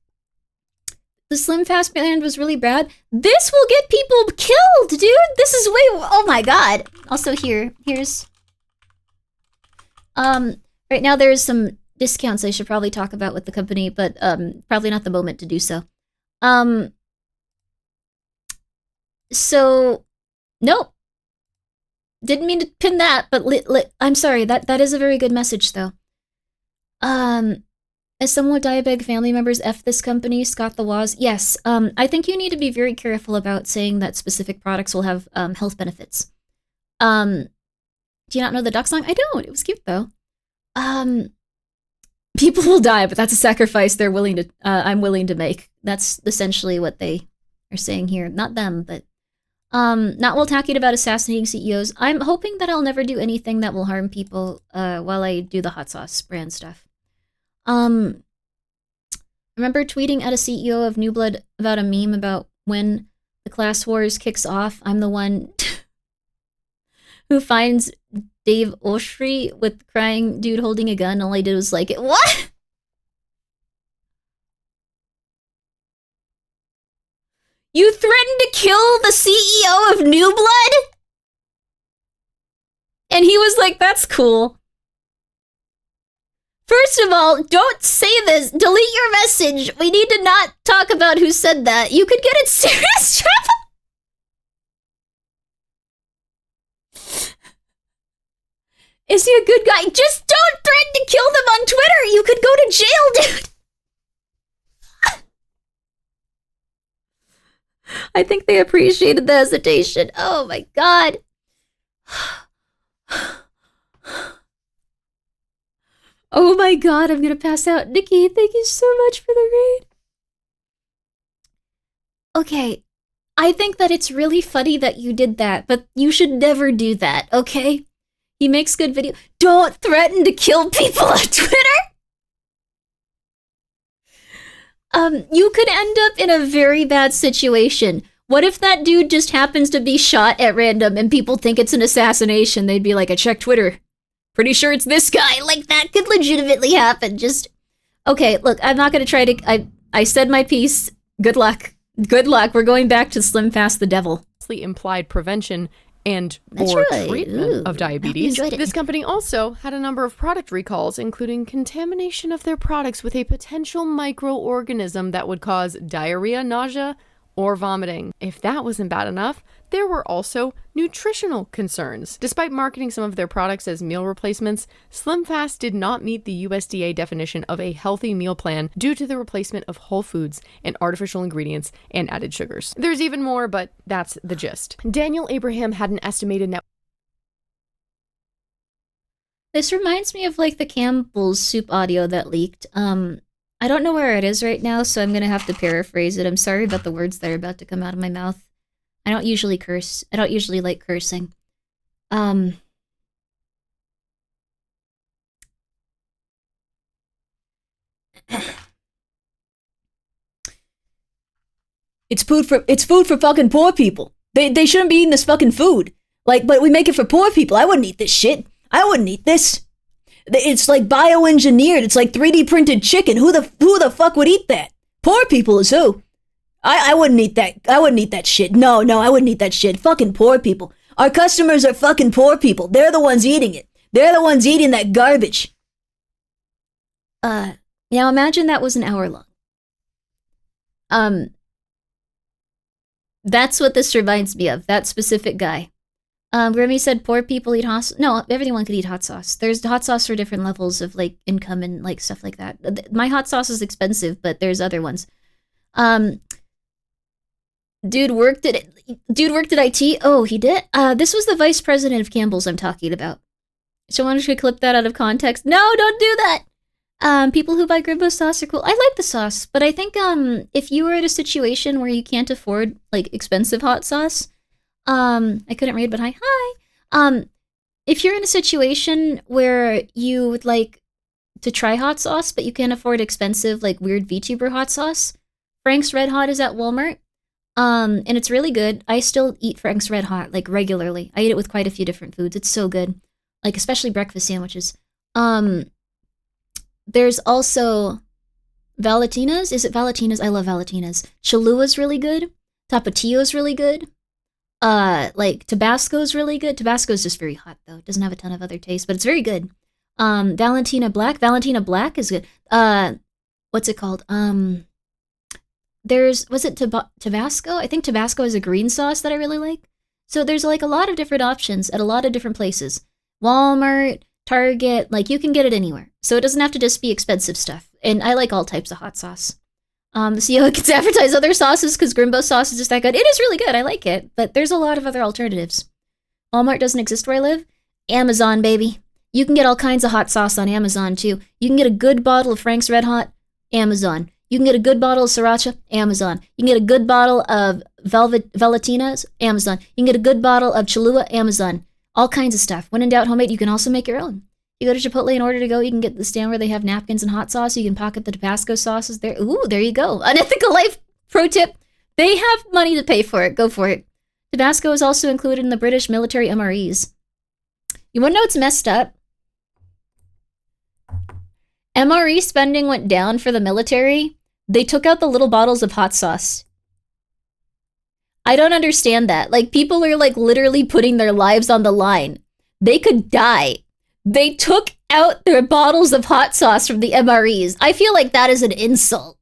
S3: Slim Fast brand was really bad. This will get people killed, dude! This is way... Oh my god. Also here's... Right now there's some discounts I should probably talk about with the company, but probably not the moment to do so. So, nope. Didn't mean to pin that, but I'm sorry, that is a very good message, though. As someone with diabetic family members, F this company, Scott the Waz. Yes, I think you need to be very careful about saying that specific products will have health benefits. Do you not know the duck song? I don't. It was cute though. People will die, but that's a sacrifice I'm willing to make. That's essentially what they are saying here. Not them, but not while talking about assassinating CEOs. I'm hoping that I'll never do anything that will harm people while I do the hot sauce brand stuff. Remember tweeting at a CEO of New Blood about a meme about when the class wars kicks off, I'm the one who finds Dave Oshry with crying dude holding a gun. All I did was like, what? You threatened to kill the CEO of New Blood? And he was like, that's cool. First of all, don't say this. Delete your message. We need to not talk about who said that. You could get in serious trouble. Is he a good guy? Just don't threaten to kill them on Twitter. You could go to jail, dude. I think they appreciated the hesitation. Oh my god. Oh my god, I'm gonna pass out. Nikki, thank you so much for the raid. Okay, I think that it's really funny that you did that, but you should never do that, okay? He makes good video. Don't threaten to kill people on Twitter! You could end up in a very bad situation. What if that dude just happens to be shot at random and people think it's an assassination? They'd be like, I checked Twitter. Pretty sure it's this guy. Like, that could legitimately happen. Just, okay, look, I'm not gonna try to, I said my piece. Good luck. Good luck. We're going back to Slim Fast the Devil.
S6: Implied prevention and
S3: That's
S6: or
S3: right.
S6: treatment
S3: Ooh,
S6: of diabetes.
S3: enjoyed it.
S6: This company also had a number of product recalls, including contamination of their products with a potential microorganism that would cause diarrhea, nausea, or vomiting. If that wasn't bad enough, there were also nutritional concerns. Despite marketing some of their products as meal replacements, Slim Fast did not meet the USDA definition of a healthy meal plan due to the replacement of whole foods and artificial ingredients and added sugars. There's even more, but that's the gist. Daniel Abraham had an estimated net.
S3: This reminds me of like the Campbell's soup audio that leaked. I don't know where it is right now, so I'm gonna have to paraphrase it. I'm sorry about the words that are about to come out of my mouth. I don't usually curse. I don't usually like cursing. It's food for fucking poor people. They shouldn't be eating this fucking food. Like, but we make it for poor people. I wouldn't eat this shit. I wouldn't eat this. It's like bioengineered. It's like 3D printed chicken. Who the fuck would eat that? Poor people is who? I wouldn't eat that. I wouldn't eat that shit. No, I wouldn't eat that shit. Fucking poor people. Our customers are fucking poor people. They're the ones eating it. They're the ones eating that garbage. Now imagine that was an hour long. That's what this reminds me of. That specific guy. Grimmi said poor people eat hot sauce. No, everyone could eat hot sauce. There's hot sauce for different levels of like income and like stuff like that. My hot sauce is expensive, but there's other ones. Dude worked at IT. Oh, he did? This was the vice president of Campbell's I'm talking about. Someone should clip that out of context. No, don't do that! People who buy Grimbo sauce are cool. I like the sauce, but I think if you were in a situation where you can't afford like expensive hot sauce, I couldn't read, but hi. If you're in a situation where you would like to try hot sauce, but you can't afford expensive, like weird VTuber hot sauce, Frank's Red Hot is at Walmart. And it's really good. I still eat Frank's Red Hot, like regularly. I eat it with quite a few different foods. It's so good. Like, especially breakfast sandwiches. There's also Valentina's. Is it Valentina's? I love Valentina's. Cholua's really good. Tapatio's really good. Like Tabasco's really good. Tabasco's just very hot though. It doesn't have a ton of other taste, but it's very good. Valentina Black is good. What's it called? Was it Tabasco? I think Tabasco is a green sauce that I really like. So there's like a lot of different options at a lot of different places. Walmart, Target, like you can get it anywhere. So it doesn't have to just be expensive stuff. And I like all types of hot sauce. See how it gets advertised other sauces because Grimbo sauce is just that good. It is really good. I like it. But there's a lot of other alternatives. Walmart doesn't exist where I live. Amazon, baby. You can get all kinds of hot sauce on Amazon, too. You can get a good bottle of Frank's Red Hot, Amazon. You can get a good bottle of Sriracha, Amazon. You can get a good bottle of Velatinas, Amazon. You can get a good bottle of Cholula, Amazon. All kinds of stuff. When in doubt, homemade, you can also make your own. You go to Chipotle and order to go, you can get the stand where they have napkins and hot sauce. You can pocket the Tabasco sauces there. Ooh, there you go. Unethical life pro tip. They have money to pay for it. Go for it. Tabasco is also included in the British military MREs. You want to know what's messed up? MRE spending went down for the military. They took out the little bottles of hot sauce. I don't understand that. Like, people are like literally putting their lives on the line. They could die. They took out their bottles of hot sauce from the MREs. I feel like that is an insult.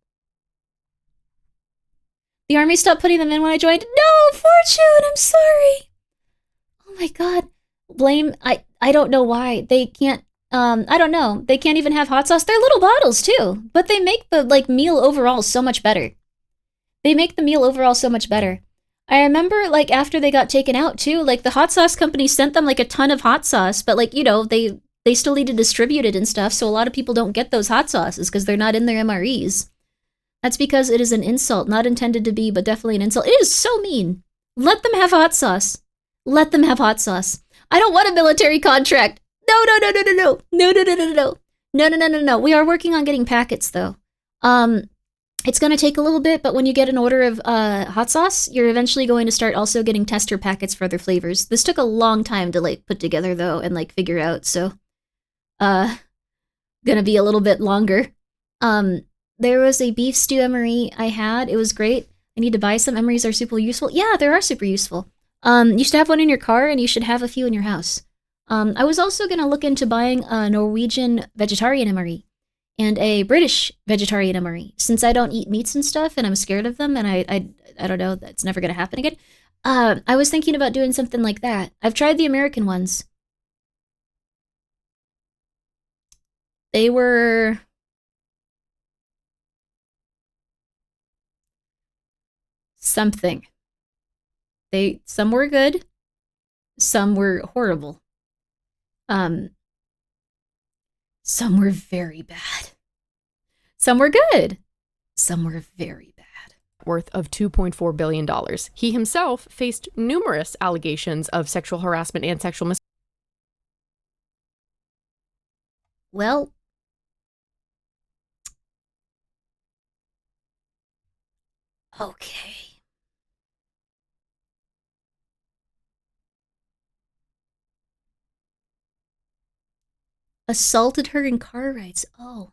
S3: The army stopped putting them in when I joined. No, Fortune, I'm sorry. Oh my god. Blame, I don't know why. They can't, I don't know. They can't even have hot sauce. They're little bottles too, but they make the like meal overall so much better. They make the meal overall so much better. I remember like after they got taken out too, like the hot sauce company sent them like a ton of hot sauce, but like, you know, they still need to distribute it and stuff. So a lot of people don't get those hot sauces because they're not in their MREs. That's because it is an insult, not intended to be, but definitely an insult. It is so mean. Let them have hot sauce. Let them have hot sauce. I don't want a military contract. No. No. We are working on getting packets though. It's going to take a little bit, but when you get an order of hot sauce, you're eventually going to start also getting tester packets for other flavors. This took a long time to like put together though and like figure out, so gonna be a little bit longer. There was a beef stew emery I had. It was great. I need to buy some. Emeries are super useful. Yeah, they are super useful. You should have one in your car and you should have a few in your house. I was also gonna look into buying a Norwegian vegetarian emery and a British vegetarian emery, since I don't eat meats and stuff and I'm scared of them and I don't know, that's never gonna happen again. I was thinking about doing something like that. I've tried the American ones. They were something. Some were good, some were horrible. Some were very bad. Some were good. Some were very bad.
S6: Worth of $2.4 billion. He himself faced numerous allegations of sexual harassment and sexual misconduct.
S3: Well, okay. Assaulted her in car rides. Oh.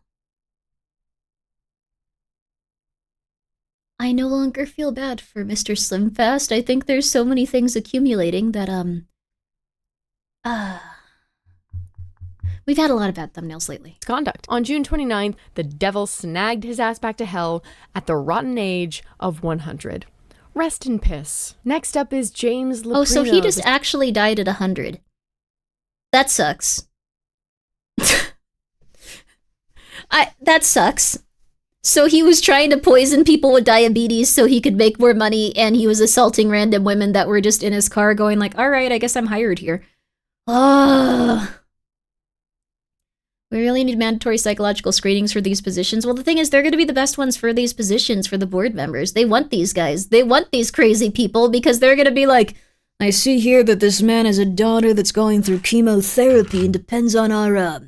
S3: I no longer feel bad for Mr. Slimfast. I think there's so many things accumulating that, we've had a lot of bad thumbnails lately.
S6: On June 29th, the devil snagged his ass back to hell at the rotten age of 100. Rest in piss. Next up is James Leprino.
S3: Oh, so he just actually died at 100. That sucks. That sucks. So he was trying to poison people with diabetes so he could make more money, and he was assaulting random women that were just in his car going like, all right, I guess I'm hired here. Ugh. We really need mandatory psychological screenings for these positions. Well, the thing is, they're going to be the best ones for these positions for the board members. They want these guys. They want these crazy people because they're going to be like, I see here that this man has a daughter that's going through chemotherapy and depends on our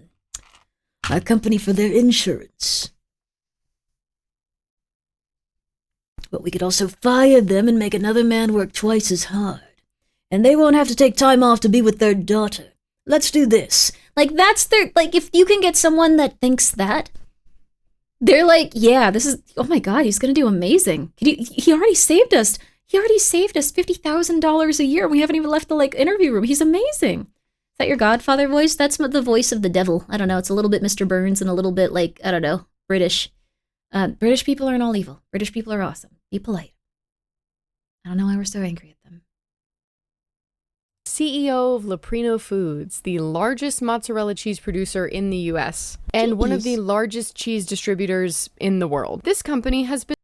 S3: company for their insurance. But we could also fire them and make another man work twice as hard. And they won't have to take time off to be with their daughter. Let's do this. Like, that's their, like, if you can get someone that thinks that, they're like, yeah, this is, oh my god, he's gonna do amazing. He already saved us. He already saved us $50,000 a year. We haven't even left the, like, interview room. He's amazing. Is that your Godfather voice? That's the voice of the devil. I don't know. It's a little bit Mr. Burns and a little bit, like, I don't know, British. British people aren't all evil. British people are awesome. Be polite. I don't know why we're so angry at them.
S6: CEO of Leprino Foods, the largest mozzarella cheese producer in the US, and one of the largest cheese distributors in the world. This company has been...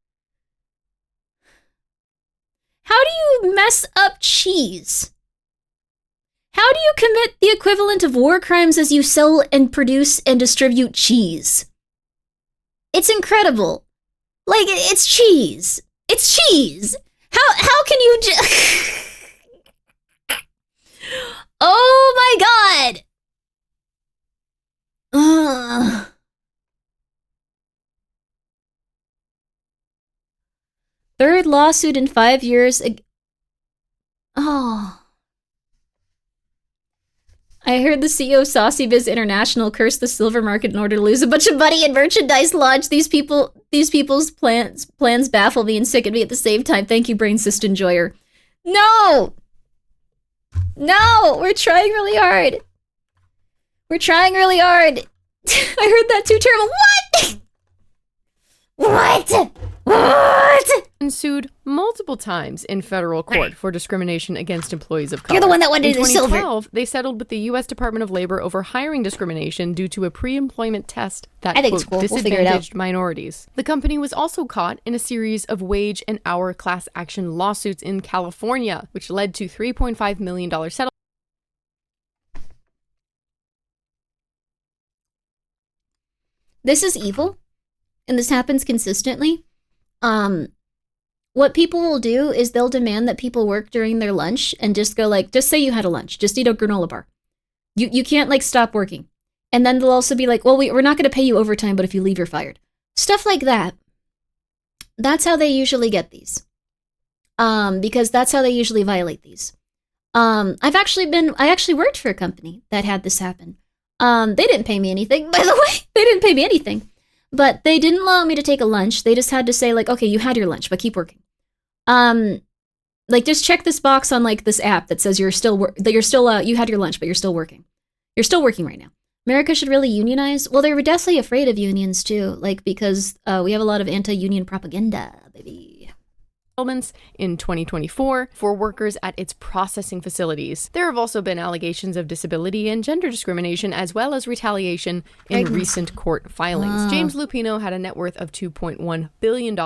S3: How do you mess up cheese? How do you commit the equivalent of war crimes as you sell and produce and distribute cheese? It's incredible. Like, it's cheese. It's cheese. How can you Oh my god! Ugh. Third lawsuit in 5 years. Oh. I heard the CEO of Saucy Biz International curse the silver market in order to lose a bunch of money and merchandise launch. These people's plans baffle me and sicken me at the same time. Thank you, Brain Cyst Enjoyer. No! No! We're trying really hard. We're trying really hard. I heard that too. Terrible. What? What?
S6: And sued multiple times in federal court for discrimination against employees of color.
S3: You're the one that wanted
S6: in
S3: the silver.
S6: 2012, they settled with the U.S. Department of Labor over hiring discrimination due to a pre-employment test that,
S3: I think it's
S6: quote,
S3: cool. We'll figure it out.
S6: disadvantaged minorities. The company was also caught in a series of wage and hour class action lawsuits in California, which led to $3.5 million settlement.
S3: This is evil, and this happens consistently. What people will do is they'll demand that people work during their lunch and just go like, just say you had a lunch, just eat a granola bar. You can't like stop working. And then they'll also be like, well, we're not going to pay you overtime, but if you leave, you're fired. Stuff like that. That's how they usually get these. Because that's how they usually violate these. I actually worked for a company that had this happen. They didn't pay me anything, by the way. They didn't pay me anything. But they didn't allow me to take a lunch. They just had to say like, okay, you had your lunch, but keep working. Like just check this box on like this app that says you had your lunch, but you're still working. You're still working right now. America should really unionize. Well, they were deathly afraid of unions too, like because we have a lot of anti-union propaganda, baby.
S6: In 2024 for workers at its processing facilities. There have also been allegations of disability and gender discrimination as well as retaliation in recent court filings. James Lupino had a net worth of $2.1 billion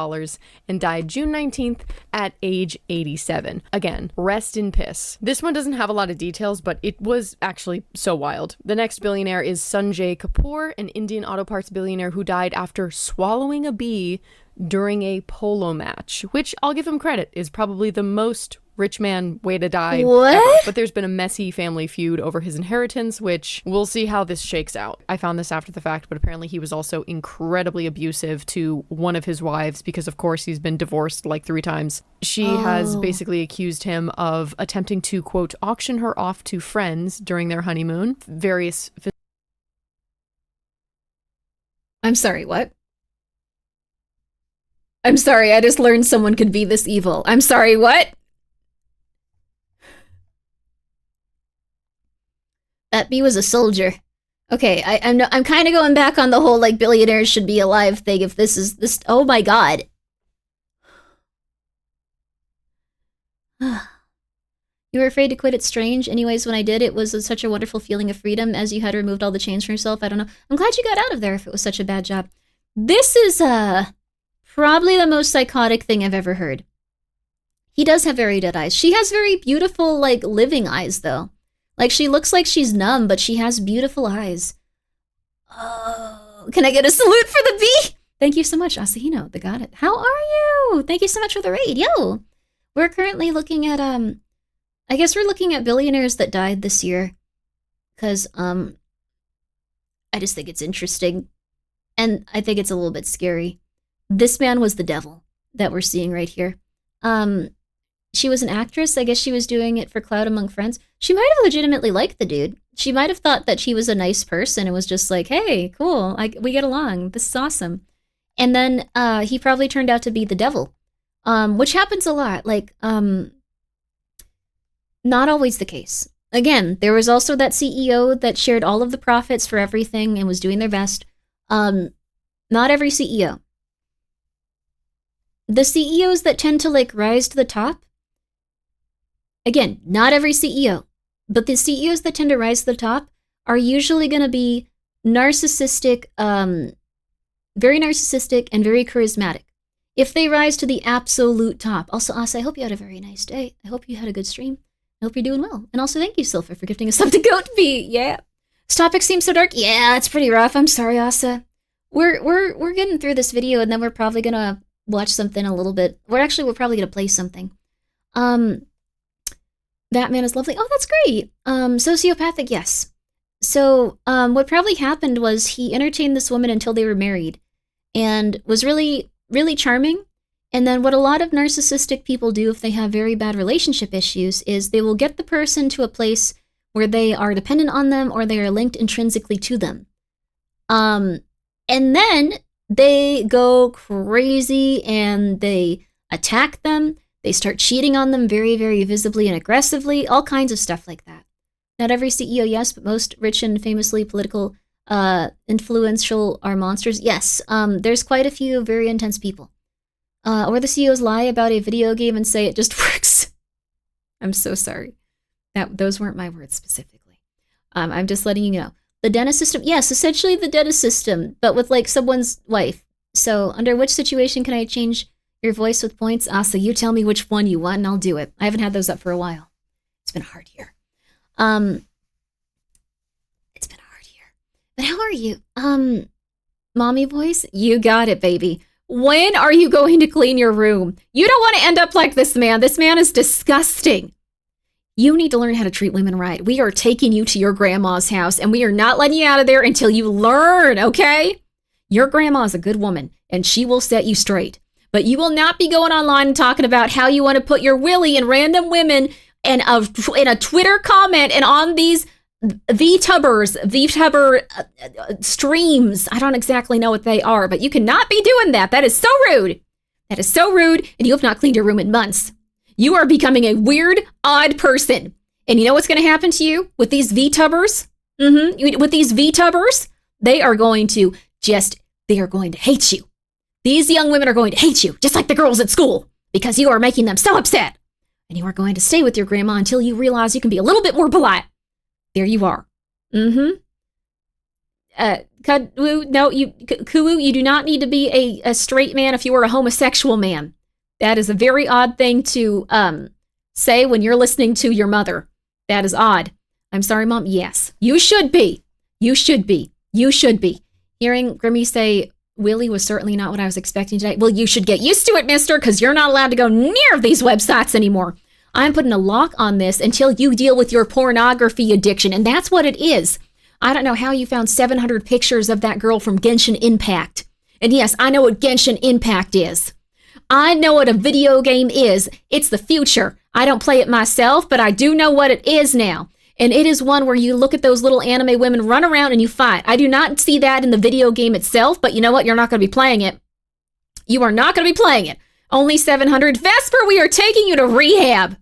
S6: and died June 19th at age 87. Again, rest in piss. This one doesn't have a lot of details, but it was actually so wild. The next billionaire is Sanjay Kapoor, an Indian auto parts billionaire who died after swallowing a bee during a polo match, which I'll give him credit is probably the most rich man way to die ever. But there's been a messy family feud over his inheritance, which we'll see how this shakes out. I found this after the fact, but apparently he was also incredibly abusive to one of his wives because of course he's been divorced like 3 times. She has basically accused him of attempting to, quote, auction her off to friends during their honeymoon.
S3: I'm sorry, what? I'm sorry, I just learned someone could be this evil. I'm sorry, what? That bee was a soldier. Okay, I'm kind of going back on the whole like billionaires should be alive thing. If this is this, oh my god. You were afraid to quit. It's strange. Anyways, when I did, it was such a wonderful feeling of freedom as you had removed all the chains from yourself. I don't know. I'm glad you got out of there if it was such a bad job. This is probably the most psychotic thing I've ever heard. He does have very dead eyes. She has very beautiful, like, living eyes, though. Like, she looks like she's numb, but she has beautiful eyes. Oh, can I get a salute for the bee? Thank you so much, Asahino, the got it. How are you? Thank you so much for the raid. Yo! We're currently looking at, I guess we're looking at billionaires that died this year. Because, I just think it's interesting. And I think it's a little bit scary. This man was the devil that we're seeing right here. She was an actress. I guess she was doing it for clout among friends. She might have legitimately liked the dude. She might have thought that he was a nice person and was just like, hey, cool, we get along. This is awesome. And then he probably turned out to be the devil, which happens a lot. Like, not always the case. Again, there was also that CEO that shared all of the profits for everything and was doing their best. Not every CEO. The CEOs that tend to like rise to the top, again, not every CEO. But the CEOs that tend to rise to the top are usually going to be narcissistic, very narcissistic and very charismatic. If they rise to the absolute top. Also, Asa, I hope you had a very nice day. I hope you had a good stream. I hope you're doing well. And also, thank you, Silpha, for gifting us up to Goat Bee. Yeah. This topic seems so dark. Yeah, it's pretty rough. I'm sorry, Asa. We're getting through this video, and then we're probably gonna watch something a little bit. We're probably gonna play something. That man is lovely. Oh, that's great. Sociopathic, yes. So, what probably happened was he entertained this woman until they were married, and was really, really charming. And then what a lot of narcissistic people do if they have very bad relationship issues is they will get the person to a place where they are dependent on them or they are linked intrinsically to them. And then they go crazy and they attack them. They start cheating on them very, very visibly and aggressively, all kinds of stuff like that. Not every CEO, yes, but most rich and famously political, influential are monsters. Yes, there's quite a few very intense people. Or the CEOs lie about a video game and say it just works. I'm so sorry. Those weren't my words specifically. I'm just letting you know. The dentist system, yes, essentially the dentist system, but with like someone's wife. So under which situation can I change your voice with points? So you tell me which one you want and I'll do it. I haven't had those up for a while. It's been a hard year. It's been a hard year. But how are you? Mommy voice? You got it, baby. When are you going to clean your room? You don't want to end up like this man. This man is disgusting. You need to learn how to treat women right. We are taking you to your grandma's house, and we are not letting you out of there until you learn, okay? Your grandma is a good woman, and she will set you straight. But you will not be going online and talking about how you want to put your willy in random women and in a Twitter comment and on these VTuber streams. I don't exactly know what they are, but you cannot be doing that. That is so rude. That is so rude, and you have not cleaned your room in months. You are becoming a weird, odd person. And you know what's going to happen to you with these VTubers? With these VTubers, they are going to hate you. These young women are going to hate you, just like the girls at school, because you are making them so upset. And you are going to stay with your grandma until you realize you can be a little bit more polite. There you are. Kuwu, you do not need to be a straight man if you are a homosexual man. That is a very odd thing to say when you're listening to your mother. That is odd. I'm sorry, Mom. Yes, you should be. You should be. You should be. Hearing Grimmi say Willie was certainly not what I was expecting today. Well, you should get used to it, mister, because you're not allowed to go near these websites anymore. I'm putting a lock on this until you deal with your pornography addiction, and that's what it is. I don't know how you found 700 pictures of that girl from Genshin Impact. And yes, I know what Genshin Impact is. I know what a video game is. It's the future. I don't play it myself, but I do know what it is now. And it is one where you look at those little anime women run around and you fight. I do not see that in the video game itself, but you know what? You're not going to be playing it. You are not going to be playing it. Only 700. Vesper, we are taking you to rehab.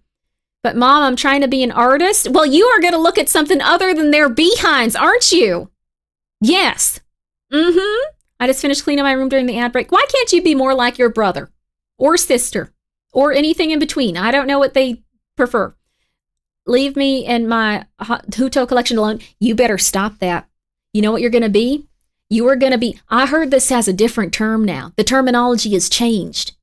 S3: But Mom, I'm trying to be an artist. Well, you are going to look at something other than their behinds, aren't you? Yes. I just finished cleaning my room during the ad break. Why can't you be more like your brother? Or sister, or anything in between. I don't know what they prefer. Leave me and my Huto collection alone. You better stop that. You know what you're going to be? You are going to be, I heard this has a different term now. The terminology has changed.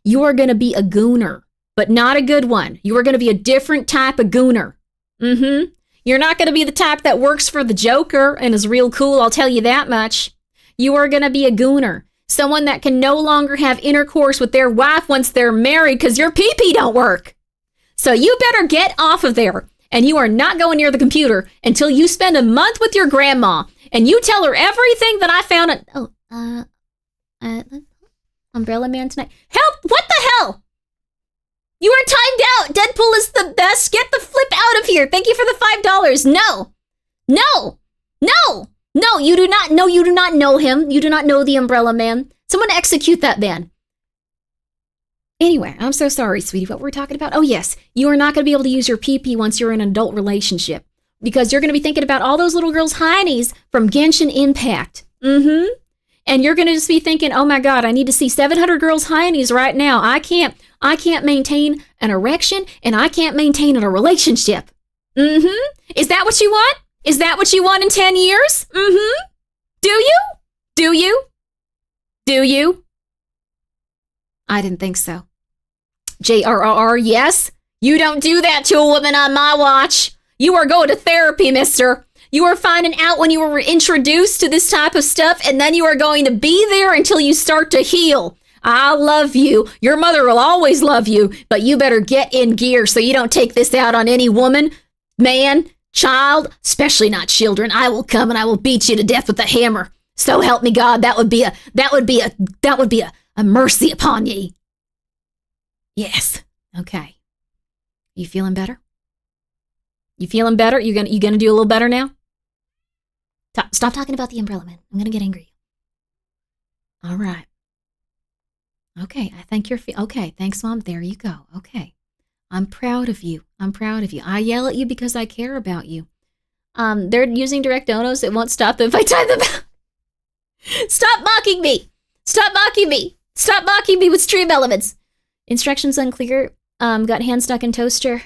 S3: You are going to be a gooner, but not a good one. You are going to be a different type of gooner. You're not going to be the type that works for the Joker and is real cool, I'll tell you that much. You are going to be a gooner. Someone that can no longer have intercourse with their wife once they're married because your pee-pee don't work. So you better get off of there. And you are not going near the computer until you spend a month with your grandma. And you tell her everything that I found. Umbrella Man tonight. Help! What the hell? You are timed out. Deadpool is the best. Get the flip out of here. Thank you for the $5. No. No. No. No, you do not know. You do not know him. You do not know the Umbrella Man. Someone execute that man. Anyway, I'm so sorry, sweetie. What were we talking about? Oh, yes. You are not going to be able to use your pee-pee once you're in an adult relationship. Because you're going to be thinking about all those little girls' heinies from Genshin Impact. And you're going to just be thinking, oh my God, I need to see 700 girls' heinies right now. I can't maintain an erection, and I can't maintain a relationship. Is that what you want? Is that what you want in 10 years? Do you? Do you? Do you? I didn't think so. JRR, yes? You don't do that to a woman on my watch. You are going to therapy, mister. You are finding out when you were introduced to this type of stuff, and then you are going to be there until you start to heal. I love you. Your mother will always love you, but you better get in gear so you don't take this out on any woman, man, child, especially not children. I will come and I will beat you to death with a hammer. So help me God, that would be a mercy upon ye. Yes. Okay. You feeling better? You feeling better? You gonna do a little better now? Stop talking about the umbrella, man. I'm gonna get angry. All right. Okay, I think you're okay. Thanks, Mom. There you go. Okay. I'm proud of you. I'm proud of you. I yell at you because I care about you. They're using direct donos. It won't stop them if I time them out. Stop mocking me. Stop mocking me. Stop mocking me with stream elements. Instructions unclear. Got hand stuck in toaster.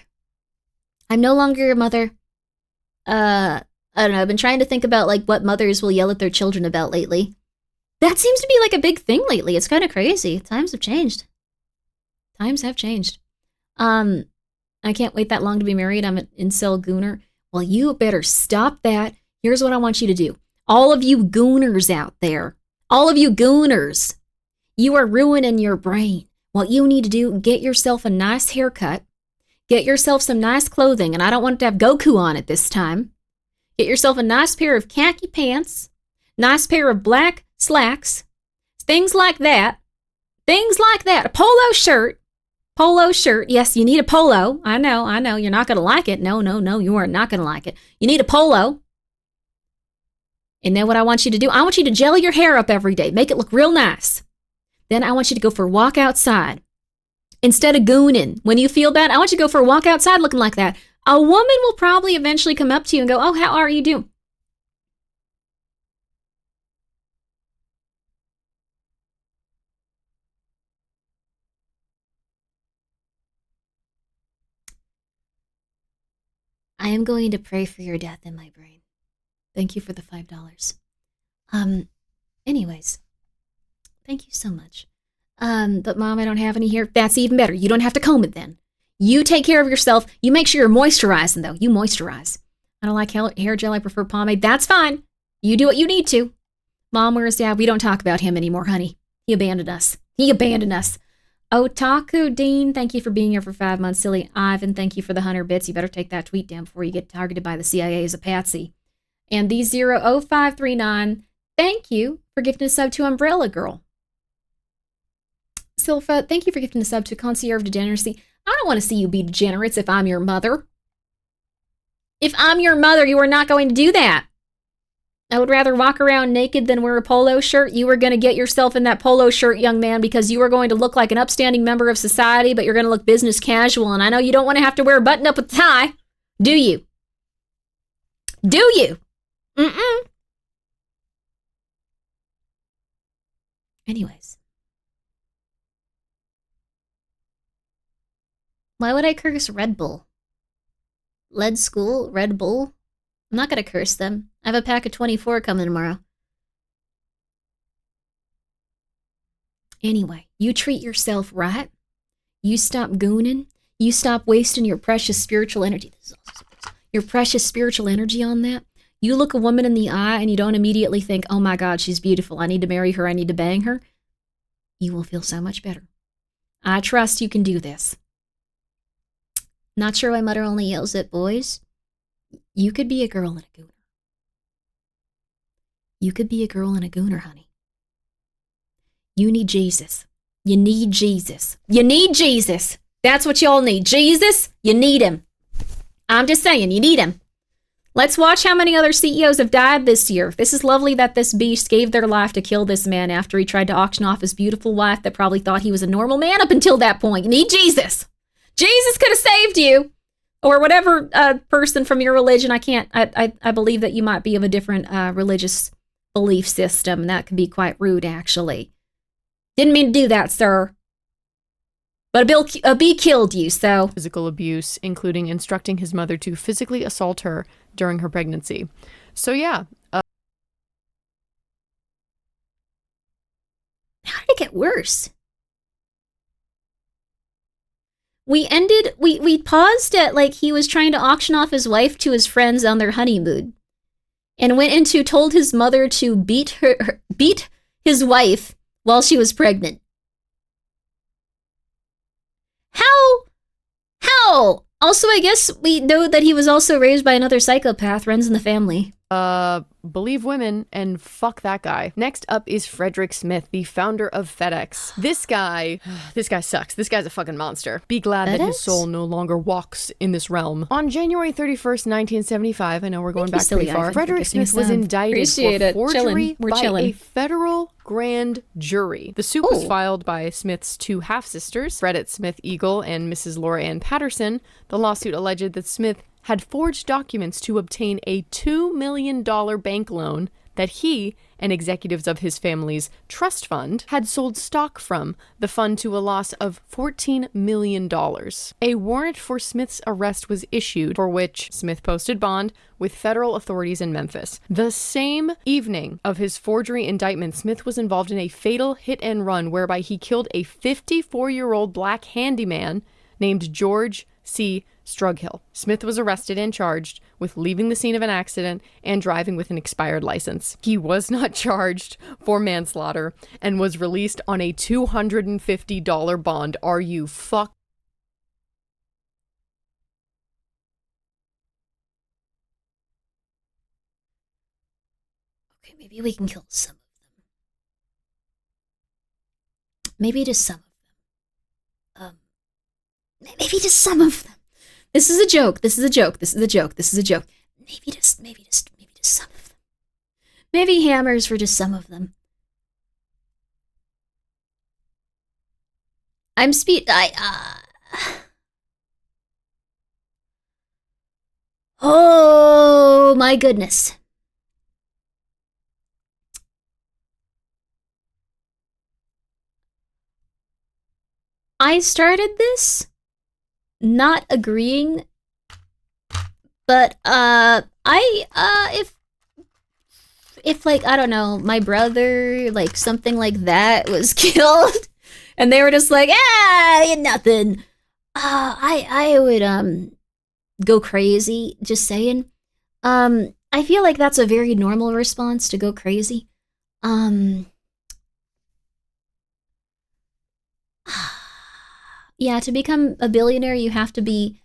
S3: I'm no longer your mother. I don't know. I've been trying to think about like what mothers will yell at their children about lately. That seems to be like a big thing lately. It's kind of crazy. Times have changed. Times have changed. I can't wait that long to be married. I'm an incel gooner. Well, you better stop that. Here's what I want you to do. All of you gooners out there, all of you gooners, you are ruining your brain. What you need to do, get yourself a nice haircut, get yourself some nice clothing, and I don't want it to have Goku on it this time. Get yourself a nice pair of khaki pants, nice pair of black slacks, things like that. Things like that. A polo shirt. Polo shirt. Yes, you need a polo. I know. You're not going to like it. No, you are not going to like it. You need a polo. And then what I want you to do, I want you to gel your hair up every day. Make it look real nice. Then I want you to go for a walk outside. Instead of gooning, when you feel bad, I want you to go for a walk outside looking like that. A woman will probably eventually come up to you and go, oh, how are you doing? I am going to pray for your death in my brain. Thank you for the $5. Anyways, thank you so much. But Mom, I don't have any hair. That's even better. You don't have to comb it then. You take care of yourself. You make sure you're moisturizing, though. You moisturize. I don't like hair gel. I prefer pomade. That's fine. You do what you need to. Mom, where's Dad? We don't talk about him anymore, honey. He abandoned us. Otaku Dean, thank you for being here for 5 months. Silly Ivan, thank you for the 100 bits. You better take that tweet down before you get targeted by the CIA as a patsy. And D00539, thank you for gifting a sub to Umbrella Girl. Silpha, thank you for gifting a sub to Concierge Degeneracy. I don't want to see you be degenerates if I'm your mother. If I'm your mother, you are not going to do that. I would rather walk around naked than wear a polo shirt. You are going to get yourself in that polo shirt, young man, because you are going to look like an upstanding member of society, but you're going to look business casual. And I know you don't want to have to wear a button up with a tie. Do you? Do you? Anyways. Why would I curse Red Bull? Lead School? Red Bull? I'm not going to curse them. I have a pack of 24 coming tomorrow. Anyway, you treat yourself right. You stop gooning. You stop wasting your precious spiritual energy. Your precious spiritual energy on that. You look a woman in the eye and you don't immediately think, oh my God, she's beautiful. I need to marry her. I need to bang her. You will feel so much better. I trust you can do this. Not sure why Mother only yells at boys. You could be a girl and a gooner. You could be a girl and a gooner, honey. You need Jesus. You need Jesus. You need Jesus. That's what y'all need. Jesus, you need him. I'm just saying, you need him. Let's watch how many other CEOs have died this year. This is lovely that this beast gave their life to kill this man after he tried to auction off his beautiful wife that probably thought he was a normal man up until that point. You need Jesus. Jesus could have saved you. Or whatever person from your religion. I believe that you might be of a different religious belief system. That could be quite rude, actually. Didn't mean to do that, sir. But a bee killed you, so.
S6: Physical abuse, including instructing his mother to physically assault her during her pregnancy. So yeah.
S3: How did it get worse? We paused at like he was trying to auction off his wife to his friends on their honeymoon. And went into told his mother to beat his wife while she was pregnant. How? Also, I guess we know that he was also raised by another psychopath, runs in the family.
S6: Believe women and fuck that guy. Next up is Frederick Smith, the founder of FedEx. This guy sucks. This guy's a fucking monster. Be glad that his soul no longer walks in this realm. On January 31st, 1975, I know we're going back pretty far, Frederick Smith was indicted for forgery by a federal grand jury. The suit was filed by Smith's two half-sisters, Fredette Smith Eagle and Mrs. Laura Ann Patterson. The lawsuit alleged that Smith had forged documents to obtain a $2 million bank loan that he and executives of his family's trust fund had sold stock from, the fund to a loss of $14 million. A warrant for Smith's arrest was issued, for which Smith posted bond with federal authorities in Memphis. The same evening of his forgery indictment, Smith was involved in a fatal hit and run whereby he killed a 54-year-old black handyman named George C. Strughill. Smith was arrested and charged with leaving the scene of an accident and driving with an expired license. He was not charged for manslaughter and was released on a $250 bond. Are you fuck?
S3: Okay, maybe we can kill some of them. Maybe just some of them. Maybe just some of them. This is a joke. This is a joke. This is a joke. This is a joke. Maybe just some of them. Maybe hammers for just some of them. Oh my goodness. I started this not agreeing, but if like, I don't know, my brother, like something like that was killed and they were just like, nothing, I would go crazy, just saying. I feel like that's a very normal response, to go crazy. Yeah, to become a billionaire, you have to be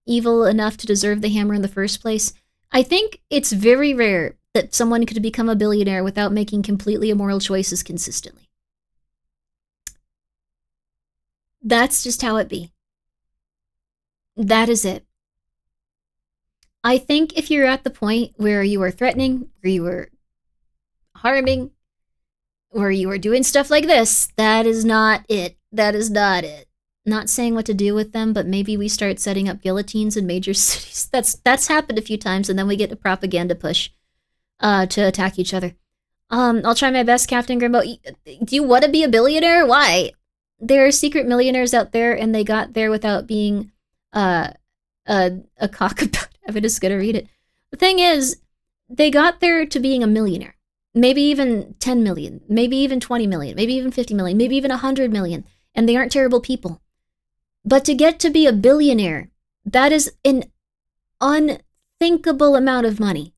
S3: evil enough to deserve the hammer in the first place. I think it's very rare that someone could become a billionaire without making completely immoral choices consistently. That's just how it be. That is it. I think if you're at the point where you are threatening, where you are harming, where you are doing stuff like this, that is not it. That is not it. Not saying what to do with them, but maybe we start setting up guillotines in major cities. That's happened a few times, and then we get a propaganda push to attack each other. I'll try my best, Captain Grimbo. Do you want to be a billionaire? Why? There are secret millionaires out there, and they got there without being a cock about it. I'm just gonna read it. The thing is, they got there to being a millionaire. Maybe even 10 million, maybe even 20 million, maybe even 50 million, maybe even 100 million, and they aren't terrible people. But to get to be a billionaire, that is an unthinkable amount of money.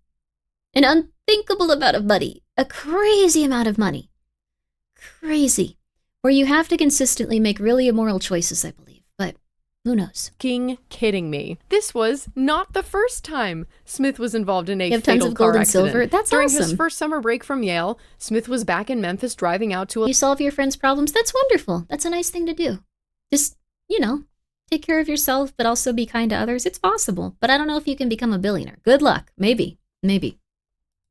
S3: An unthinkable amount of money. A crazy amount of money. Crazy. Where you have to consistently make really immoral choices, I believe. But who knows?
S6: Kidding me. This was not the first time Smith was involved in a
S3: you have
S6: fatal
S3: tons of gold
S6: car
S3: and
S6: accident.
S3: silver. That's
S6: During
S3: awesome.
S6: his first summer break from Yale, Smith was back in Memphis driving out to a...
S3: You solve your friends' problems. That's wonderful. That's a nice thing to do. Just, take care of yourself, but also be kind to others. It's possible. But I don't know if you can become a billionaire. Good luck. Maybe.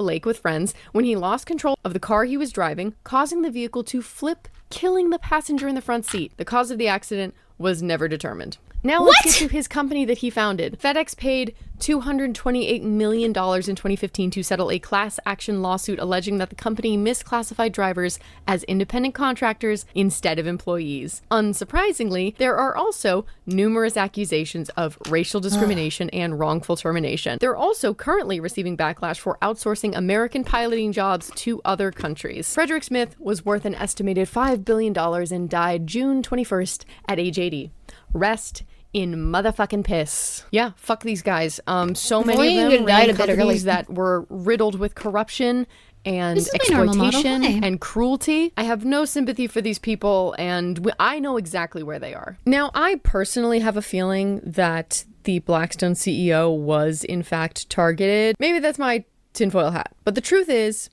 S6: Lake with friends when he lost control of the car he was driving, causing the vehicle to flip, killing the passenger in the front seat. The cause of the accident was never determined. Now let's get to his company that he founded. FedEx paid $228 million in 2015 to settle a class action lawsuit alleging that the company misclassified drivers as independent contractors instead of employees. Unsurprisingly, there are also numerous accusations of racial discrimination and wrongful termination. They're also currently receiving backlash for outsourcing American piloting jobs to other countries. Frederick Smith was worth an estimated $5 billion and died June 21st at age 80. Rest in motherfucking piss. Yeah, fuck these guys. So many of them ran companies that were riddled with corruption and exploitation and cruelty. I have no sympathy for these people, and I know exactly where they are. Now, I personally have a feeling that the Blackstone CEO was in fact targeted. Maybe that's my tinfoil hat. But the truth is,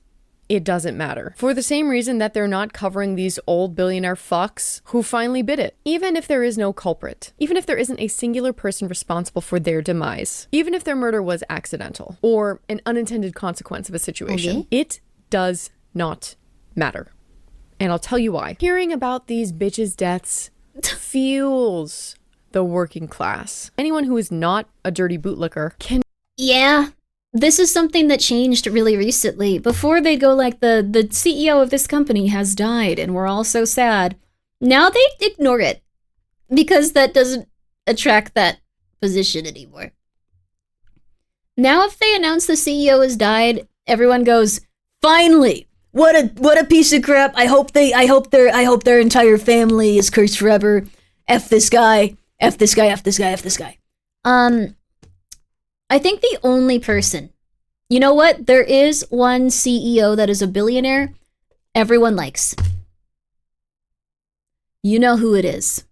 S6: it doesn't matter. For the same reason that they're not covering these old billionaire fucks who finally bit it. Even if there is no culprit, even if there isn't a singular person responsible for their demise, even if their murder was accidental or an unintended consequence of a situation, it does not matter. And I'll tell you why. Hearing about these bitches' deaths fuels the working class. Anyone who is not a dirty bootlicker can...
S3: Yeah. This is something that changed really recently. Before they'd go like, the CEO of this company has died and we're all so sad. Now they ignore it because that doesn't attract that position anymore. Now if they announce the CEO has died, everyone goes, finally! What a piece of crap. I hope their entire family is cursed forever. F this guy. F this guy, F this guy, F this guy. I think the only person, you know what? There is one CEO that is a billionaire everyone likes. You know who it is.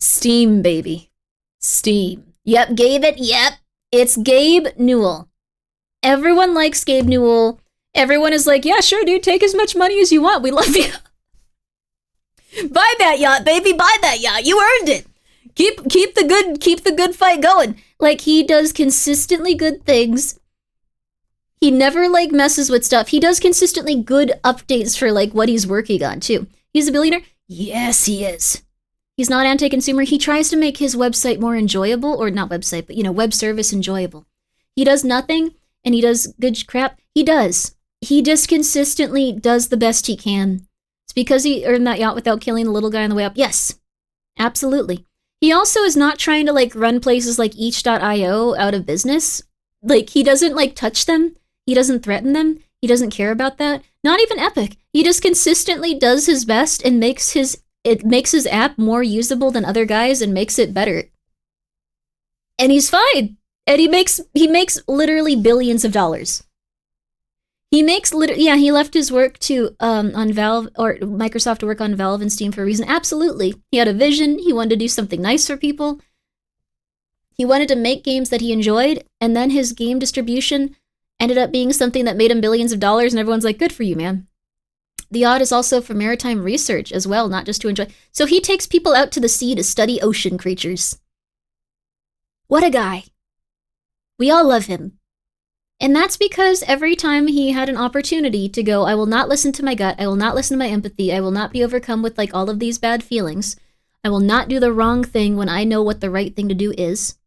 S3: Steam, baby. Steam. Yep, Gabe it. Yep. It's Gabe Newell. Everyone likes Gabe Newell. Everyone is like, yeah, sure, dude, take as much money as you want. We love you. Buy that yacht, baby. Buy that yacht. You earned it. Keep the good fight going. Like, he does consistently good things. He never like messes with stuff. He does consistently good updates for like what he's working on too. He's a billionaire? Yes, he is. He's not anti-consumer. He tries to make his website more enjoyable, or not website, but web service enjoyable. He does nothing and he does good crap. He does. He just consistently does the best he can. It's because he earned that yacht without killing the little guy on the way up. Yes, absolutely. He also is not trying to like run places like each.io out of business. Like, he doesn't like touch them. He doesn't threaten them. He doesn't care about that. Not even Epic. He just consistently does his best and makes his app more usable than other guys and makes it better. And he's fine. And he makes literally billions of dollars. He left his work to on Valve or Microsoft to work on Valve and Steam for a reason. Absolutely. He had a vision. He wanted to do something nice for people. He wanted to make games that he enjoyed, and then his game distribution ended up being something that made him billions of dollars, and everyone's like, good for you, man. The yacht is also for maritime research as well, not just to enjoy. So he takes people out to the sea to study ocean creatures. What a guy. We all love him. And that's because every time he had an opportunity to go, I will not listen to my gut, I will not listen to my empathy, I will not be overcome with like all of these bad feelings, I will not do the wrong thing when I know what the right thing to do is.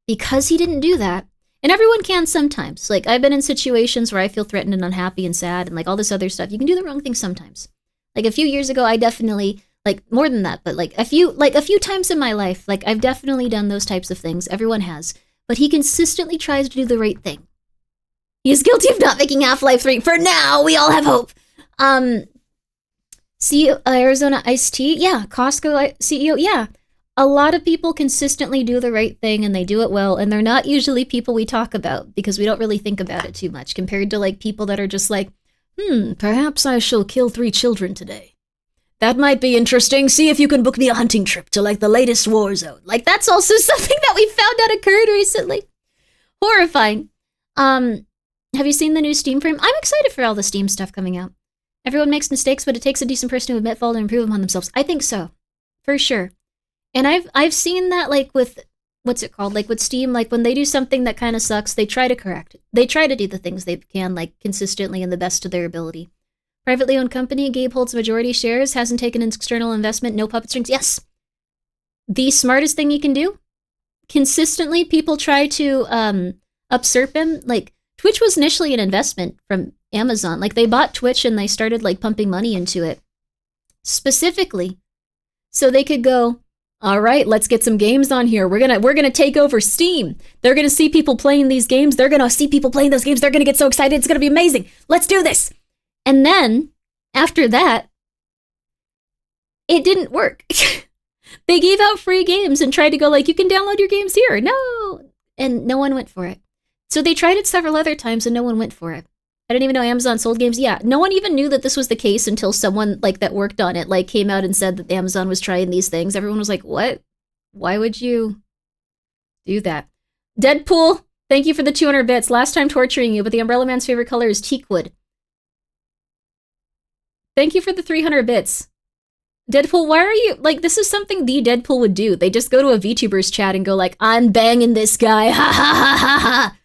S3: Because he didn't do that, and everyone can sometimes. Like, I've been in situations where I feel threatened and unhappy and sad and like all this other stuff. You can do the wrong thing sometimes. Like a few years ago, I definitely, like more than that, but like a few times in my life, like I've definitely done those types of things. Everyone has. But he consistently tries to do the right thing. He is guilty of not making Half-Life 3. For now, we all have hope. CEO, Arizona Iced Tea? Yeah. Costco CEO? Yeah. A lot of people consistently do the right thing and they do it well, and they're not usually people we talk about because we don't really think about it too much compared to like people that are just like, perhaps I shall kill 3 children today. That might be interesting. See if you can book me a hunting trip to like the latest war zone. Like, that's also something that we found out occurred recently. Horrifying. Have you seen the new Steam frame? I'm excited for all the Steam stuff coming out. Everyone makes mistakes, but it takes a decent person to admit fault and improve upon themselves. I think so. For sure. And I've seen that like with, what's it called? Like with Steam, like when they do something that kind of sucks, they try to correct it. They try to do the things they can, like consistently and the best of their ability. Privately owned company, Gabe holds majority shares, hasn't taken an external investment, no puppet strings. Yes. The smartest thing you can do consistently people try to usurp him. Like, Twitch was initially an investment from Amazon. Like, they bought Twitch and they started, like, pumping money into it. Specifically, so they could go, all right, let's get some games on here. We're gonna take over Steam. They're gonna see people playing these games. They're gonna see people playing those games. They're gonna get so excited. It's gonna be amazing. Let's do this. And then, after that, it didn't work. They gave out free games and tried to go like, you can download your games here. No. And no one went for it. So they tried it several other times and no one went for it. I didn't even know Amazon sold games. Yeah, no one even knew that this was the case until someone like that worked on it like came out and said that Amazon was trying these things. Everyone was like, what? Why would you do that? Deadpool, thank you for the 200 bits. Last time torturing you, but the Umbrella Man's favorite color is teakwood. Thank you for the 300 bits. Deadpool, why are you, like, this is something the Deadpool would do. They just go to a VTubers chat and go like, I'm banging this guy, ha ha ha ha ha.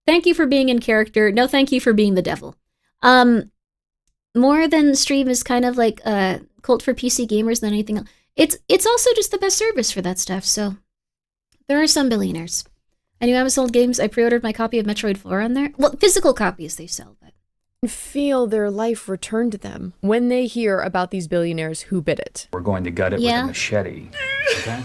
S3: Thank you for being in character. No, thank you for being the devil. More than stream is kind of like a cult for PC gamers than anything else. It's also just the best service for that stuff, so there are some billionaires. I knew Amazon sold games. I pre-ordered my copy of Metroid 4 on there. Well, physical copies they sell, but
S6: feel their life return to them when they hear about these billionaires who bid it.
S9: We're going to gut it with a machete. Okay?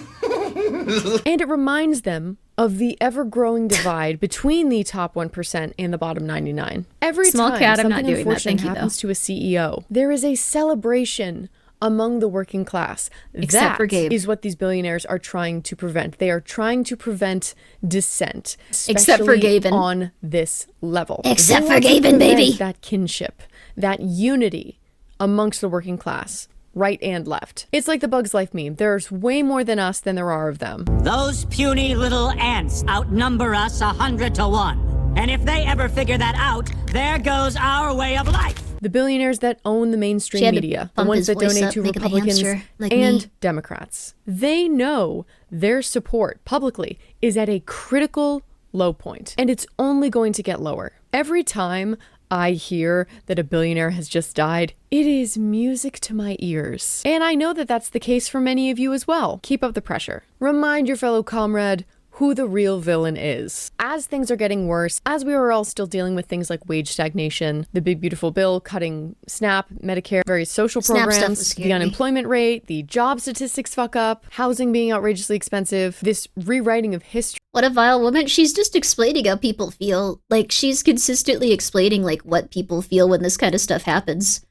S6: And it reminds them of the ever-growing divide between the top 1% and the bottom 99. Every
S3: Small
S6: time
S3: cat, I'm
S6: something
S3: not doing that,
S6: unfortunate
S3: thank you,
S6: happens
S3: though.
S6: to a CEO, there is a celebration among the working class.
S3: Except for Gabe.
S6: That is what these billionaires are trying to prevent. They are trying to prevent dissent,
S3: Except for
S6: especially
S3: Gaben.
S6: on this level.
S3: Except
S6: They
S3: for
S6: want to
S3: Gaben,
S6: prevent
S3: baby.
S6: that kinship, that unity amongst the working class, right and left. It's like the Bugs Life meme. There's way more than us than there are of them.
S10: Those puny little ants outnumber us 100 to 1. And if they ever figure that out, there goes our way of life.
S6: The billionaires that own the
S3: She
S6: mainstream
S3: had to
S6: media, the
S3: bump
S6: ones
S3: his
S6: that
S3: voice
S6: donate
S3: up,
S6: to
S3: make him a
S6: Republicans
S3: hamster, like
S6: and
S3: me.
S6: Democrats. They know their support publicly is at a critical low point, and it's only going to get lower. Every time I hear that a billionaire has just died, it is music to my ears. And I know that that's the case for many of you as well. Keep up the pressure. Remind your fellow comrade who the real villain is. As things are getting worse, as we are all still dealing with things like wage stagnation, the big beautiful bill cutting SNAP, Medicare, various social
S3: SNAP stuff was
S6: programs,
S3: scary.
S6: the unemployment rate, the job statistics fuck up, housing being outrageously expensive, this rewriting of history.
S3: What a vile woman. She's just explaining how people feel. Like, she's consistently explaining, like, what people feel when this kind of stuff happens.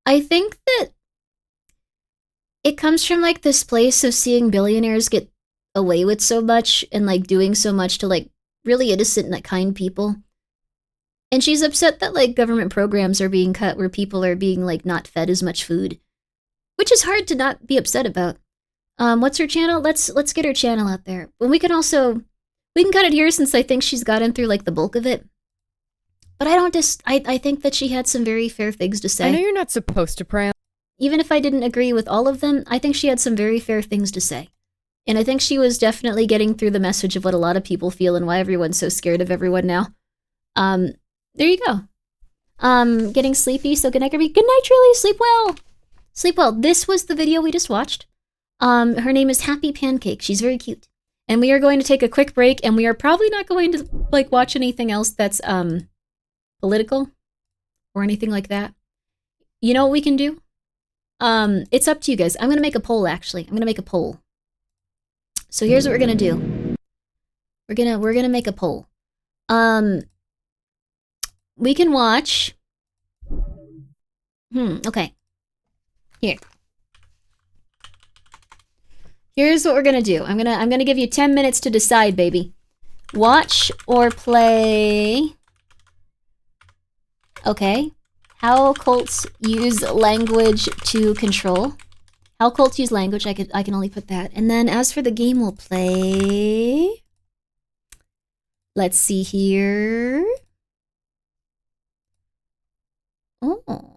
S3: I think that it comes from, like, this place of seeing billionaires get away with so much and, like, doing so much to, like, really innocent and kind people. And she's upset that, like, government programs are being cut where people are being, like, not fed as much food. Which is hard to not be upset about. What's her channel? Let's get her channel out there. But we can cut it here since I think she's gotten through like the bulk of it. But I think that she had some very fair things to say.
S6: I know you're not supposed to pray.
S3: Even if I didn't agree with all of them, I think she had some very fair things to say. And I think she was definitely getting through the message of what a lot of people feel and why everyone's so scared of everyone now. There you go. Getting sleepy, so good night, Grimmi. Good night, Trilly. Sleep well. Sleep well. This was the video we just watched. Her name is Happy Pancake. She's very cute. And we are going to take a quick break, and we are probably not going to, like, watch anything else that's, political or anything like that. You know what we can do? It's up to you guys. I'm going to make a poll, actually. I'm going to make a poll. So here's what we're going to do. We're going to make a poll. We can watch. Okay. Here. Here's what we're gonna do. I'm gonna give you 10 minutes to decide, baby. Watch or play. Okay. How cults use language to control. How cults use language. I can only put that. And then as for the game we'll play. Let's see here. Oh.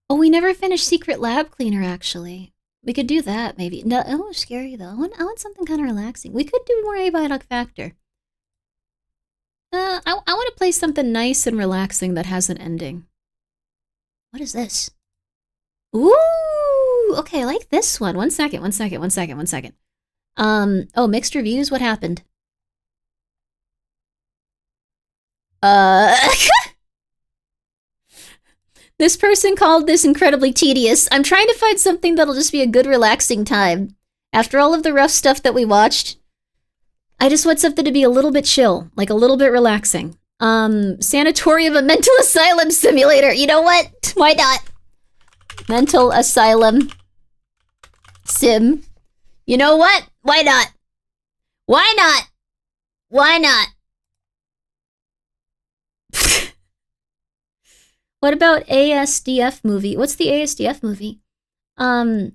S3: Oh, we never finished Secret Lab Cleaner, actually. We could do that, maybe. No, oh, scary, though. I want something kind of relaxing. We could do more Aviotic Factor. I want to play something nice and relaxing that has an ending. What is this? Ooh, okay, I like this one. One second. Oh, mixed reviews? What happened? This person called this incredibly tedious. I'm trying to find something that'll just be a good relaxing time. After all of the rough stuff that we watched, I just want something to be a little bit chill, like a little bit relaxing. Sanatorium, a mental asylum simulator. You know what? Why not? Mental asylum sim. You know what? Why not? Why not? Why not? What about ASDF movie? What's the ASDF movie? I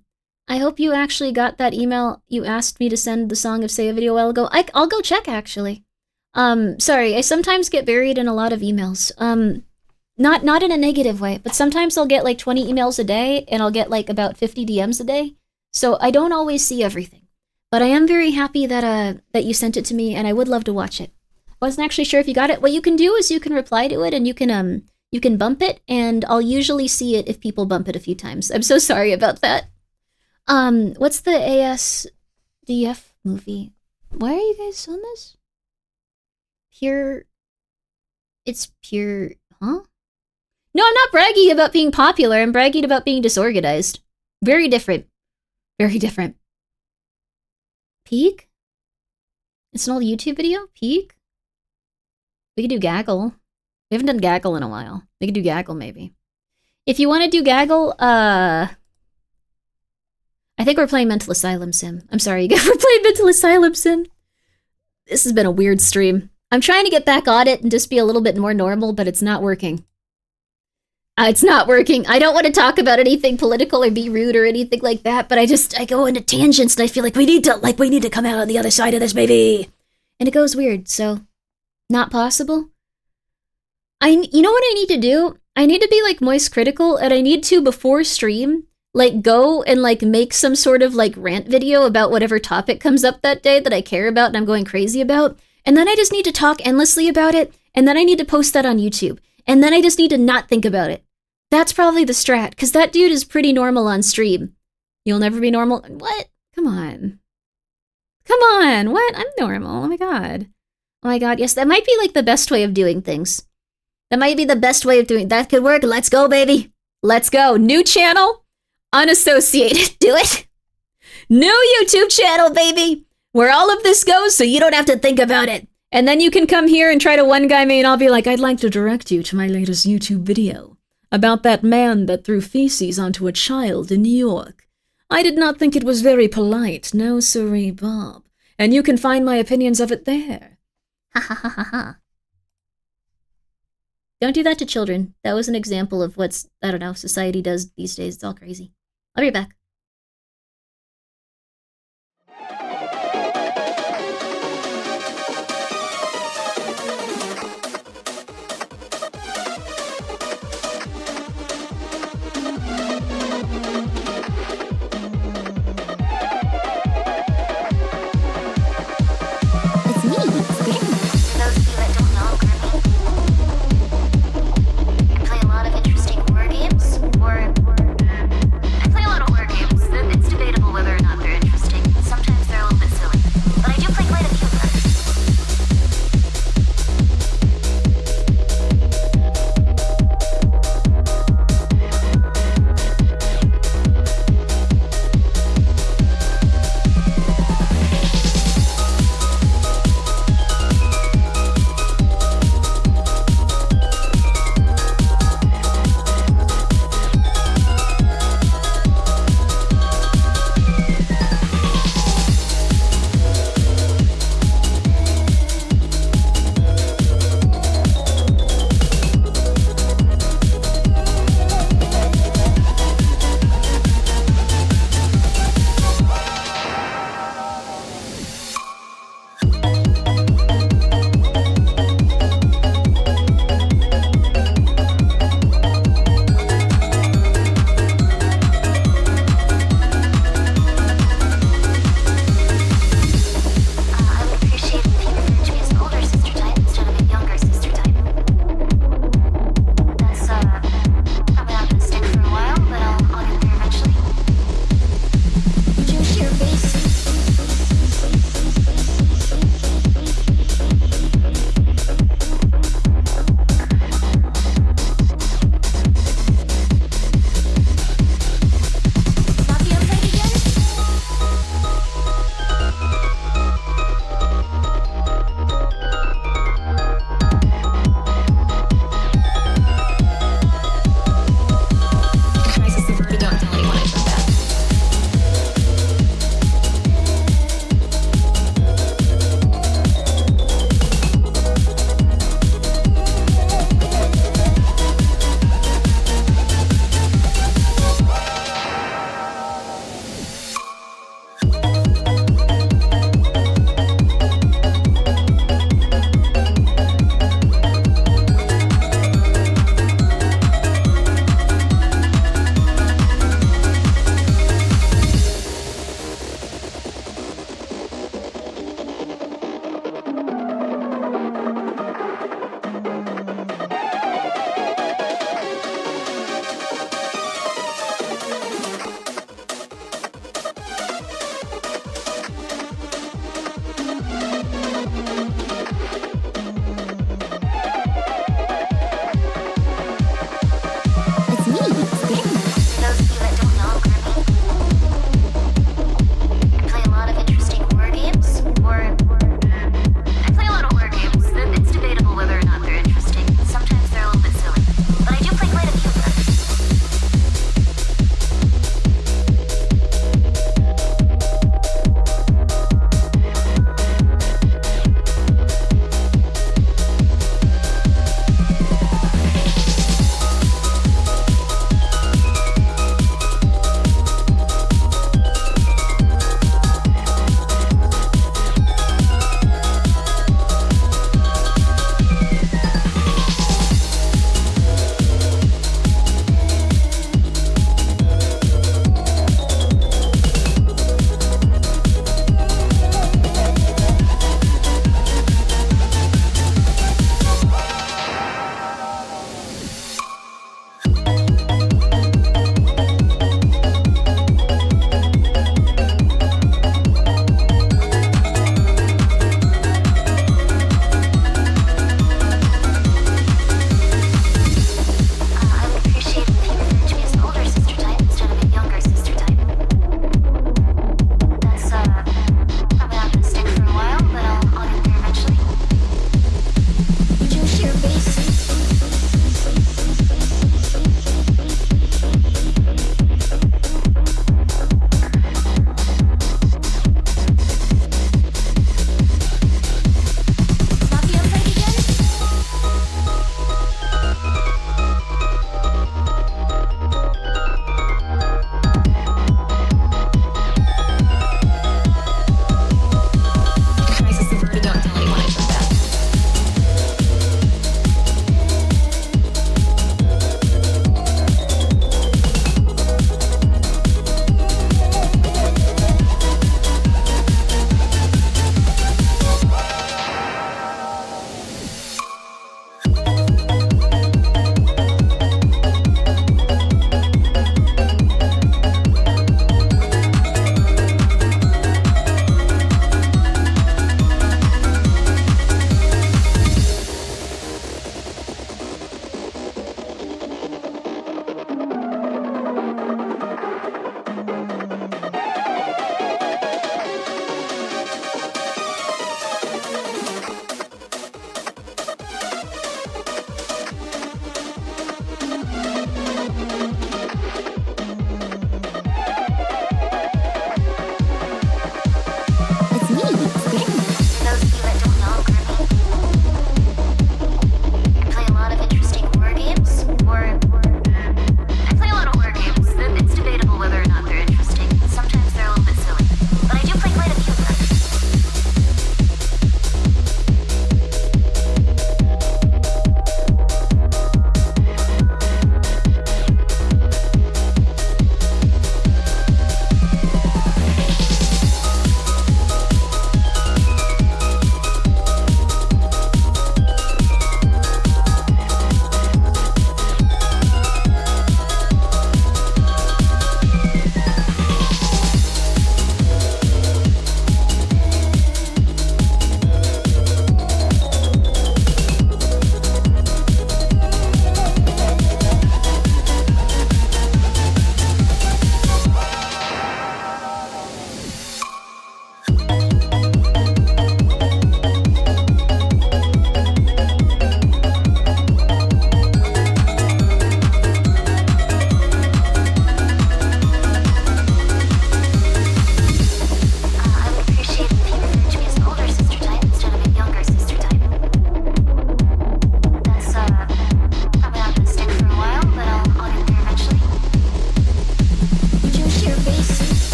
S3: hope you actually got that email you asked me to send the Song of Say a video a while ago. I'll go check, actually. Sorry, I sometimes get buried in a lot of emails. Not in a negative way, but sometimes I'll get like 20 emails a day, and I'll get like about 50 DMs a day. So I don't always see everything. But I am very happy that that you sent it to me, and I would love to watch it. Wasn't actually sure if you got it. What you can do is you can reply to it, and you can bump it, and I'll usually see it if people bump it a few times. I'm so sorry about that. What's the ASDF movie? Why are you guys on this? It's pure, huh? No, I'm not bragging about being popular. I'm bragging about being disorganized. Very different. Very different. Peak? It's an old YouTube video? Peak? We could do Gaggle. We haven't done Gaggle in a while. We could do Gaggle, maybe. If you want to do Gaggle, I think we're playing Mental Asylum Sim. I'm sorry, you guys. We're playing Mental Asylum Sim. This has been a weird stream. I'm trying to get back on it and just be a little bit more normal, but it's not working. It's not working. I don't want to talk about anything political or be rude or anything like that, but I go into tangents and I feel like we need to come out on the other side of this, baby. And it goes weird, so not possible. You know what I need to do? I need to be like moist critical, and I need to, before stream, like go and like make some sort of like rant video about whatever topic comes up that day that I care about and I'm going crazy about. And then I just need to talk endlessly about it, and then I need to post that on YouTube. And then I just need to not think about it. That's probably the strat, because that dude is pretty normal on stream. You'll never be normal? What? Come on. Come on, what? I'm normal, oh my god. Oh my god, yes, that might be like the best way of doing things. That might be the best way of doing that. Could work. Let's go, baby. Let's go. New channel, unassociated. Do it. New YouTube channel, baby. Where all of this goes so you don't have to think about it. And then you can come here and try to one guy me and I'll be like, I'd like to direct you to my latest YouTube video about that man that threw feces onto a child in New York. I did not think it was very polite. No, siree, Bob. And you can find my opinions of it there. Ha ha ha ha ha. Don't do that to children. That was an example of what's, I don't know, society does these days. It's all crazy. I'll be right back.
S1: It's me, Grimmi.
S2: Those of you that don't know Grimmi, I play a lot of interesting horror games. I play a lot of horror games.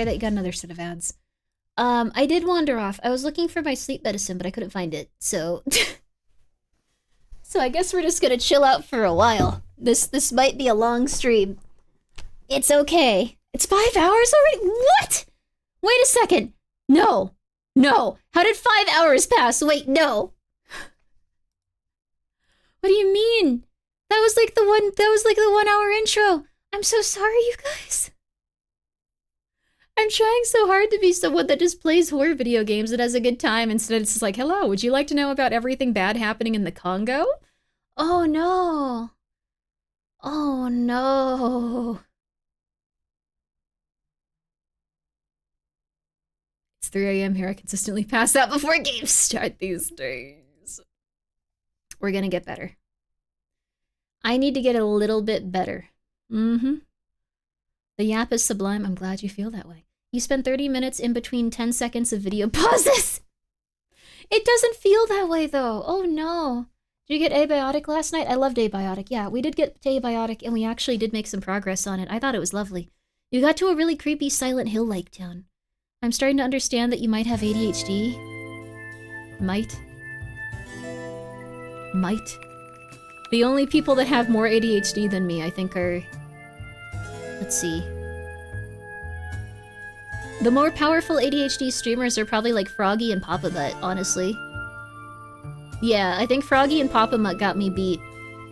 S3: sorry that you got another set of ads. I did wander off. I was looking for my sleep medicine, but I couldn't find it. So so I guess we're just gonna chill out for a while. This might be a long stream. It's okay. It's 5 hours already? What? Wait a second. No. No. How did 5 hours pass? Wait, no. What do you mean? That was like the 1 hour intro. I'm so sorry, you guys. I'm trying so hard to be someone that just plays horror video games and has a good time. Instead, it's just like, hello, would you like to know about everything bad happening in the Congo? Oh, no. Oh, no. It's 3 a.m. here. I consistently pass out before games start these days. We're gonna get better. I need to get a little bit better. The yap is sublime. I'm glad you feel that way. You spend 30 minutes in between 10 seconds of video pauses. It doesn't feel that way, though. Oh, no. Did you get abiotic last night? I loved abiotic. Yeah, we did get abiotic, and we actually did make some progress on it. I thought it was lovely. You got to a really creepy Silent Hill-like town. I'm starting to understand that you might have ADHD. Might. The only people that have more ADHD than me, I think, are... Let's see. The more powerful ADHD streamers are probably like Froggy and Papa Mutt, honestly. Yeah, I think Froggy and Papa Mutt got me beat.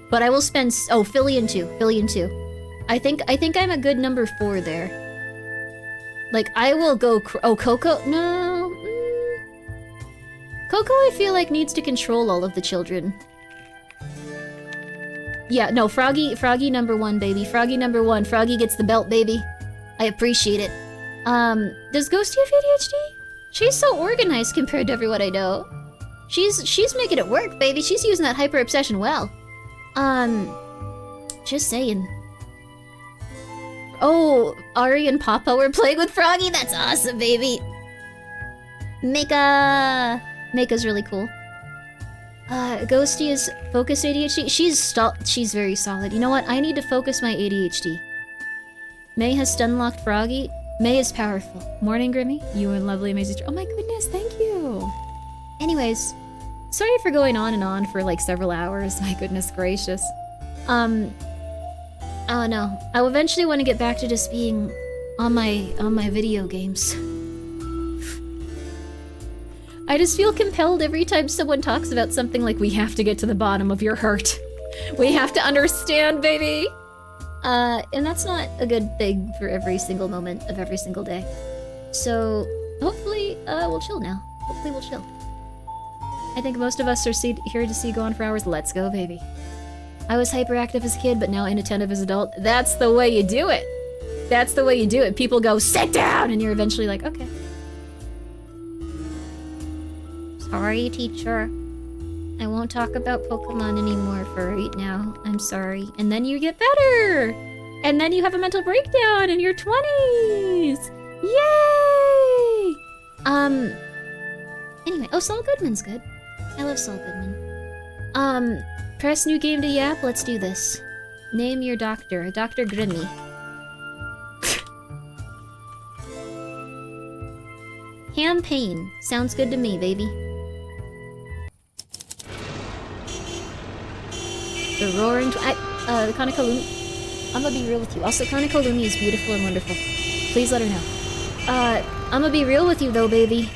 S3: But I will spend... Oh, Fillion too. I think I'm a good number 4 there. Like, I will go... Oh, Coco? No. Coco, I feel like, needs to control all of the children. Yeah, no, Froggy number 1, baby. Froggy number 1. Froggy gets the belt, baby. I appreciate it. Does Ghosty have ADHD? She's so organized compared to everyone I know. She's making it work, baby. She's using that hyper obsession well. Just saying. Oh, Ari and Papa were playing with Froggy? That's awesome, baby. Mika's really cool. Ghosty is focused ADHD. She's very solid. You know what? I need to focus my ADHD. May has stun-locked Froggy. May is powerful. Morning, Grimmi. You and lovely, amazing... Oh my goodness, thank you. Anyways, sorry for going on and on for like several hours. My goodness gracious. Oh no. I eventually want to get back to just being on my video games. I just feel compelled every time someone talks about something like, we have to get to the bottom of your hurt. We have to understand, baby. And that's not a good thing for every single moment of every single day. So, hopefully, we'll chill now. Hopefully we'll chill. I think most of us are here to see Go On for Hours. Let's go, baby. I was hyperactive as a kid, but now inattentive as an adult. That's the way you do it. That's the way you do it. People go, sit down! And you're eventually like, okay. Sorry, teacher. I won't talk about Pokemon anymore for right now. I'm sorry. And then you get better! And then you have a mental breakdown in your 20s! Yay! Anyway, oh, Saul Goodman's good. I love Saul Goodman. Press new game to yap. Let's do this. Name your doctor. Dr. Grimmi. Campaign. Sounds good to me, baby. The Roaring the Kanakalumi. I'm gonna be real with you. Also, Kanakalumi is beautiful and wonderful. Please let her know. I'm gonna be real with you though, baby.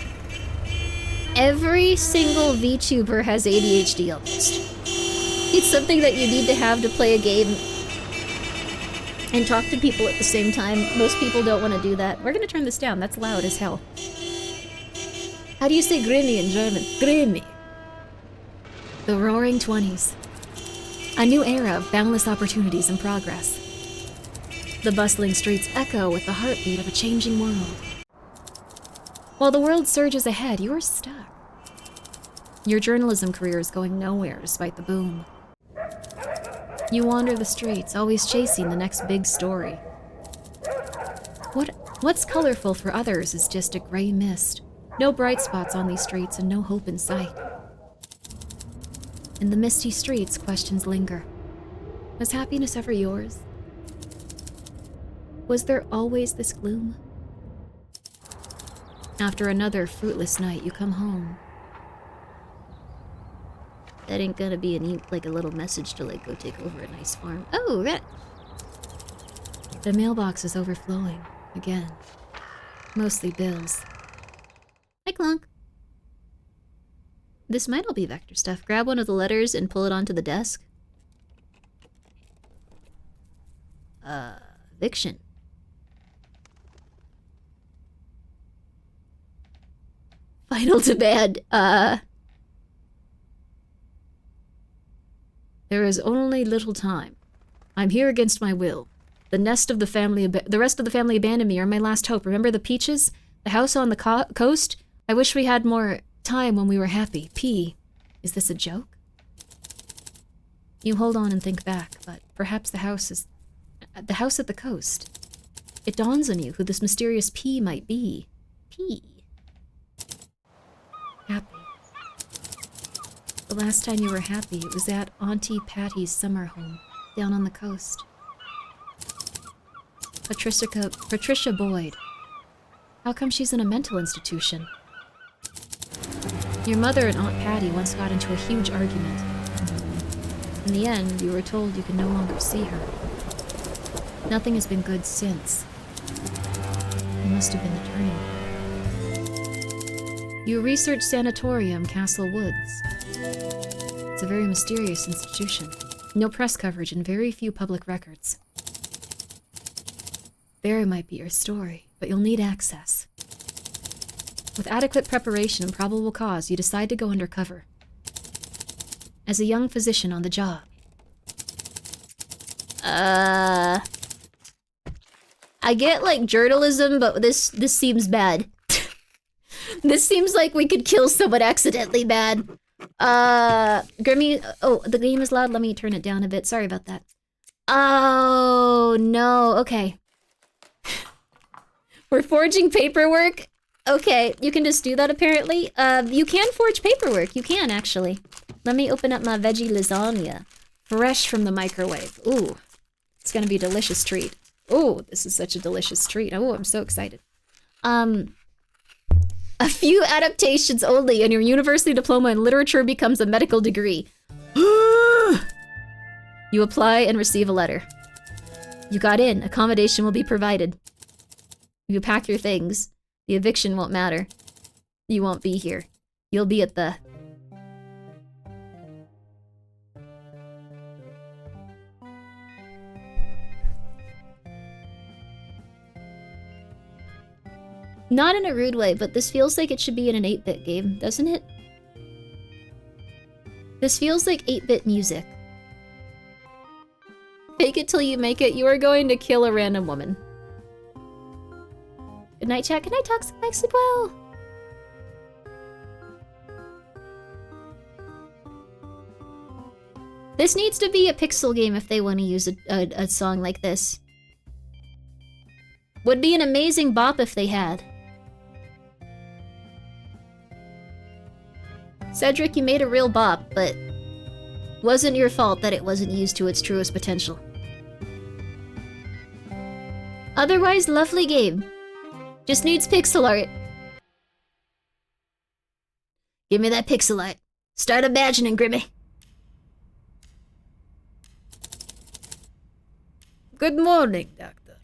S3: Every single VTuber has ADHD almost. It's something that you need to have to play a game and talk to people at the same time. Most people don't want to do that. We're gonna turn this down. That's loud as hell. How do you say Grimmi in German? Grimmi. The Roaring 20s. A new era of boundless opportunities and progress. The bustling streets echo with the heartbeat of a changing world. While the world surges ahead, you're stuck. Your journalism career is going nowhere despite the boom. You wander the streets, always chasing the next big story. What's colorful for others is just a gray mist. No bright spots on these streets and no hope in sight. In the misty streets, questions linger. Was happiness ever yours? Was there always this gloom? After another fruitless night, you come home. That ain't gonna be like a little message to like go take over a nice farm. Oh, right. The mailbox is overflowing again. Mostly bills. Hi, Clunk. This might all be Vector stuff. Grab one of the letters and pull it onto the desk. Eviction. Final demand. There is only little time. I'm here against my will. The rest of the family abandoned me are my last hope. Remember the peaches? The house on the coast? I wish we had more time when we were happy. P. Is this a joke? You hold on and think back, but perhaps the house at the coast. It dawns on you who this mysterious P might be. P. Happy. The last time you were happy, it was at Auntie Patty's summer home, down on the coast. Patricia Boyd. How come she's in a mental institution? Your mother and Aunt Patty once got into a huge argument. In the end, you were told you could no longer see her. Nothing has been good since. It must have been the turning point. You research Sanatorium, Castle Woods. It's a very mysterious institution. No press coverage and very few public records. There might be your story, but you'll need access. With adequate preparation and probable cause, you decide to go undercover. As a young physician on the job. I get like journalism, but this seems bad. This seems like we could kill someone accidentally bad. Grimmi, oh, the game is loud. Let me turn it down a bit. Sorry about that. Oh, no. Okay. We're forging paperwork. Okay, you can just do that apparently. You can forge paperwork. You can, actually. Let me open up my veggie lasagna. Fresh from the microwave. Ooh. It's gonna be a delicious treat. Ooh, this is such a delicious treat. Oh, I'm so excited. A few adaptations only, and your university diploma in literature becomes a medical degree. You apply and receive a letter. You got in. Accommodation will be provided. You pack your things. The eviction won't matter. You won't be here. You'll be at the... Not in a rude way, but this feels like it should be in an 8-bit game, doesn't it? This feels like 8-bit music. Fake it till you make it. You are going to kill a random woman. Good night, chat. Good night, Toxic Mike. Sleep well. This needs to be a pixel game if they want to use a song like this. Would be an amazing bop if they had. Cedric, you made a real bop, but wasn't your fault that it wasn't used to its truest potential. Otherwise, lovely game. Just needs pixel art. Give me that pixel art. Start imagining, Grimmi.
S11: Good morning, Doctor.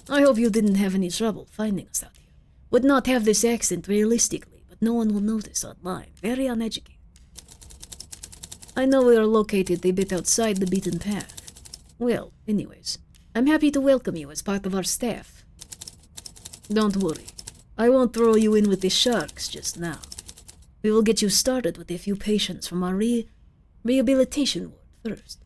S11: I hope you didn't have any trouble finding us out here. Would not have this accent realistically, but no one will notice online. Very uneducated. I know we are located a bit outside the beaten path. Well, anyways, I'm happy to welcome you as part of our staff. Don't worry, I won't throw you in with the sharks just now. We will get you started with a few patients from our rehabilitation ward first.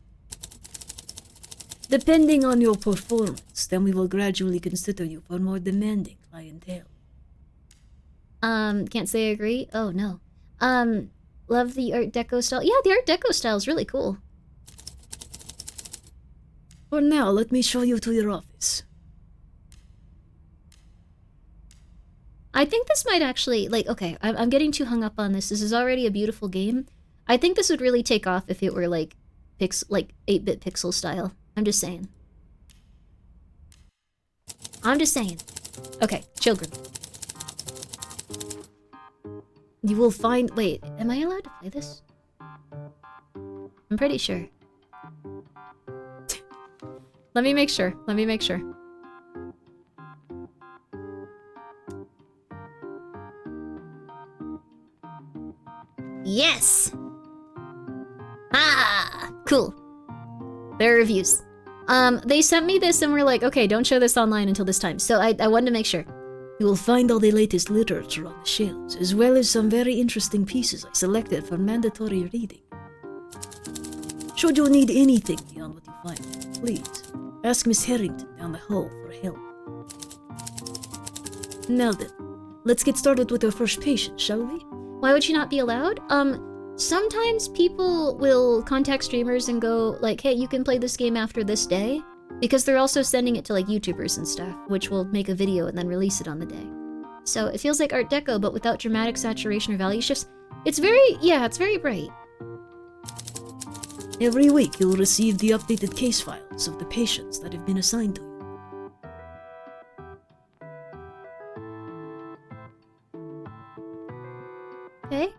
S11: Depending on your performance, then we will gradually consider you for more demanding clientele.
S3: Can't say I agree. Oh, no. Love the Art Deco style. Yeah, the Art Deco style is really cool.
S11: For now, let me show you to your office.
S3: I think this might actually, like, okay, I'm getting too hung up on this. This is already a beautiful game. I think this would really take off if it were, like, 8-bit pixel style. I'm just saying. I'm just saying. Okay, children. You will find... Wait, am I allowed to play this? I'm pretty sure. Let me make sure. Let me make sure. Yes! Ah! Cool. There are reviews. They sent me this and were like, okay, don't show this online until this time. So I wanted to make sure.
S11: You will find all the latest literature on the shelves, as well as some very interesting pieces I selected for mandatory reading. Should you need anything beyond what you find, please ask Miss Harrington down the hall for help. Now then, let's get started with our first patient, shall we?
S3: Why would she not be allowed? Sometimes people will contact streamers and go like, hey, you can play this game after this day. Because they're also sending it to like YouTubers and stuff, which will make a video and then release it on the day. So it feels like Art Deco, but without dramatic saturation or value shifts. It's very, yeah, it's very bright.
S11: Every week you'll receive the updated case files of the patients that have been assigned to you.
S3: Okay.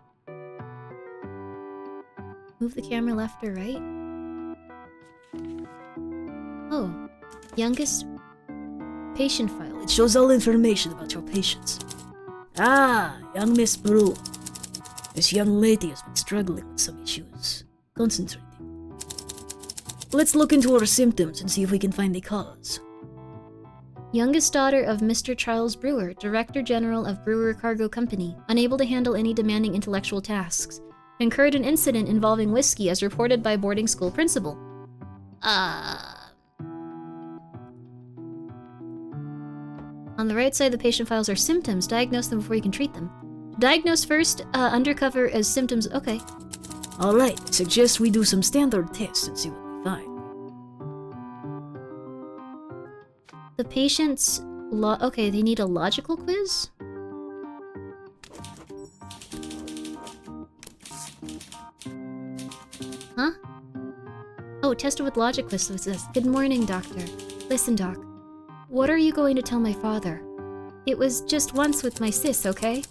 S3: Move the camera left or right. Oh, youngest patient file.
S11: It shows all information about your patients. Ah, young Miss Brew. This young lady has been struggling with some issues. Concentrating. Let's look into her symptoms and see if we can find the cause.
S3: Youngest daughter of Mr. Charles Brewer, Director General of Brewer Cargo Company, unable to handle any demanding intellectual tasks. Incurred an incident involving whiskey as reported by boarding school principal. On the right side, the patient files are symptoms. Diagnose them before you can treat them. Diagnose first, undercover as symptoms. Okay.
S11: Alright, I suggest we do some standard tests and see what we find.
S3: The patient's okay, they need a logical quiz? Huh? Oh, tested with logic quiz, so it says, good morning, doctor. Listen, doc. What are you going to tell my father? It was just once with my sis, okay?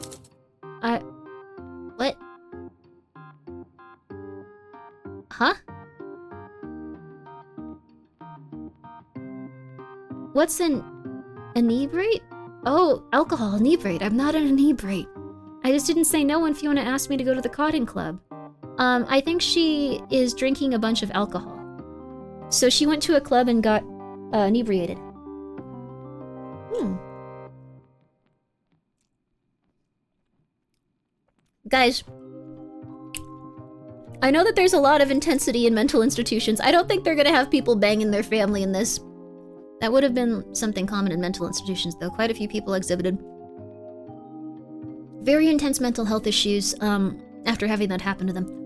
S3: What? Huh? What's an inebriate? Oh, alcohol, inebriate. I'm not an inebriate. I just didn't say no when Fiona asked me to go to the cotton club. I think she is drinking a bunch of alcohol. So she went to a club and got inebriated. Guys, I know that there's a lot of intensity in mental institutions. I don't think they're gonna have people banging their family in this. That would have been something common in mental institutions, though. Quite a few people exhibited very intense mental health issues after having that happen to them.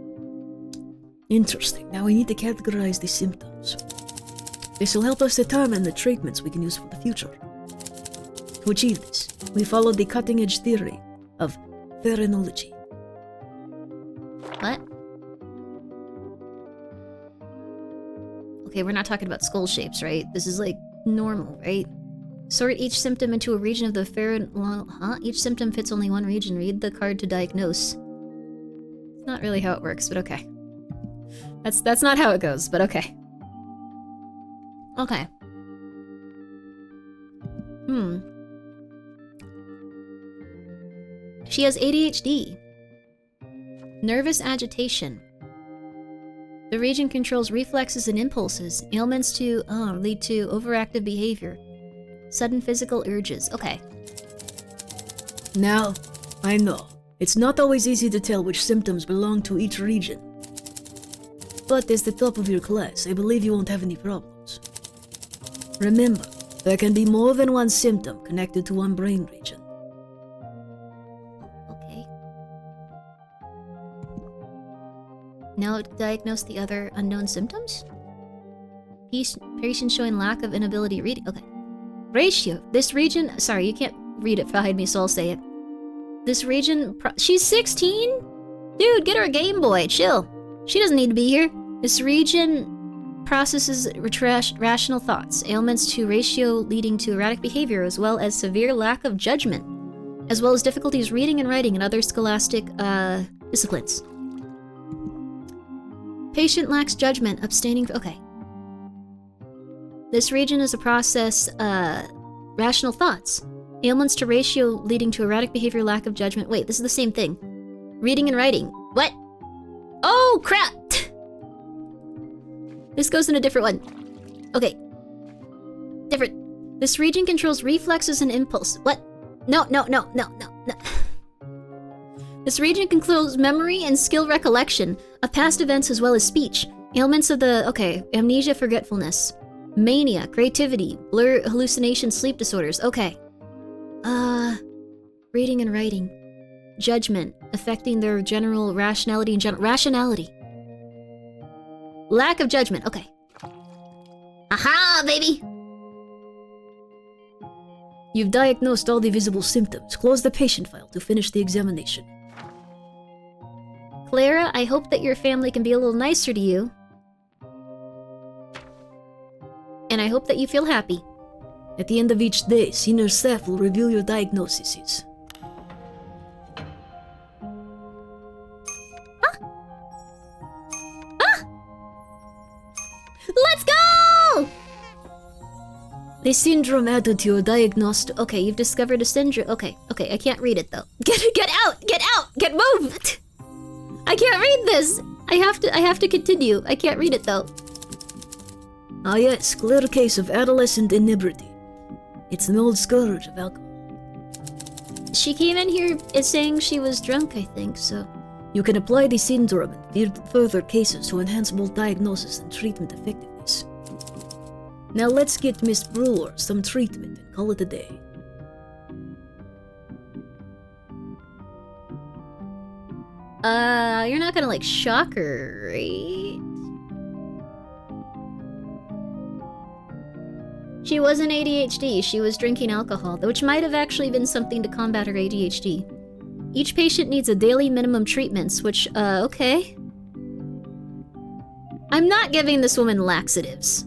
S11: Interesting. Now we need to categorize the symptoms. This will help us determine the treatments we can use for the future. To achieve this, we followed the cutting-edge theory of phrenology.
S3: What? Okay, we're not talking about skull shapes, right? This is like normal, right? Sort each symptom into a region of the Each symptom fits only one region. Read the card to diagnose. It's not really how it works, but okay. That's not how it goes, but okay. Okay. She has ADHD. Nervous agitation. The region controls reflexes and impulses. Ailments to lead to overactive behavior. Sudden physical urges. Okay.
S11: Now, I know, it's not always easy to tell which symptoms belong to each region. But as the top of your class, I believe you won't have any problems. Remember, there can be more than one symptom connected to one brain region.
S3: Okay. Now diagnose the other unknown symptoms? Patient showing lack of inability reading. Okay. Ratio. This region... Sorry, you can't read it behind me, so I'll say it. This region... She's 16? Dude, get her a Game Boy. Chill. She doesn't need to be here. This region processes rational thoughts. Ailments to ratio leading to erratic behavior, as well as severe lack of judgment. as well as difficulties reading and writing and other scholastic, disciplines. Patient lacks judgment, abstaining. Okay. This region is a process, rational thoughts. Ailments to ratio leading to erratic behavior, lack of judgment. Wait, this is the same thing. Reading and writing. What? Oh, crap! This goes in a different one. Okay. Different. This region controls reflexes and impulse. What? No. This region controls memory and skill recollection of past events as well as speech. Ailments of the... Okay. Amnesia, forgetfulness. Mania, creativity, blur, hallucination, sleep disorders. Okay. Reading and writing. Judgment, affecting their general rationality and rationality. Lack of judgment. Okay. Aha, baby!
S11: You've diagnosed all the visible symptoms. Close the patient file to finish the examination.
S3: Clara, I hope that your family can be a little nicer to you. And I hope that you feel happy.
S11: At the end of each day, senior staff will review your diagnoses.
S3: Let's go!
S11: The syndrome added to your diagnostic...
S3: Okay, you've discovered a syndrome. Okay, I can't read it though. Get out! Get moved! I can't read this! I have to continue. I can't read it though.
S11: Ah yes, clear case of adolescent inebriety. It's an old scourge of alcohol.
S3: She came in here saying she was drunk, I think, so...
S11: You can apply the syndrome in further cases to enhance both diagnosis and treatment effectiveness. Now let's get Miss Brewer some treatment and call it a day.
S3: You're not gonna, like, shock her, right? She wasn't ADHD, she was drinking alcohol, which might have actually been something to combat her ADHD. Each patient needs a daily minimum treatments, which, okay. I'm not giving this woman laxatives.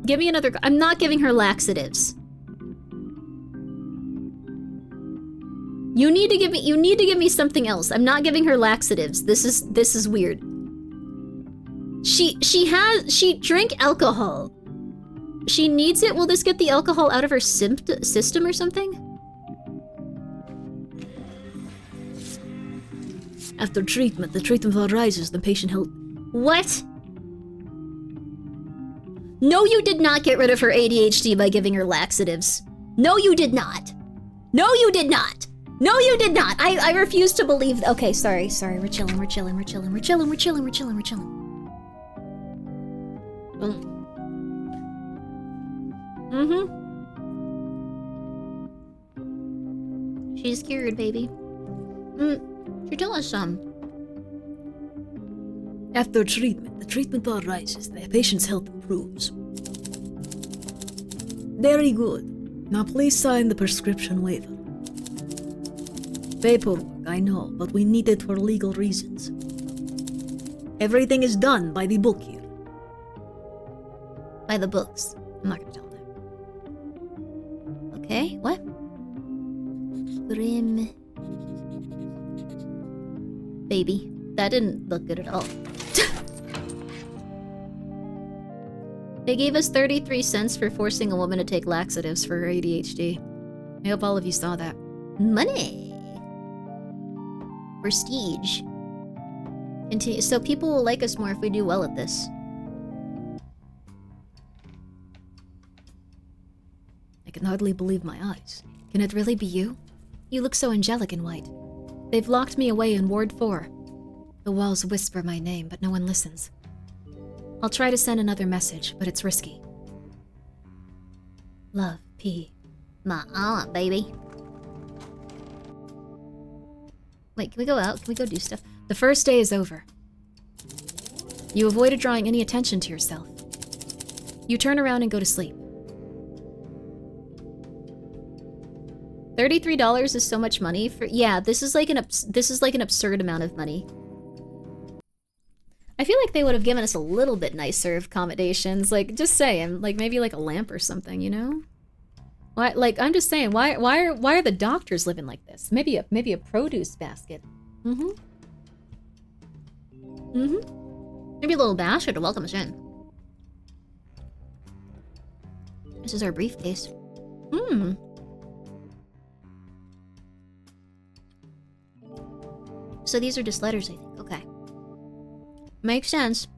S3: Give me another... I'm not giving her laxatives. You need to give me something else. I'm not giving her laxatives. This is weird. She drank alcohol. She needs it? Will this get the alcohol out of her system or something?
S11: After treatment, the treatment bar rises, the patient health...
S3: What? No, you did not get rid of her ADHD by giving her laxatives. No, you did not. No, you did not. No, you did not. I refuse to believe... Okay, sorry. We're chilling. She's cured, baby. She tell us some.
S11: After treatment, the treatment bar rises, the patient's health improves. Very good. Now please sign the prescription waiver. Paperwork, I know, but we need it for legal reasons. Everything is done by the book here.
S3: By the books. I'm not gonna tell them. Okay, what? Grim. Baby. That didn't look good at all. They gave us 33 cents for forcing a woman to take laxatives for her ADHD. I hope all of you saw that. Money! Prestige. So people will like us more if we do well at this.
S11: I can hardly believe my eyes.
S3: Can it really be you? You look so angelic in white. They've locked me away in Ward 4. The walls whisper my name, but no one listens. I'll try to send another message, but it's risky. Love, P. My aunt, baby. Wait, can we go out? Can we go do stuff? The first day is over. You avoided drawing any attention to yourself. You turn around and go to sleep. $33 is so much money for... Yeah, this is like an absurd amount of money. I feel like they would have given us a little bit nicer accommodations. Like, just saying. Like, maybe like a lamp or something, you know? Why? Like, I'm just saying, why are the doctors living like this? Maybe a produce basket. Mm-hmm. Mm-hmm. Maybe a little basher to welcome us in. This is our briefcase. Hmm. So these are just letters, I think. Okay. Makes sense.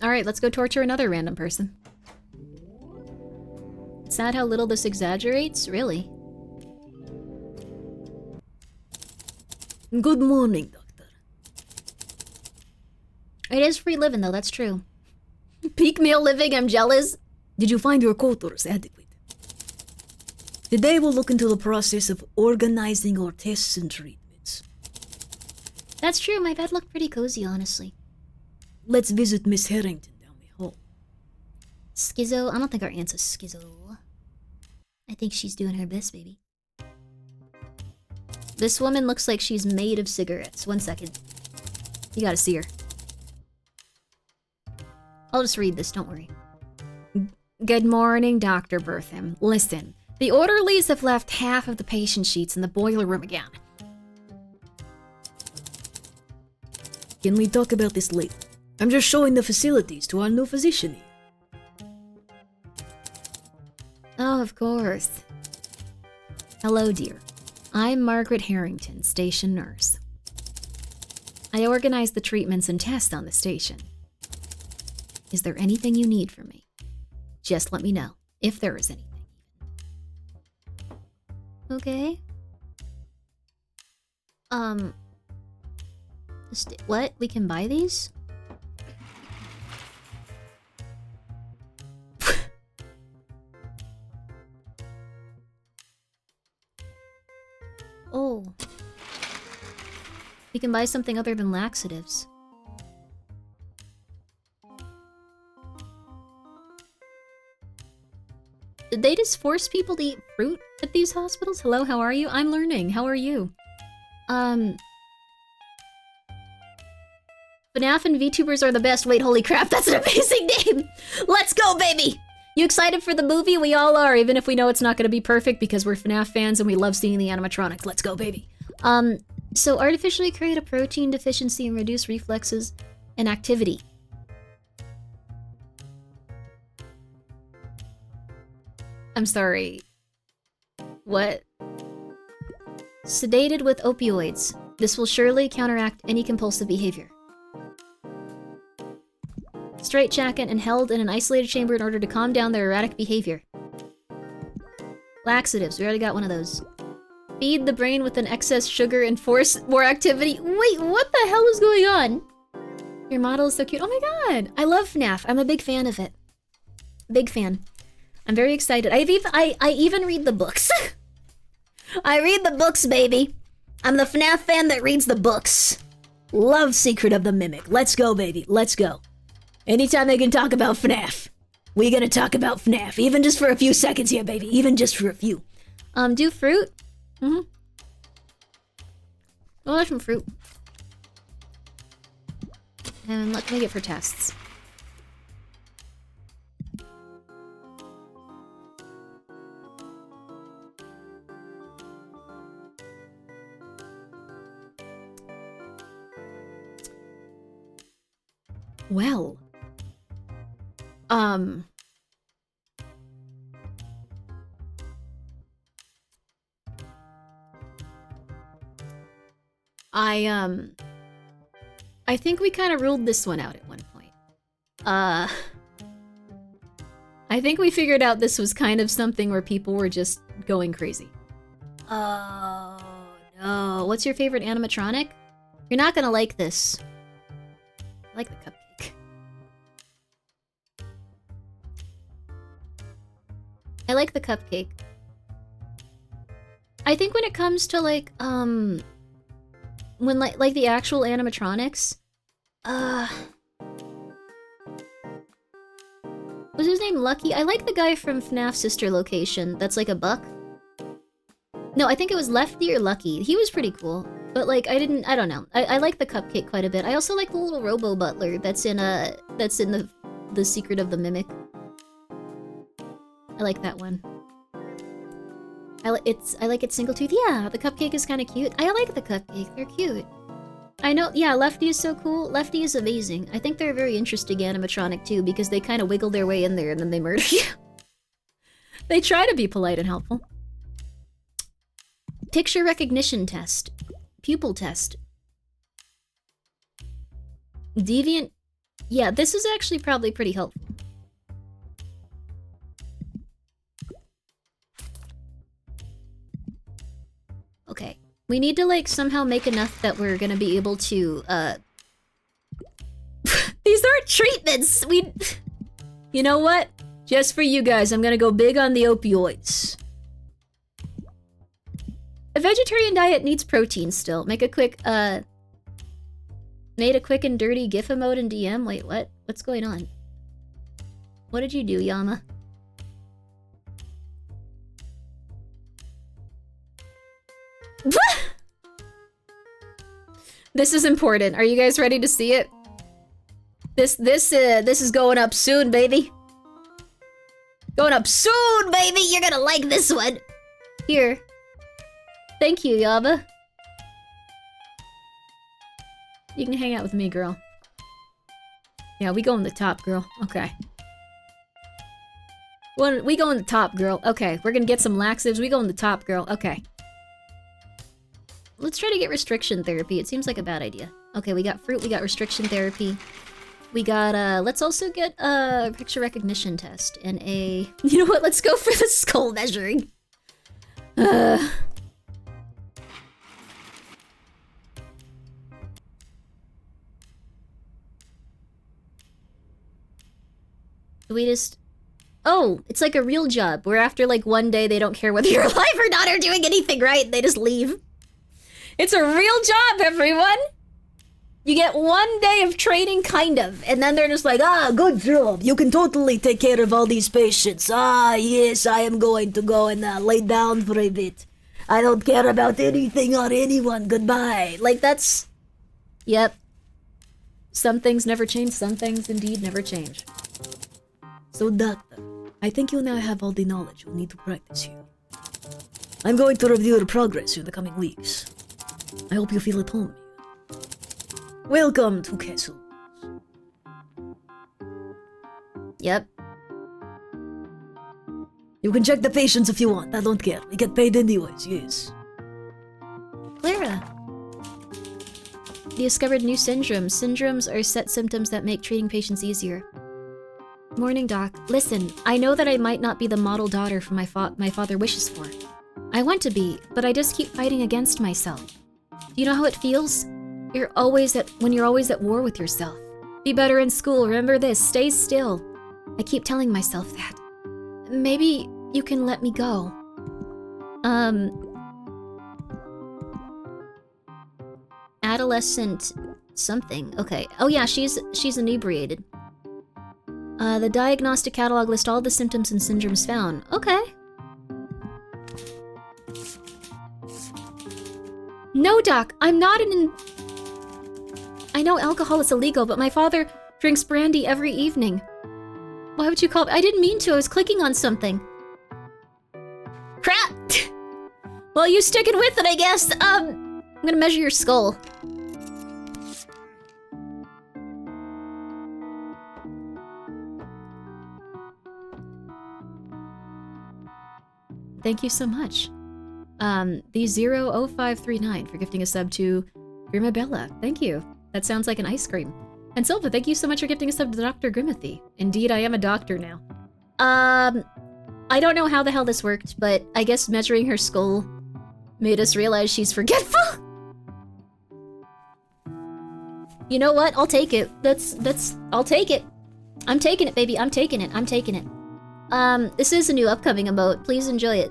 S3: Alright, let's go torture another random person. Sad how little this exaggerates? Really?
S11: Good morning, Doctor.
S3: It is free living, though, that's true.
S11: Peak meal living, I'm jealous. Did you find your quotas adequate? Today we'll look into the process of organizing our tests and treatments.
S3: That's true, my bed looked pretty cozy, honestly.
S11: Let's visit Miss Harrington down the hall.
S3: Schizo? I don't think our aunt's a schizo. I think she's doing her best, baby. This woman looks like she's made of cigarettes. 1 second. You gotta see her. I'll just read this, don't worry. Good morning, Dr. Bertham. Listen, the orderlies have left half of the patient sheets in the boiler room again.
S11: Can we talk about this later? I'm just showing the facilities to our new physician here.
S3: Oh, of course. Hello, dear. I'm Margaret Harrington, station nurse. I organize the treatments and tests on the station. Is there anything you need from me? Just let me know, if there is anything. Okay. What? We can buy these? Oh. We can buy something other than laxatives. Did they just force people to eat fruit at these hospitals? Hello, how are you? I'm learning. How are you? FNAF and VTubers are the best. Wait, holy crap, that's an amazing name! Let's go, baby! You excited for the movie? We all are, even if we know it's not gonna be perfect because we're FNAF fans and we love seeing the animatronics. Let's go, baby. So artificially create a protein deficiency and reduce reflexes and activity. I'm sorry. What? Sedated with opioids. This will surely counteract any compulsive behavior. Straitjacket and held in an isolated chamber in order to calm down their erratic behavior. Laxatives. We already got one of those. Feed the brain with an excess sugar and force more activity. Wait, what the hell is going on? Your model is so cute. Oh my god! I love FNAF. I'm a big fan of it. Big fan. I'm very excited. I even read the books. I read the books, baby. I'm the FNAF fan that reads the books. Love Secret of the Mimic. Let's go, baby. Let's go. Anytime I can talk about FNAF, we gonna talk about FNAF. Even just for a few seconds here, baby. Even just for a few. Do fruit? Mm-hmm. We'll have some fruit. And let me get for tests. Well. I think we kind of ruled this one out at one point. I think we figured out this was kind of something where people were just going crazy. Oh, no. What's your favorite animatronic? You're not gonna like this. I like the cupcake. I like the cupcake. I think when it comes to like, when like the actual animatronics, was his name Lucky? I like the guy from FNAF Sister Location that's like a buck. No, I think it was Lefty or Lucky. He was pretty cool. But like, I don't know. I like the cupcake quite a bit. I also like the little Robo Butler that's in the Secret of the Mimic. I like that one. I like it single tooth. Yeah, the cupcake is kind of cute. I like the cupcake. They're cute. I know. Yeah, Lefty is so cool. Lefty is amazing. I think they're a very interesting animatronic too because they kind of wiggle their way in there and then they murder you. They try to be polite and helpful. Picture recognition test. Pupil test. Deviant. Yeah, this is actually probably pretty helpful. Okay. We need to, like, somehow make enough that we're gonna be able to, These aren't treatments! You know what? Just for you guys, I'm gonna go big on the opioids. A vegetarian diet needs protein still. Make a quick, Made a quick and dirty GIF emote in DM? Wait, what? What's going on? What did you do, Yama? This is important. Are you guys ready to see it? This is going up soon, baby. Going up soon, baby! You're gonna like this one! Here. Thank you, Yaba. You can hang out with me, girl. Yeah, we go in the top, girl. Okay. We go in the top, girl. Okay, we're gonna get some laxatives. We go in the top, girl. Okay. Let's try to get restriction therapy. It seems like a bad idea. Okay, we got fruit, we got restriction therapy. We got, let's also get a picture recognition test and a... You know what? Let's go for the skull measuring. Do we just... Oh, it's like a real job, where after like one day they don't care whether you're alive or not or doing anything right, they just leave. It's a real job, everyone! You get 1 day of training, kind of, and then they're just like, ah, good job. You can totally take care of all these patients. Ah, yes, I am going to go and lay down for a bit. I don't care about anything or anyone. Goodbye. Like, that's... Yep. Some things never change. Some things, indeed, never change. So, Doctor, I think you now have all the knowledge you'll need to practice here. I'm going to review your progress in the coming weeks. I hope you feel at home. Welcome to Castle. Yep. You can check the patients if you want. I don't care. We get paid anyways, yes. Clara. You discovered new syndromes. Syndromes are set symptoms that make treating patients easier. Morning, Doc. Listen, I know that I might not be the model daughter for my father wishes for. I want to be, but I just keep fighting against myself. Do you know how it feels? When you're always at war with yourself. Be better in school, remember this, stay still. I keep telling myself that. Maybe you can let me go. Adolescent something. Okay. Oh yeah, she's inebriated. The diagnostic catalog lists all the symptoms and syndromes found. Okay. No, Doc, I'm not I know alcohol is illegal, but my father drinks brandy every evening. Why would you call... I didn't mean to, I was clicking on something. Crap! Well, you sticking with it, I guess. I'm gonna measure your skull. Thank you so much. The 00539 for gifting a sub to Grimabella. Thank you. That sounds like an ice cream. And Silva, thank you so much for gifting a sub to Dr. Grimothy. Indeed, I am a doctor now. I don't know how the hell this worked, but I guess measuring her skull made us realize she's forgetful. You know what? I'll take it. I'll take it. I'm taking it, baby. I'm taking it. I'm taking it. This is a new upcoming emote. Please enjoy it.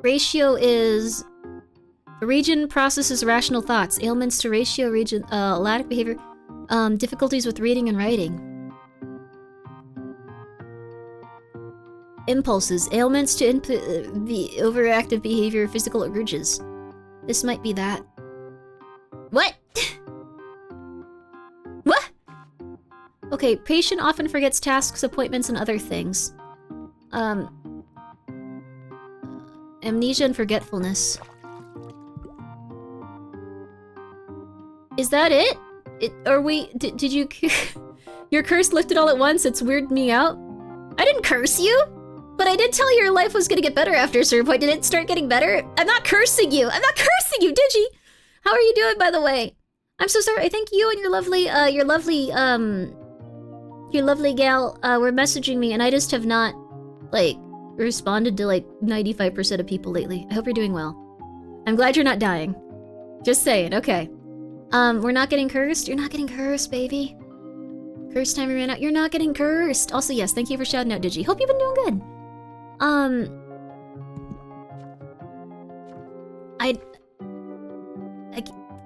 S3: Ratio is... The region processes rational thoughts. Ailments to ratio region... Erratic behavior. Difficulties with reading and writing. Impulses. Ailments to the overactive behavior, physical urges. This might be that. What? What? Okay, patient often forgets tasks, appointments, and other things. Amnesia and forgetfulness. Is that it? Did you... Your curse lifted all at once, it's weirded me out. I didn't curse you! But I did tell you your life was gonna get better after a certain point. Did it start getting better? I'm not cursing you! I'm not cursing you, Digi! How are you doing, by the way? I'm so sorry, I think you and your lovely gal, were messaging me, and I just have not, like, responded to, like, 95% of people lately. I hope you're doing well. I'm glad you're not dying. Just saying, okay. We're not getting cursed? You're not getting cursed, baby. Curse time ran out. You're not getting cursed. Also, yes, thank you for shouting out, Digi. Hope you've been doing good.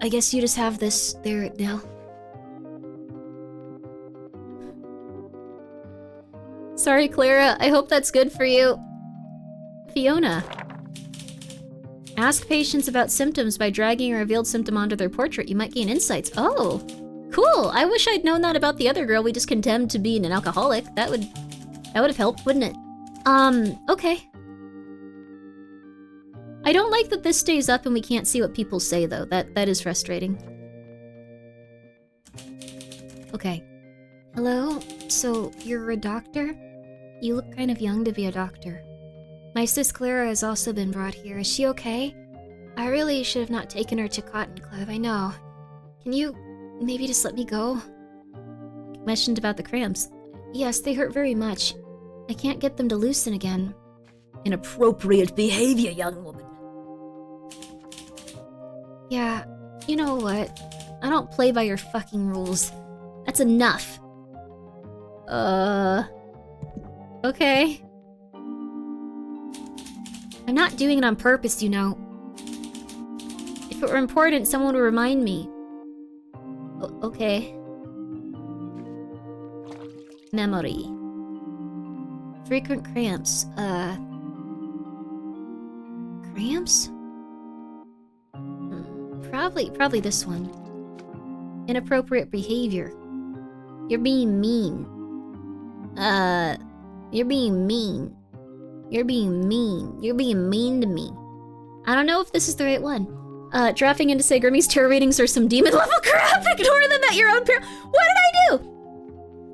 S3: I guess you just have this there now. Sorry, Clara. I hope that's good for you. Fiona. Ask patients about symptoms by dragging a revealed symptom onto their portrait. You might gain insights. Oh, cool. I wish I'd known that about the other girl we just condemned to being an alcoholic. That would have helped, wouldn't it? Okay. I don't like that this stays up and we can't see what people say, though. That is frustrating. Okay. Hello? So, you're a doctor? You look kind of young to be a doctor. My sis Clara has also been brought here. Is she okay? I really should have not taken her to Cotton Club, I know. Can you maybe just let me go? Mentioned about the cramps. Yes, they hurt very much. I can't get them to loosen again. Inappropriate behavior, young woman. Yeah, you know what? I don't play by your fucking rules. That's enough. Okay. I'm not doing it on purpose, you know. If it were important, someone would remind me. Okay. Memory. Frequent cramps. Cramps? Probably this one. Inappropriate behavior. You're being mean. You're being mean. You're being mean. You're being mean to me. I don't know if this is the right one. Dropping in to say Grimmi's tarot readings are some demon level crap. Ignore them at your own peril. What did I do?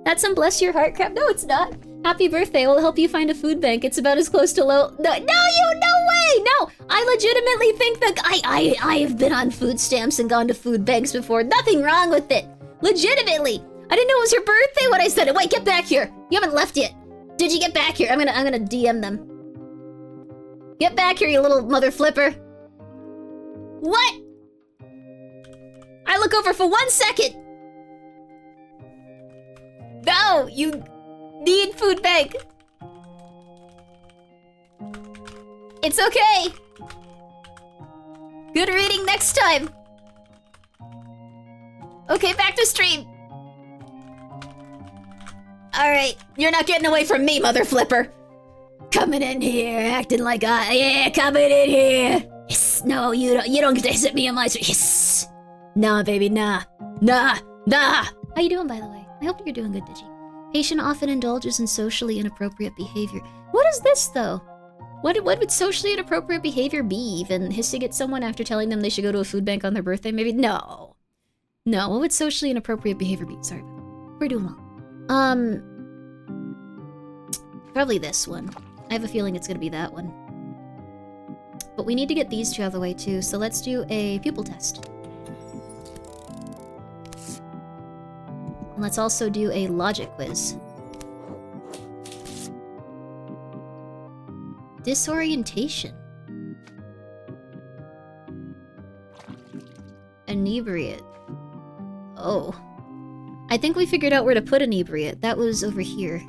S3: That's some bless your heart crap. No, it's not. Happy birthday. We'll help you find a food bank. It's about as close to low. No, way. No, I legitimately think that I have been on food stamps and gone to food banks before. Nothing wrong with it. Legitimately. I didn't know it was your birthday when I said it. Wait, get back here. You haven't left yet. Did you get back here? I'm gonna DM them. Get back here, you little mother flipper. What? I look over for 1 second. No, you need food bank. It's okay. Good reading next time. Okay, back to stream. Alright, you're not getting away from me, mother flipper. Coming in here, acting like yeah, coming in here. Yes, no, you don't get to hit me on my street. Yes. Nah, baby, nah. How you doing, by the way? I hope you're doing good, Digi. Patient often indulges in socially inappropriate behavior. What is this, though? What would socially inappropriate behavior be, even? Hissing at someone after telling them they should go to a food bank on their birthday? Maybe? No. No, what would socially inappropriate behavior be? Sorry. We're doing well. Probably this one. I have a feeling it's gonna be that one. But we need to get these two out of the way too, so let's do a pupil test. And let's also do a logic quiz. Disorientation. Inebriate. Oh. I think we figured out where to put inebriate. That was over here.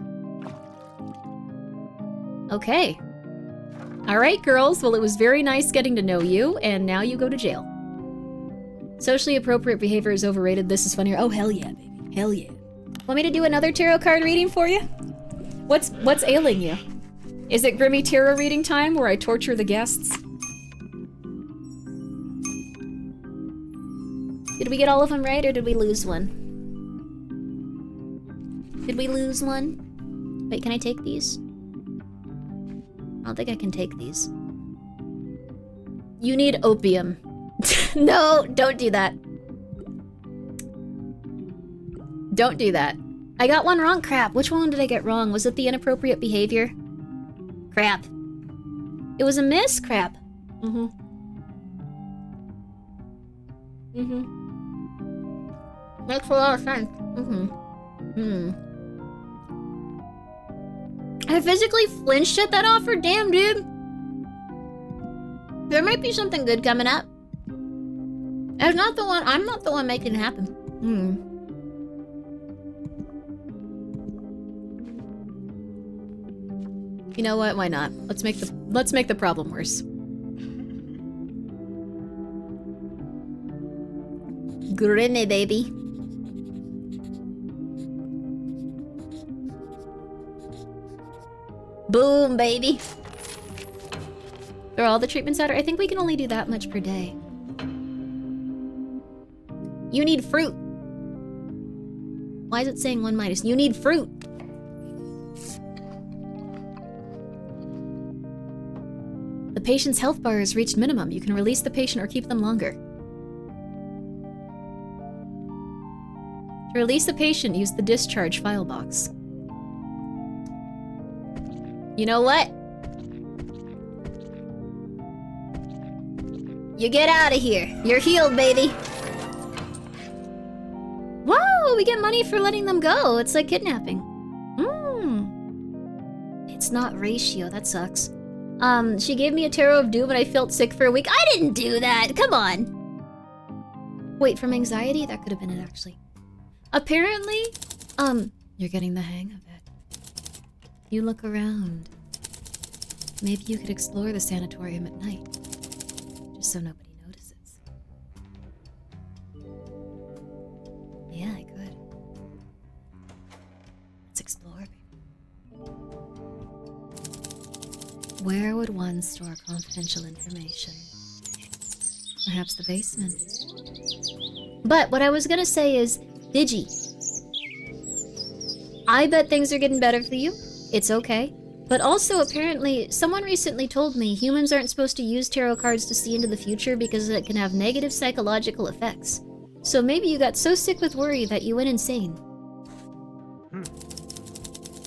S3: Okay. Alright, girls. Well, it was very nice getting to know you, and now you go to jail. Socially appropriate behavior is overrated. This is funnier. Oh, hell yeah, baby. Hell yeah. Want me to do another tarot card reading for you? What's ailing you? Is it Grimmi tarot reading time where I torture the guests? Did we get all of them right, or did we lose one? Did we lose one? Wait, can I take these? I don't think I can take these. You need opium. No, don't do that. Don't do that. I got one wrong. Crap. Which one did I get wrong? Was it the inappropriate behavior? Crap. It was a miss? Crap. Mm-hmm. Mm-hmm. Makes a lot of sense. Mm-hmm. Hmm. I physically flinched at that offer? Damn, dude. There might be something good coming up. I'm not the one making it happen. Hmm. You know what? Why not? Let's make the problem worse. Grimmi, baby. Boom, baby. Are all the treatments out? I think we can only do that much per day. You need fruit. Why is it saying 1 minus? You need fruit. The patient's health bar has reached minimum. You can release the patient or keep them longer. To release the patient, use the discharge file box. You know what? You get out of here. You're healed, baby. Whoa, we get money for letting them go. It's like kidnapping. It's not ratio. That sucks. She gave me a tarot of doom and I felt sick for a week. I didn't do that. Come on. Wait, from anxiety? That could have been it, actually. Apparently, you're getting the hang of it. You look around. Maybe you could explore the sanatorium at night. Just so nobody notices. Yeah, I could. Let's explore, baby. Where would one store confidential information? Perhaps the basement. But what I was gonna say is, Digi. I bet things are getting better for you. It's okay. But also, apparently, someone recently told me humans aren't supposed to use tarot cards to see into the future because it can have negative psychological effects. So maybe you got so sick with worry that you went insane.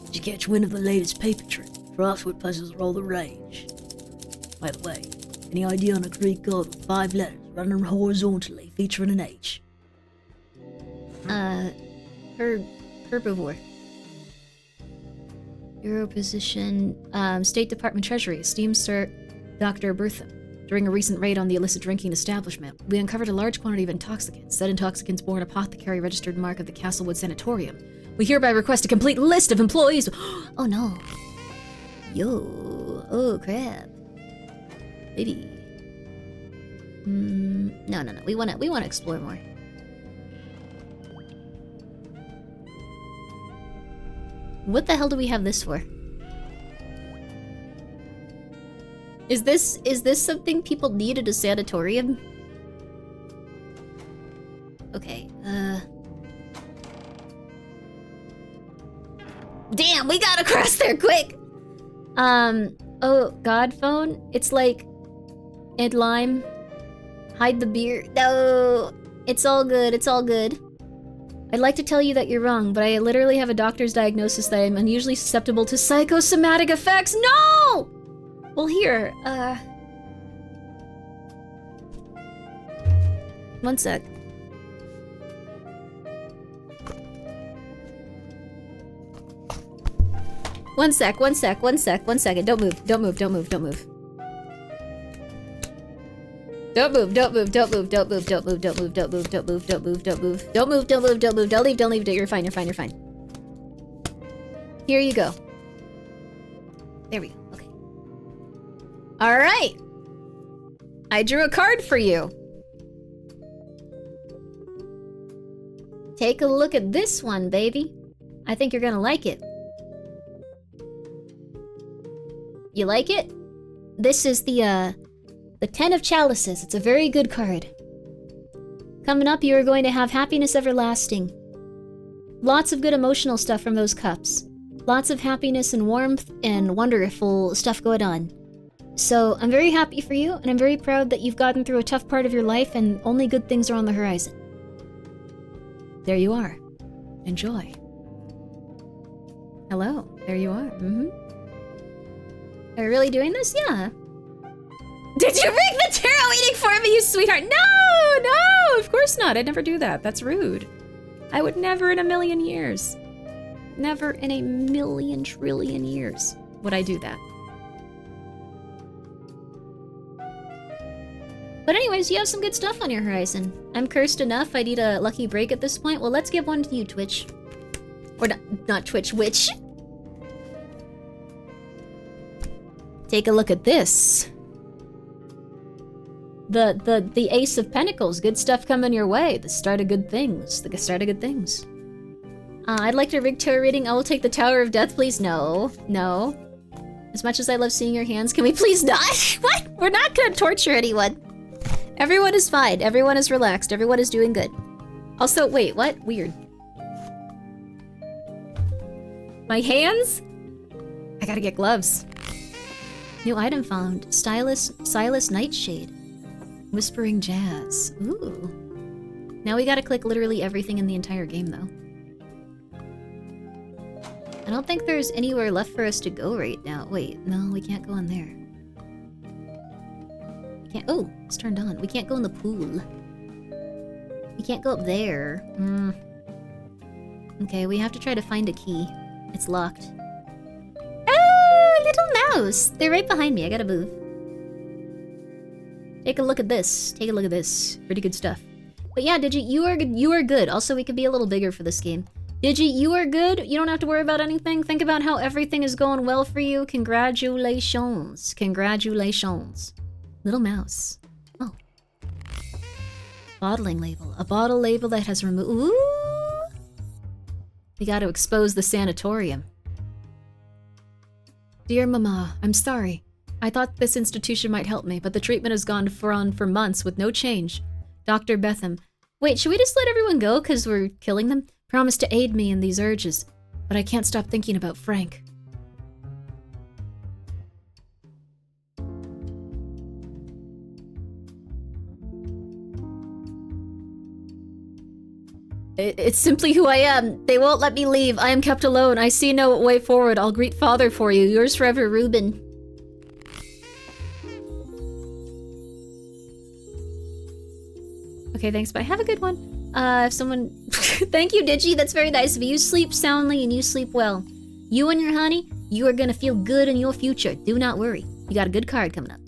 S11: Did you catch wind of the latest paper trick? Frostwood puzzles are all the rage. By the way, any idea on a Greek god with 5 letters running horizontally featuring an H?
S3: Herbivore. Euro position, State Department Treasury, esteemed Sir Dr. Bertham. During a recent raid on the illicit drinking establishment, we uncovered a large quantity of intoxicants. Said intoxicants bore an apothecary registered mark of the Castlewood Sanatorium. We hereby request a complete list of employees. Oh no. Yo. Oh crap. Baby. No. We wanna explore more. What the hell do we have this for? Is this something people need at a sanatorium? Okay, Damn, we gotta cross there quick! Oh, God phone? It's like... Ed Lime. Hide the beer. No! It's all good, it's all good. I'd like to tell you that you're wrong, but I literally have a doctor's diagnosis that I'm unusually susceptible to psychosomatic effects. No! Well, here, one sec. One second. Don't move. Don't move. Don't move. Don't move. Don't move. Don't move. Don't move. Don't move. Don't move. Don't move. Don't move. Don't move. Don't move. Don't move. Don't move. Don't move. Don't move. Don't leave. Don't leave. You're fine. You're fine. You're fine. Here you go. There we go. Okay. All right. I drew a card for you. Take a look at this one, baby. I think you're gonna like it. You like it? This is the 10 of Chalices. It's a very good card. Coming up, you are going to have happiness everlasting. Lots of good emotional stuff from those cups. Lots of happiness and warmth and wonderful stuff going on. So I'm very happy for you, and I'm very proud that you've gotten through a tough part of your life and only good things are on the horizon. There you are. Enjoy. Hello. There you are. Are you really doing this? Yeah. Did you bring the tarot eating for me, you sweetheart? No, no, of course not. I'd never do that. That's rude. I would never in a million years. Never in a million trillion years would I do that. But anyways, you have some good stuff on your horizon. I'm cursed enough, I need a lucky break at this point. Well, let's give one to you, Twitch. Or not Twitch, Witch. Take a look at this. The Ace of Pentacles. Good stuff coming your way. The start of good things. The start of good things. I'd like to rig tarot reading. I will take the Tower of Death, please. No. No. As much as I love seeing your hands, can we please not? What? We're not gonna torture anyone. Everyone is fine. Everyone is relaxed. Everyone is doing good. Also, wait, what? Weird. My hands? I gotta get gloves. New item found. Silas Nightshade. Whispering Jazz. Ooh. Now we gotta click literally everything in the entire game, though. I don't think there's anywhere left for us to go right now. Wait, no, we can't go in there. We can't. Oh, it's turned on. We can't go in the pool. We can't go up there. Okay, we have to try to find a key. It's locked. Oh, little mouse! They're right behind me. I gotta move. Take a look at this. Take a look at this. Pretty good stuff. But yeah, Digi, you are good. Also, we could be a little bigger for this game. Digi, you are good. You don't have to worry about anything. Think about how everything is going well for you. Congratulations. Congratulations. Little mouse. Oh. Bottling label. A bottle label that has removed... Ooh! We gotta expose the sanatorium. Dear Mama, I'm sorry. I thought this institution might help me, but the treatment has gone on for months with no change. Dr. Betham. Wait, should we just let everyone go because we're killing them? Promised to aid me in these urges, but I can't stop thinking about Frank. It's simply who I am. They won't let me leave. I am kept alone. I see no way forward. I'll greet Father for you. Yours forever, Reuben. Okay, thanks, bye. Have a good one. If someone... Thank you, Digi. That's very nice of you. You sleep soundly and you sleep well. You and your honey, you are gonna feel good in your future. Do not worry. You got a good card coming up.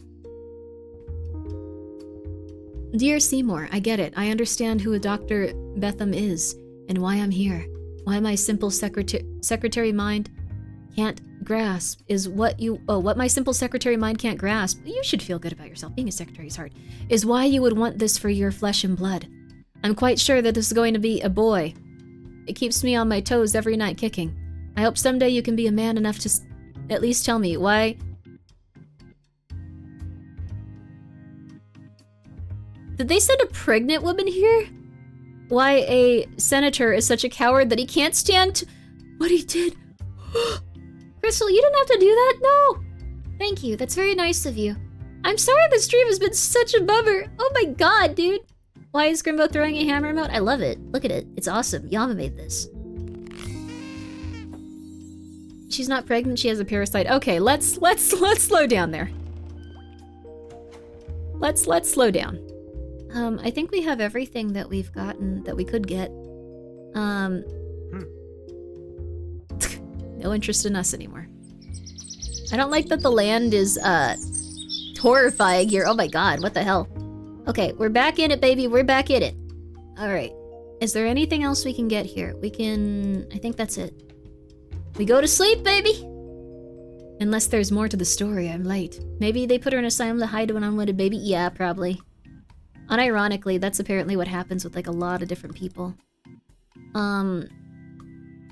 S3: Dear Seymour, I get it. I understand who Dr. Betham is and why I'm here. Why my simple secretary mind can't grasp is what my simple secretary mind can't grasp. You should feel good about yourself. Being a secretary is hard. Is why you would want this for your flesh and blood. I'm quite sure that this is going to be a boy. It keeps me on my toes every night kicking. I hope someday you can be a man enough to at least tell me why... Did they send a pregnant woman here? Why a senator is such a coward that he can't stand what he did. Crystal, you didn't have to do that? No. Thank you. That's very nice of you. I'm sorry the stream has been such a bummer. Oh my god, dude. Why is Grimbo throwing a hammer emote? I love it. Look at it. It's awesome. Yama made this. She's not pregnant. She has a parasite. Okay, let's slow down there. Let's slow down. I think we have everything that we've gotten that we could get. No interest in us anymore. I don't like that the land is horrifying here. Oh my god, what the hell? Okay, we're back in it, baby. We're back in it. Alright. Is there anything else we can get here? We can... I think that's it. We go to sleep, baby! Unless there's more to the story, I'm late. Maybe they put her in an asylum to hide an unwanted baby? Yeah, probably. Unironically, that's apparently what happens with, like, a lot of different people. A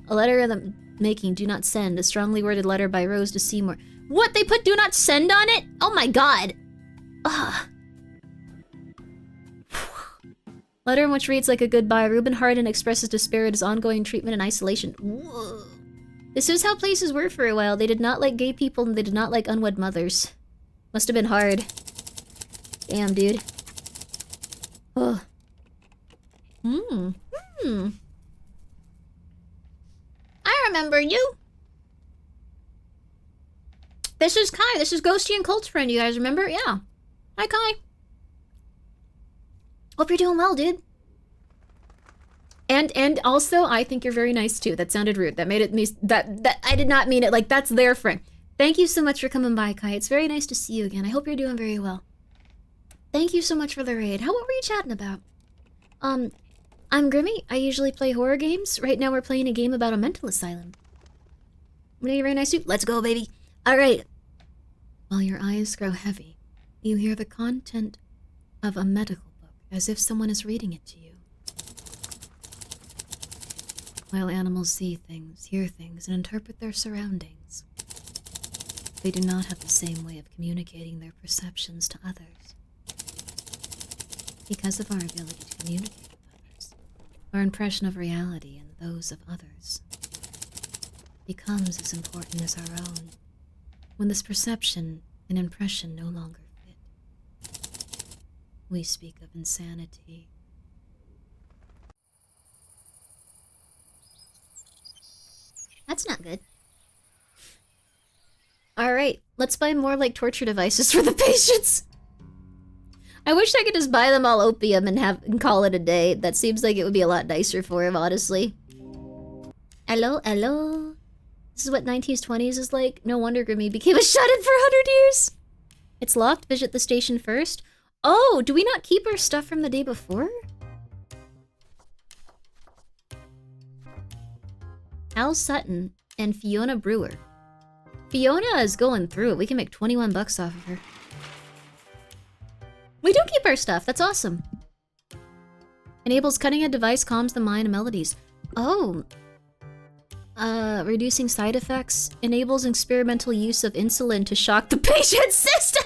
S3: letter of the making, do not send. A strongly worded letter by Rose to Seymour. What? They put do not send on it? Oh my god! Ugh. Letter in which reads like a goodbye. Reuben Harden expresses despair at his ongoing treatment and isolation. Whoa. This is how places were for a while. They did not like gay people and they did not like unwed mothers. Must have been hard. Damn, dude. Oh. I remember you. This is Kai. This is Ghosty and Colt's friend. You guys remember? Yeah. Hi, Kai. Hope you're doing well, dude. And also, I think you're very nice too. That sounded rude. That made it me. That I did not mean it. Like that's their friend. Thank you so much for coming by, Kai. It's very nice to see you again. I hope you're doing very well. Thank you so much for the raid. What were you chatting about? I'm Grimmi. I usually play horror games. Right now we're playing a game about a mental asylum. Very nice too. Let's go, baby. All right. While your eyes grow heavy, you hear the content of a medical book as if someone is reading it to you. While animals see things, hear things, and interpret their surroundings, they do not have the same way of communicating their perceptions to others. Because of our ability to communicate with others, our impression of reality and those of others becomes as important as our own. When this perception and impression no longer fit, we speak of insanity. That's not good. Alright, let's buy more like torture devices for the patients. I wish I could just buy them all opium and call it a day. That seems like it would be a lot nicer for him, honestly. Hello, hello. This is what 1920s is like. No wonder Grimmi became a shut-in for 100 years. It's locked. Visit the station first. Oh, do we not keep our stuff from the day before? Al Sutton and Fiona Brewer. Fiona is going through it. We can make 21 bucks off of her. We do keep our stuff. That's awesome. Enables cutting-edge device, calms the mind and melodies. Oh. Reducing side effects. Enables experimental use of insulin to shock the patient's system.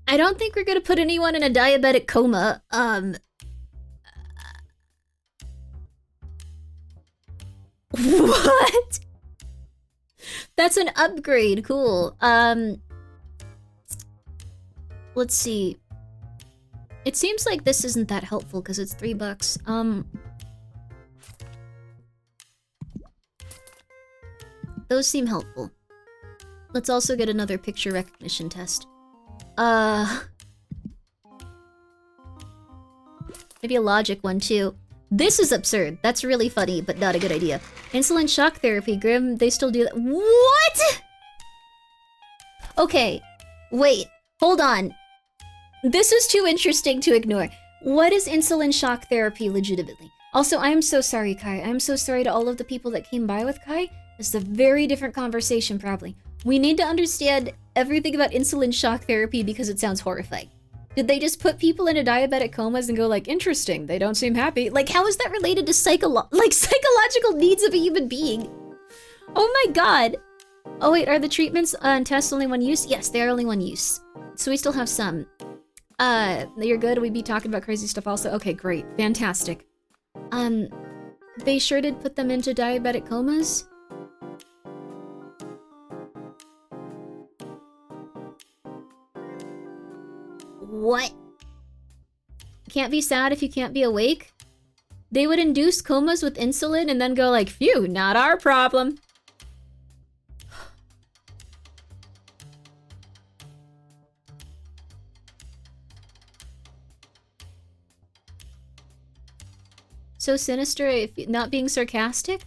S3: I don't think we're gonna put anyone in a diabetic coma. What? That's an upgrade. Cool. Let's see. It seems like this isn't that helpful because it's $3. Those seem helpful. Let's also get another picture recognition test. Maybe a logic one too. This is absurd. That's really funny, but not a good idea. Insulin shock therapy, Grim, they still do that. What? Okay, wait, hold on. This is too interesting to ignore. What is insulin shock therapy legitimately? Also, I am so sorry, Kai. I'm so sorry to all of the people that came by with Kai. This is a very different conversation, probably. We need to understand everything about insulin shock therapy because it sounds horrifying. Did they just put people into diabetic comas and go like, interesting, they don't seem happy? Like, how is that related to psychological needs of a human being? Oh my god. Oh wait, are the treatments and tests only one use? Yes, they are only one use. So we still have some. You're good? We'd be talking about crazy stuff also? Okay, great. Fantastic. They sure did put them into diabetic comas? What? Can't be sad if you can't be awake? They would induce comas with insulin and then go like, phew, not our problem. So sinister if not being sarcastic?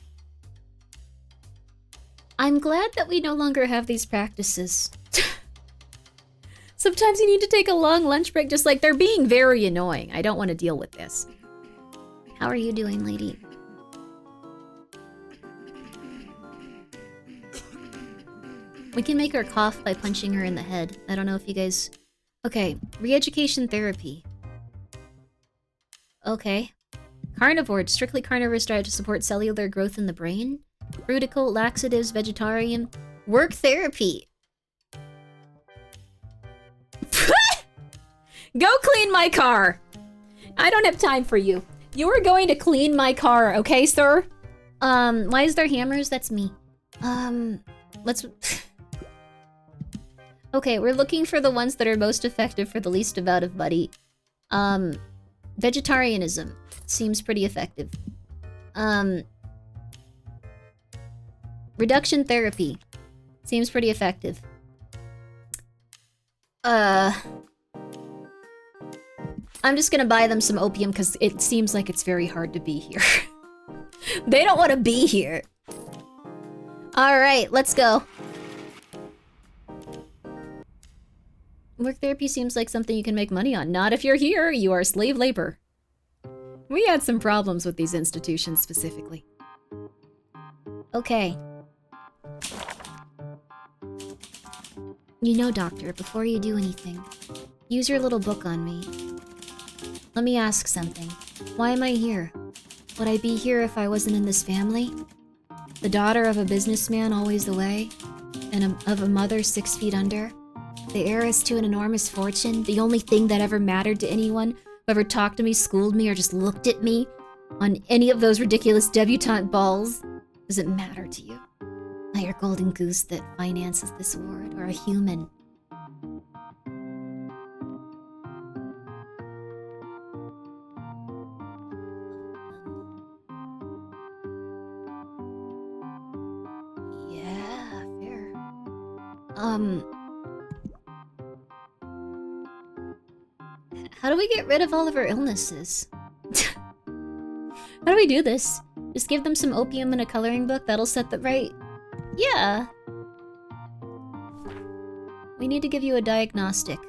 S3: I'm glad that we no longer have these practices. Sometimes you need to take a long lunch break, just like they're being very annoying. I don't want to deal with this. How are you doing, lady? We can make her cough by punching her in the head. I don't know if you guys... Okay, re-education therapy. Okay. Carnivore, strictly carnivorous diet to support cellular growth in the brain. Fruitical, laxatives, vegetarian. Work therapy. Go clean my car! I don't have time for you. You are going to clean my car, okay, sir? Why is there hammers? That's me. Let's... Okay, we're looking for the ones that are most effective for the least amount of money. Vegetarianism seems pretty effective. Reduction therapy seems pretty effective. I'm just gonna buy them some opium because it seems like it's very hard to be here. They don't want to be here. Alright, let's go. Work therapy seems like something you can make money on. Not if you're here, you are slave labor. We had some problems with these institutions specifically. Okay. You know, doctor, before you do anything, use your little book on me. Let me ask something. Why am I here? Would I be here if I wasn't in this family? The daughter of a businessman always away? And of a mother 6 feet under? The heiress to an enormous fortune? The only thing that ever mattered to anyone who ever talked to me, schooled me, or just looked at me on any of those ridiculous debutante balls? Does it matter to you? Not your golden goose that finances this ward, or a human. Yeah, fair. How do we get rid of all of our illnesses? How do we do this? Just give them some opium and a coloring book? That'll set the right... Yeah. We need to give you a diagnostic.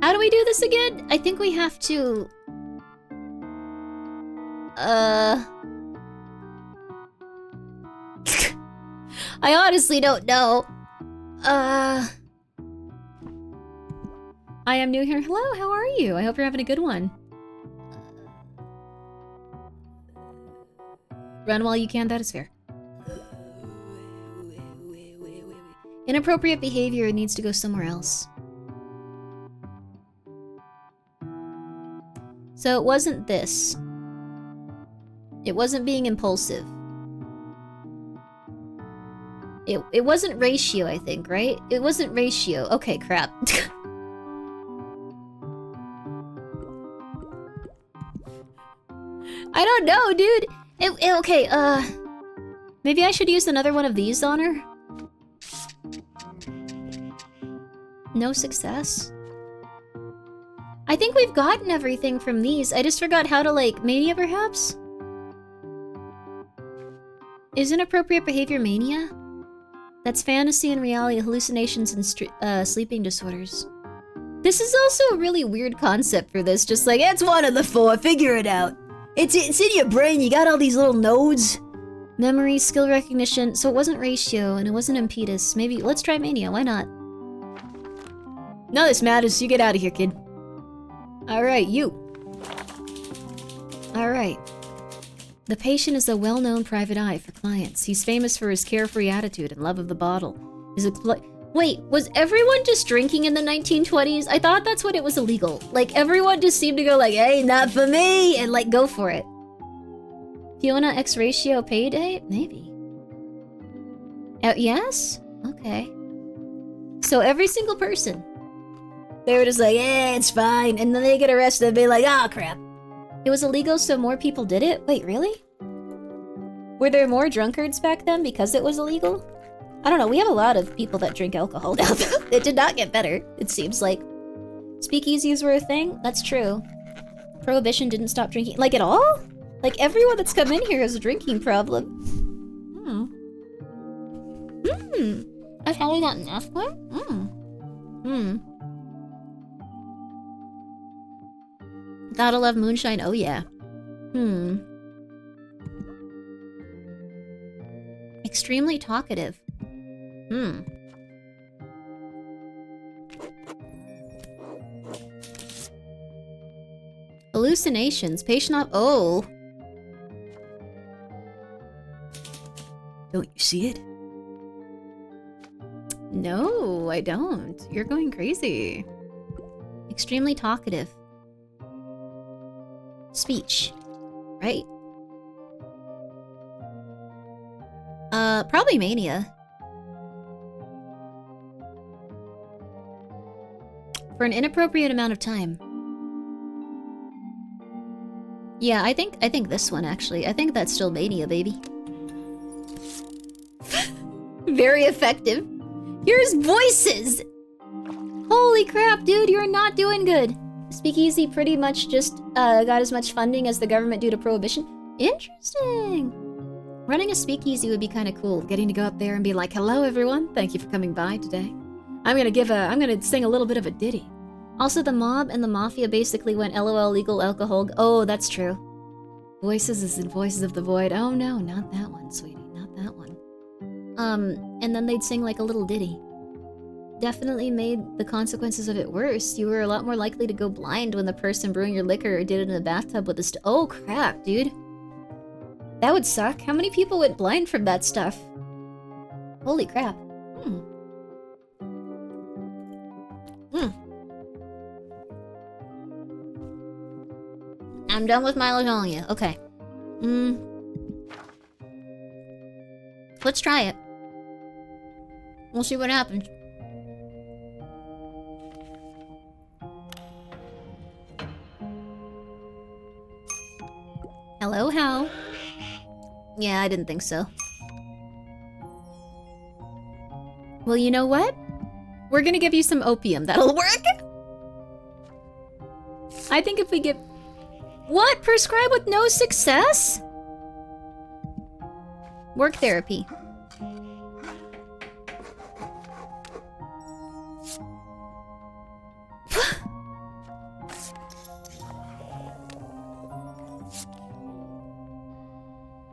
S3: How do we do this again? I think we have to... I honestly don't know. I am new here. Hello, how are you? I hope you're having a good one. Run while you can, that is fair. Inappropriate behavior needs to go somewhere else. So it wasn't this. It wasn't being impulsive. It wasn't ratio, I think, right? It wasn't ratio. Okay, crap. I don't know, dude. Okay, maybe I should use another one of these on her? No success? I think we've gotten everything from these. I just forgot how to, like, mania, perhaps? Is inappropriate behavior mania? That's fantasy and reality, hallucinations, and sleeping disorders. This is also a really weird concept for this. Just like, it's one of the 4, figure it out. It's in your brain, you got all these little nodes. Memory, skill recognition. So it wasn't ratio, and it wasn't impetus. Maybe, let's try mania, why not? None of this matters, you get out of here, kid. Alright, you. Alright. The patient is a well-known private eye for clients. He's famous for his carefree attitude and love of the bottle. Wait, was everyone just drinking in the 1920s? I thought that's when it was illegal. Like, everyone just seemed to go like, hey, not for me! And, like, go for it. Fiona X ratio payday? Maybe. Yes? Okay. So every single person. They were just like, eh, it's fine. And then they get arrested and be like, oh, crap. It was illegal, so more people did it? Wait, really? Were there more drunkards back then because it was illegal? I don't know, we have a lot of people that drink alcohol now. It did not get better, it seems like. Speakeasies were a thing? That's true. Prohibition didn't stop drinking. Like, at all? Like, everyone that's come in here has a drinking problem. That's how we got enough one? Gotta love moonshine, oh yeah. Extremely talkative. Hallucinations. Patient op. Oh.
S11: Don't you see it?
S3: No, I don't. You're going crazy. Extremely talkative. Speech. Right? Probably mania. For an inappropriate amount of time. Yeah, I think this one actually. I think that's still mania, baby. Very effective. Here's voices! Holy crap, dude, you're not doing good. Speakeasy pretty much just got as much funding as the government due to prohibition. Interesting. Running a speakeasy would be kind of cool. Getting to go up there and be like, hello everyone, thank you for coming by today. I'm gonna sing a little bit of a ditty. Also, the mob and the mafia basically went LOL legal alcohol. Oh, that's true. Voices is in Voices of the Void. Oh no, not that one, sweetie, not that one. And then they'd sing like a little ditty. Definitely made the consequences of it worse. You were a lot more likely to go blind when the person brewing your liquor did it in a bathtub with a oh crap, dude. That would suck. How many people went blind from that stuff? Holy crap. I'm done with my lasagna. Okay. Let's try it. We'll see what happens. Hello, Hal. Yeah, I didn't think so. Well, you know what? We're gonna give you some opium. That'll work! I think if we give... What? Prescribe with no success? Work therapy.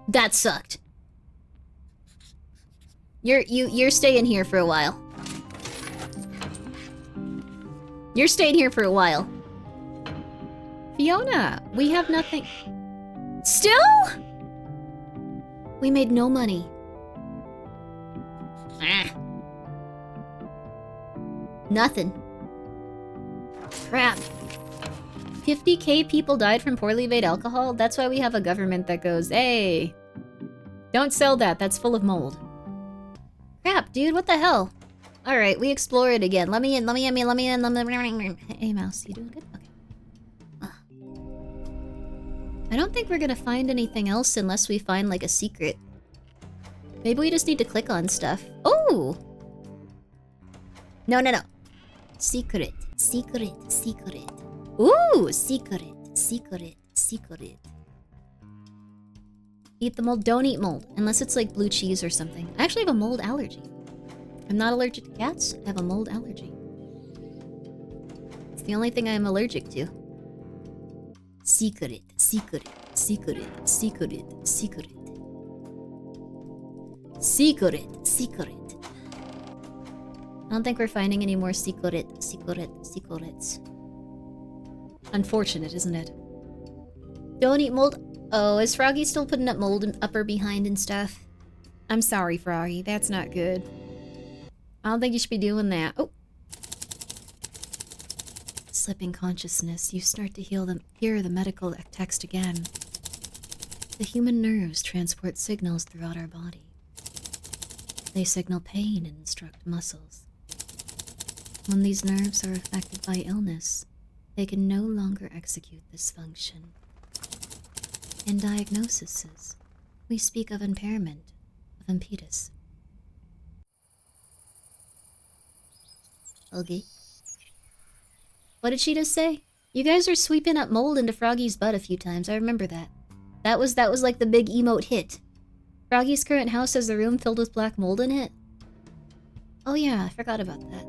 S3: That sucked. You're staying here for a while. You're staying here for a while. Fiona, we have nothing. Still? We made no money. Nothing. Crap. 50k people died from poorly made alcohol? That's why we have a government that goes, hey, don't sell that, that's full of mold. Crap, dude, what the hell? Alright, we explore it again. Let me in. Hey, mouse, you doing good? Okay. I don't think we're gonna find anything else unless we find, like, a secret. Maybe we just need to click on stuff. Oh! No. Secret. Ooh, secret. Eat the mold. Don't eat mold. Unless it's like blue cheese or something. I actually have a mold allergy. I'm not allergic to cats. I have a mold allergy. It's the only thing I'm allergic to. Secret. I don't think we're finding any more secrets. Unfortunate, isn't it? Don't eat mold. Oh, is Froggy still putting up mold and upper behind and stuff? I'm sorry, Froggy. That's not good. I don't think you should be doing that. Oh. Slipping consciousness. You start to hear the medical text again. The human nerves transport signals throughout our body. They signal pain and instruct muscles. When these nerves are affected by illness, they can no longer execute this function. In diagnoses, we speak of impairment of impetus. Okay. What did she just say? You guys are sweeping up mold into Froggy's butt a few times. I remember that. That was like the big emote hit. Froggy's current house has a room filled with black mold in it. Oh yeah, I forgot about that.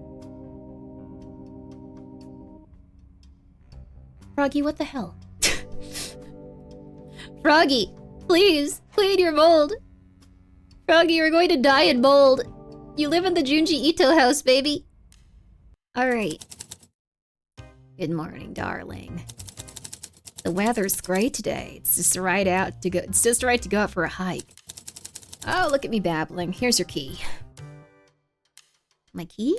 S3: Froggy, what the hell? Froggy, please, clean your mold. Froggy, you're going to die in mold. You live in the Junji Ito house, baby. Alright. Good morning, darling. The weather's great today. It's just right out to go. It's just right to go out for a hike. Oh, look at me babbling. Here's your key. My key?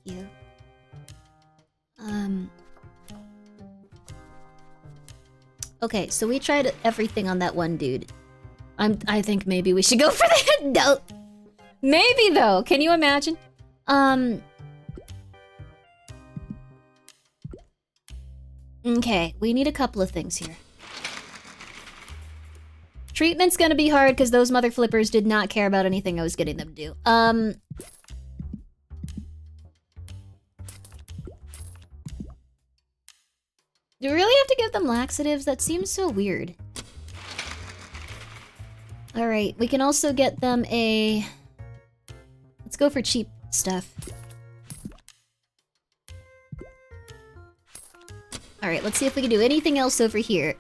S3: Thank you. Okay, so we tried everything on that one dude. I think maybe we should go for the no. Maybe though. Can you imagine? Okay, we need a couple of things here. Treatment's gonna be hard because those mother flippers did not care about anything I was getting them to do. Do we really have to give them laxatives? That seems so weird. Alright, we can also get them a... Let's go for cheap stuff. Alright, let's see if we can do anything else over here.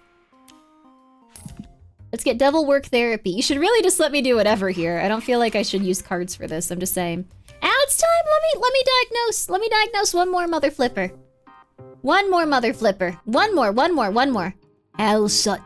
S3: Let's get devil work therapy. You should really just let me do whatever here. I don't feel like I should use cards for this. I'm just saying. Ah, it's time! Let me diagnose! Let me diagnose one more mother flipper. One more mother flipper. One more. Al Sutton.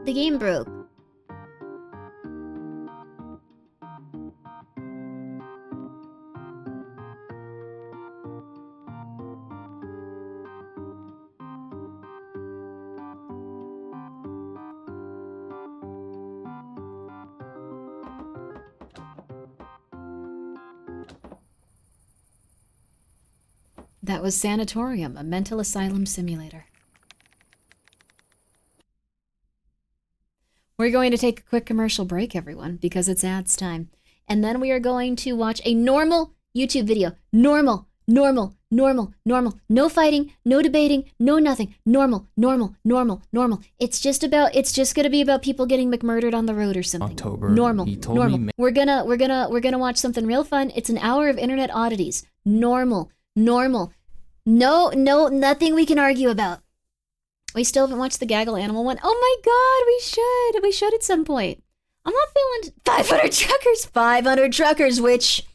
S3: The game broke. That was Sanatorium, a mental asylum simulator. We're going to take a quick commercial break, everyone, because it's ads time. And then we are going to watch a normal YouTube video. Normal. No fighting, no debating, no nothing. Normal. It's just gonna be about people getting McMurdered on the road or something. Normal. We're gonna watch something real fun. It's an hour of internet oddities. Normal. No, nothing we can argue about. We still haven't watched the Gaggle Animal one. Oh my god, we should. We should at some point. I'm not feeling 500 truckers, which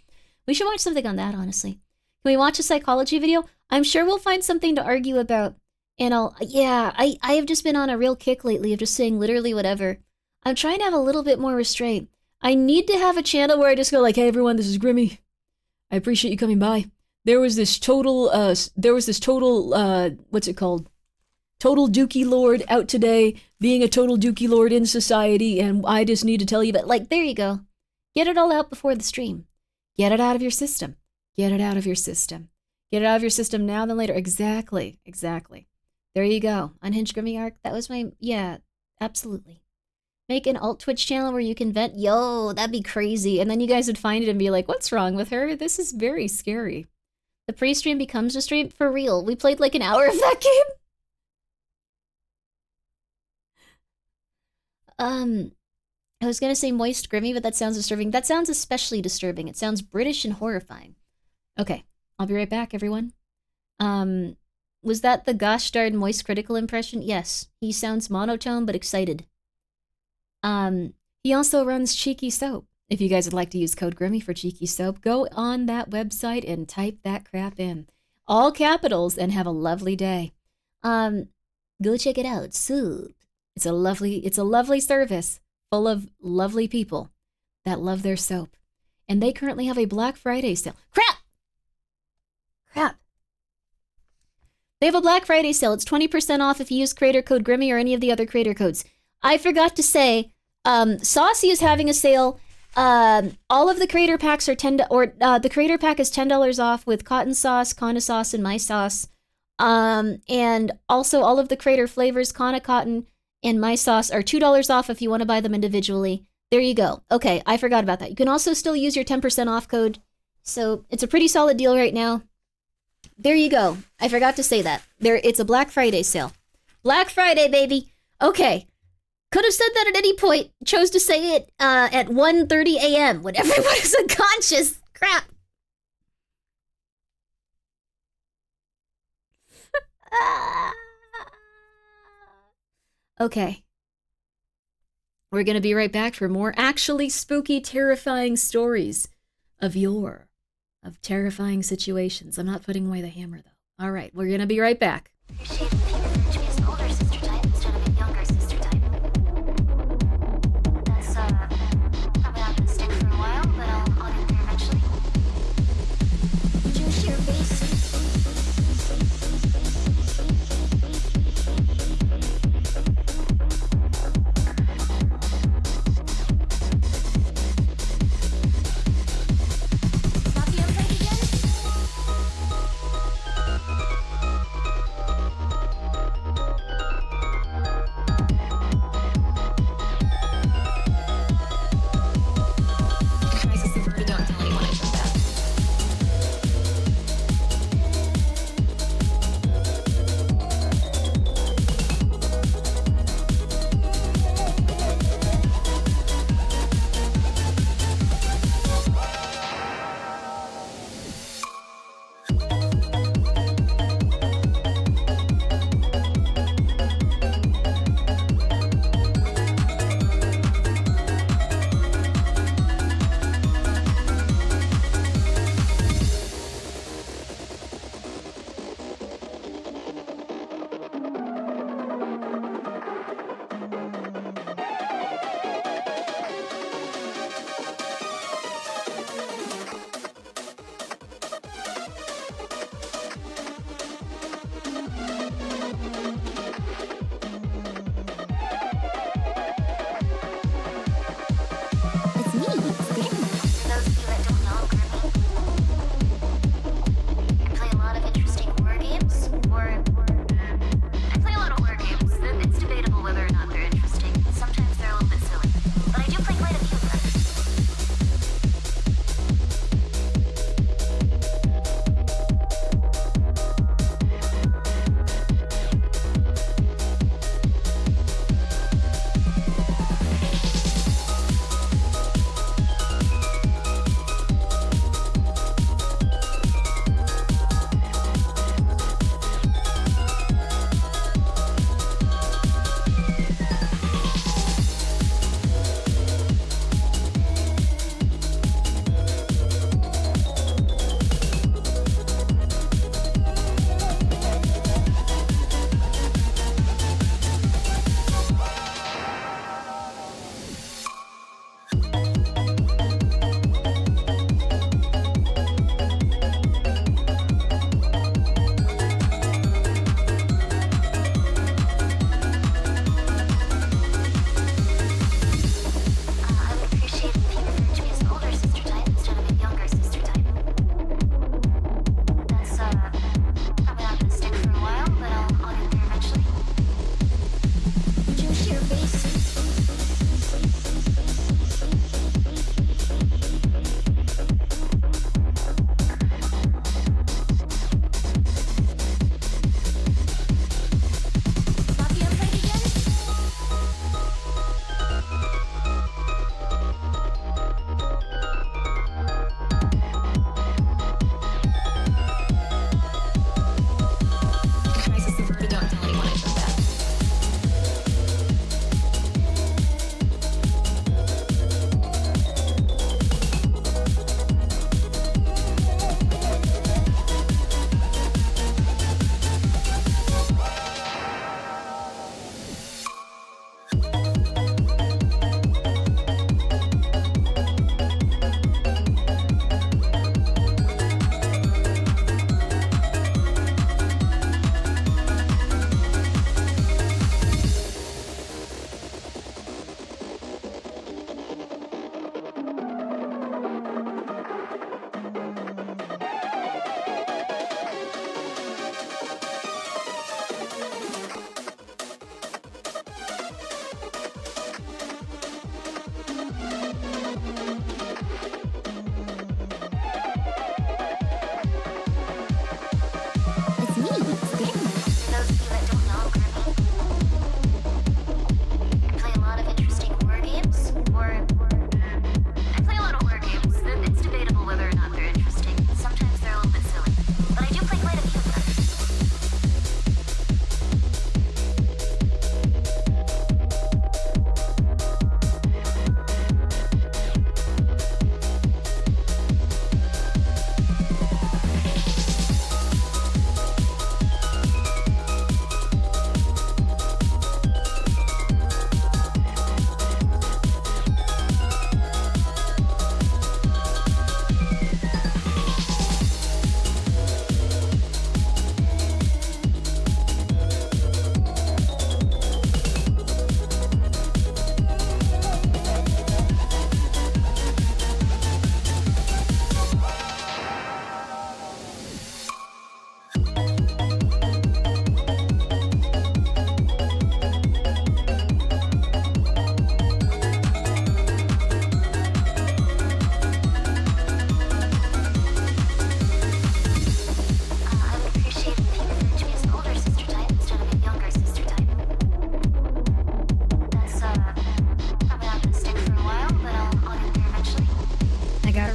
S3: we should watch something on that, honestly. Can we watch a psychology video? I'm sure we'll find something to argue about. And I have just been on a real kick lately of just saying literally whatever. I'm trying to have a little bit more restraint. I need to have a channel where I just go like, hey everyone, this is Grimmi. I appreciate you coming by. There was this total, what's it called? Total Dookie Lord out today, being a total Dookie Lord in society, and I just need to tell you that, like, there you go. Get it all out before the stream. Get it out of your system. Get it out of your system. Get it out of your system now than later. Exactly. There you go. Unhinged Grimmi arc, that was my, yeah, absolutely. Make an alt Twitch channel where you can vent. Yo, that'd be crazy. And then you guys would find it and be like, what's wrong with her? This is very scary. The pre-stream becomes a stream? For real. We played like an hour of that game. I was gonna say moist Grimmi, but that sounds disturbing. That sounds especially disturbing. It sounds British and horrifying. Okay, I'll be right back, everyone. Was that the gosh darn moist critical impression? Yes, he sounds monotone but excited. He also runs Cheeky Soap. If you guys would like to use code Grimmi for Cheeky Soap, go on that website and type that crap in. All capitals, and have a lovely day. Go check it out, Soap. It's a lovely service full of lovely people that love their soap. And they currently have a Black Friday sale. Crap! They have a Black Friday sale. It's 20% off if you use creator code Grimmi or any of the other creator codes. I forgot to say, Saucy is having a sale. All of the creator packs are the creator pack is $10 off with cotton sauce, Kana sauce, and my sauce. And also all of the creator flavors, Kana cotton, and my sauce are $2 off if you want to buy them individually. There you go. Okay, I forgot about that. You can also still use your 10% off code. So it's a pretty solid deal right now. There you go. I forgot to say that. It's a Black Friday sale. Black Friday, baby. Okay. Could have said that at any point. Chose to say it at 1:30 a.m. when everyone is unconscious. Crap. Okay. We're going to be right back for more actually spooky, terrifying stories of terrifying situations. I'm not putting away the hammer, though. All right, we're going to be right back.
S2: Appreciate it if you be an older sister type instead of a younger sister type. That's probably not gonna stick for a while, but I'll get there eventually.
S1: Would you share base?
S2: Not the unplugged again?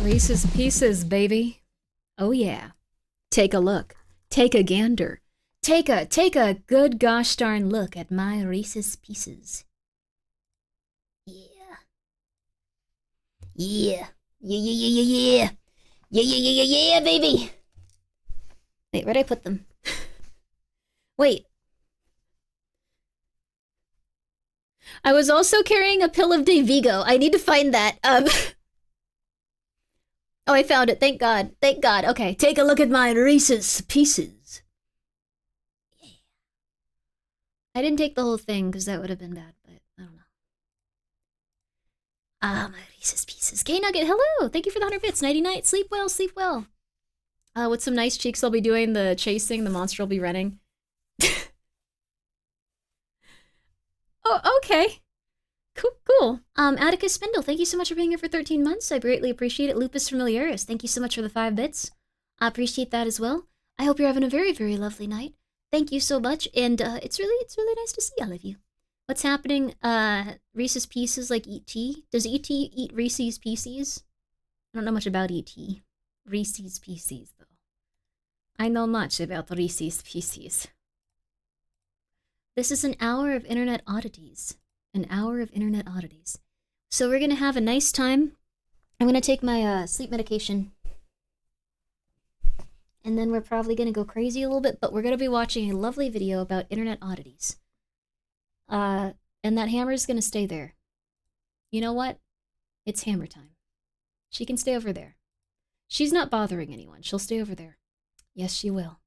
S11: Reese's Pieces, baby. Oh yeah. Take a look. Take a gander. Take a good gosh darn look at my Reese's Pieces.
S1: Yeah. Yeah. Yeah, yeah, yeah, yeah, yeah. Yeah, yeah, yeah, yeah, yeah, baby.
S3: Wait, where'd I put them? Wait. I was also carrying a pill of Dayvigo. I need to find that. Oh, I found it. Thank God. Thank God. Okay, take a look at my Reese's Pieces. Yeah. I didn't take the whole thing because that would have been bad, but I don't know. Ah, my Reese's Pieces. K-Nugget, hello! Thank you for the 100 bits. Nighty night. Sleep well, sleep well. With some nice cheeks, I'll be doing the chasing. The monster will be running. Oh, okay. Cool. Atticus Spindle, thank you so much for being here for 13 months. I greatly appreciate it. Lupus Familiaris, thank you so much for the 5 bits. I appreciate that as well. I hope you're having a very, very lovely night. Thank you so much, and it's really nice to see all of you. What's happening? Reese's Pieces like E.T.? Does E.T. eat Reese's Pieces? I don't know much about E.T. Reese's Pieces, though. I know much about Reese's Pieces. This is an hour of internet oddities. An hour of internet oddities. So we're gonna have a nice time. I'm gonna take my sleep medication. And then we're probably gonna go crazy a little bit, but we're gonna be watching a lovely video about internet oddities. And that hammer's gonna stay there. You know what? It's hammer time. She can stay over there. She's not bothering anyone. She'll stay over there. Yes, she will.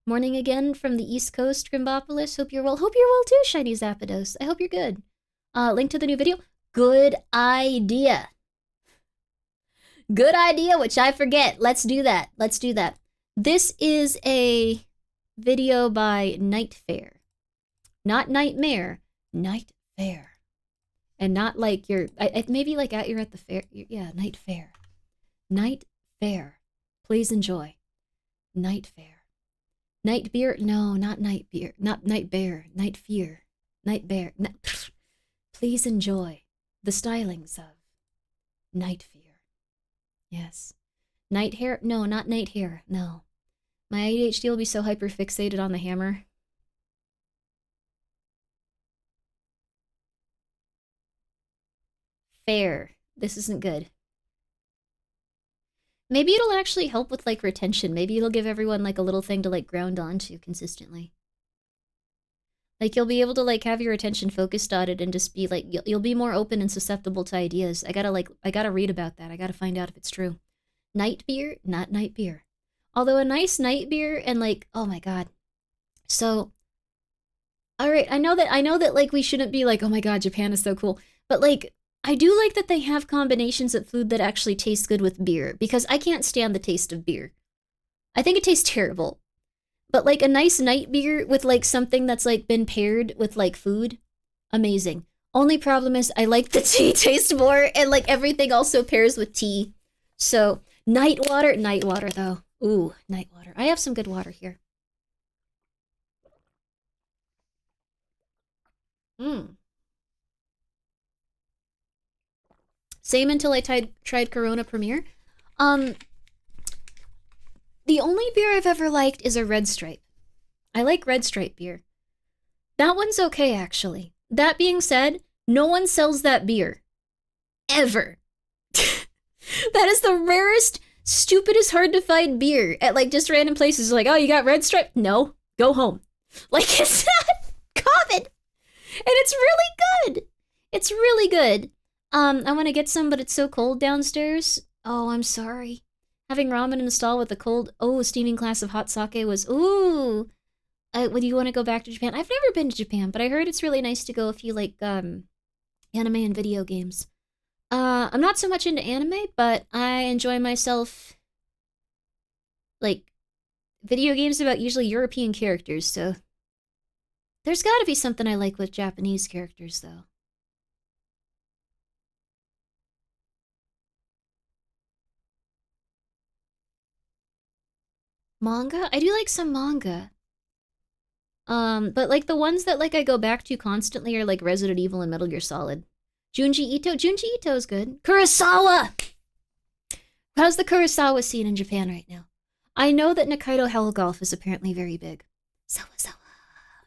S3: Morning again from the East Coast, Grimbopolis. Hope you're well. Hope you're well too, Shiny Zapdos. I hope you're good. Link to the new video. Good idea. Good idea, which I forget. Let's do that. Let's do that. This is a video by Night Fair. Not Nightmare. Night Fair. And not like you're... maybe like you're at the fair. Yeah, Night Fair. Night Fair. Please enjoy. Night Fair. Night Beer? No, not Night Beer. Not Night Bear. Night Fear. Night Bear. Please enjoy the stylings of Night Fear. Yes. Night Hair? No, not Night Hair. No. My ADHD will be so hyper-fixated on the hammer. Fair. This isn't good. Maybe it'll actually help with, like, retention. Maybe it'll give everyone, like, a little thing to, like, ground onto consistently. Like, you'll be able to, like, have your attention focused on it and just be, like, you'll be more open and susceptible to ideas. I gotta read about that. I gotta find out if it's true. Night beer? Not night beer. Although a nice night beer and, like, oh my god. So, alright, I know that, like, we shouldn't be like, oh my god, Japan is so cool. But, like, I do like that they have combinations of food that actually taste good with beer, because I can't stand the taste of beer. I think it tastes terrible. But, like, a nice night beer with, like, something that's, like, been paired with, like, food, amazing. Only problem is I like the tea taste more, and, like, everything also pairs with tea. So, night water, though. Ooh, night water. I have some good water here. Same until I tried Corona Premier. The only beer I've ever liked is a Red Stripe. I like Red Stripe beer. That one's okay, actually. That being said, no one sells that beer. Ever. That is the rarest, stupidest, hard-to-find beer at, like, just random places. Like, oh, you got Red Stripe? No. Go home. Like, it's not common. And it's really good. It's really good. I want to get some, but it's so cold downstairs. Oh, I'm sorry. Having ramen in the stall with a cold, a steaming glass of hot sake was, ooh. Would you want to go back to Japan? I've never been to Japan, but I heard it's really nice to go if you like, anime and video games. I'm not so much into anime, but I enjoy myself, like, video games about usually European characters, so. There's gotta be something I like with Japanese characters, though. Manga? I do like some manga. But like the ones that like I go back to constantly are like Resident Evil and Metal Gear Solid. Junji Ito is good. Kurosawa! How's the Kurosawa scene in Japan right now? I know that Nikaido Hell Golf is apparently very big. Sawa.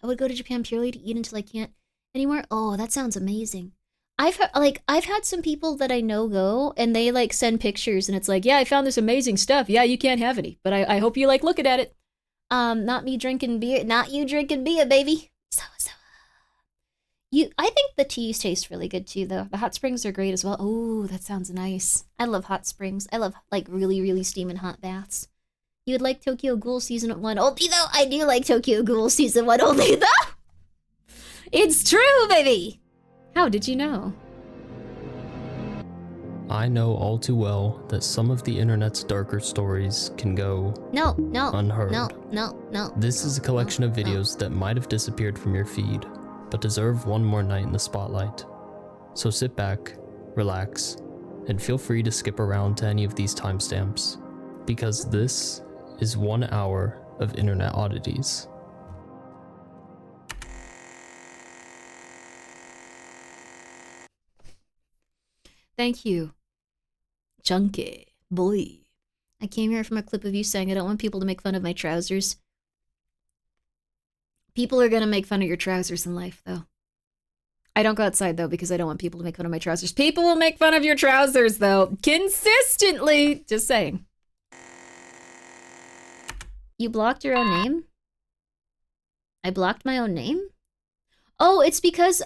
S3: I would go to Japan purely to eat until I can't anymore. Oh, that sounds amazing. I've had some people that I know go, and they like send pictures, and it's like, yeah, I found this amazing stuff. Yeah, you can't have any, but I hope you like looking at it. Not me drinking beer. Not you drinking beer, baby. Sawa. I think the teas taste really good too, though. The hot springs are great as well. Oh, that sounds nice. I love hot springs. I love like really, really steaming hot baths. You would like Tokyo Ghoul Season 1 only, though? I do like Tokyo Ghoul Season 1 only, though! It's true, baby! How did you know?
S12: I know all too well that some of the internet's darker stories can go unheard.
S3: No.
S12: This is a collection of videos that might have disappeared from your feed, but deserve one more night in the spotlight. So sit back, relax, and feel free to skip around to any of these timestamps, because this is 1 hour of internet oddities.
S3: Thank you. Chunky boy. I came here from a clip of you saying I don't want people to make fun of my trousers. People are gonna make fun of your trousers in life, though. I don't go outside, though, because I don't want people to make fun of my trousers. People will make fun of your trousers, though. Consistently! Just saying. You blocked your own name? I blocked my own name? Oh, it's because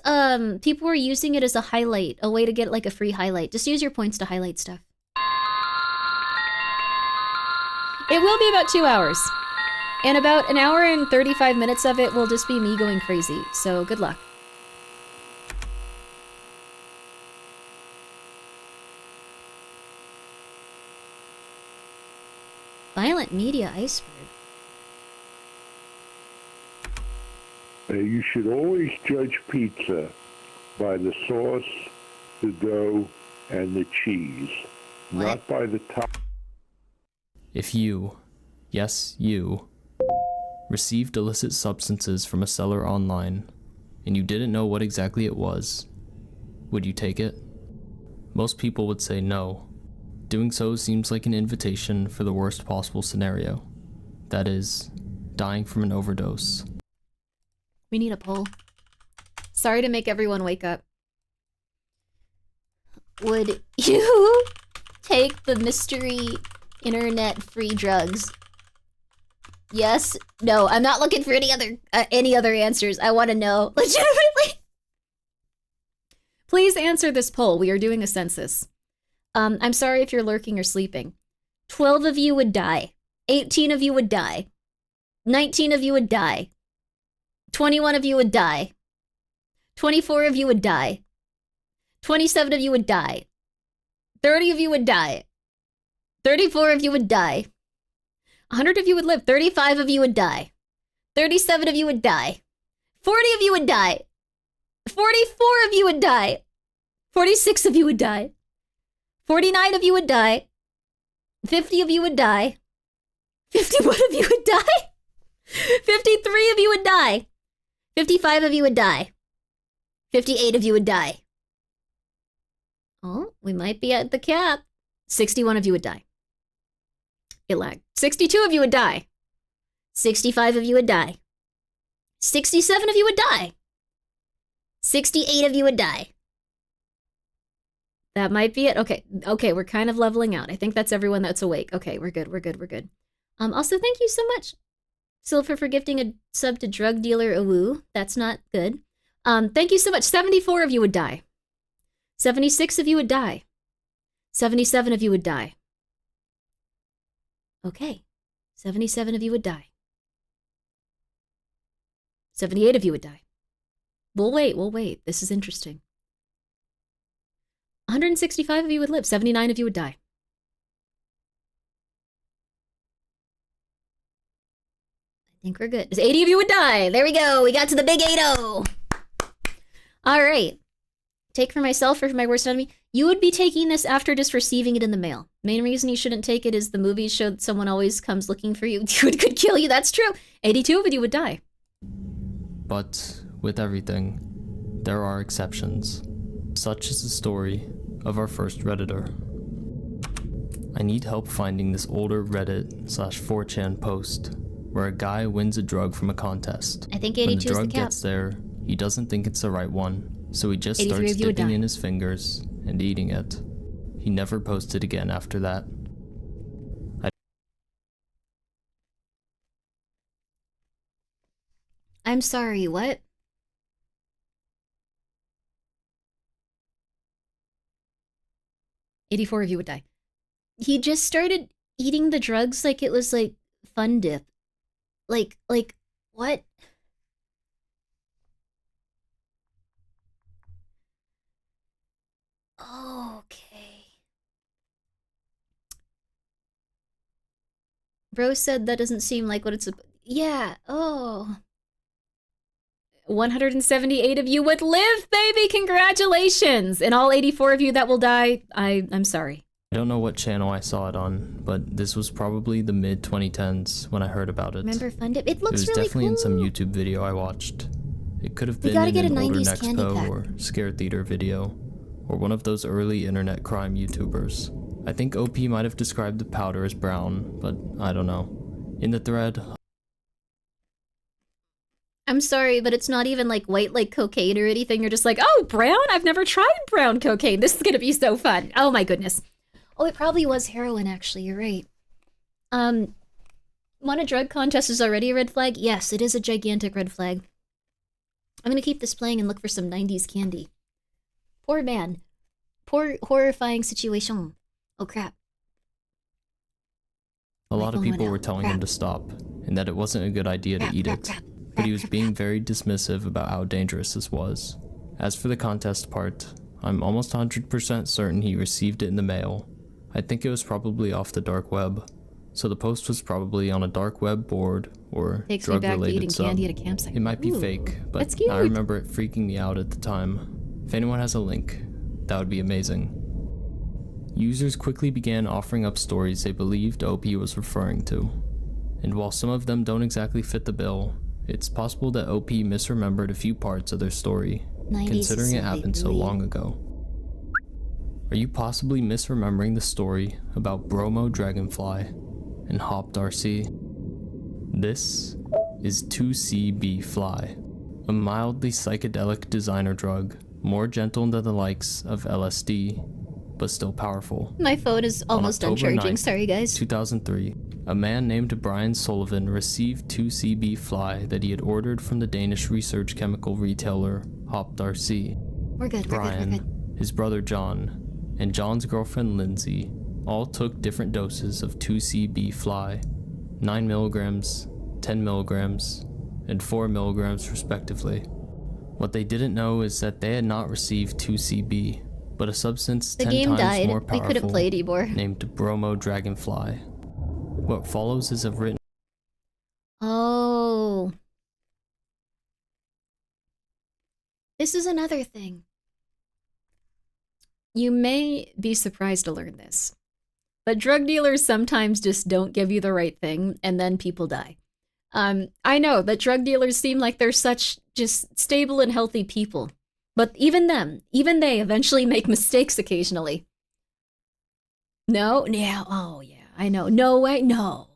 S3: people were using it as a highlight, a way to get like a free highlight. Just use your points to highlight stuff. It will be about 2 hours. And about 1 hour and 35 minutes of it will just be me going crazy. So good luck. Violent Media Iceberg.
S13: You should always judge pizza by the sauce, the dough, and the cheese, not by the top.
S12: If you, yes you, received illicit substances from a seller online, and you didn't know what exactly it was, would you take it? Most people would say no. Doing so seems like an invitation for the worst possible scenario. That is, dying from an overdose.
S3: We need a poll. Sorry to make everyone wake up. Would you take the mystery internet free drugs? Yes? No, I'm not looking for any other answers. I want to know legitimately. Please answer this poll. We are doing a census. I'm sorry if you're lurking or sleeping. 12 of you would die. 18 of you would die. 19 of you would die. 21 of you would die. 24 of you would die. 27 of you would die. 30 of you would die. 34 of you would die. 100 of you would live. 35 of you would die. 37 of you would die. 40 of you would die. 44 of you would die. 46 of you would die. 49 of you would die. 50 of you would die. 51 of you would die. 53 of you would die. 55 of you would die. 58 of you would die. Oh, we might be at the cap. 61 of you would die. It lagged. 62 of you would die. 65 of you would die. 67 of you would die. 68 of you would die. That might be it. Okay, we're kind of leveling out. I think that's everyone that's awake. Okay, we're good. Also, thank you so much, Silver, for gifting a sub to Drug Dealer Awoo. That's not good. Thank you so much. 74 of you would die. 76 of you would die. 77 of you would die. Okay. 77 of you would die. 78 of you would die. We'll wait. This is interesting. 165 of you would live. 79 of you would die. I think we're good. 80 of you would die. There we go. We got to the big 80. All right. Take for myself or for my worst enemy. You would be taking this after just receiving it in the mail. Main reason you shouldn't take it is the movies show that someone always comes looking for you. It could kill you. That's true. 82 of you would die.
S12: But with everything, there are exceptions. Such is the story of our first Redditor. I need help finding this older Reddit/4chan post where a guy wins a drug from a contest.
S3: I think
S12: When
S3: 82
S12: the
S3: is the
S12: drug
S3: cap.
S12: gets there, he doesn't think it's the right one, so he just
S3: 83
S12: starts
S3: of you would
S12: dipping
S3: die.
S12: in his fingers and eating it. He never posted again after that.
S3: I'm sorry, what? $84 of you would die. He just started eating the drugs like it was like fun dip. Like, what? Okay. Bro said that doesn't seem like what it's... Yeah, oh. 178 of you would live, baby! Congratulations! And all 84 of you that will die, I'm sorry.
S12: I don't know what channel I saw it on, but this was probably the mid-2010s when I heard about it.
S3: Remember Fun Dip? It looks
S12: It was
S3: really
S12: definitely
S3: cool.
S12: in some YouTube video I watched. It could have
S3: We
S12: been
S3: gotta
S12: in
S3: get
S12: an
S3: a
S12: older
S3: 90s candy
S12: Nexpo
S3: pack.
S12: or Scare Theater video, or one of those early internet crime YouTubers. I think OP might have described the powder as brown, but I don't know. In the thread,
S3: I'm sorry, but it's not even like white like cocaine or anything. You're just like, oh, brown? I've never tried brown cocaine. This is gonna be so fun. Oh my goodness. Oh, it probably was heroin, actually. You're right. Won a drug contest is already a red flag? Yes, it is a gigantic red flag. I'm gonna keep this playing and look for some 90s candy. Poor man. Poor horrifying situation. Oh crap.
S12: a lot of
S3: phone went
S12: people
S3: out.
S12: were telling him to stop, and that it wasn't a good idea to eat it, but he was being very dismissive about how dangerous this was. As for the contest part, I'm almost 100% certain he received it in the mail. I think it was probably off the dark web, so the post was probably on a dark web board or
S3: Takes me back to
S12: drug-related
S3: eating
S12: sub.
S3: candy at a campsite.
S12: It might be
S3: Ooh,
S12: fake, but
S3: that's cute.
S12: I remember it freaking me out at the time. If anyone has a link, that would be amazing. Users quickly began offering up stories they believed OP was referring to, and while some of them don't exactly fit the bill, it's possible that OP misremembered a few parts of their story,
S3: 90s
S12: considering it
S3: is
S12: happened so
S3: really-
S12: long ago. Are you possibly misremembering the story about Bromo Dragonfly and Hop Darcy? This is 2CB Fly, a mildly psychedelic designer drug, more gentle than the likes of LSD, but still powerful.
S3: My phone is almost done
S12: October
S3: charging.
S12: 9th,
S3: Sorry, guys.
S12: 2003, a man named Brian Sullivan received 2CB Fly that he had ordered from the Danish research chemical retailer Hop Darcy.
S3: We're good.
S12: Brian,
S3: We're good.
S12: his brother John, and John's girlfriend Lindsay all took different doses of 2CB Fly, 9 milligrams, 10 milligrams, and 4 milligrams respectively. What they didn't know is that they had not received 2CB, but a substance
S3: The
S12: 10
S3: game
S12: times
S3: died.
S12: more
S3: We
S12: powerful
S3: couldn't play anymore.
S12: named Bromo Dragonfly. What follows is a written
S3: Oh. This is another thing. You may be surprised to learn this, but drug dealers sometimes just don't give you the right thing, and then people die. I know that drug dealers seem like they're such just stable and healthy people, but even they eventually make mistakes occasionally. No? Yeah, oh yeah, I know. No way, no.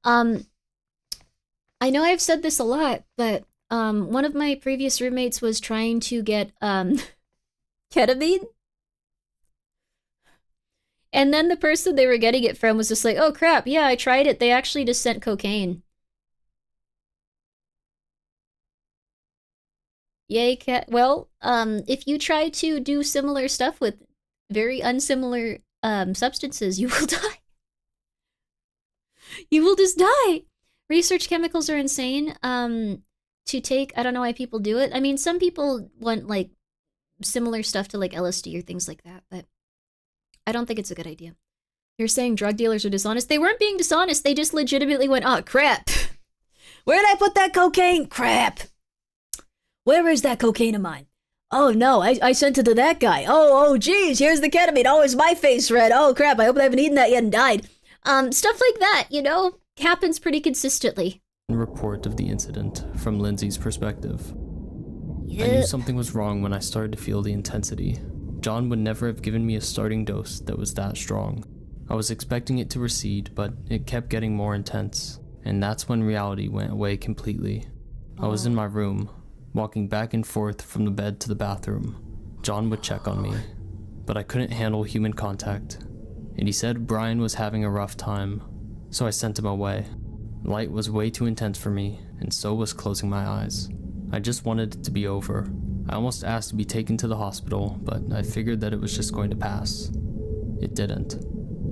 S3: I know I've said this a lot, but one of my previous roommates was trying to get ketamine. And then the person they were getting it from was just like, oh crap, yeah, I tried it. They actually just sent cocaine. Yay, cat. Well, if you try to do similar stuff with very unsimilar substances, you will die. You will just die. Research chemicals are insane. To take, I don't know why people do it. I mean, some people want like similar stuff to like LSD or things like that, but I don't think it's a good idea. You're saying drug dealers are dishonest? They weren't being dishonest. They just legitimately went, oh, crap. Where did I put that cocaine? Crap. Where is that cocaine of mine? Oh, no, I sent it to that guy. Oh, geez, here's the ketamine. Oh, is my face red? Oh, crap, I hope I haven't eaten that yet and died. Stuff like that, you know, happens pretty consistently.
S12: report of the incident from Lindsay's perspective. I knew something was wrong when I started to feel the intensity. John would never have given me a starting dose that was that strong. I was expecting it to recede, but it kept getting more intense, and that's when reality went away completely. I was in my room, walking back and forth from the bed to the bathroom. John would check on me, but I couldn't handle human contact, and he said Brian was having a rough time, so I sent him away. Light was way too intense for me, and so was closing my eyes. I just wanted it to be over. I almost asked to be taken to the hospital, but I figured that it was just going to pass. It didn't.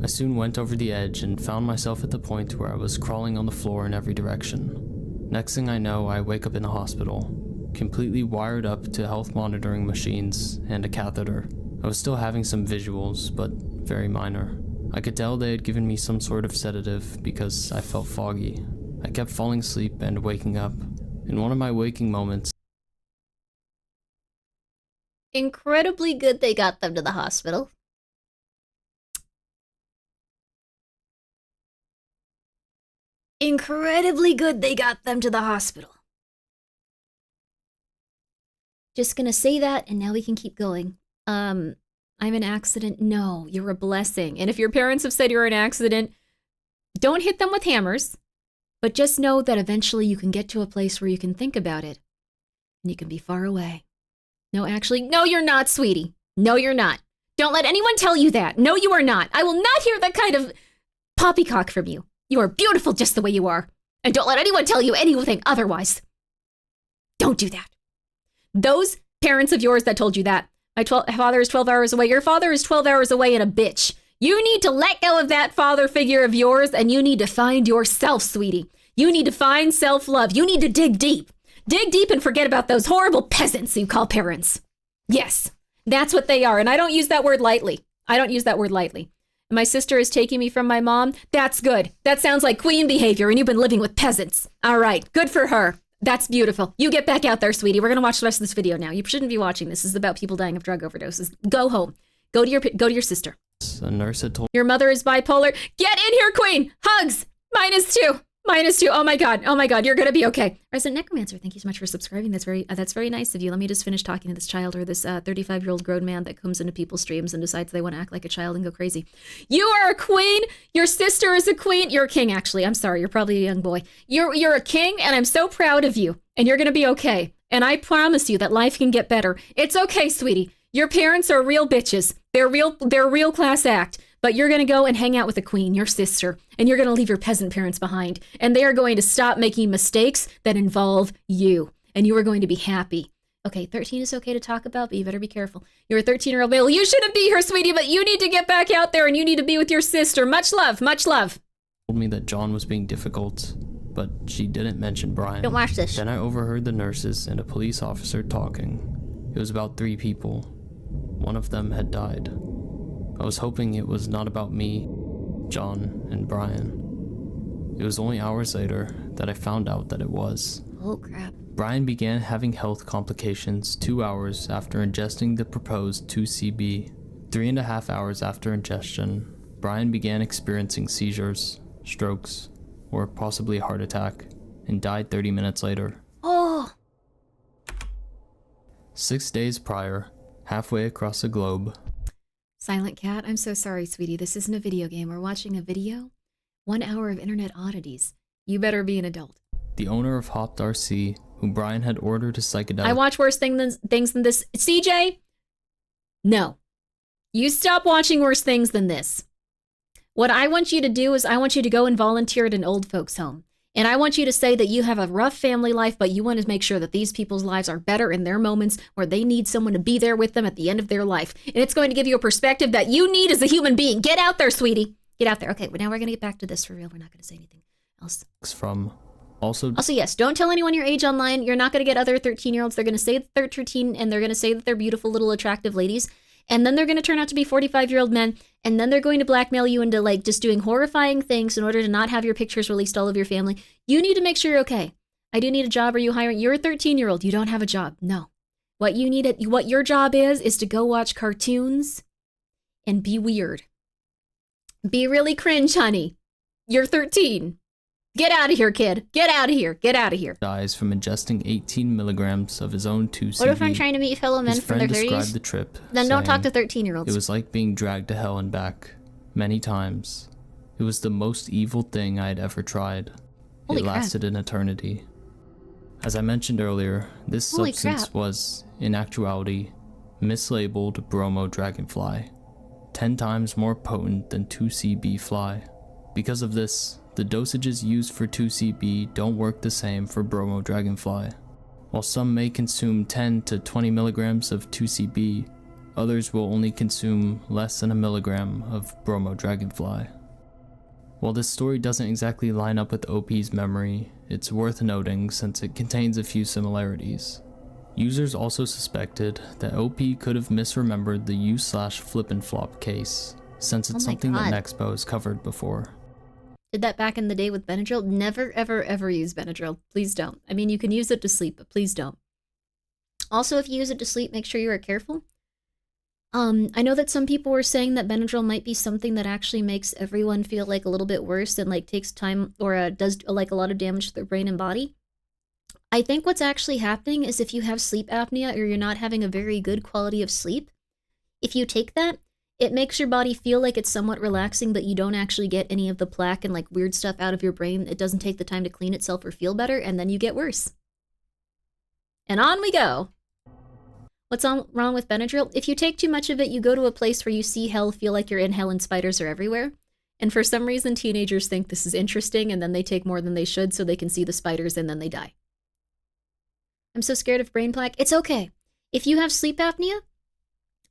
S12: I soon went over the edge and found myself at the point where I was crawling on the floor in every direction. Next thing I know, I wake up in a hospital, completely wired up to health monitoring machines and a catheter. I was still having some visuals, but very minor. I could tell they had given me some sort of sedative because I felt foggy. I kept falling asleep and waking up. In one of my waking moments,
S3: Incredibly good they got them to the hospital. Incredibly good they got them to the hospital. Just gonna say that, and now we can keep going. I'm an accident. No, you're a blessing. And if your parents have said you're an accident, don't hit them with hammers, but just know that eventually you can get to a place where you can think about it, and you can be far away. No, actually, no, you're not, sweetie. No, you're not. Don't let anyone tell you that. No, you are not. I will not hear that kind of poppycock from you. You are beautiful just the way you are. And don't let anyone tell you anything otherwise. Don't do that. Those parents of yours that told you that, my father is 12 hours away. Your father is 12 hours away and a bitch. You need to let go of that father figure of yours, and you need to find yourself, sweetie. You need to find self-love. You need to dig deep. Dig deep and forget about those horrible peasants you call parents. Yes, that's what they are. And I don't use that word lightly. I don't use that word lightly. My sister is taking me from my mom. That's good. That sounds like queen behavior, and you've been living with peasants. All right, good for her. That's beautiful. You get back out there, sweetie. We're going to watch the rest of this video now. You shouldn't be watching this. This is about people dying of drug overdoses. Go home. Go to your sister.
S12: a nurse had told
S3: Your mother is bipolar. Get in here, queen. Hugs. -2. -2. Oh my god. Oh my god. You're gonna be okay. Resident Necromancer, thank you so much for subscribing. That's very nice of you. Let me just finish talking to this child, or this 35-year-old grown man that comes into people's streams and decides they want to act like a child and go crazy. You are a queen. Your sister is a queen. You're a king, actually. I'm sorry. You're probably a young boy. You're a king, and I'm so proud of you. And you're gonna be okay. And I promise you that life can get better. It's okay, sweetie. Your parents are real bitches. They're a real class act. But you're going to go and hang out with the queen, your sister, and you're going to leave your peasant parents behind. And they are going to stop making mistakes that involve you. And you are going to be happy. Okay, 13 is okay to talk about, but you better be careful. You're a 13-year-old male. You shouldn't be here, sweetie, but you need to get back out there and you need to be with your sister. Much love, much love.
S12: Told me that John was being difficult, but she didn't mention Brian.
S3: Don't watch this.
S12: Then I overheard the nurses and a police officer talking. It was about 3 people. One of them had died. I was hoping it was not about me, John, and Brian. It was only hours later that I found out that it was.
S3: Oh, crap.
S12: Brian began having health complications 2 hours after ingesting the proposed 2CB. 3.5 hours after ingestion, Brian began experiencing seizures, strokes, or possibly a heart attack, and died 30 minutes later.
S3: Oh!
S12: 6 days prior, halfway across the globe,
S3: Silent Cat, I'm so sorry, sweetie. This isn't a video game. We're watching a video. 1 hour of internet oddities. You better be an adult.
S12: the owner of Hopped RC, whom Brian had ordered a psychedelic...
S3: I watch worse things than this. CJ? No. You stop watching worse things than this. What I want you to do is I want you to go and volunteer at an old folks home. And I want you to say that you have a rough family life, but you want to make sure that these people's lives are better in their moments where they need someone to be there with them at the end of their life. And it's going to give you a perspective that you need as a human being. Get out there, sweetie. Get out there. Okay, well, now we're going to get back to this for real. We're not going to say anything else.
S12: From also,
S3: yes, don't tell anyone your age online. You're not going to get other 13-year-olds. They're going to say that they're 13, and they're going to say that they're beautiful, little, attractive ladies. And then they're going to turn out to be 45-year-old men. And then they're going to blackmail you into, like, just doing horrifying things in order to not have your pictures released all over your family. You need to make sure you're okay. I do need a job. Are you hiring? You're a 13-year-old. You don't have a job. No. What your job is to go watch cartoons and be weird. Be really cringe, honey. You're 13. Get out of here, kid. Get out of here. Get out of here.
S12: Dies from ingesting 18 milligrams of his own 2CB.
S3: What if I'm trying to meet fellow men
S12: his
S3: from their
S12: friend
S3: 30s?
S12: described the trip,
S3: Then don't talk
S12: saying,
S3: to 13-year-olds.
S12: It was like being dragged to hell and back. many times. It was the most evil thing I had ever tried.
S3: Holy
S12: it lasted an eternity. As I mentioned earlier, this
S3: Holy
S12: substance
S3: crap.
S12: was, in actuality, mislabeled bromo dragonfly, 10 times more potent than 2CB fly. Because of this, the dosages used for 2CB don't work the same for bromo dragonfly. While some may consume 10 to 20 milligrams of 2CB, others will only consume less than a milligram of bromo dragonfly. While this story doesn't exactly line up with OP's memory, it's worth noting since it contains a few similarities. Users also suspected that OP could have misremembered the U/flip and flop case, since it's something that Nexpo has covered before.
S3: Did that back in the day with Benadryl. Never, ever, ever use Benadryl. Please don't. I mean, you can use it to sleep, but please don't. Also, if you use it to sleep, make sure you are careful. I know that some people were saying that Benadryl might be something that actually makes everyone feel like a little bit worse and like takes time or does like a lot of damage to their brain and body. I think what's actually happening is if you have sleep apnea or you're not having a very good quality of sleep, if you take that, it makes your body feel like it's somewhat relaxing, but you don't actually get any of the plaque and like weird stuff out of your brain. It doesn't take the time to clean itself or feel better, and then you get worse. And on we go. What's wrong with Benadryl? If you take too much of it, you go to a place where you see hell, feel like you're in hell, and spiders are everywhere. And for some reason, teenagers think this is interesting, and then they take more than they should so they can see the spiders, and then they die. I'm so scared of brain plaque. It's okay. If you have sleep apnea,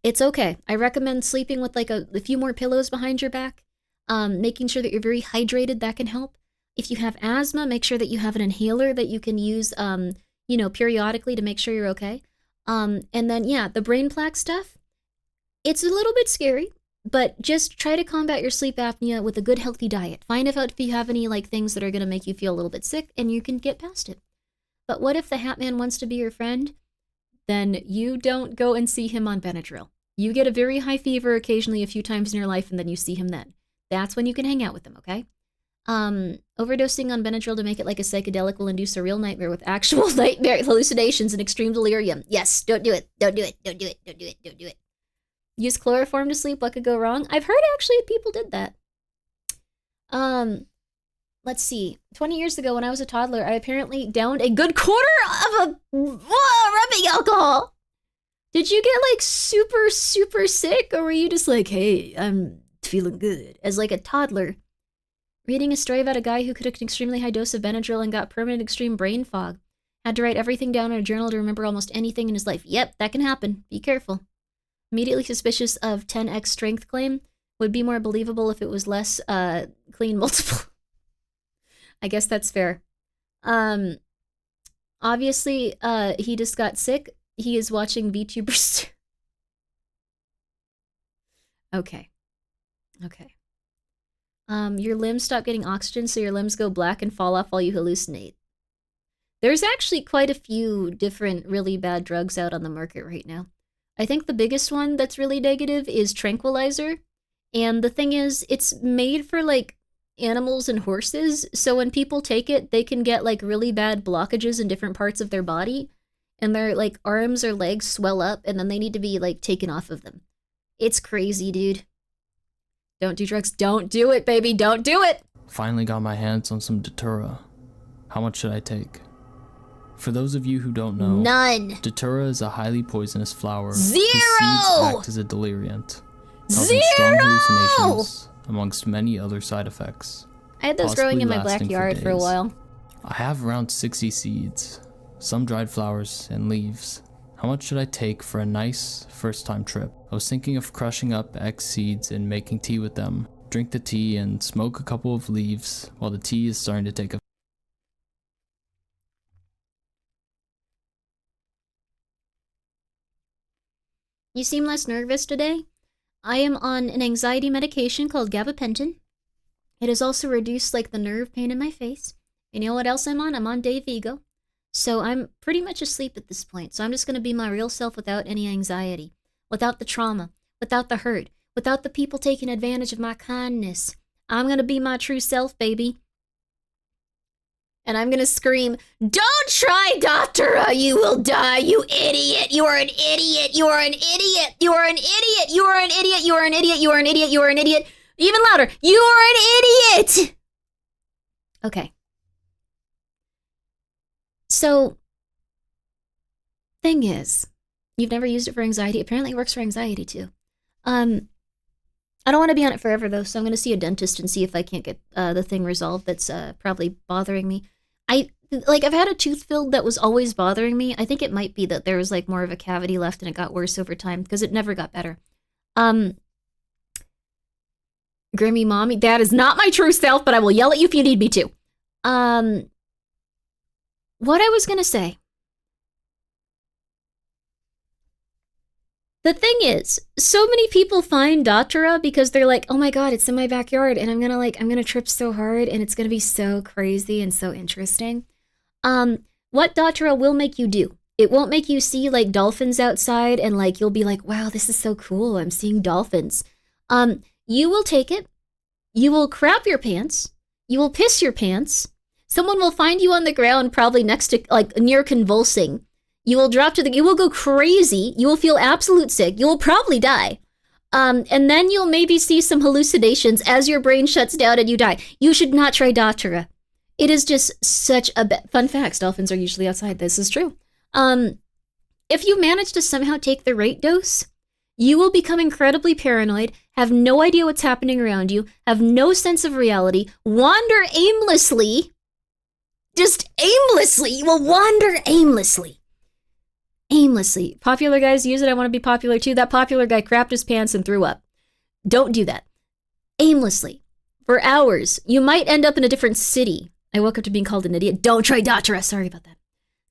S3: it's okay. I recommend sleeping with like a few more pillows behind your back. Making sure that you're very hydrated, that can help. If you have asthma, make sure that you have an inhaler that you can use, periodically to make sure you're okay. And then, yeah, the brain plaque stuff, it's a little bit scary, but just try to combat your sleep apnea with a good, healthy diet. Find out if you have any, like, things that are going to make you feel a little bit sick, and you can get past it. But what if the Hat Man wants to be your friend? Then you don't go and see him on Benadryl. You get a very high fever occasionally a few times in your life, and then you see him then. That's when you can hang out with him, okay? Overdosing on Benadryl to make it like a psychedelic will induce a real nightmare with actual nightmare hallucinations and extreme delirium. Yes, don't do it. Don't do it. Don't do it. Don't do it. Don't do it. Use chloroform to sleep. What could go wrong? I've heard actually people did that. Let's see. 20 years ago when I was a toddler, I apparently downed a good quarter of a rubbing alcohol. Did you get like super, super sick, or were you just like, hey, I'm feeling good as like a toddler? Reading a story about a guy who took an extremely high dose of Benadryl and got permanent extreme brain fog. Had to write everything down in a journal to remember almost anything in his life. Yep, that can happen. Be careful. Immediately suspicious of 10x strength claim. Would be more believable if it was less clean multiple. I guess that's fair. Obviously, he just got sick. He is watching VTubers. Okay. Okay. Your limbs stop getting oxygen, so your limbs go black and fall off while you hallucinate. There's actually quite a few different really bad drugs out on the market right now. I think the biggest one that's really negative is tranquilizer. And the thing is, it's made for, like, animals and horses, so when people take it, they can get, like, really bad blockages in different parts of their body, and their, like, arms or legs swell up, and then they need to be, like, taken off of them. It's crazy, dude. Don't do drugs. Don't do it, baby. Don't do it!
S12: Finally got my hands on some Datura. How much should I take? For those of you who don't know,
S1: none.
S12: Datura is a highly poisonous flower.
S1: Zero!
S12: Whose seeds act as a deliriant, causing strong hallucinations, amongst many other side effects.
S3: I had those growing in my
S12: lasting
S3: backyard for a while.
S12: I have around 60 seeds, some dried flowers and leaves. How much should I take for a nice first-time trip? I was thinking of crushing up X seeds and making tea with them. Drink the tea and smoke a couple of leaves while the tea is starting to take a...
S3: You seem less nervous today. I am on an anxiety medication called gabapentin. It has also reduced like the nerve pain in my face. You know what else I'm on? I'm on Dayvigo. So I'm pretty much asleep at this point. So I'm just going to be my real self without any anxiety, without the trauma, without the hurt, without the people taking advantage of my kindness. I'm going to be my true self, baby. And I'm going to scream, "Don't try, Doctora, you will die, you idiot! You are an idiot! You are an idiot! You are an idiot! You are an idiot! You are an idiot! You are an idiot! You are an idiot! Even louder. You are an idiot! Okay. So, thing is, you've never used it for anxiety. Apparently it works for anxiety too. I don't want to be on it forever though, so I'm going to see a dentist and see if I can't get the thing resolved that's probably bothering me. I've had a tooth filled that was always bothering me. I think it might be that there was like more of a cavity left and it got worse over time because it never got better. Grimmi mommy, that is not my true self, but I will yell at you if you need me to. What I was going to say. The thing is, so many people find Datura because they're like, oh my god, it's in my backyard and I'm gonna trip so hard and it's gonna be so crazy and so interesting. What Datura will make you do, it won't make you see like dolphins outside and like you'll be like, wow, this is so cool, I'm seeing dolphins. You will take it, you will crap your pants, you will piss your pants, someone will find you on the ground probably next to, like, near convulsing. You will you will go crazy, you will feel absolute sick, you will probably die. And then you'll maybe see some hallucinations as your brain shuts down and you die. You should not try Datura. It is just such a fun fact. Dolphins are usually outside. This is true. If you manage to somehow take the right dose, you will become incredibly paranoid, have no idea what's happening around you, have no sense of reality, wander aimlessly. Just aimlessly. You will wander aimlessly. Aimlessly. Popular guys use it. I want to be popular too. That popular guy crapped his pants and threw up. Don't do that. Aimlessly. For hours. You might end up in a different city. I woke up to being called an idiot. Don't try Datura. Sorry about that.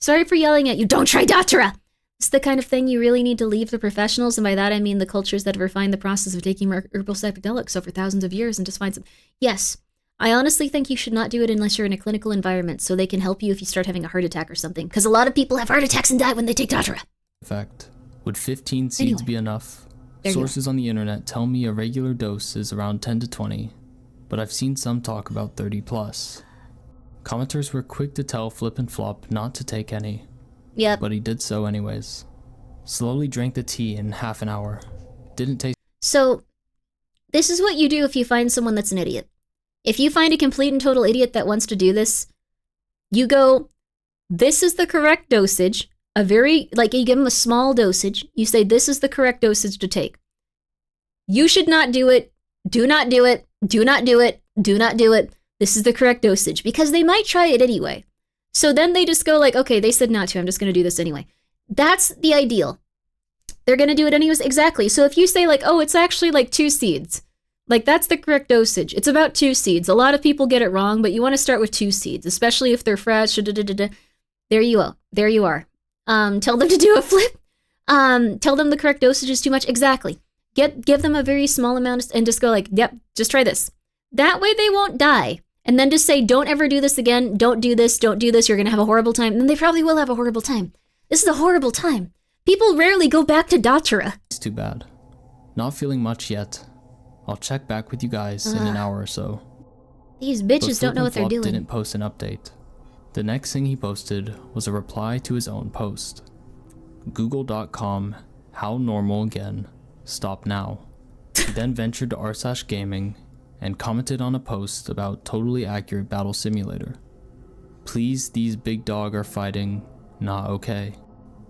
S3: Sorry for yelling at you. Don't try Datura. It's the kind of thing you really need to leave the professionals, and by that I mean the cultures that have refined the process of taking herbal psychedelics over thousands of years and just find some... Yes. I honestly think you should not do it unless you're in a clinical environment so they can help you if you start having a heart attack or something. Because a lot of people have heart attacks and die when they take Datura.
S12: In fact, would 15 seeds be enough? Sources on the internet tell me a regular dose is around 10 to 20, but I've seen some talk about 30 plus. Commenters were quick to tell Flip and Flop not to take any.
S3: Yep.
S12: But he did so anyways. Slowly drank the tea in half an hour. Didn't taste...
S3: So, this is what you do if you find someone that's an idiot. If you find a complete and total idiot that wants to do this, you go, this is the correct dosage, you give them a small dosage, you say this is the correct dosage to take. You should not do it, do not do it, do not do it, do not do it, this is the correct dosage, because they might try it anyway. So then they just go like, okay, they said not to, I'm just going to do this anyway. That's the ideal. They're going to do it anyways, exactly. So if you say like, oh, it's actually like 2 seeds, like, that's the correct dosage. It's about 2 seeds. A lot of people get it wrong, but you want to start with 2 seeds, especially if they're fresh. There you go. There you are. Tell them to do a flip. Tell them the correct dosage is too much. Exactly. Give them a very small amount and just go like, yep, just try this. That way they won't die. And then just say, don't ever do this again. Don't do this. Don't do this. You're going to have a horrible time. And then they probably will have a horrible time. This is a horrible time. People rarely go back to Datura.
S12: It's too bad. Not feeling much yet. I'll check back with you guys in an hour or so.
S3: These bitches don't know what they're doing.
S12: Didn't post an update. The next thing he posted was a reply to his own post. Google.com, how normal again, stop now. He then ventured to r/gaming and commented on a post about totally accurate battle simulator. Please, these big dog are fighting, not okay.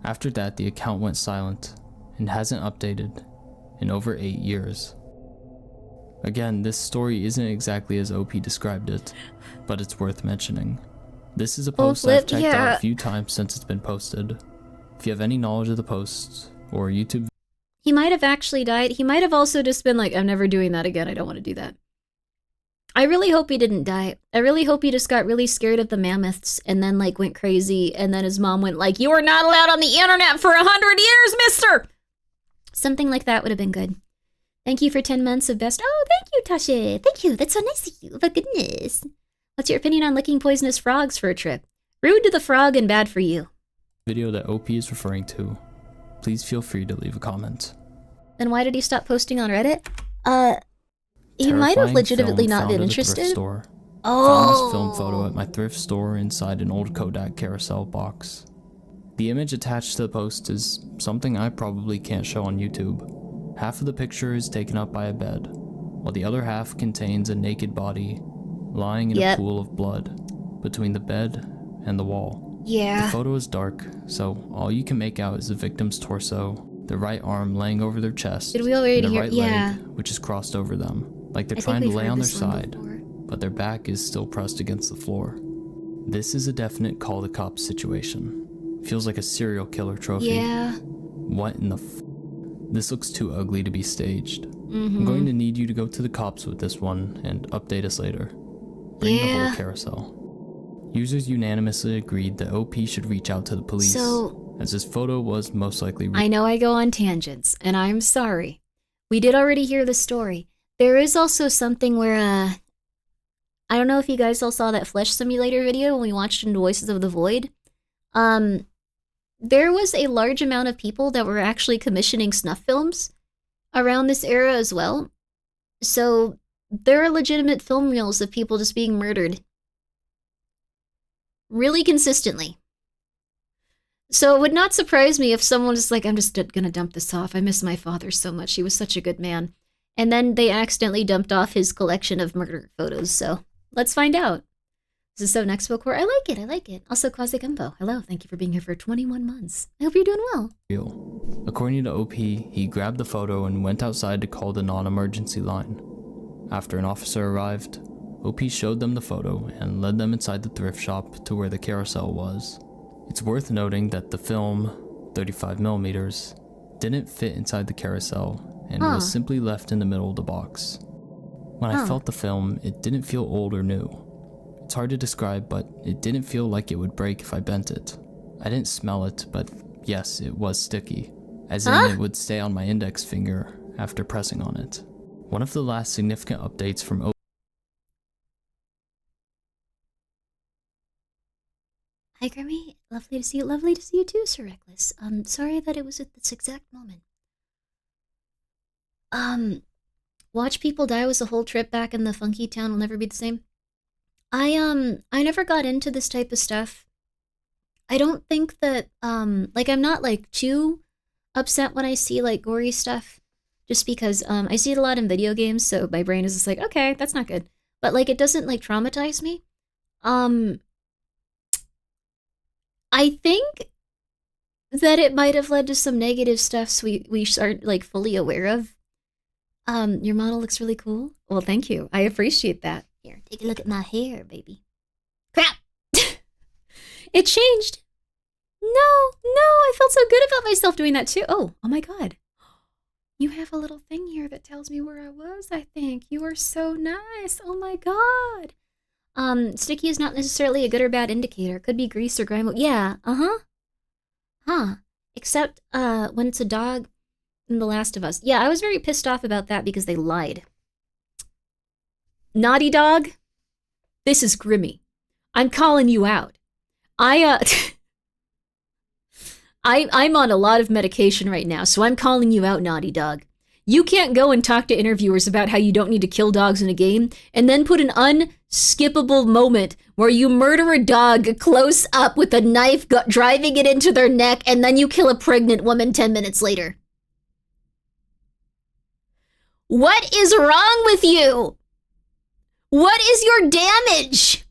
S12: After that, the account went silent and hasn't updated in over 8 years. Again, this story isn't exactly as OP described it, but it's worth mentioning. This is a post I've checked out a few times since it's been posted. If you have any knowledge of the post, or YouTube...
S3: He might have actually died. He might have also just been like, I'm never doing that again, I don't want to do that. I really hope he didn't die. I really hope he just got really scared of the mammoths, and then like went crazy, and then his mom went like, you are not allowed on the internet for 100 years, mister! Something like that would have been good. Thank you for 10 months of best... Oh, thank you, Tasha. Thank you. That's so nice of you. But goodness. What's your opinion on licking poisonous frogs for a trip? Rude to the frog and bad for you.
S12: Video that OP is referring to. Please feel free to leave a comment.
S3: Then why did he stop posting on Reddit? He might have legitimately not been interested.
S12: Found
S3: Oh!
S12: this film photo at my thrift store inside an old Kodak carousel box. The image attached to the post is something I probably can't show on YouTube. Half of the picture is taken up by a bed, while the other half contains a naked body lying in a pool of blood between the bed and the wall.
S1: Yeah.
S12: The photo is dark, so all you can make out is the victim's torso, their right arm laying over their chest,
S3: Did we already
S12: and the
S3: hear?
S12: right leg, which is crossed over them, like they're trying to lay on their side, but their back is still pressed against the floor. This is a definite call the cops situation. Feels like a serial killer trophy.
S3: Yeah.
S12: What in the This looks too ugly to be staged. I'm going to need you to go to the cops with this one and update us later. Bring the whole carousel. Users unanimously agreed that OP should reach out to the police, as his photo was most likely...
S3: I know I go on tangents, and I'm sorry. We did already hear the story. There is also something where, I don't know if you guys all saw that Flesh Simulator video when we watched Into Voices of the Void. There was a large amount of people that were actually commissioning snuff films around this era as well. So there are legitimate film reels of people just being murdered really consistently. So it would not surprise me if someone is like, I'm just gonna dump this off. I miss my father so much. He was such a good man. And then they accidentally dumped off his collection of murder photos. So let's find out. This is so next book where I like it. I like it. Also, Quasi Gumbo. Hello. Thank you for being here for 21 months. I hope you're doing well.
S12: According to OP, he grabbed the photo and went outside to call the non-emergency line. After an officer arrived, OP showed them the photo and led them inside the thrift shop to where the carousel was. It's worth noting that the film, 35mm, didn't fit inside the carousel and was simply left in the middle of the box. When I felt the film, it didn't feel old or new. It's hard to describe, but it didn't feel like it would break if I bent it. I didn't smell it, but yes, it was sticky, as in it would stay on my index finger after pressing on it. One of the last significant updates from OP.
S1: Hi, Grimmi. Lovely to see you. Lovely to see you too, Sir Reckless. Sorry that it was at this exact moment.
S3: Watch people die was a whole trip back in the funky town. Will never be the same. I never got into this type of stuff. I don't think that, like, I'm not, like, too upset when I see, like, gory stuff. Just because, I see it a lot in video games, so my brain is just like, okay, that's not good. But, like, it doesn't, like, traumatize me. I think that it might have led to some negative stuff we aren't, like, fully aware of. Your model looks really cool. Well, thank you. I appreciate that.
S1: Here, take a look at my hair, baby.
S3: Crap! It changed. No, I felt so good about myself doing that too. Oh my god. You have a little thing here that tells me where I was, I think. You are so nice. Oh my god. Sticky is not necessarily a good or bad indicator. It could be grease or grime. Yeah, Except, when it's a dog in The Last of Us. Yeah, I was very pissed off about that because they lied. Naughty Dog, this is Grimmi. I'm calling you out. I'm on a lot of medication right now, so I'm calling you out, Naughty Dog. You can't go and talk to interviewers about how you don't need to kill dogs in a game, and then put an unskippable moment where you murder a dog close up with a knife, driving it into their neck, and then you kill a pregnant woman 10 minutes later. What is wrong with you? What is your damage?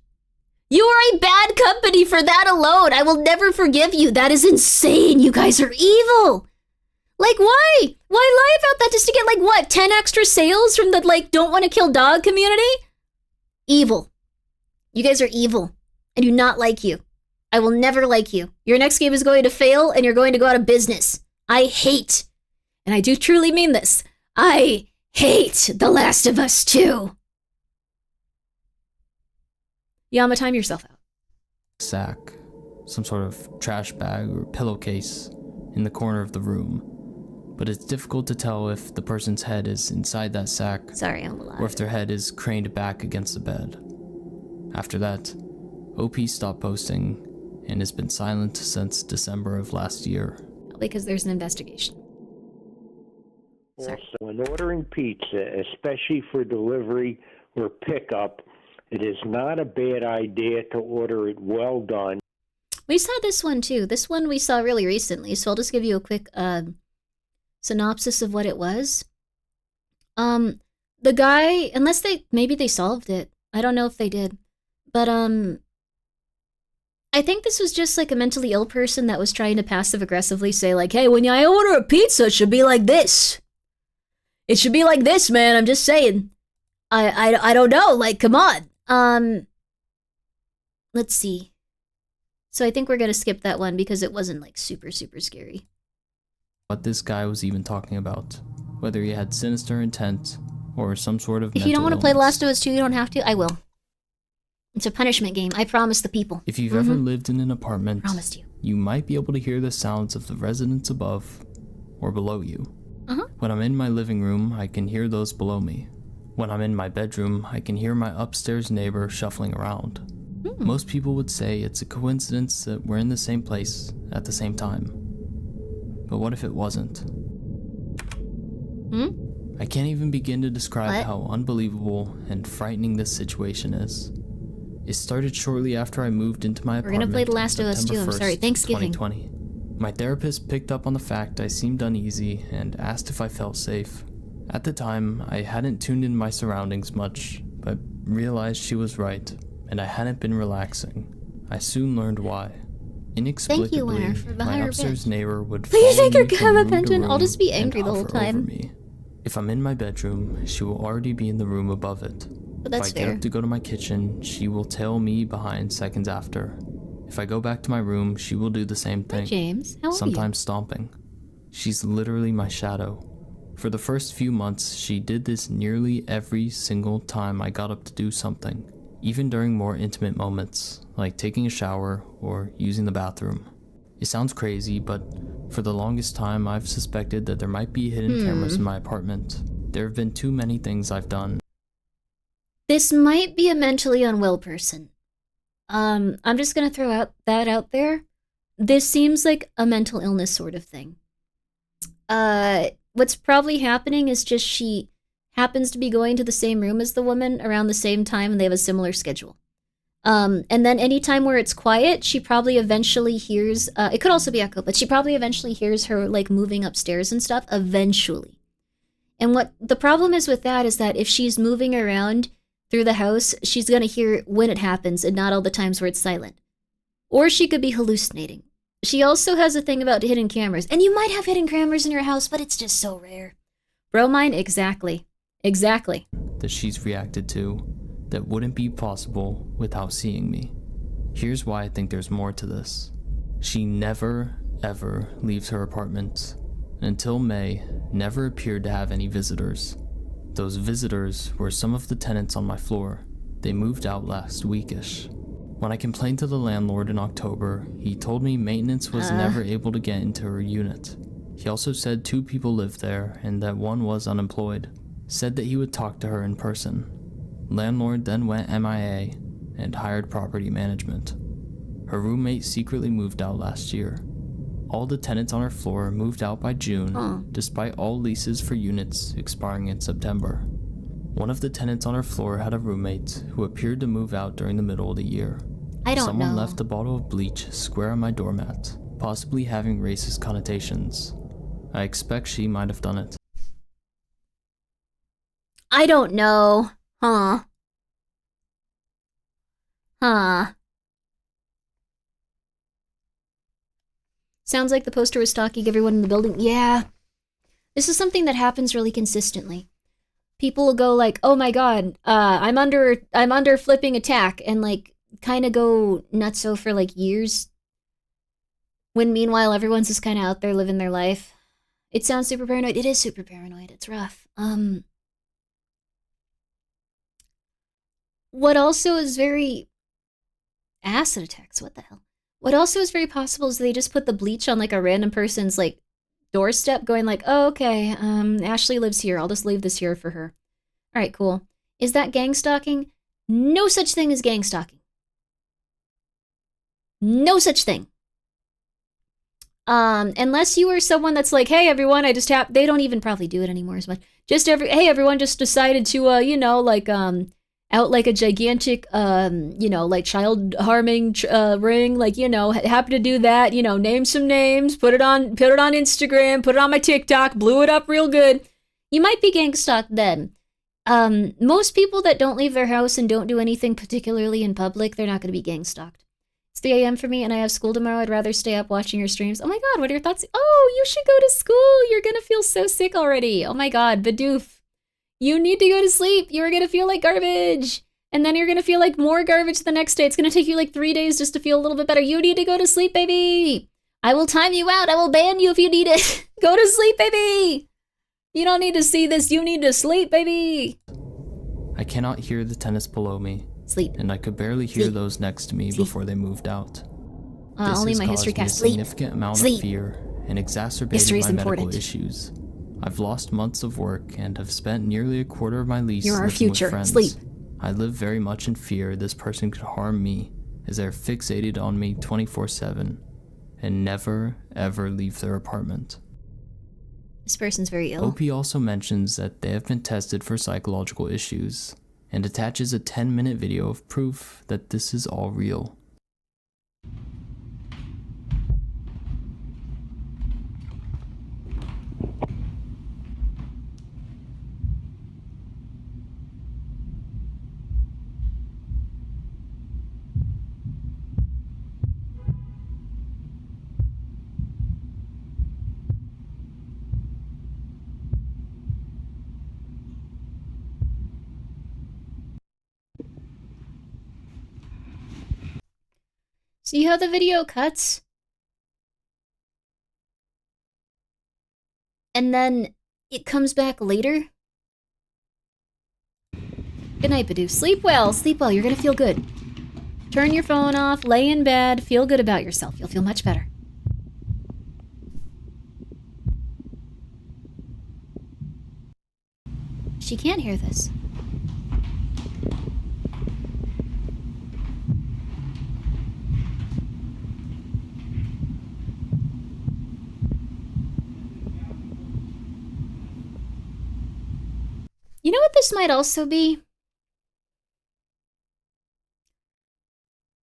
S3: You are a bad company for that alone. I will never forgive you. That is insane. You guys are evil. Like, why? Why lie about that just to get, like, what, 10 extra sales from the, like, don't want to kill dog community? Evil. You guys are evil. I do not like you. I will never like you. Your next game is going to fail, and you're going to go out of business. I hate, and I do truly mean this, I hate The Last of Us 2. Yama, time yourself out.
S12: Sack, some sort of trash bag or pillowcase in the corner of the room. But it's difficult to tell if the person's head is inside that sack.
S3: Sorry, I'm alive.
S12: Or if their head is craned back against the bed. After that, OP stopped posting and has been silent since December of last year.
S3: Because there's an investigation.
S13: Also, when ordering pizza, especially for delivery or pickup, it is not a bad idea to order it well done.
S3: We saw this one too. This one we saw really recently, so I'll just give you a quick synopsis of what it was.
S1: the guy, unless maybe they solved it. I don't know if they did. But, I think this was just like a mentally ill person that was trying to passive-aggressively say like, hey, when I order a pizza, it should be like this. It should be like this, man, I'm just saying. I don't know, like, come on. Let's see. So I think we're gonna skip that one because it wasn't like super, super scary.
S12: What this guy was even talking about, whether he had sinister intent or some sort of
S1: If you don't want to
S12: mental
S1: play The
S12: illness.
S1: Last of Us 2, you don't have to. I will. It's a punishment game. I promise the people.
S12: If you've ever lived in an apartment,
S1: Promised you.
S12: you might be able to hear the sounds of the residents above or below you. When I'm in my living room, I can hear those below me. When I'm in my bedroom, I can hear my upstairs neighbor shuffling around. Most people would say it's a coincidence that we're in the same place at the same time. But what if it wasn't? I can't even begin to describe how unbelievable and frightening this situation is. It started shortly after I moved into my apartment.
S1: We're gonna play The Last of Us 2. I'm sorry, Thanksgiving.
S12: 2020. My therapist picked up on the fact I seemed uneasy and asked if I felt safe. At the time, I hadn't tuned in my surroundings much, but realized she was right, and I hadn't been relaxing. I soon learned why. Inexplicably,
S1: Winner, for the
S12: my
S1: higher
S12: upstairs
S1: bit.
S12: neighbor would
S1: Please
S12: follow
S1: make her
S12: me from
S1: come
S12: room to
S1: attention. I'll
S12: room
S1: just be
S12: and
S1: angry the whole
S12: hover over
S1: time.
S12: me. If I'm in my bedroom, she will already be in the room above it.
S1: But that's
S12: if I get
S1: fair.
S12: up to go to my kitchen, she will tail me behind seconds after. If I go back to my room, she will do the same thing.
S1: James, how are you?
S12: Sometimes stomping. She's literally my shadow. For the first few months, she did this nearly every single time I got up to do something, even during more intimate moments, like taking a shower or using the bathroom. It sounds crazy, but for the longest time, I've suspected that there might be hidden cameras in my apartment. There have been too many things I've done.
S1: This might be a mentally unwell person. I'm just gonna throw that out there. This seems like a mental illness sort of thing. What's probably happening is just she happens to be going to the same room as the woman around the same time and they have a similar schedule. And then anytime where it's quiet, she probably eventually hears, it could also be echo, but she probably eventually hears her like moving upstairs and stuff, eventually. And what the problem is with that is that if she's moving around through the house, she's gonna hear it when it happens and not all the times where it's silent. Or she could be hallucinating. She also has a thing about hidden cameras, and you might have hidden cameras in your house, but it's just so rare. Bromine, exactly. Exactly.
S12: That she's reacted to that wouldn't be possible without seeing me. Here's why I think there's more to this. She never, ever leaves her apartment. Until May, never appeared to have any visitors. Those visitors were some of the tenants on my floor. They moved out last weekish. When I complained to the landlord in October, he told me maintenance was never able to get into her unit. He also said 2 people lived there and that one was unemployed. Said that he would talk to her in person. Landlord then went MIA and hired property management. Her roommate secretly moved out last year. All the tenants on her floor moved out by June, despite all leases for units expiring in September. One of the tenants on her floor had a roommate who appeared to move out during the middle of the year.
S1: I don't
S12: Someone
S1: know.
S12: left a bottle of bleach square on my doormat, possibly having racist connotations. I expect she might have done it.
S1: I don't know. Huh. Sounds like the poster was stalking everyone in the building. Yeah. This is something that happens really consistently. People will go like, oh my god, I'm under flipping attack, and like kind of go nutso for like years. When meanwhile everyone's just kind of out there living their life. It sounds super paranoid. It is super paranoid. It's rough. What also is very... Acid attacks, what the hell? What also is very possible is they just put the bleach on like a random person's like doorstep going like, oh, okay, Ashley lives here. I'll just leave this here for her. All right, cool. Is that gang stalking? No such thing as gang stalking. No such thing. Unless you are someone that's like, hey, everyone, I just they don't even probably do it anymore as much. Hey, everyone just decided to, you know, like, out like a gigantic, you know, like child harming ring, like, you know, happy to do that, you know, name some names, put it on Instagram, put it on my TikTok, blew it up real good. You might be gang stalked then. Most people that don't leave their house and don't do anything particularly in public, they're not going to be gang stalked. It's 3 a.m. for me and I have school tomorrow. I'd rather stay up watching your streams. Oh my god, what are your thoughts? Oh, you should go to school. You're going to feel so sick already. Oh my god, Bidoof. You need to go to sleep. You're going to feel like garbage. And then you're going to feel like more garbage the next day. It's going to take you like 3 days just to feel a little bit better. You need to go to sleep, baby. I will time you out. I will ban you if you need it. Go to sleep, baby. You don't need to see this. You need to sleep, baby.
S12: I cannot hear the tenants below me.
S1: Sleep.
S12: And I could barely hear those next to me before they moved out. This
S1: only
S12: has
S1: my history
S12: caused
S1: cast.
S12: me a significant amount of fear and exacerbated my medical
S1: important.
S12: issues. I've lost months of work and have spent nearly a quarter of my lease
S1: You're our
S12: living
S1: future.
S12: with friends.
S1: Sleep.
S12: I live very much in fear this person could harm me as they're fixated on me 24/7 and never ever leave their apartment.
S1: This person's very ill.
S12: OP also mentions that they have been tested for psychological issues and attaches a 10-minute video of proof that this is all real.
S1: See how the video cuts? And then it comes back later? Good night, Badoo. Sleep well. Sleep well. You're gonna feel good. Turn your phone off, lay in bed, feel good about yourself. You'll feel much better. She can't hear this. You know what this might also be?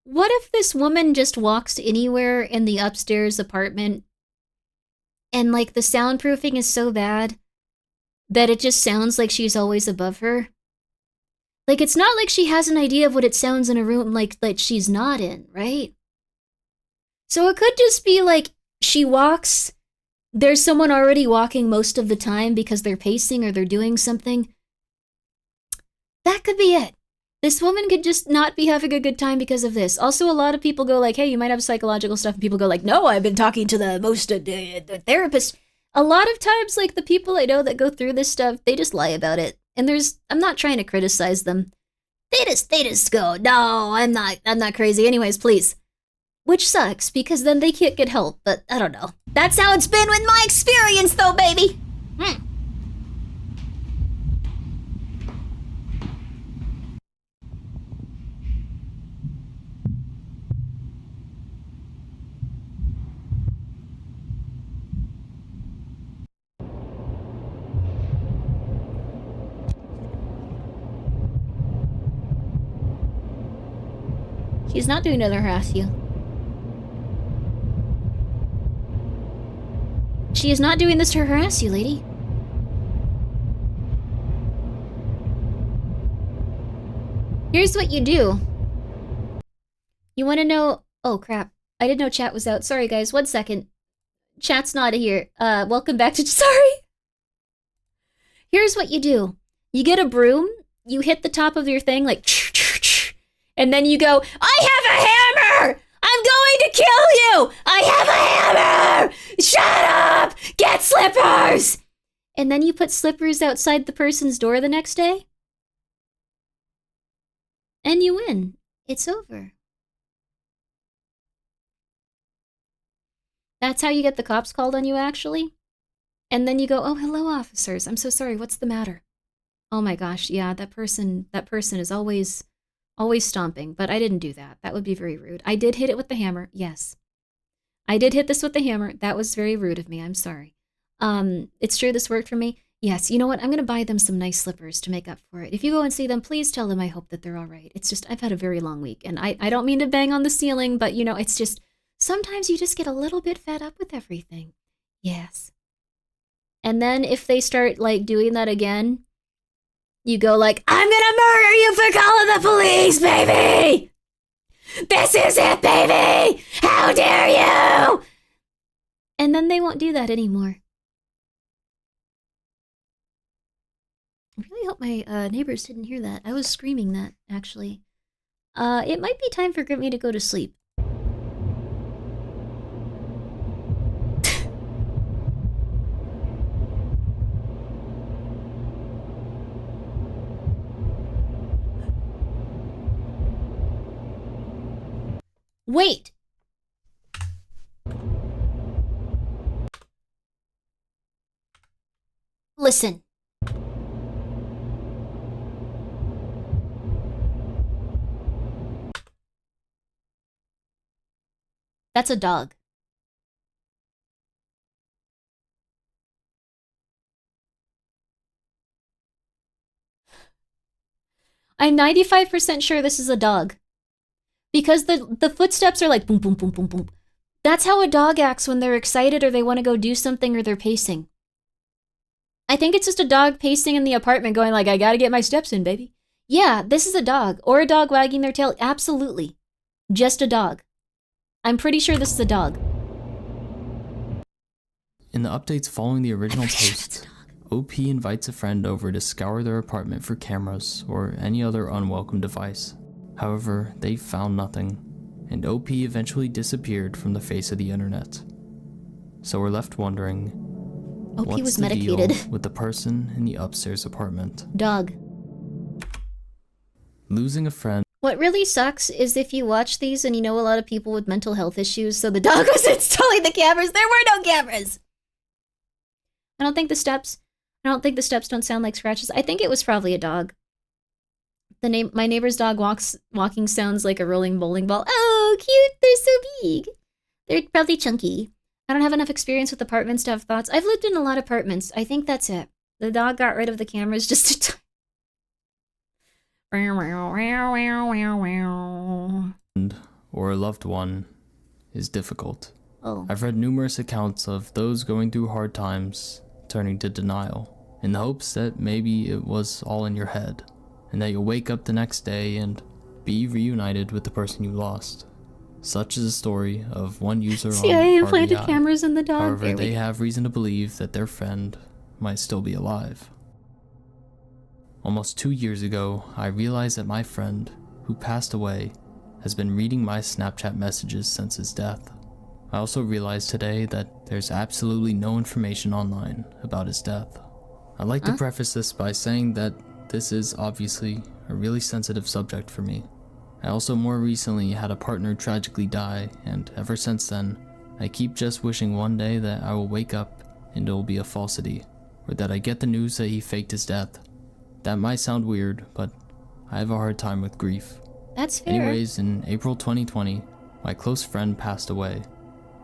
S1: What if this woman just walks anywhere in the upstairs apartment and like the soundproofing is so bad that it just sounds like she's always above her? Like it's not like she has an idea of what it sounds in a room like she's not in, right? So it could just be like she walks, there's someone already walking most of the time because they're pacing or they're doing something. That could be it. This woman could just not be having a good time because of this. Also, a lot of people go like, hey, you might have psychological stuff. And people go like, no, I've been talking to the most the therapist. A lot of times, like the people I know that go through this stuff, they just lie about it. And I'm not trying to criticize them. They just go, no, I'm not crazy. Anyways, please. Which sucks because then they can't get help. But I don't know. That's how it's been with my experience though, baby. She's not doing it to harass you. She is not doing this to harass you, lady. Here's what you do. You want to know... Oh, crap. I didn't know chat was out. Sorry, guys. 1 second. Chat's not here. Welcome back to... Sorry! Here's what you do. You get a broom. You hit the top of your thing, like... And then you go, I have a hammer! I'm going to kill you! I have a hammer! Shut up! Get slippers! And then you put slippers outside the person's door the next day. And you win. It's over. That's how you get the cops called on you, actually. And then you go, oh, hello, officers. I'm so sorry. What's the matter? Oh my gosh, yeah, that person is always stomping, but I didn't do that. That would be very rude. I did hit it with the hammer, yes. I did hit this with the hammer. That was very rude of me. I'm sorry. It's true this worked for me. Yes, you know what? I'm going to buy them some nice slippers to make up for it. If you go and see them, please tell them I hope that they're all right. It's just, I've had a very long week, and I don't mean to bang on the ceiling, but, you know, it's just, sometimes you just get a little bit fed up with everything. Yes. And then if they start, like, doing that again, You go like, I'm gonna murder you for calling the police, baby! This is it, baby! How dare you! And then they won't do that anymore. I really hope my neighbors didn't hear that. I was screaming that, actually. It might be time for Grimmi to go to sleep. Wait! Listen. That's a dog. I'm 95% sure this is a dog. Because the footsteps are like boom, boom, boom, boom, boom. That's how a dog acts when they're excited or they want to go do something or they're pacing. I think it's just a dog pacing in the apartment going like, I gotta get my steps in, baby. Yeah, this is a dog. Or a dog wagging their tail. Absolutely. Just a dog. I'm pretty sure this is a dog.
S12: In the updates following the original post, OP invites a friend over to scour their apartment for cameras or any other unwelcome device. However, they found nothing, and OP eventually disappeared from the face of the internet. So we're left wondering,
S1: OP
S12: what's
S1: was
S12: the
S1: medicated.
S12: deal with the person in the upstairs apartment?
S1: Dog.
S12: Losing a friend.
S1: What really sucks is if you watch these and you know a lot of people with mental health issues, so the dog was installing the cameras. There were no cameras! I don't think the steps don't sound like scratches. I think it was probably a dog. My neighbor's dog walking sounds like a rolling bowling ball. Oh, cute! They're so big! They're probably chunky. I don't have enough experience with apartments to have thoughts. I've lived in a lot of apartments. I think that's it. The dog got rid of the cameras just to...
S12: Or a loved one is difficult.
S1: Oh.
S12: I've read numerous accounts of those going through hard times turning to denial, in the hopes that maybe it was all in your head, and that you'll wake up the next day and be reunited with the person you lost. Such is the story of one user
S1: CIA
S12: on
S1: implanted
S12: RDI.
S1: cameras in the dog.
S12: However, they have reason to believe that their friend might still be alive. Almost 2 years ago, I realized that my friend, who passed away, has been reading my Snapchat messages since his death. I also realized today that there's absolutely no information online about his death. I'd like to preface this by saying that this is obviously a really sensitive subject for me. I also more recently had a partner tragically die, and ever since then, I keep just wishing one day that I will wake up and it will be a falsity, or that I get the news that he faked his death. That might sound weird, but I have a hard time with grief.
S1: That's fair.
S12: Anyways, in April 2020, my close friend passed away.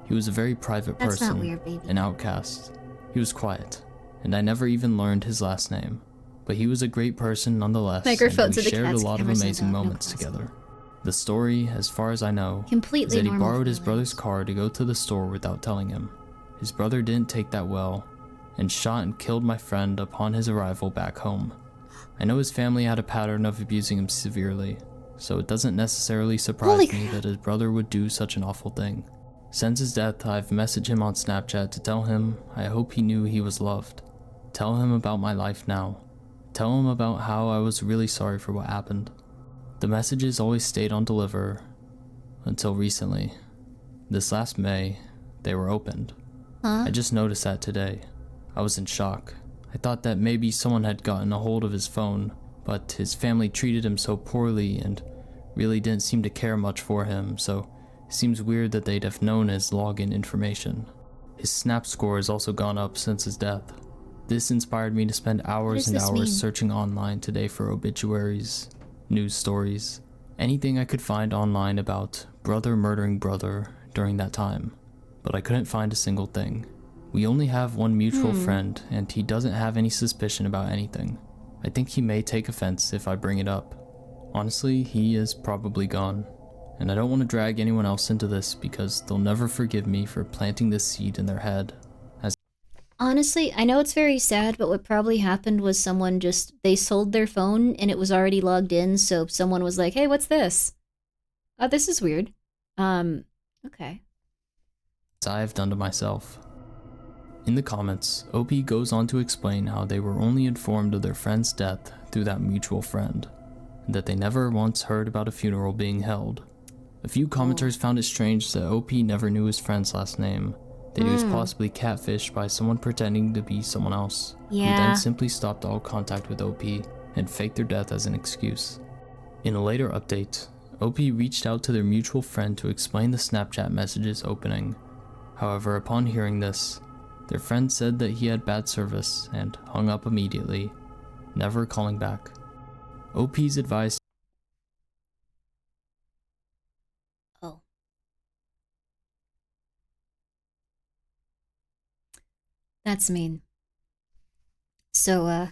S12: He was a very private
S1: That's
S12: person,
S1: not weird, baby.
S12: an outcast. He was quiet, and I never even learned his last name. But he was a great person nonetheless,
S1: Microphones
S12: and we
S1: of the
S12: shared a
S1: cats,
S12: lot of
S1: cameras
S12: amazing
S1: and no
S12: moments
S1: calls.
S12: together. The story, as far as I know,
S1: Completely
S12: is that he
S1: normal
S12: borrowed his
S1: feelings.
S12: brother's car to go to the store without telling him. His brother didn't take that well, and shot and killed my friend upon his arrival back home. I know his family had a pattern of abusing him severely, so it doesn't necessarily surprise me that his brother would do such an awful thing. Since his death, I've messaged him on Snapchat to tell him I hope he knew he was loved. Tell him about my life now. Tell him about how I was really sorry for what happened. The messages always stayed on deliver until recently. This last May, they were opened. I just noticed that today. I was in shock. I thought that maybe someone had gotten a hold of his phone, but his family treated him so poorly and really didn't seem to care much for him, so it seems weird that they'd have known his login information. His Snap score has also gone up since his death. This inspired me to spend hours and hours searching online today for obituaries, news stories, anything I could find online about brother murdering brother during that time, but I couldn't find a single thing. We only have one mutual friend, and he doesn't have any suspicion about anything. I think he may take offense if I bring it up. Honestly, he is probably gone, and I don't want to drag anyone else into this because they'll never forgive me for planting this seed in their head.
S1: Honestly, I know it's very sad, but what probably happened was someone they sold their phone and it was already logged in, so someone was like, hey, what's this? Oh, this is weird. Okay.
S12: I've done to myself. In the comments, OP goes on to explain how they were only informed of their friend's death through that mutual friend, and that they never once heard about a funeral being held. A few commenters found it strange that OP never knew his friend's last name, that he was possibly catfished by someone pretending to be someone else, who then simply stopped all contact with OP and faked their death as an excuse. In a later update, OP reached out to their mutual friend to explain the Snapchat messages opening. However, upon hearing this, their friend said that he had bad service and hung up immediately, never calling back. OP's advice.
S1: Oh. That's mean. So,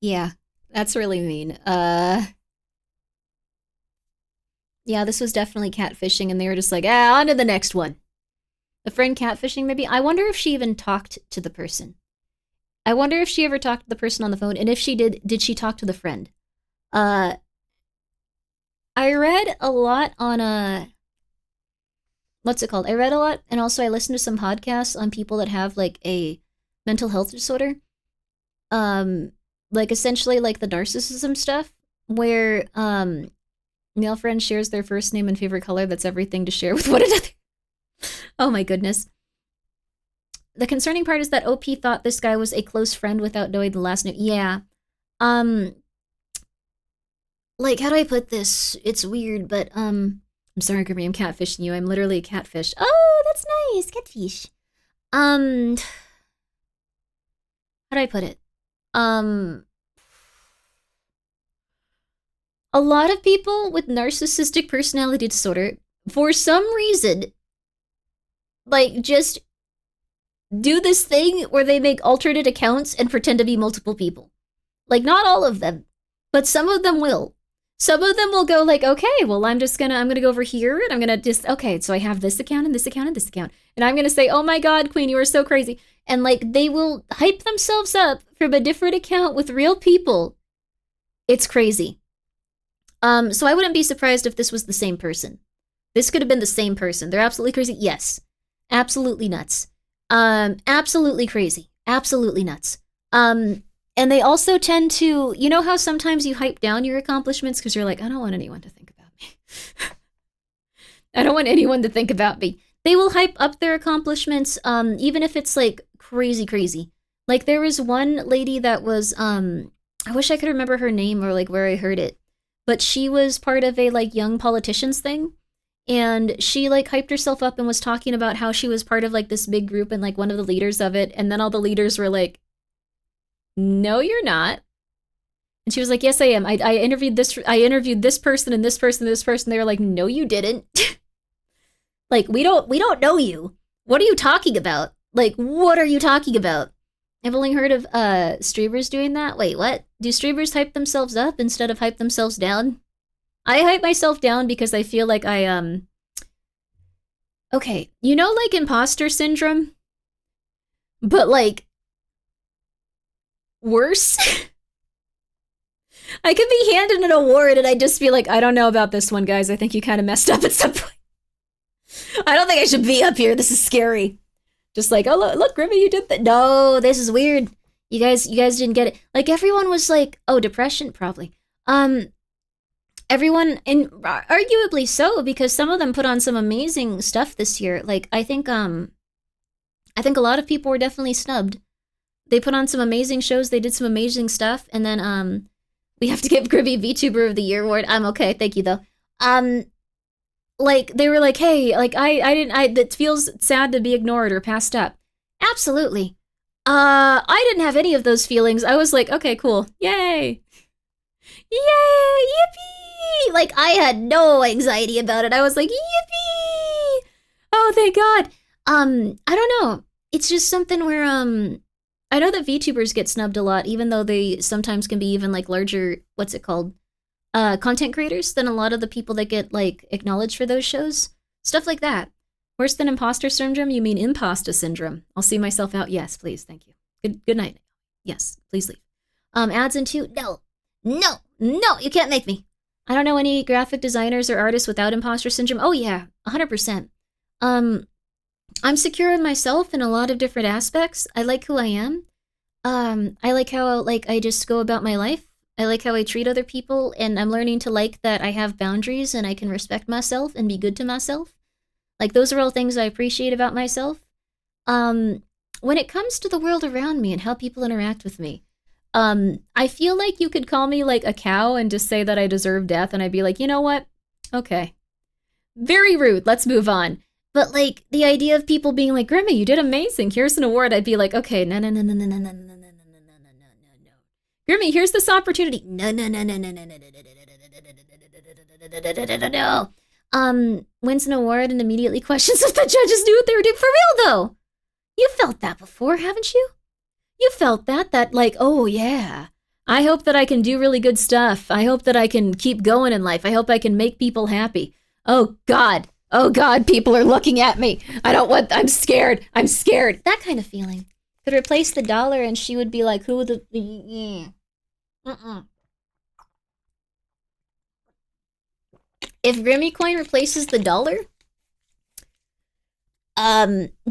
S1: yeah, that's really mean. Yeah, this was definitely catfishing, and they were just like, on to the next one. A friend catfishing, maybe? I wonder if she even talked to the person. I wonder if she ever talked to the person on the phone, and if she did she talk to the friend? I read a lot on, what's it called? I read a lot, and also I listened to some podcasts on people that have, like, a mental health disorder. Like, essentially, like, the narcissism stuff, where, male friend shares their first name and favorite color. That's everything to share with one another. Oh my goodness. The concerning part is that OP thought this guy was a close friend without knowing the last name. Yeah. Like, how do I put this? It's weird, but, I'm sorry, Grimmi, I'm catfishing you. I'm literally a catfish. Oh, that's nice. Catfish. How do I put it? A lot of people with narcissistic personality disorder, for some reason, like, just do this thing where they make alternate accounts and pretend to be multiple people. Like, not all of them, but some of them will. Some of them will go like, okay, well, I'm gonna go over here, and I'm gonna just, okay, so I have this account, and this account, and this account. And I'm gonna say, oh my god, Queen, you are so crazy. And, like, they will hype themselves up from a different account with real people. It's crazy. So I wouldn't be surprised if this was the same person. This could have been the same person. They're absolutely crazy. Yes. Absolutely nuts. Absolutely crazy. Absolutely nuts. And they also tend to, you know how sometimes you hype down your accomplishments because you're like, I don't want anyone to think about me. I don't want anyone to think about me. They will hype up their accomplishments, even if it's like crazy. Like there was one lady that was, I wish I could remember her name or like where I heard it. But she was part of a, like, young politicians thing, and she, like, hyped herself up and was talking about how she was part of, like, this big group and, like, one of the leaders of it, and then all the leaders were like, no, you're not. And she was like, yes, I am. I interviewed this person and this person and this person. They were like, no, you didn't. Like, we don't know you. What are you talking about? Like, what are you talking about? I've only heard of streamers doing that. Wait, what? Do streamers hype themselves up instead of hype themselves down? I hype myself down because I feel like I okay, you know, like imposter syndrome? But like worse? I could be handed an award and I'd just be like, I don't know about this one, guys. I think you kind of messed up at some point. I don't think I should be up here. This is scary. Just like, oh, look, Grimmi, you did that. No, this is weird. You guys didn't get it. Like, everyone was like, oh, depression? Probably. Everyone, and arguably so, because some of them put on some amazing stuff this year. Like, I think a lot of people were definitely snubbed. They put on some amazing shows. They did some amazing stuff. And then, we have to give Grimmi VTuber of the Year award. I'm okay. Thank you, though. Like, they were like, hey, like, it feels sad to be ignored or passed up. Absolutely. I didn't have any of those feelings. I was like, okay, cool. Yay. Yay, yippee. Like, I had no anxiety about it. I was like, yippee. Oh, thank God. I don't know. It's just something where, I know that VTubers get snubbed a lot, even though they sometimes can be even, like, larger, what's it called? Content creators than a lot of the people that get, like, acknowledged for those shows. Stuff like that. Worse than imposter syndrome? You mean imposter syndrome. I'll see myself out. Yes, please. Thank you. Good night. Yes, please leave. Ads in 2? No, you can't make me. I don't know any graphic designers or artists without imposter syndrome. Oh yeah, 100%. I'm secure in myself in a lot of different aspects. I like who I am. I like how I just go about my life. I like how I treat other people, and I'm learning to like that I have boundaries and I can respect myself and be good to myself. Like, those are all things I appreciate about myself. When it comes to the world around me and how people interact with me, I feel like you could call me like a cow and just say that I deserve death, and I'd be like, you know what? Okay. Very rude. Let's move on. But like the idea of people being like, Grimmi, you did amazing. Here's an award. I'd be like, okay, no. Grimmi, here's this opportunity. No. Wins an award and immediately questions if the judges knew what they were doing. For real though. You felt that before, haven't you? You felt that like, oh yeah, I hope that I can do really good stuff. I hope that I can keep going in life. I hope I can make people happy. Oh God, people are looking at me. I'm scared. That kind of feeling. Could replace the dollar and she would be like, who the, If Grimmi coin replaces the dollar,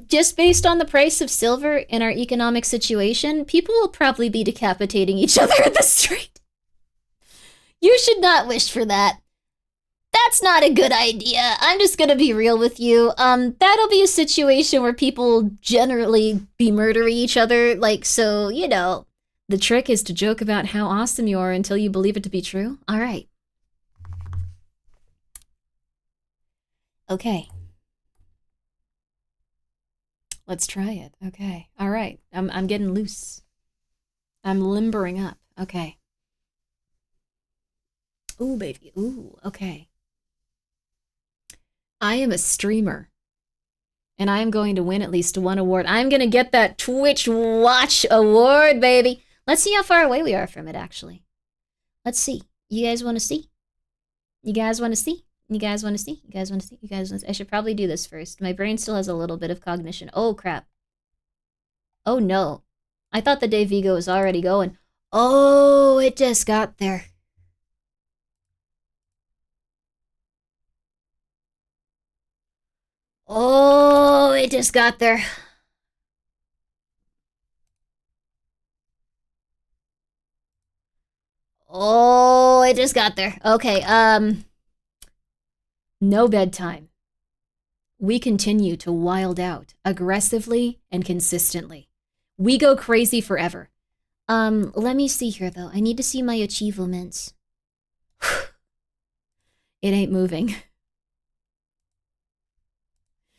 S1: just based on the price of silver in our economic situation, people will probably be decapitating each other in the street. You should not wish for that. That's not a good idea. I'm just gonna be real with you. That'll be a situation where people generally be murdering each other. Like, so, you know, the trick is to joke about how awesome you are until you believe it to be true. All right. Okay. Let's try it. Okay. All right. I'm getting loose. I'm limbering up. Okay. Ooh, baby. Ooh, okay. I am a streamer. And I am going to win at least one award. I'm going to get that Twitch Watch Award, baby. Let's see how far away we are from it, actually. Let's see. You guys want to see? You guys want to see? You guys want to see? You guys want to see? You guys want to see? I should probably do this first. My brain still has a little bit of cognition. Oh, crap. Oh, no. I thought the day Vigo was already going. Oh, it just got there. Oh, it just got there. Oh, it just got there. Okay, no bedtime. We continue to wild out aggressively and consistently. We go crazy forever. Let me see here though. I need to see my achievements. It ain't moving.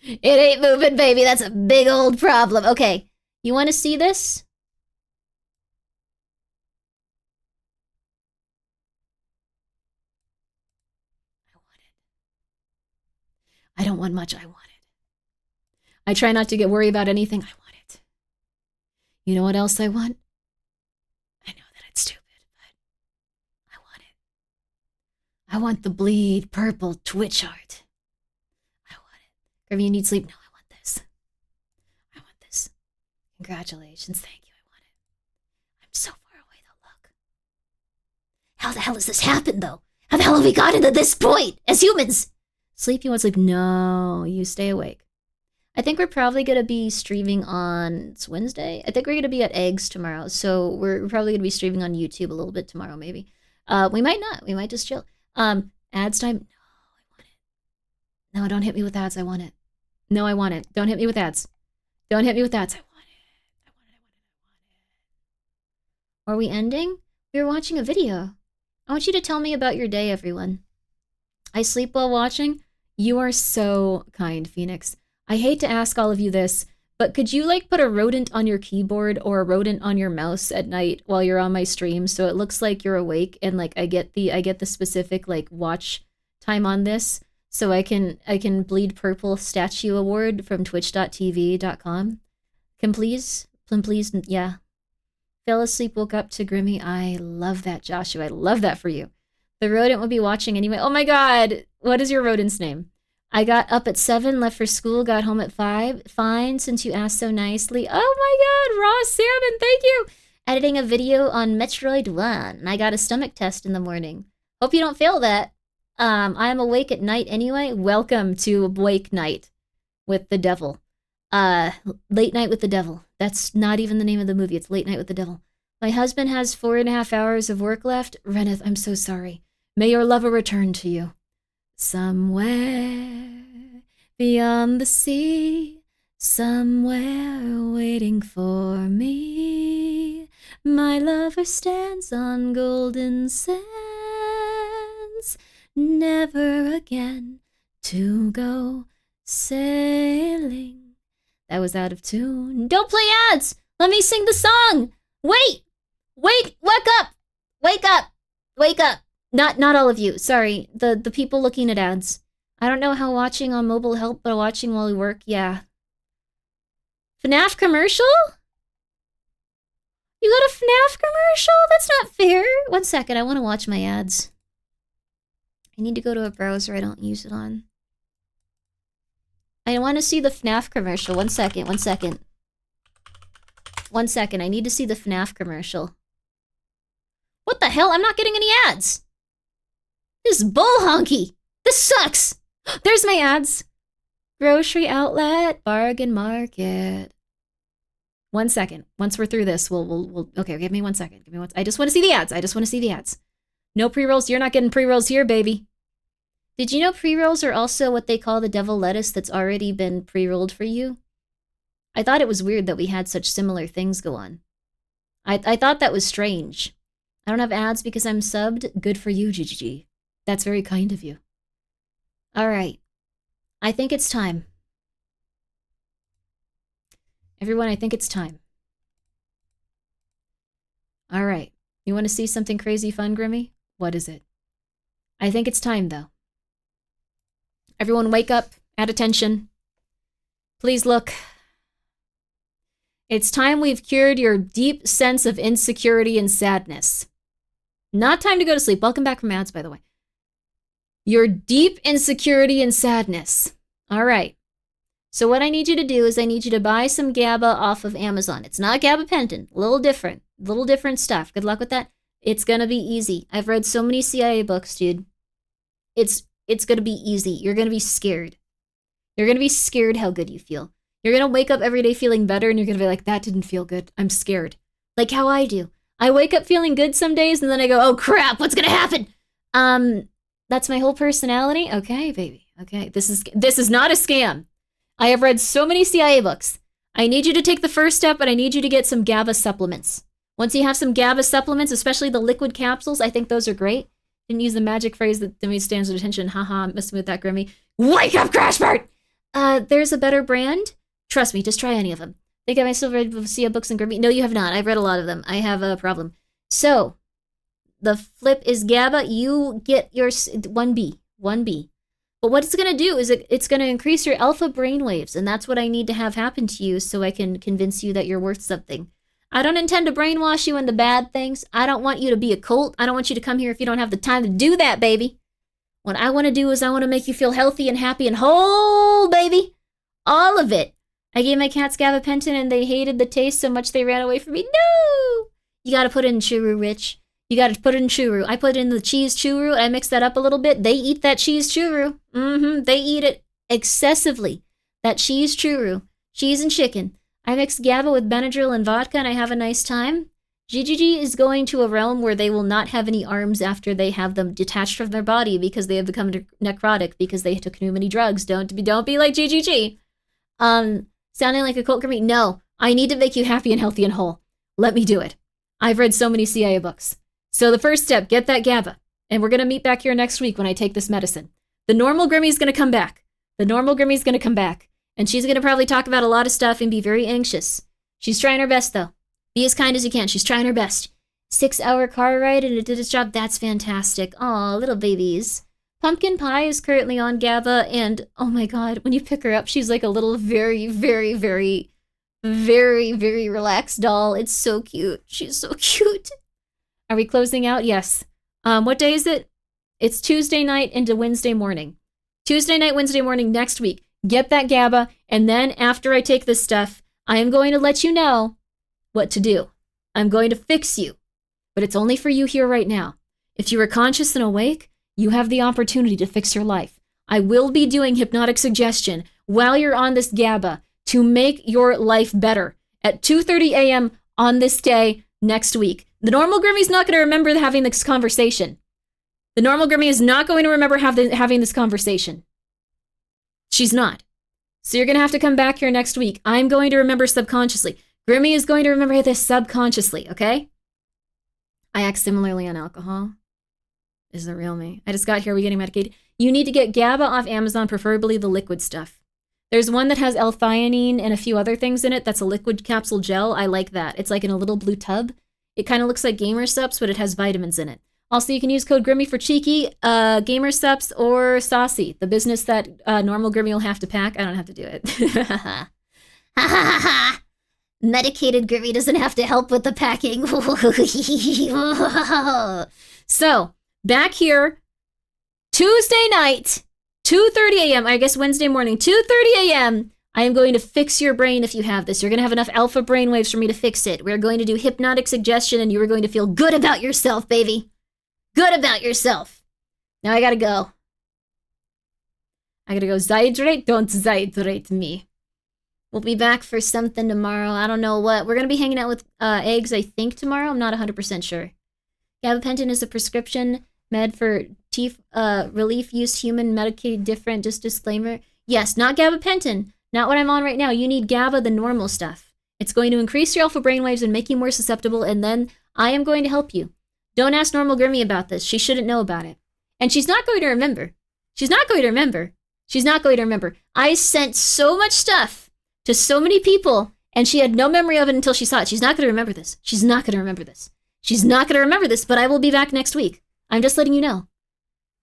S1: It ain't moving, baby. That's a big old problem. Okay, you want to see this? I don't want much. I want it. I try not to get worried about anything. I want it. You know what else I want? I know that it's stupid, but I want it. I want the bleed purple Twitch art. I want it. Grimmi, you need sleep? No, I want this. I want this. Congratulations. Thank you. I want it. I'm so far away though, look. How the hell has this happened though? How the hell have we gotten to this point as humans? Sleep, you want sleep? No, you stay awake. I think we're probably going to be streaming on, it's Wednesday? I think we're going to be at Eggs tomorrow, so we're probably going to be streaming on YouTube a little bit tomorrow, maybe. We might not. We might just chill. Ads time? No, I want it. No, don't hit me with ads. I want it. No, I want it. Don't hit me with ads. Don't hit me with ads. I want it. I want it. I want it. I want it. Are we ending? We were watching a video. I want you to tell me about your day, everyone. I sleep while watching? You are so kind, Phoenix. I hate to ask all of you this, but could you like put a rodent on your keyboard or a rodent on your mouse at night while you're on my stream so it looks like you're awake and like I get the specific like watch time on this so I can bleed purple statue award from twitch.tv.com. Can please, yeah. Fell asleep, woke up to Grimmi. I love that, Joshua. I love that for you. The rodent will be watching anyway. Oh my god, what is your rodent's name? I got up at 7, left for school, got home at 5. Fine, since you asked so nicely. Oh my god, raw salmon, thank you! Editing a video on Metroid 1, and I got a stomach test in the morning. Hope you don't fail that. I'm awake at night anyway. Welcome to Awake Night with the Devil. Late Night with the Devil. That's not even the name of the movie, it's Late Night with the Devil. My husband has 4.5 hours of work left. Reneth, I'm so sorry. May your lover return to you. Somewhere beyond the sea, somewhere waiting for me, my lover stands on golden sands, never again to go sailing. That was out of tune. Don't play ads! Let me sing the song! Wait! Wake up! Wake up! Wake up! Not all of you. Sorry. The people looking at ads. I don't know how watching on mobile help, but watching while we work, yeah. FNAF commercial? You got a FNAF commercial? That's not fair. 1 second, I want to watch my ads. I need to go to a browser I don't use it on. I want to see the FNAF commercial. 1 second, 1 second. 1 second, I need to see the FNAF commercial. What the hell? I'm not getting any ads! This is bull honky! This sucks! There's my ads! Grocery outlet, bargain market. 1 second. Once we're through this, we'll okay, give me 1 second. Give me one. I just want to see the ads. I just want to see the ads. No pre-rolls. You're not getting pre-rolls here, baby. Did you know pre-rolls are also what they call the devil lettuce that's already been pre-rolled for you? I thought it was weird that we had such similar things go on. I thought that was strange. I don't have ads because I'm subbed. Good for you, GGG. That's very kind of you. Alright. I think it's time. Everyone, I think it's time. Alright. You want to see something crazy fun, Grimmi? What is it? I think it's time, though. Everyone wake up. Add attention. Please look. It's time we've cured your deep sense of insecurity and sadness. Not time to go to sleep. Welcome back from ads, by the way. Your deep insecurity and sadness. All right. So what I need you to do is I need you to buy some GABA off of Amazon. It's not gabapentin. A little different stuff. Good luck with that. It's gonna be easy. I've read so many CIA books, dude. It's gonna be easy. You're gonna be scared. You're gonna be scared how good you feel. You're gonna wake up every day feeling better and you're gonna be like, that didn't feel good. I'm scared. Like how I do. I wake up feeling good some days and then I go, oh crap, what's gonna happen? That's my whole personality. Okay, baby. Okay, this is not a scam. I have read so many CIA books. I need you to take the first step, and I need you to get some GABA supplements. Once you have some GABA supplements, especially the liquid capsules, I think those are great. Didn't use the magic phrase that Demi stands at attention. Haha, I'm messing with that, Grimmi. Wake up, Crashbert! There's a better brand. Trust me, just try any of them. Think I still read CIA books and Grimmi? No, you have not. I've read a lot of them. I have a problem. So, the flip is GABA. You get your 1B. But what it's going to do is it's going to increase your alpha brainwaves, and that's what I need to have happen to you so I can convince you that you're worth something. I don't intend to brainwash you into bad things. I don't want you to be a cult. I don't want you to come here if you don't have the time to do that, baby. What I want to do is I want to make you feel healthy and happy and whole, baby. All of it. I gave my cats gabapentin and they hated the taste so much they ran away from me. No! You got to put it in churu, Rich. You gotta put it in churu. I put it in the cheese churu, and I mix that up a little bit. They eat that cheese churu. They eat it excessively. That cheese churu. Cheese and chicken. I mix GABA with Benadryl and vodka, and I have a nice time. GGG is going to a realm where they will not have any arms after they have them detached from their body because they have become necrotic because they took too many drugs. Don't be like GGG. Sounding like a cult Grimmi? No. I need to make you happy and healthy and whole. Let me do it. I've read so many CIA books. So the first step, get that GABA. And we're going to meet back here next week when I take this medicine. The normal Grimmi's going to come back. And she's going to probably talk about a lot of stuff and be very anxious. She's trying her best, though. Be as kind as you can. She's trying her best. 6-hour car ride and it did its job. That's fantastic. Aw, little babies. Pumpkin Pie is currently on GABA. And, oh my god, when you pick her up, she's like a little very, very, very, very, very relaxed doll. It's so cute. She's so cute. Are we closing out? Yes. What day is it? It's Tuesday night into Wednesday morning. Tuesday night, Wednesday morning next week. Get that GABA, and then after I take this stuff, I am going to let you know what to do. I'm going to fix you, but it's only for you here right now. If you are conscious and awake, you have the opportunity to fix your life. I will be doing hypnotic suggestion while you're on this GABA to make your life better at 2:30 a.m. on this day next week. The normal Grimmy's not going to remember having this conversation. The normal Grimmi is not going to remember having this conversation. She's not. So you're going to have to come back here next week. I'm going to remember subconsciously. Grimmi is going to remember this subconsciously, okay? I act similarly on alcohol. This is the real me. I just got here. Are we getting medicated? You need to get GABA off Amazon, preferably the liquid stuff. There's one that has L-theanine and a few other things in it. That's a liquid capsule gel. I like that. It's like in a little blue tub. It kind of looks like Gamer Sups, but it has vitamins in it. Also, you can use code Grimmi for cheeky, Gamer Sups, or Saucy, the business that normal Grimmi will have to pack. I don't have to do it.
S3: Ha ha ha ha! Medicated Grimmi doesn't have to help with the packing.
S1: So, back here, Tuesday night, 2:30 a.m., I guess Wednesday morning, 2:30 a.m., I am going to fix your brain if you have this. You're going to have enough alpha brainwaves for me to fix it. We're going to do hypnotic suggestion, and you are going to feel good about yourself, baby. Good about yourself. Now I gotta go. Zydrate, don't zydrate me. We'll be back for something tomorrow. I don't know what. We're gonna be hanging out with eggs, I think, tomorrow. I'm not 100% sure. Gabapentin is a prescription med for teeth relief use, human medicated different, just disclaimer. Yes, not gabapentin. Not what I'm on right now. You need GABA, the normal stuff. It's going to increase your alpha brainwaves and make you more susceptible, and then I am going to help you. Don't ask normal Grimmi about this. She shouldn't know about it. And she's not going to remember. She's not going to remember. She's not going to remember. I sent so much stuff to so many people, and she had no memory of it until she saw it. She's not going to remember this. She's not going to remember this. She's not going to remember this, but I will be back next week. I'm just letting you know.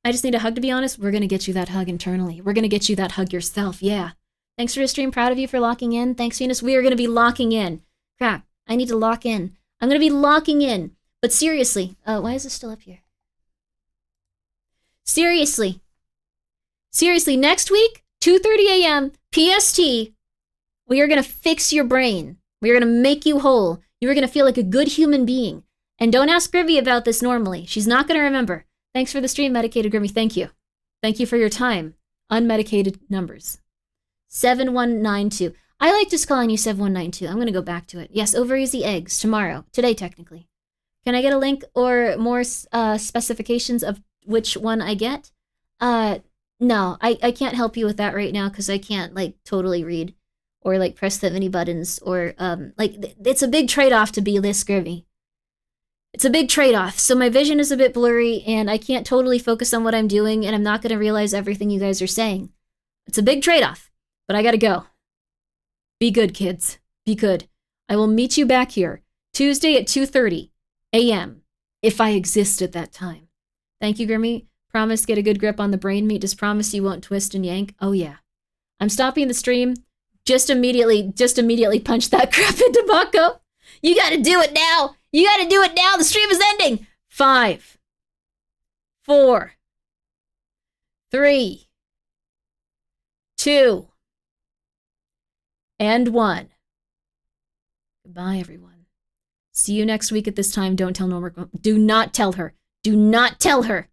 S1: I just need a hug, to be honest. We're going to get you that hug internally. We're going to get you that hug yourself. Yeah. Thanks for the stream. Proud of you for locking in. Thanks, Venus. We are going to be locking in. Crap. I need to lock in. I'm going to be locking in. But seriously, why is this still up here? Seriously, next week, 2:30 a.m. PST, we are going to fix your brain. We are going to make you whole. You are going to feel like a good human being. And don't ask Grimmi about this normally. She's not going to remember. Thanks for the stream, Medicated Grimmi. Thank you. Thank you for your time. Unmedicated numbers. 7192. I like just calling you 7192. I'm going to go back to it. Yes, over easy eggs tomorrow. Today, technically. Can I get a link or more specifications of which one I get? No, I can't help you with that right now because I can't, like, totally read or, like, press that many buttons or, it's a big trade-off to be this Grimmi. It's a big trade-off, so my vision is a bit blurry and I can't totally focus on what I'm doing and I'm not going to realize everything you guys are saying. It's a big trade-off, but I gotta go. Be good, kids. Be good. I will meet you back here Tuesday at 2:30 a.m. if I exist at that time. Thank you, Grimmi. Promise get a good grip on the brain meat. Just promise you won't twist and yank. Oh yeah. I'm stopping the stream. Just immediately punch that crap into Mako. You gotta do it now. You gotta do it now. The stream is ending. 5, 4, 3, 2, and 1. Goodbye, everyone. See you next week at this time. Don't tell Norma. Do not tell her. Do not tell her.